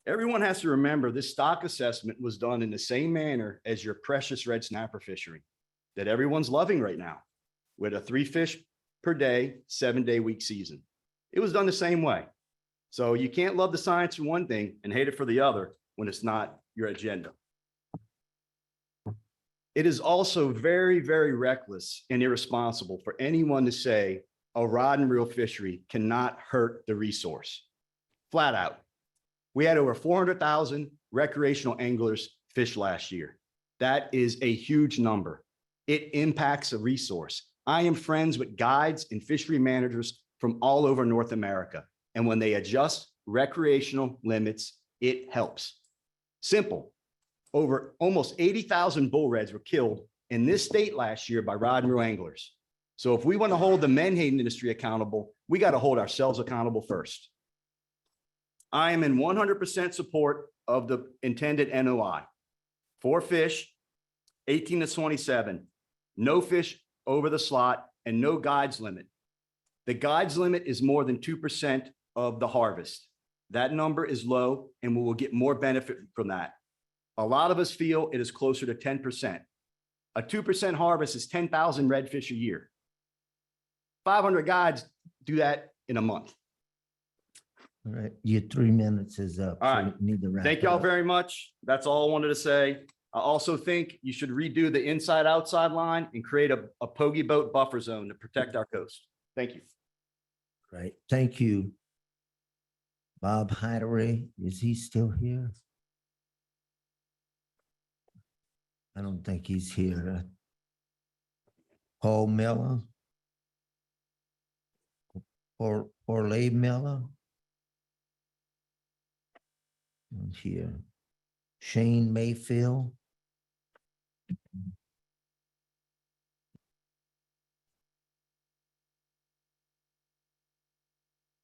Everyone has to remember this stock assessment was done in the same manner as your precious red snapper fishery that everyone's loving right now, with a 3 fish per day, 7-day week season. It was done the same way. So you can't love the science for one thing and hate it for the other when it's not your agenda. It is also very, very reckless and irresponsible for anyone to say a rod and reel fishery cannot hurt the resource. Flat out. We had over 400,000 recreational anglers fish last year. That is a huge number. It impacts a resource. I am friends with guides and fishery managers from all over North America. And when they adjust recreational limits, it helps. Simple. Over almost 80,000 bull reds were killed in this state last year by rod and reel anglers. So if we want to hold the menhaden industry accountable, we got to hold ourselves accountable first. I am in 100% support of the intended NOI. 4 fish, 18 to 27, no fish over the slot, and no guides limit. The guides limit is more than 2% of the harvest. That number is low, and we will get more benefit from that. A lot of us feel it is closer to 10%. A 2% harvest is 10,000 redfish a year. 500 guides do that in a month. All right, your 3 minutes is up. All so right. you need to wrap Thank it y'all up. very much. That's all I wanted to say. I also think you should redo the inside-outside line and create a pogey boat buffer zone to protect our coast. Thank you. Right, thank you. Bob Hideaway, is he still here? I don't think he's here. Paul Miller? Or Orley Miller? And here. Shane Mayfield?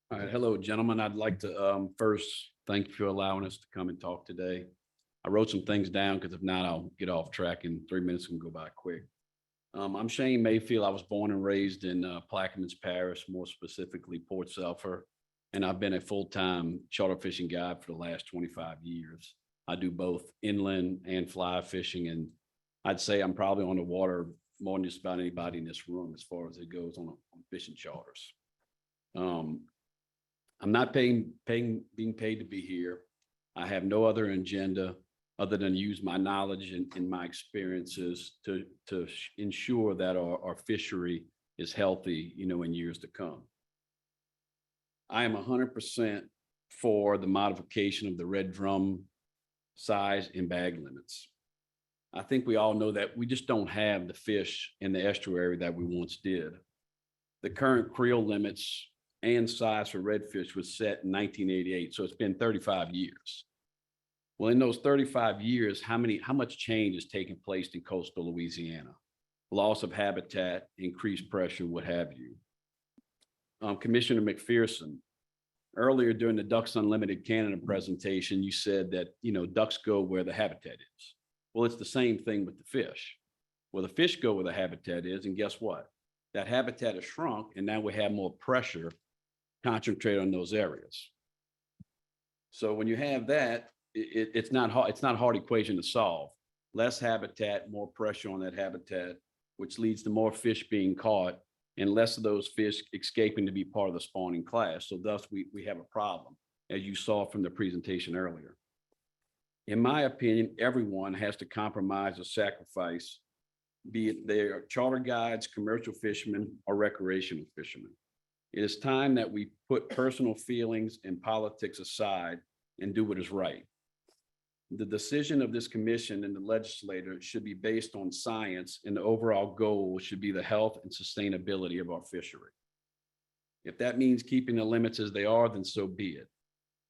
All right, hello, gentlemen. I'd like to first thank you for allowing us to come and talk today. I wrote some things down because if not, I'll get off track and 3 minutes can go by quick. I'm Shane Mayfield. I was born and raised in Plaquemines Parish, more specifically Port Sulphur, and I've been a full-time charter fishing guide for the last 25 years. I do both inland and fly fishing, and I'd say I'm probably on the water more than just about anybody in this room as far as it goes on fishing charters. I'm not being paid to be here. I have no other agenda other than use my knowledge and my experiences to ensure that our fishery is healthy, in years to come. I am 100% for the modification of the red drum size and bag limits. I think we all know that we just don't have the fish in the estuary that we once did. The current creel limits and size for redfish was set in 1988, so it's been 35 years. Well, in those 35 years, how much change has taken place in coastal Louisiana? Loss of habitat, increased pressure, what have you. Commissioner McPherson, earlier during the Ducks Unlimited Canada presentation, you said that, ducks go where the habitat is. Well, it's the same thing with the fish. Well, the fish go where the habitat is, and guess what? That habitat has shrunk, and now we have more pressure concentrated on those areas. So when you have that, it's not a hard equation to solve. Less habitat, more pressure on that habitat, which leads to more fish being caught and less of those fish escaping to be part of the spawning class. So thus we have a problem, as you saw from the presentation earlier. In my opinion, everyone has to compromise or sacrifice, be it they are charter guides, commercial fishermen, or recreational fishermen. It is time that we put personal feelings and politics aside and do what is right. The decision of this commission and the legislator should be based on science, and the overall goal should be the health and sustainability of our fishery. If that means keeping the limits as they are, then so be it.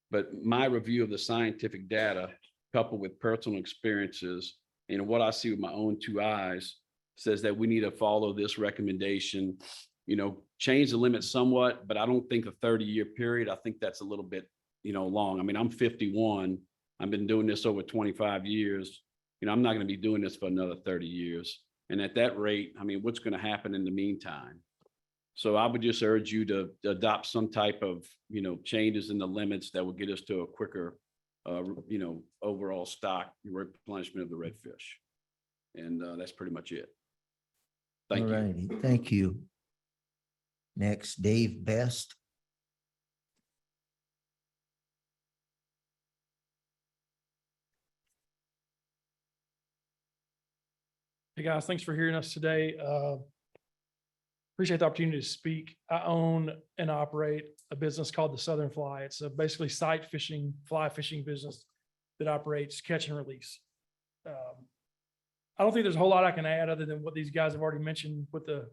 But my review of the scientific data coupled with personal experiences and what I see with my own two eyes says that we need to follow this recommendation, change the limit somewhat, but I don't think a 30-year period. I think that's a little bit, long. I mean, I'm 51. I've been doing this over 25 years. I'm not going to be doing this for another 30 years. And at that rate, I mean, what's going to happen in the meantime? So I would just urge you to adopt some type of, changes in the limits that will get us to a quicker, overall stock replenishment of the redfish. And that's pretty much it. Thank you. All righty, thank you. Next, Dave Best. Hey guys, thanks for hearing us today. Appreciate the opportunity to speak. I own and operate a business called the Southern Fly. It's a basically sight fishing, fly fishing business that operates catch and release. I don't think there's a whole lot I can add other than what these guys have already mentioned with the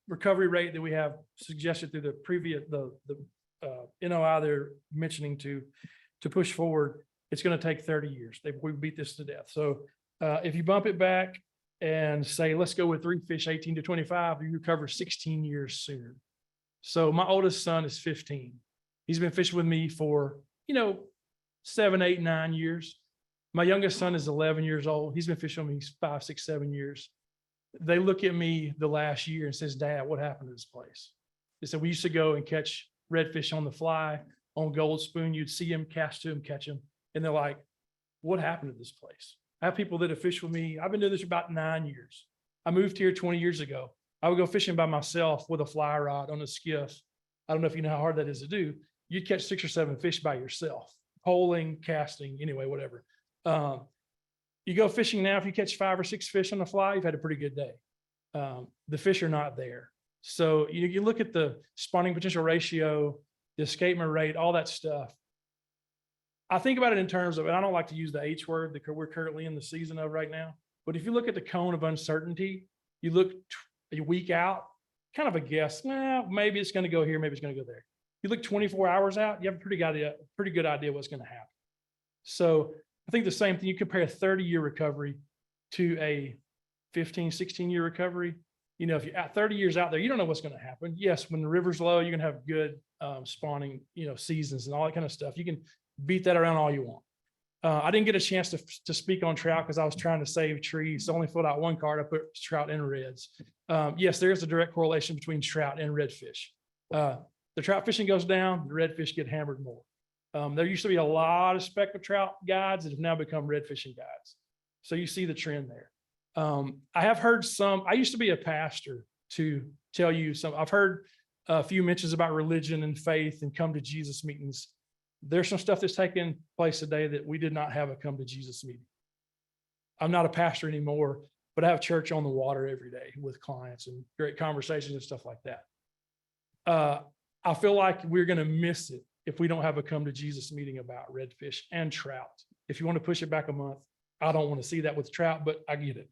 recovery rate that we have suggested through the previous, the NOI they're mentioning to push forward. It's going to take 30 years. We beat this to death. So if you bump it back and say, let's go with 3 fish, 18 to 25, you recover 16 years sooner. So my oldest son is 15. He's been fishing with me for, 7, 8, 9 years. My youngest son is 11 years old. He's been fishing with me 5, 6, 7 years. They look at me the last year and says, Dad, what happened to this place? They said, we used to go and catch redfish on the fly, on Gold Spoon. You'd see them, cast to them, catch them. And they're like, what happened to this place? I have people that have fished with me. I've been doing this for about 9 years. I moved here 20 years ago. I would go fishing by myself with a fly rod on a skiff. I don't know if you know how hard that is to do. You'd catch 6 or 7 fish by yourself, poling, casting, anyway, whatever. You go fishing now, if you catch 5 or 6 fish on the fly, you've had a pretty good day. The fish are not there. So you look at the spawning potential ratio, the escapement rate, all that stuff. I think about it in terms of, and I don't like to use the H word that we're currently in the season of right now, but if you look at the cone of uncertainty, you look a week out, kind of a guess, maybe it's going to go here, maybe it's going to go there. You look 24 hours out, you have a pretty good idea what's going to happen. So I think the same thing, you compare a 30-year recovery to a 15, 16-year recovery. If you're at 30 years out there, you don't know what's going to happen. Yes, when the river's low, you're going to have good spawning, seasons and all that kind of stuff. You can beat that around all you want. I didn't get a chance to speak on trout because I was trying to save trees. So I only filled out one card. I put trout and reds. Yes, there is a direct correlation between trout and redfish. The trout fishing goes down, the redfish get hammered more. There used to be a lot of speckled trout guides that have now become red fishing guides. So you see the trend there. I have heard I used to be a pastor to tell you I've heard a few mentions about religion and faith and come to Jesus meetings. There's some stuff that's taking place today that we did not have a come to Jesus meeting. I'm not a pastor anymore, but I have church on the water every day with clients and great conversations and stuff like that. I feel like we're going to miss it if we don't have a come to Jesus meeting about redfish and trout. If you want to push it back a month, I don't want to see that with trout, but I get it.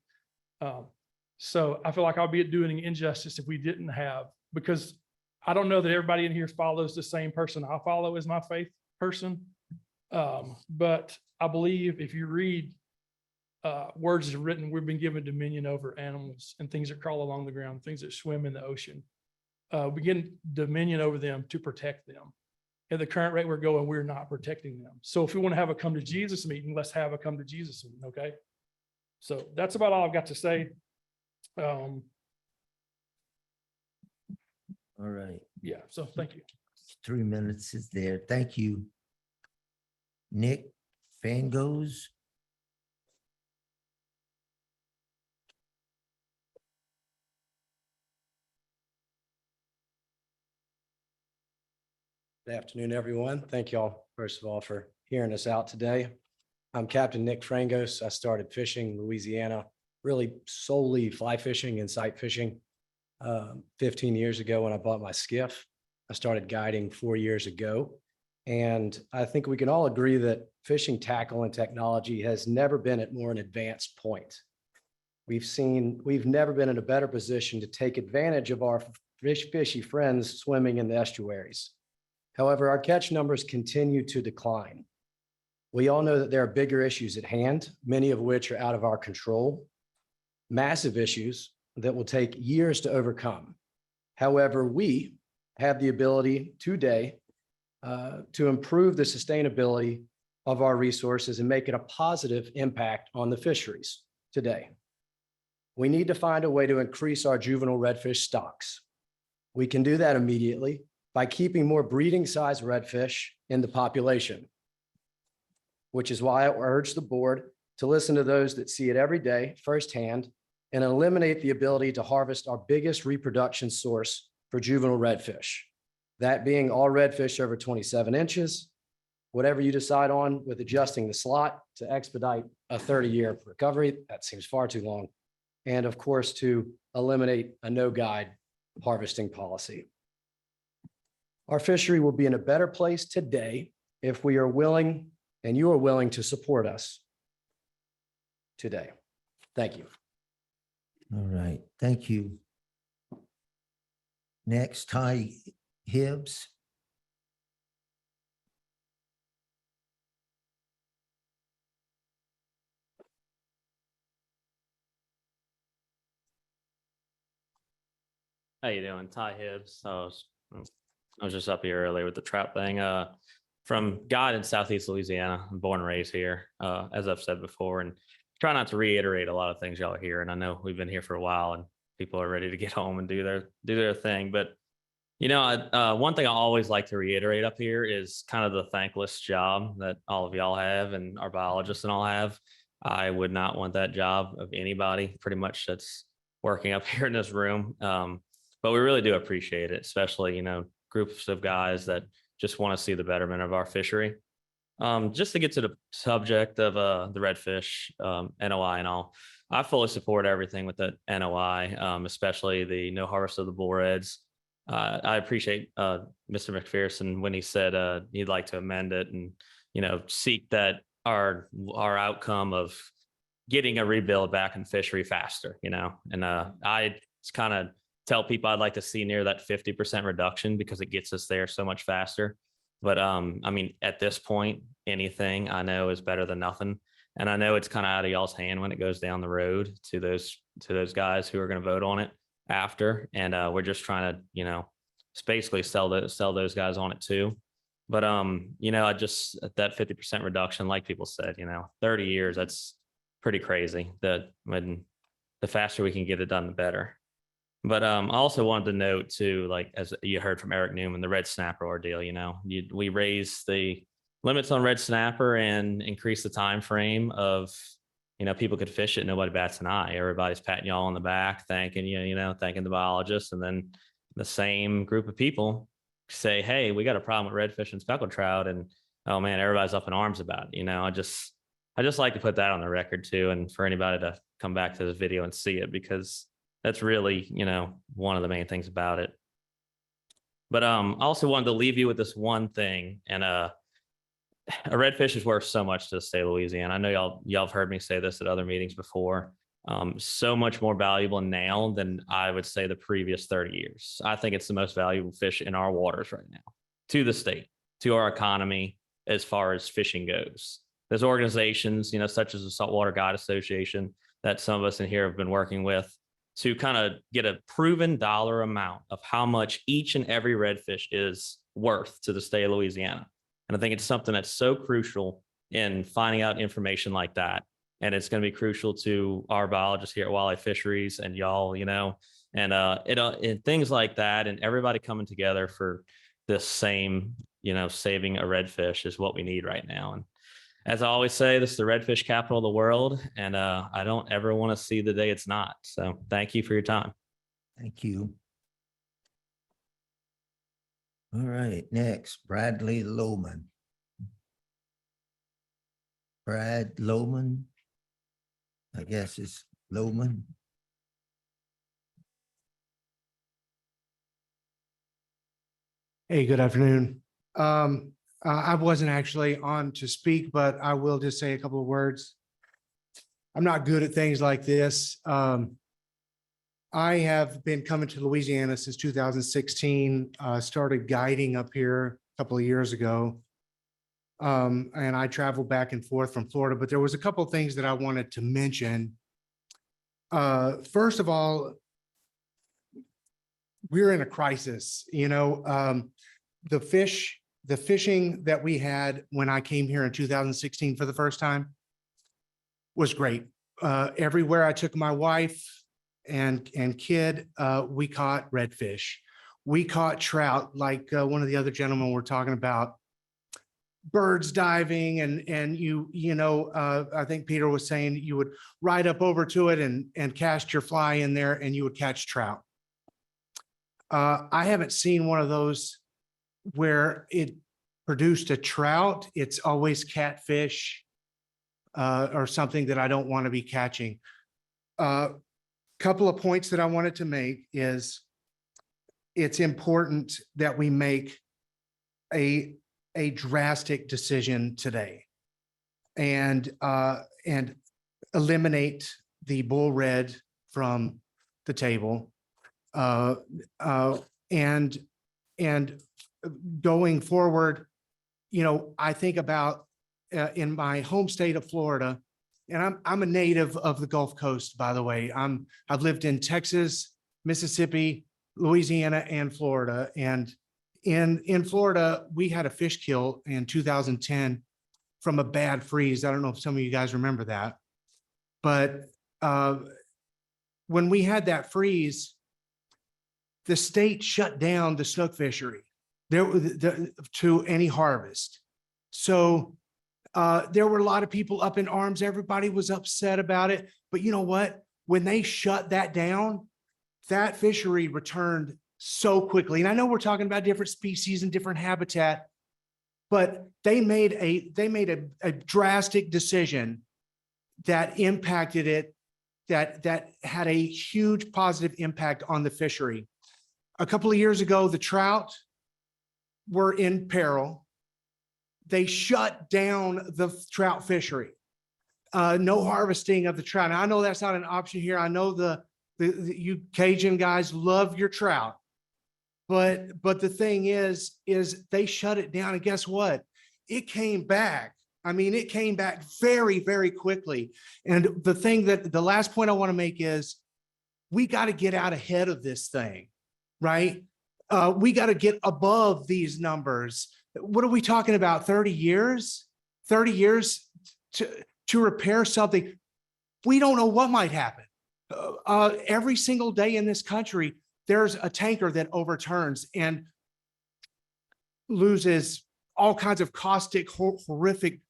So I feel like I'll be doing an injustice if we didn't have, because I don't know that everybody in here follows the same person I follow as my faith person. But I believe if you read words that are written, we've been given dominion over animals and things that crawl along the ground, things that swim in the ocean. We get dominion over them to protect them. At the current rate we're going, we're not protecting them. So if we want to have a come to Jesus meeting, let's have a come to Jesus meeting, okay? So that's about all I've got to say. All right. Yeah, so thank you. 3 minutes is there. Thank you. Nick Fangos. Good afternoon, everyone. Thank you all, first of all, for hearing us out today. I'm Captain Nick Frangos. I started fishing in Louisiana, really solely fly fishing and sight fishing 15 years ago when I bought my skiff. I started guiding 4 years ago. And I think we can all agree that fishing tackle and technology has never been at more an advanced point. We've never been in a better position to take advantage of our fishy friends swimming in the estuaries. However, our catch numbers continue to decline. We all know that there are bigger issues at hand, many of which are out of our control, massive issues that will take years to overcome. However, we have the ability today to improve the sustainability of our resources and make it a positive impact on the fisheries today. We need to find a way to increase our juvenile redfish stocks. We can do that immediately by keeping more breeding size redfish in the population, which is why I urge the board to listen to those that see it every day firsthand and eliminate the ability to harvest our biggest reproduction source for juvenile redfish. That being all redfish over 27 inches, whatever you decide on with adjusting the slot to expedite a 30-year recovery, that seems far too long. And of course, to eliminate a no-guide harvesting policy. Our fishery will be in a better place today if we are willing and you are willing to support us today. Thank you. All right, thank you. Next, Ty Hibbs. How you doing? Ty Hibbs. I was just up here earlier with the trout thing. From God in Southeast Louisiana. I'm born and raised here, as I've said before, and try not to reiterate a lot of things y'all are here. And I know we've been here for a while and people are ready to get home and do their thing. But you know, one thing I always like to reiterate up here is kind of the thankless job that all of y'all have and our biologists and all have. I would not want that job of anybody pretty much that's working up here in this room. But we really do appreciate it, especially, you know, groups of guys that just want to see the betterment of our fishery. Just to get to the subject of the redfish NOI and all, I fully support everything with the NOI, especially the no harvest of the bull reds. I appreciate Mr. McPherson when he said he'd like to amend it and, you know, seek that our outcome of getting a rebuild back in fishery faster, you know, and I kind of tell people I'd like to see near that 50% reduction because it gets us there so much faster. But I mean, at this point, anything I know is better than nothing. And I know it's kind of out of y'all's hand when it goes down the road to those guys who are going to vote on it after. And we're just trying to, you know, basically sell those guys on it too. But you know, that 50% reduction, like people said, you know, 30 years, that's pretty crazy. That when the faster we can get it done, the better. But I also wanted to note too, like as you heard from Eric Newman, the red snapper ordeal, you know, we raised the limits on red snapper and increased the time frame of, you know, people could fish it. Nobody bats an eye. Everybody's patting y'all on the back, thanking you, you know, thanking the biologists. And then the same group of people say, hey, we got a problem with redfish and speckled trout. And oh man, everybody's up in arms about it. You know, I just like to put that on the record too. And for anybody to come back to this video and see it, because that's really, you know, one of the main things about it. But I also wanted to leave you with this one thing. And a redfish is worth so much to the state of Louisiana. I know y'all have heard me say this at other meetings before. So much more valuable now than I would say the previous 30 years. I think it's the most valuable fish in our waters right now, to the state, to our economy, as far as fishing goes. There's organizations, you know, such as the Saltwater Guide Association that some of us in here have been working with to kind of get a proven dollar amount of how much each and every redfish is worth to the state of Louisiana. And I think it's something that's so crucial in finding out information like that. And it's going to be crucial to our biologists here at Wildlife Fisheries and y'all, you know, and things like that, and everybody coming together for this same, you know, saving a redfish is what we need right now. And as I always say, this is the redfish capital of the world, and I don't ever want to see the day it's not. So thank you for your time. Thank you. All right, next, Bradley Lohman. Brad Lohman. I guess it's Lohman. Hey, good afternoon. I wasn't actually on to speak, but I will just say a couple of words. I'm not good at things like this. I have been coming to Louisiana since 2016, started guiding up here a couple of years ago. And I traveled back and forth from Florida, but there was a couple of things that I wanted to mention. First of all, we're in a crisis, the fishing that we had when I came here in 2016 for the first time was great. Everywhere I took my wife and kid, we caught redfish. We caught trout, like one of the other gentlemen were talking about, birds diving, and I think Peter was saying you would ride up over to it and cast your fly in there and you would catch trout. I haven't seen one of those where it produced a trout. It's always catfish or something that I don't want to be catching. Couple of points that I wanted to make is it's important that we make a drastic decision today and eliminate the bull red from the table. And going forward, I think about in my home state of Florida, and I'm a native of the Gulf Coast, by the way. I've lived in Texas, Mississippi, Louisiana, and Florida. And in Florida, we had a fish kill in 2010 from a bad freeze. I don't know if some of you guys remember that, but when we had that freeze, the state shut down the snook fishery to any harvest. So there were a lot of people up in arms. Everybody was upset about it. But you know what? When they shut that down, that fishery returned so quickly. And I know we're talking about different species and different habitat, but they made a drastic decision that impacted it, that had a huge positive impact on the fishery. A couple of years ago, the trout were in peril. They shut down the trout fishery. No harvesting of the trout. Now, I know that's not an option here. I know the you Cajun guys love your trout, but the thing is they shut it down, and guess what? It came back. I mean, it came back very, very quickly. And the last point I want to make is we got to get out ahead of this thing, right? We got to get above these numbers. What are we talking about? 30 years? 30 years to repair something? We don't know what might happen. Every single day in this country, there's a tanker that overturns and loses all kinds of caustic, horrific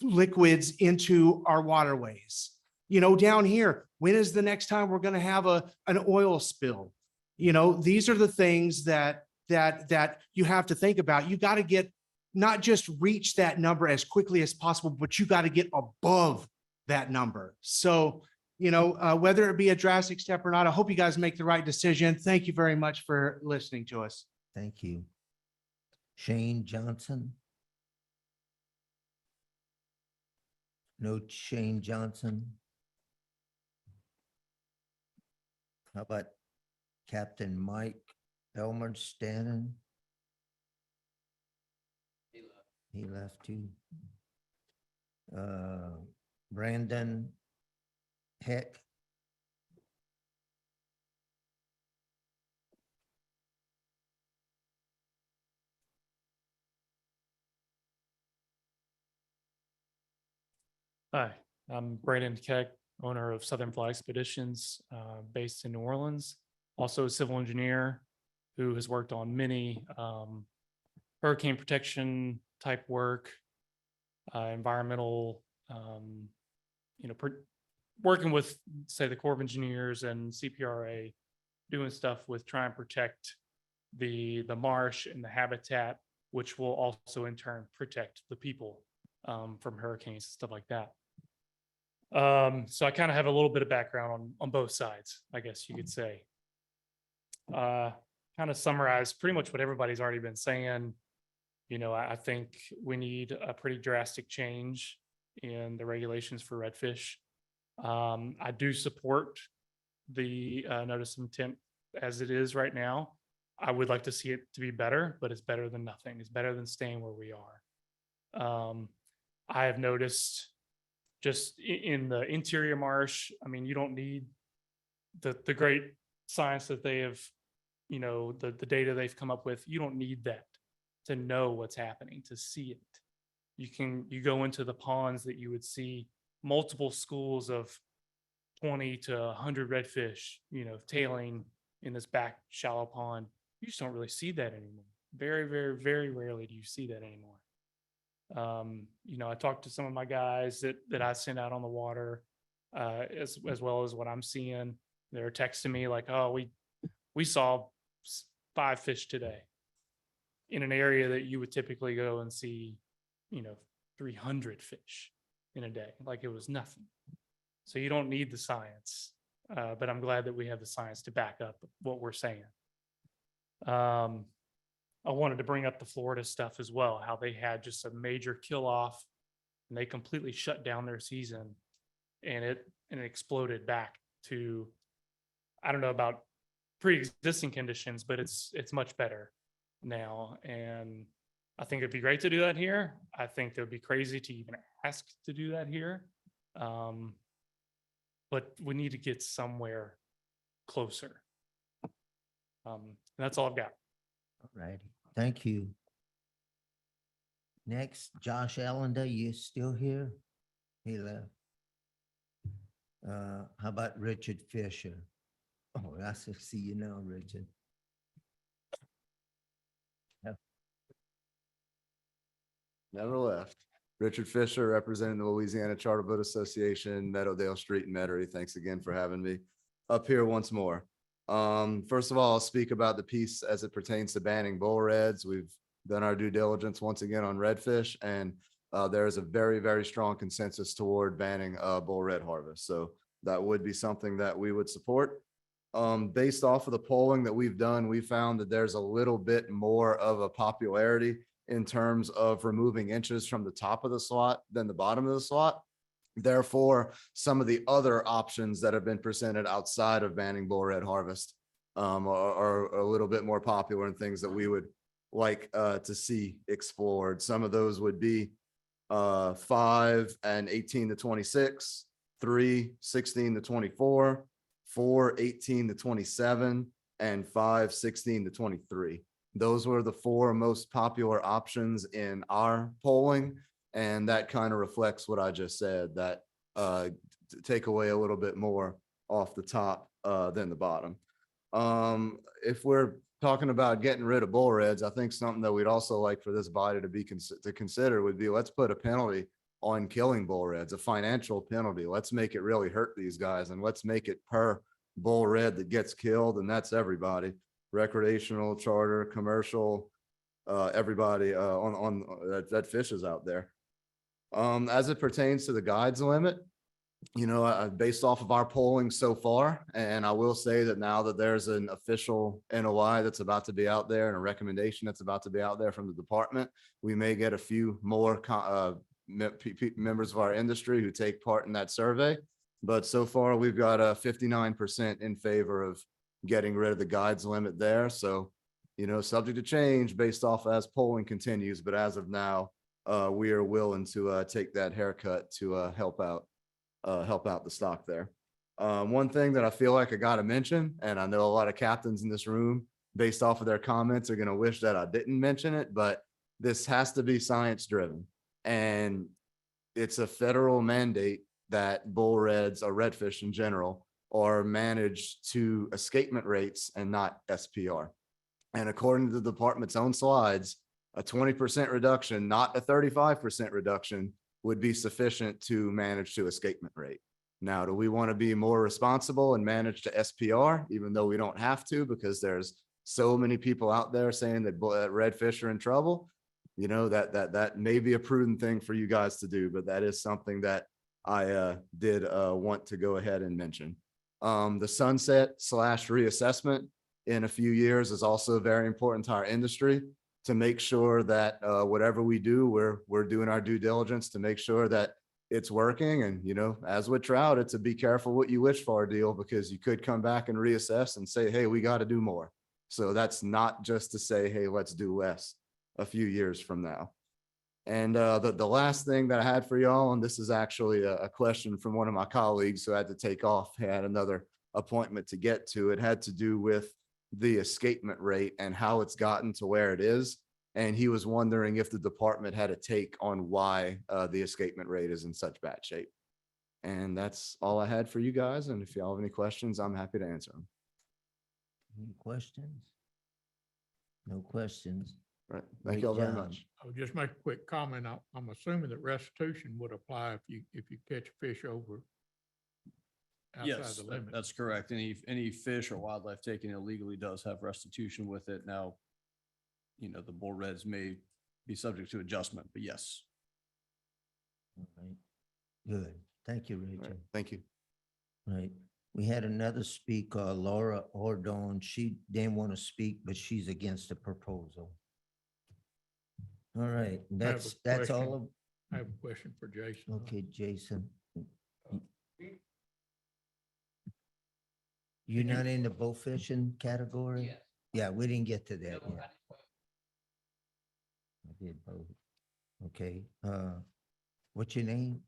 liquids into our waterways. Down here, when is the next time we're going to have an oil spill? These are the things that you have to think about. You got to not just reach that number as quickly as possible, but you got to get above that number. So, whether it be a drastic step or not, I hope you guys make the right decision. Thank you very much for listening to us. Thank you. Shane Johnson? No Shane Johnson? How about Captain Mike Elmer Stanton? He left too. Brandon Heck? Hi, I'm Brandon Keck, owner of Southern Fly Expeditions, based in New Orleans. Also a civil engineer who has worked on many hurricane protection type work, environmental, working with, say, the Corps of Engineers and CPRA, doing stuff with trying to protect the marsh and the habitat, which will also in turn protect the people from hurricanes and stuff like that. So I kind of have a little bit of background on both sides, I guess you could say. Kind of summarize pretty much what everybody's already been saying. I think we need a pretty drastic change in the regulations for redfish. I do support the notice of intent as it is right now. I would like to see it to be better, but it's better than nothing. It's better than staying where we are. I have noticed just in the interior marsh, I mean, you don't need the great science that they have, you know, the data they've come up with. You don't need that to know what's happening, to see it. You go into the ponds that you would see multiple schools of 20 to 100 redfish, you know, tailing in this back shallow pond. You just don't really see that anymore. Very, very, very rarely do you see that anymore. You know, I talked to some of my guys that I send out on the water, as well as what I'm seeing. They're texting me like, "Oh, we saw 5 fish today," in an area that you would typically go and see, you know, 300 fish in a day. Like it was nothing. So you don't need the science, but I'm glad that we have the science to back up what we're saying. I wanted to bring up the Florida stuff as well, how they had just a major kill off and they completely shut down their season and it exploded back to, I don't know about pre-existing conditions, but it's much better now. And I think it'd be great to do that here. I think it would be crazy to even ask to do that here. But we need to get somewhere closer. That's all I've got. All righty, thank you. Next, Josh Allender, you still here? He left. How about Richard Fisher? Oh, I see you now, Richard. Never left. Richard Fisher, representing the Louisiana Charter Boat Association, Meadowdale Street and Metairie. Thanks again for having me up here once more. First of all, I'll speak about the piece as it pertains to banning bull reds. We've done our due diligence once again on redfish, and there is a very, very strong consensus toward banning bull red harvest. So that would be something that we would support. Based off of the polling that we've done, we found that there's a little bit more of a popularity in terms of removing inches from the top of the slot than the bottom of the slot. Therefore, some of the other options that have been presented outside of banning bull red harvest are a little bit more popular and things that we would like to see explored. Some of those would be 5 and 18 to 26, 3, 16 to 24, 4, 18 to 27, and 5, 16 to 23. Those were the 4 most popular options in our polling. And that kind of reflects what I just said, that take away a little bit more off the top than the bottom. If we're talking about getting rid of bull reds, I think something that we'd also like for this body to be to consider would be, let's put a penalty on killing bull reds, a financial penalty. Let's make it really hurt these guys, and let's make it per bull red that gets killed, and that's everybody. Recreational, charter, commercial, everybody on that fishes out there. As it pertains to the guides limit, you know, based off of our polling so far, and I will say that now that there's an official NOI that's about to be out there and a recommendation that's about to be out there from the department, we may get a few more members of our industry who take part in that survey. But so far, we've got a 59% in favor of getting rid of the guides limit there. So, you know, subject to change based off as polling continues. But as of now, we are willing to take that haircut to help out the stock there. One thing that I feel like I got to mention, and I know a lot of captains in this room, based off of their comments, are going to wish that I didn't mention it, but this has to be science driven. And it's a federal mandate that bull reds or redfish in general are managed to escapement rates and not SPR. And according to the department's own slides, a 20% reduction, not a 35% reduction, would be sufficient to manage to escapement rate. Now, do we want to be more responsible and manage to SPR, even though we don't have to, because there's so many people out there saying that redfish are in trouble? You know, that may be a prudent thing for you guys to do, but that is something that I did want to go ahead and mention. The sunset / reassessment in a few years is also very important to our industry, to make sure that whatever we do, we're doing our due diligence to make sure that it's working. And, you know, as with trout, it's a be careful what you wish for deal, because you could come back and reassess and say, hey, we got to do more. So that's not just to say, hey, let's do less a few years from now. And the last thing that I had for y'all, and this is actually a question from one of my colleagues who had to take off, had another appointment to get to. It had to do with the escapement rate and how it's gotten to where it is. And he was wondering if the department had a take on why the escapement rate is in such bad shape. And that's all I had for you guys. And if y'all have any questions, I'm happy to answer them. Any questions? No questions. Right. Thank Great y'all very job. much. I'll just make a quick comment. I'm assuming that restitution would apply if you catch a fish over outside Yes, the limit. that's correct. Any fish or wildlife taken illegally does have restitution with it. Now, you know, the bull reds may be subject to adjustment, but yes. All right. Good. Thank you, All Rachel. right. Thank you. Right. We had another speaker, Laura Ordon. She didn't want to speak, but she's against the proposal. All right, that's all of, I have a question for Jason. okay, Jason. You're not in the bow fishing category? Yeah, we didn't get to that yet. I did both. Okay, what's your name?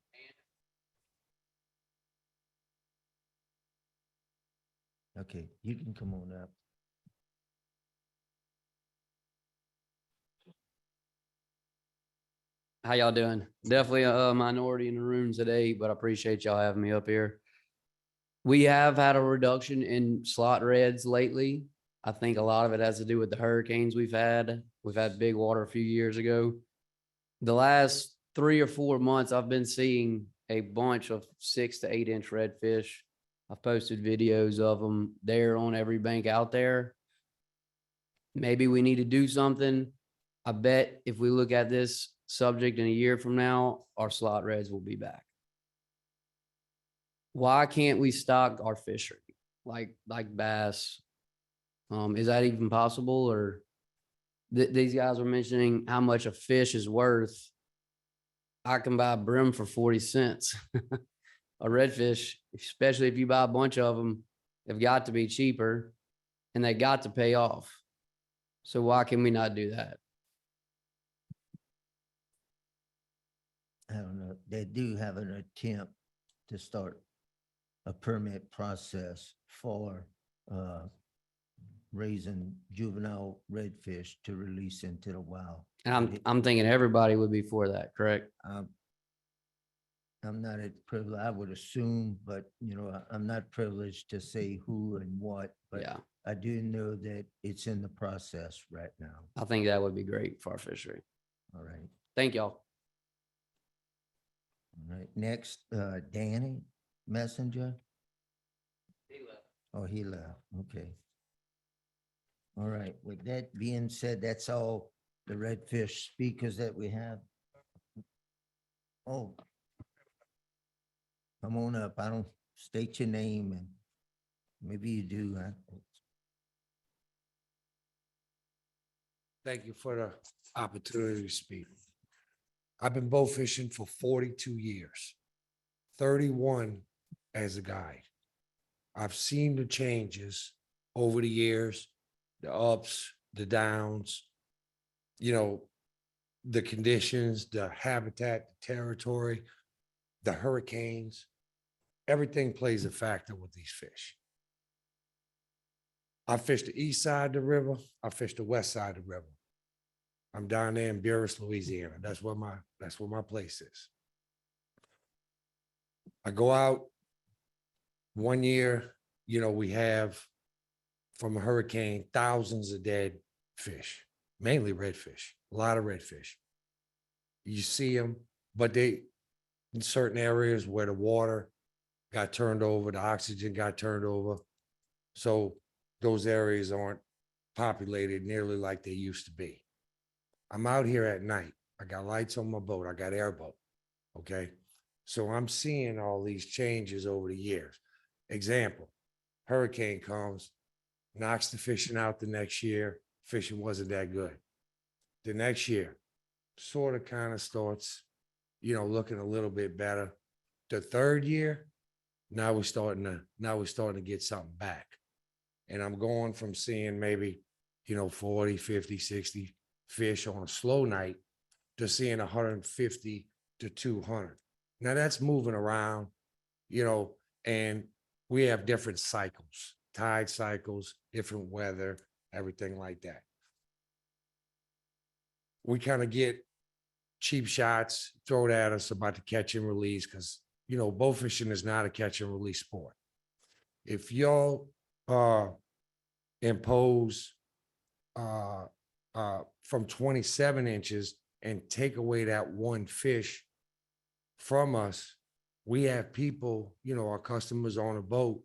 Okay, you can come on up. How y'all doing? Definitely a minority in the room today, but I appreciate y'all having me up here. We have had a reduction in slot reds lately. I think a lot of it has to do with the hurricanes we've had. We've had big water a few years ago. The last 3 or 4 months, I've been seeing a bunch of 6 to 8 inch redfish. I've posted videos of them. They're on every bank out there. Maybe we need to do something. I bet if we look at this subject in a year from now, our slot reds will be back. Why can't we stock our fishery like bass? Is that even possible? Or these guys were mentioning how much a fish is worth. I can buy a brim for 40 cents. A redfish, especially if you buy a bunch of them, they've got to be cheaper and they got to pay off. So why can we not do that? I don't know, they do have an attempt to start a permit process for raising juvenile redfish to release into the wild. And I'm thinking everybody would be for that, correct? I'm not privileged, I would assume, but you know, I'm not privileged to say who and what, but Yeah. I do know that it's in the process right now. I think that would be great for our fishery. All right, Thank y'all. all right. Next, Danny Messenger. Oh, he left. Okay. All right. With that being said, that's all the redfish speakers that we have. Oh. Come on up. I don't state your name and maybe you do. Thank you for the opportunity to speak. I've been bow fishing for 42 years, 31 as a guide. I've seen the changes over the years, the ups, the downs, you know, the conditions, the habitat, the territory, the hurricanes. Everything plays a factor with these fish. I fish the east side of the river. I fish the west side of the river. I'm down there in Buras, Louisiana. That's where my place is. I go out one year, you know, we have from a hurricane, thousands of dead fish, mainly redfish, a lot of redfish. You see them, but they, in certain areas where the water got turned over, the oxygen got turned over. So those areas aren't populated nearly like they used to be. I'm out here at night. I got lights on my boat. I got airboat. Okay. So I'm seeing all these changes over the years. Example, hurricane comes, knocks the fishing out the next year. Fishing wasn't that good. The next year, sort of kind of starts looking a little bit better. The third year, now we're starting to get something back. And I'm going from seeing maybe, 40, 50, 60 fish on a slow night to seeing 150 to 200. Now that's moving around, and we have different cycles, tide cycles, different weather, everything like that. We kind of get cheap shots thrown at us about the catch and release because, bow fishing is not a catch and release sport. If y'all impose from 27 inches and take away that one fish from us, we have people, our customers on a boat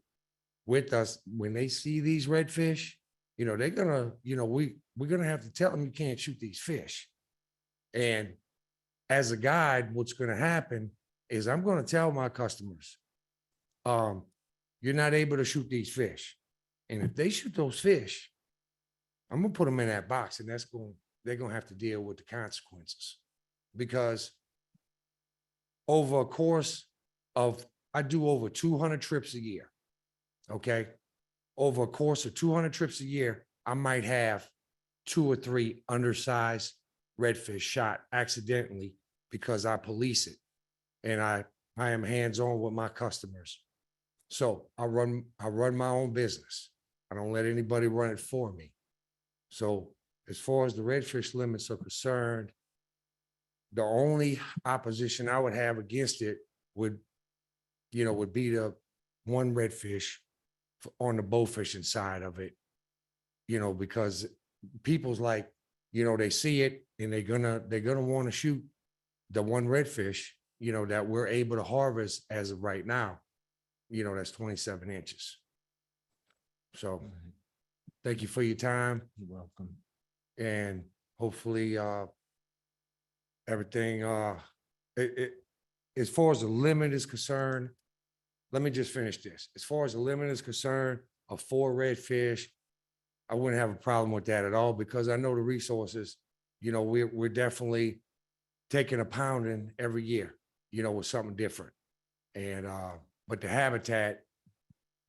with us, when they see these redfish, they're gonna, we're gonna have to tell them you can't shoot these fish. And as a guide, what's gonna happen is I'm gonna tell my customers, you're not able to shoot these fish. And if they shoot those fish, I'm gonna put them in that box, and they're gonna have to deal with the consequences. Because over a course of, I do over 200 trips a year. Okay. Over a course of 200 trips a year, I might have 2 or 3 undersized redfish shot accidentally because I police it. And I am hands-on with my customers. So I run my own business. I don't let anybody run it for me. So as far as the redfish limits are concerned, the only opposition I would have against it would be the one redfish on the bow fishing side of it, because people's like, they see it and they're gonna want to shoot the one redfish, that we're able to harvest as of right now, that's 27 inches. So thank you for your time. You're welcome. And hopefully, everything, as far as the limit is concerned, let me just finish this. As far as the limit is concerned of 4 redfish, I wouldn't have a problem with that at all because I know the resources, we're definitely taking a pounding every year, with something different. And, but the habitat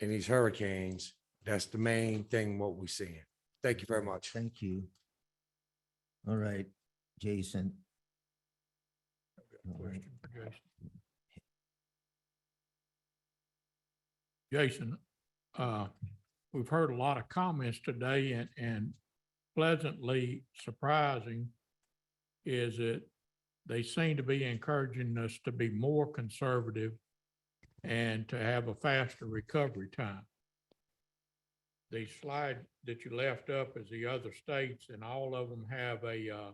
in these hurricanes, that's the main thing what we're seeing. Thank you very much. Thank you. All right, Jason. All right. Question for Jason. Jason, we've heard a lot of comments today and pleasantly surprising is that they seem to be encouraging us to be more conservative and to have a faster recovery time. The slide that you left up is the other states, and all of them have a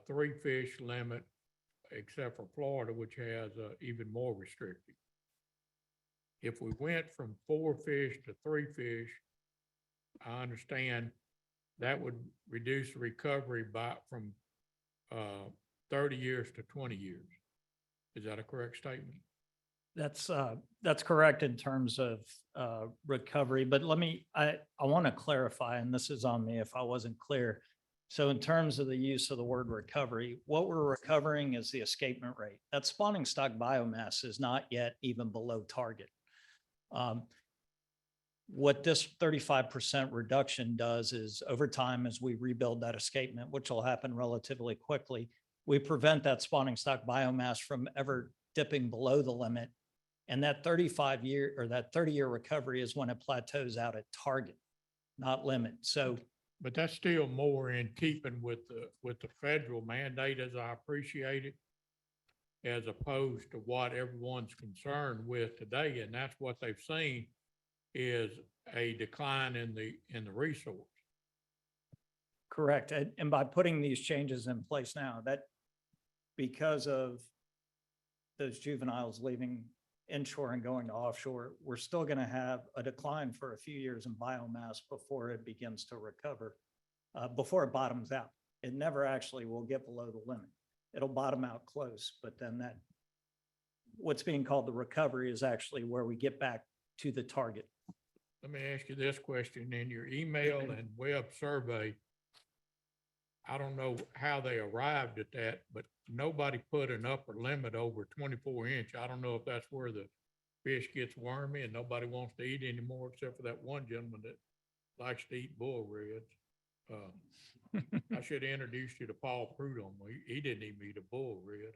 3 fish limit, except for Florida, which has even more restrictive. If we went from 4 fish to 3 fish, I understand that would reduce the recovery from 30 years to 20 years. Is that a correct statement? That's correct in terms of recovery, but I want to clarify, and this is on me if I wasn't clear. So in terms of the use of the word recovery, what we're recovering is the escapement rate. That spawning stock biomass is not yet even below target. What this 35% reduction does is over time, as we rebuild that escapement, which will happen relatively quickly, we prevent that spawning stock biomass from ever dipping below the limit. And that 35-year or that 30-year recovery is when it plateaus out at target, not limit. So, but that's still more in keeping with the federal mandate, as I appreciate it, as opposed to what everyone's concerned with today. And that's what they've seen is a decline in the resource. correct. And by putting these changes in place now, that because of those juveniles leaving inshore and going to offshore, we're still going to have a decline for a few years in biomass before it begins to recover, before it bottoms out. It never actually will get below the limit. It'll bottom out close, but then what's being called the recovery is actually where we get back to the target. Let me ask you this question. In your email and web survey, I don't know how they arrived at that, but nobody put an upper limit over 24 inch. I don't know if that's where the fish gets wormy and nobody wants to eat anymore, except for that one gentleman that likes to eat bull reds. I should have introduced you to Paul Prudhomme. He didn't even eat a bull red.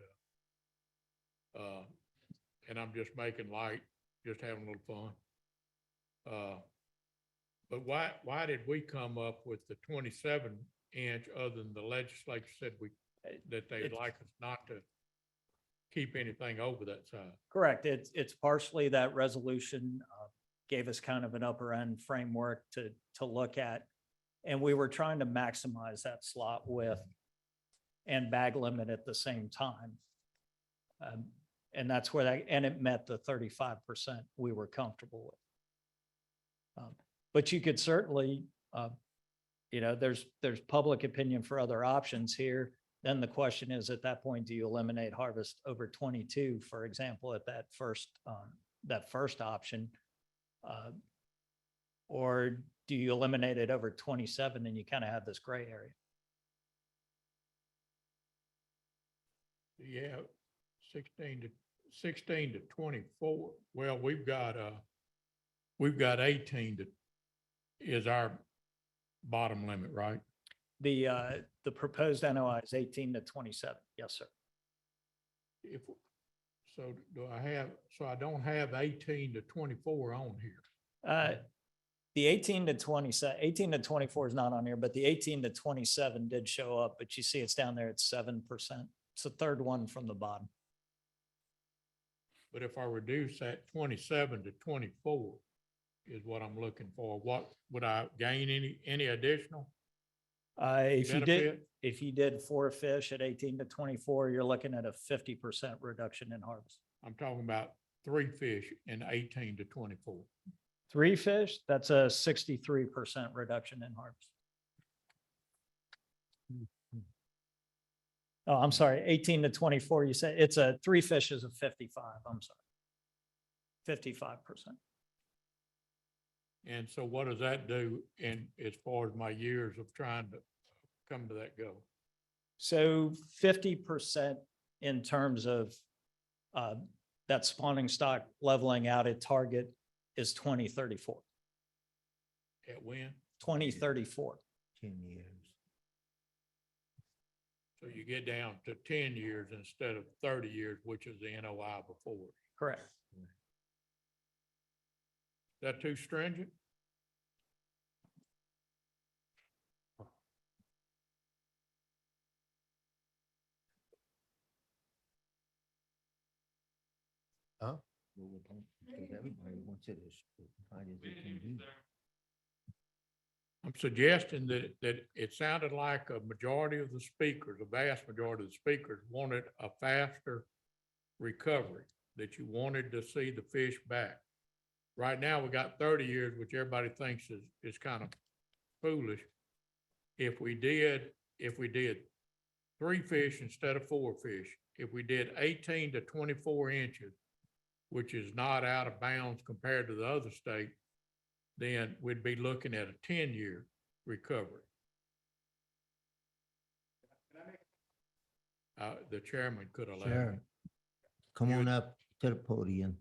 And I'm just making light, just having a little fun. But why did we come up with the 27 inch other than the legislature said that they'd like us not to keep anything over that size? Correct. It's partially that resolution gave us kind of an upper end framework to look at. And we were trying to maximize that slot width and bag limit at the same time. And that's where and it met the 35% we were comfortable with. But you could certainly, there's public opinion for other options here. Then the question is, at that point, do you eliminate harvest over 22, for example, at that first option? Or do you eliminate it over 27 and you kind of have this gray area? Yeah, 16 to 24. Well, we've got 18 is our bottom limit, right? The proposed NOI is 18 to 27. Yes, sir. So I don't have 18 to 24 on here. The 18 to 24 is not on here, but the 18 to 27 did show up, but you see it's down there at 7%. It's the third one from the bottom. But if I reduce that 27 to 24 is what I'm looking for, what would I gain any additional? If you did 4 fish at 18 to 24, you're looking at a 50% reduction in harvest. I'm talking about 3 fish in 18 to 24. 3 fish, that's a 63% reduction in harvest. Oh, I'm sorry, 18 to 24, you said it's 3 fish is a 55, I'm sorry. 55%. And so what does that do in, as far as my years of trying to come to that goal? So 50% in terms of that spawning stock leveling out at target is 2034. At when? 2034. 10 years. So you get down to 10 years instead of 30 years, which is the NOI before. Correct. Is that too stringent? Huh? Because everybody wants it as high as it can be. I'm suggesting that it sounded like a majority of the speakers, a vast majority of the speakers wanted a faster recovery, that you wanted to see the fish back. Right now, we got 30 years, which everybody thinks is kind of foolish. If we did 3 fish instead of 4 fish, if we did 18 to 24 inches, which is not out of bounds compared to the other state, then we'd be looking at a 10-year recovery. The chairman could allow. Sure. Come on up to the podium.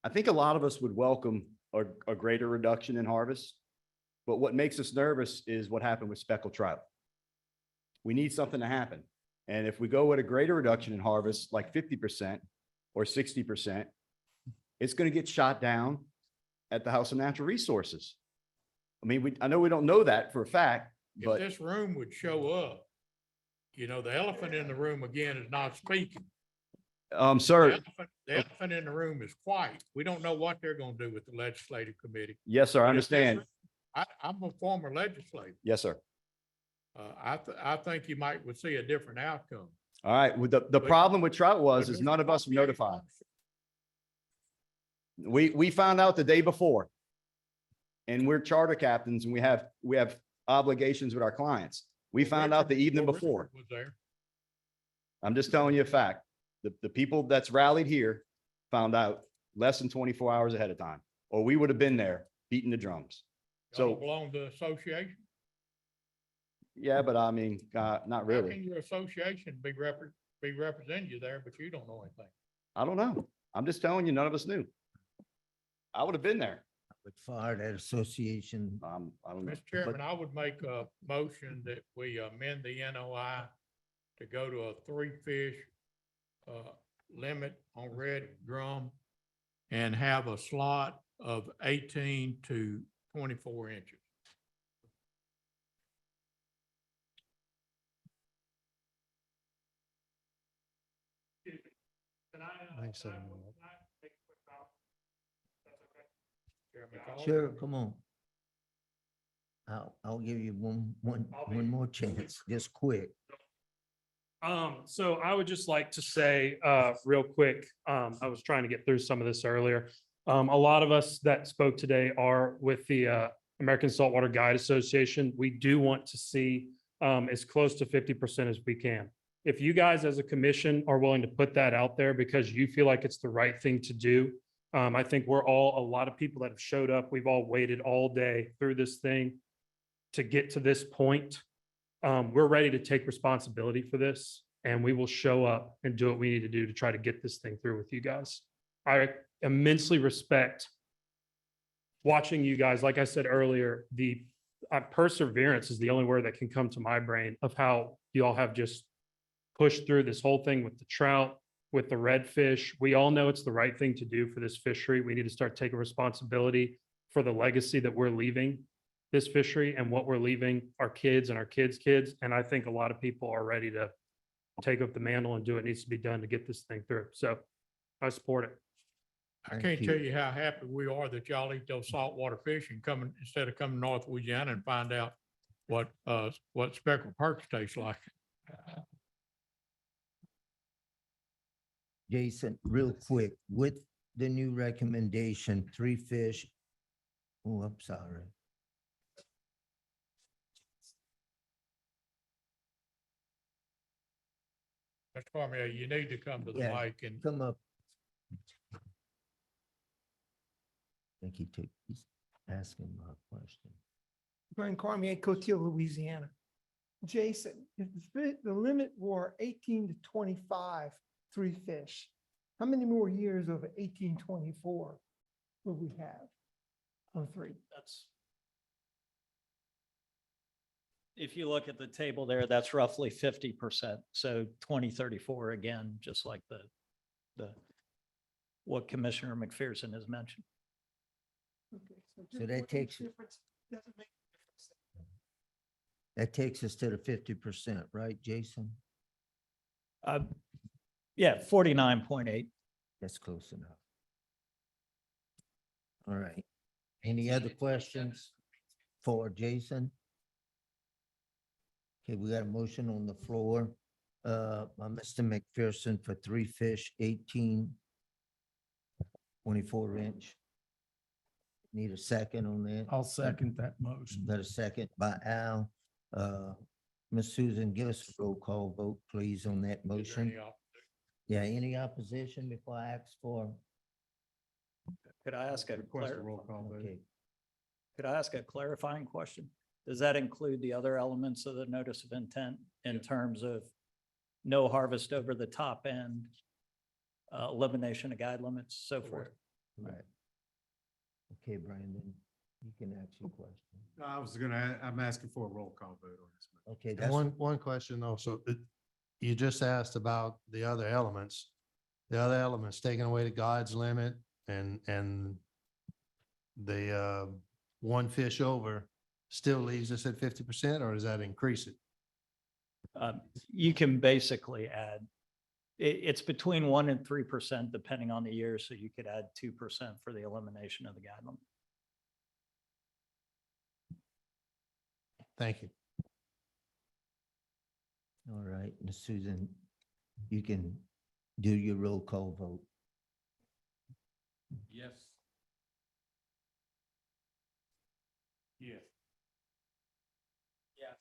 I think a lot of us would welcome a greater reduction in harvest. But what makes us nervous is what happened with speckled trout. We need something to happen. And if we go with a greater reduction in harvest, like 50% or 60%, it's going to get shot down at the House of Natural Resources. I mean, I know we don't know that for a fact, If but this room would show up, the elephant in the room again is not speaking. sir, The elephant in the room is quiet. We don't know what they're going to do with the legislative committee. yes, sir, I But if this understand. room- I'm a former legislator. Yes, sir. I think you would see a different outcome. All right. Well, the problem with trout But is Mr. none of us were Pompier, notified. We found out the day before. And we're charter captains and we have obligations with our clients. We found out the evening before. Was there. I'm just telling you a fact. The people that's rallied here found out less than 24 hours ahead of time, or we would have been there beating the drums. Y'all So, belong to the association? yeah, but I mean, not How really. can your association be representing you there, but you don't know anything? I don't know. I'm just telling you, none of us knew. I would have been there. Would fire that association. I don't know. Mr. Chairman, I would make a motion that we amend the NOI to go to a 3-fish limit on red drum and have a slot of 18 to 24 inches. Sure, come on. I'll give you one more chance, just quick. So I would just like to say, real quick, I was trying to get through some of this earlier. A lot of us that spoke today are with the American Saltwater Guide Association. We do want to see as close to 50% as we can. If you guys as a commission are willing to put that out there because you feel like it's the right thing to do, I think we're all, a lot of people that have showed up, we've all waited all day through this thing to get to this point. We're ready to take responsibility for this, and we will show up and do what we need to do to try to get this thing through with you guys. I immensely respect watching you guys. Like I said earlier, the perseverance is the only word that can come to my brain of how you all have just pushed through this whole thing with the trout, with the redfish. We all know it's the right thing to do for this fishery. We need to start taking responsibility for the legacy that we're leaving this fishery and what we're leaving our kids and our kids' kids. And I think a lot of people are ready to take up the mantle and do what needs to be done to get this thing through. So I support it. I can't tell you how happy we are that y'all eat those saltwater fish and coming, instead of coming to North Louisiana and find out what speckled perch tastes like. Jason, real quick, with the new recommendation, 3-fish. Oh, I'm sorry. Mr. Cormier, you need to come to the Yeah, mic and come up. I think he's asking my question. Brian Cormier, Coteau, Louisiana. Jason, if the limit were 18 to 25 3-fish, how many more years of 1824 will we have on 3? That's. If you look at the table there, that's roughly 50%. So 2034 again, just like what Commissioner McPherson has mentioned. Okay, So just that what takes- difference doesn't make a difference. That takes us to the 50%, right, Jason? Yeah, 49.8. That's close enough. All right. Any other questions for Jason? Okay, we got a motion on the floor, by Mr. McPherson for 3-fish, 18, 24 inch. Need a second on that? I'll second that motion. Got a second by Al. Ms. Susan, give us a roll call vote, please, on that is there motion. any op- Yeah, any opposition before I ask for? Could I ask a Okay. Could I ask a clarifying question? Does that include the other elements of the notice of intent in terms of no harvest over the top end, elimination of guide limits, so forth? Right. Okay, Brandon, you can ask your question. I'm asking for a roll call vote on this. Okay, And that's, one question also, you just asked about the other elements. The other elements, taking away the guide's limit and the 1 fish over still leaves us at 50%, or does that increase it? You can basically add, it's between 1% and 3% depending on the year. So you could add 2% for the elimination of the guide limit. Thank you. all right, Ms. Susan, you can do your roll call vote. Yes. Yes. Yes.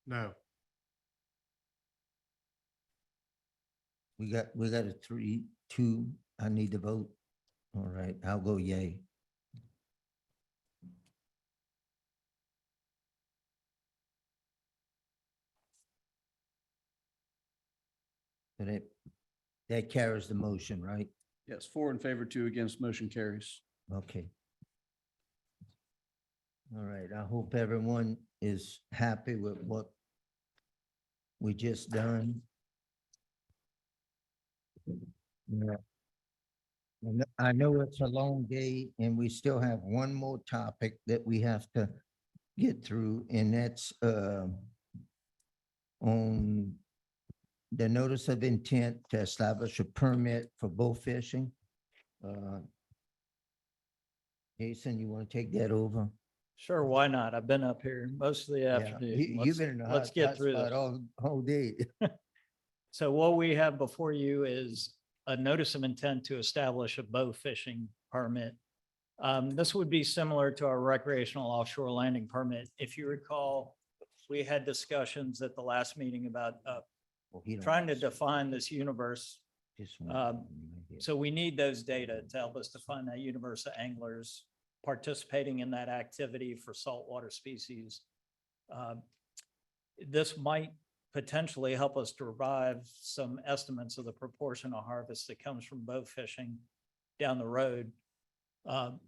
No. We got a 3-2. I need to vote. All right, I'll go yay. But that carries the motion, right? Yes, 4 in favor, 2 against, motion carries. Okay. All right, I hope everyone is happy with what we just done. Yeah. I know it's a long day and we still have one more topic that we have to get through, and that's on the notice of intent to establish a permit for bow fishing. Jason, you want to take that over? Sure, why not? I've been up here most of the Yeah, afternoon. you've Let's- been in the Let's hot get through spot this. all day. So what we have before you is a notice of intent to establish a bow fishing permit. This would be similar to our recreational offshore landing permit. If you recall, we had discussions at the last meeting about Well, he don't- trying to define this universe. Just one Um, right here. So we need those data to help us define that universe of anglers participating in that activity for saltwater species. This might potentially help us derive some estimates of the proportion of harvest that comes from bow fishing down the road. And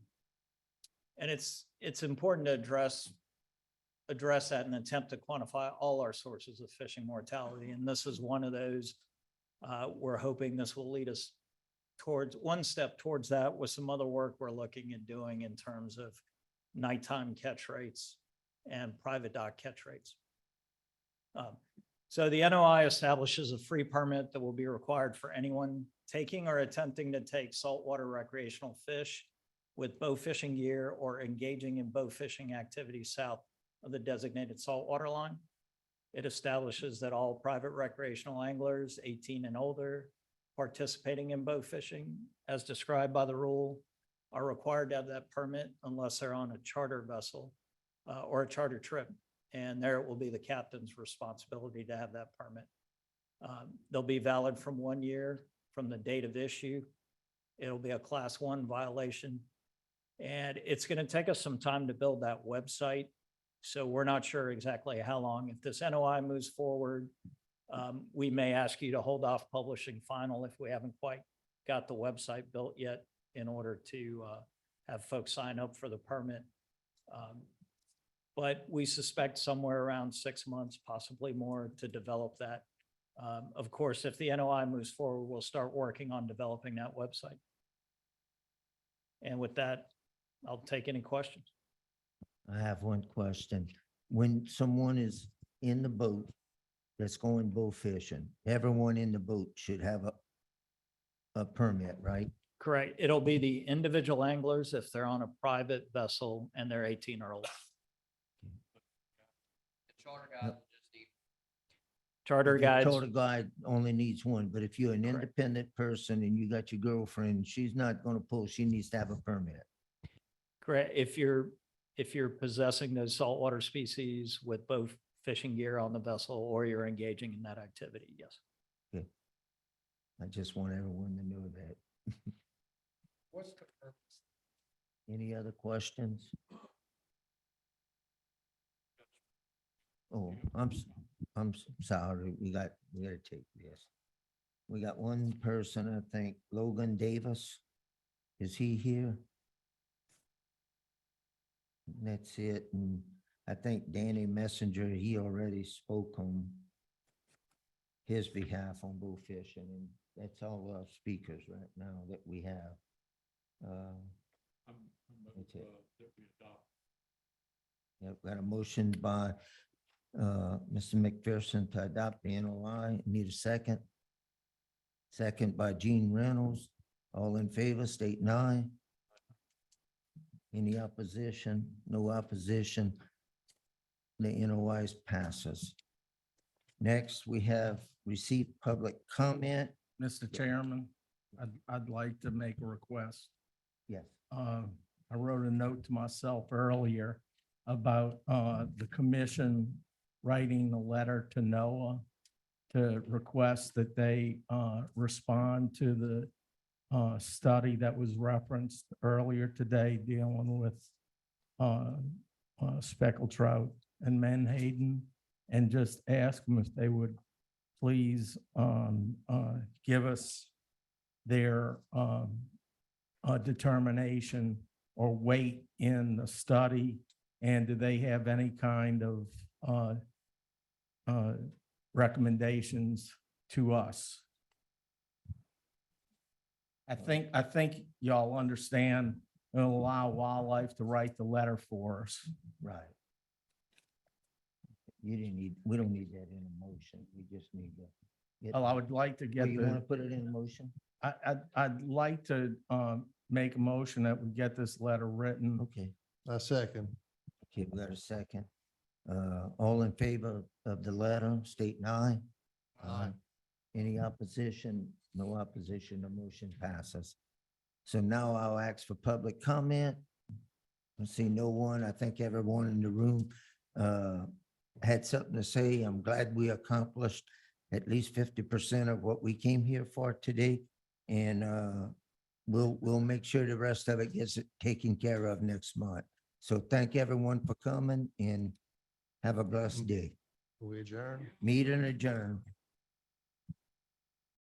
it's important to address that in an attempt to quantify all our sources of fishing mortality. And this is one of those. We're hoping this will lead us towards one step towards that with some other work we're looking at doing in terms of nighttime catch rates and private dock catch rates. So the NOI establishes a free permit that will be required for anyone taking or attempting to take saltwater recreational fish with bow fishing gear or engaging in bow fishing activities south of the designated saltwater line. It establishes that all private recreational anglers 18 and older participating in bow fishing, as described by the rule, are required to have that permit unless they're on a charter vessel or a charter trip. And there it will be the captain's responsibility to have that permit. They'll be valid from 1 year from the date of issue. It'll be a class 1 violation. And it's going to take us some time to build that website. So we're not sure exactly how long. If this NOI moves forward, we may ask you to hold off publishing final if we haven't quite got the website built yet in order to have folks sign up for the permit. But we suspect somewhere around 6 months, possibly more, to develop that. Of course, if the NOI moves forward, we'll start working on developing that website. And with that, I'll take any questions. I have one question. When someone is in the boat that's going bow fishing, everyone in the boat should have a permit, right? Correct. It'll be the individual anglers if they're on a private vessel and they're 18 or older. Charter The guides, Charter guide only needs one, but if you're an Correct. independent person and you got your girlfriend, she's not gonna pull, she needs to have a permit. correct. If you're possessing those saltwater species with both fishing gear on the vessel or you're engaging in that activity, yes. I just want everyone to know that. What's the purpose? Any other questions? Oh, I'm sorry, we gotta take this. We got one person, I think, Logan Davis. Is he here? That's it, and I think Danny Messenger, he already spoke on his behalf on bull fishing, and that's all our speakers right now that we have. That's it. Yep, got a motion by Mr. McPherson to adopt the NOI. Need a second? Second by Gene Reynolds. All in favor, state aye. Any opposition? No opposition. The NOI passes. Next, we have received public comment. Mr. Chairman, I'd like to make a request. Yes. I wrote a note to myself earlier about the commission writing a letter to NOAA to request that they respond to the study that was referenced earlier today dealing with speckled trout and menhaden, and just ask them if they would please give us their determination or weight in the study, and do they have any kind of recommendations to us? I think y'all understand, and allow wildlife to write the letter for us. Right. You didn't need, we don't need that in a motion. We just need to. get- Well, I would like to Well, get you want to the, put it in a motion? I'd like to make a motion that we get this letter written. Okay. A second. Okay, we got a second. All in favor of the letter, state aye. Aye. Any opposition? No opposition, the motion passes. So now I'll ask for public comment. I see no one. I think everyone in the room had something to say. I'm glad we accomplished at least 50% of what we came here for today. And we'll make sure the rest of it gets taken care of next month. So thank everyone for coming and have a blessed day. We adjourn. Meet and adjourn.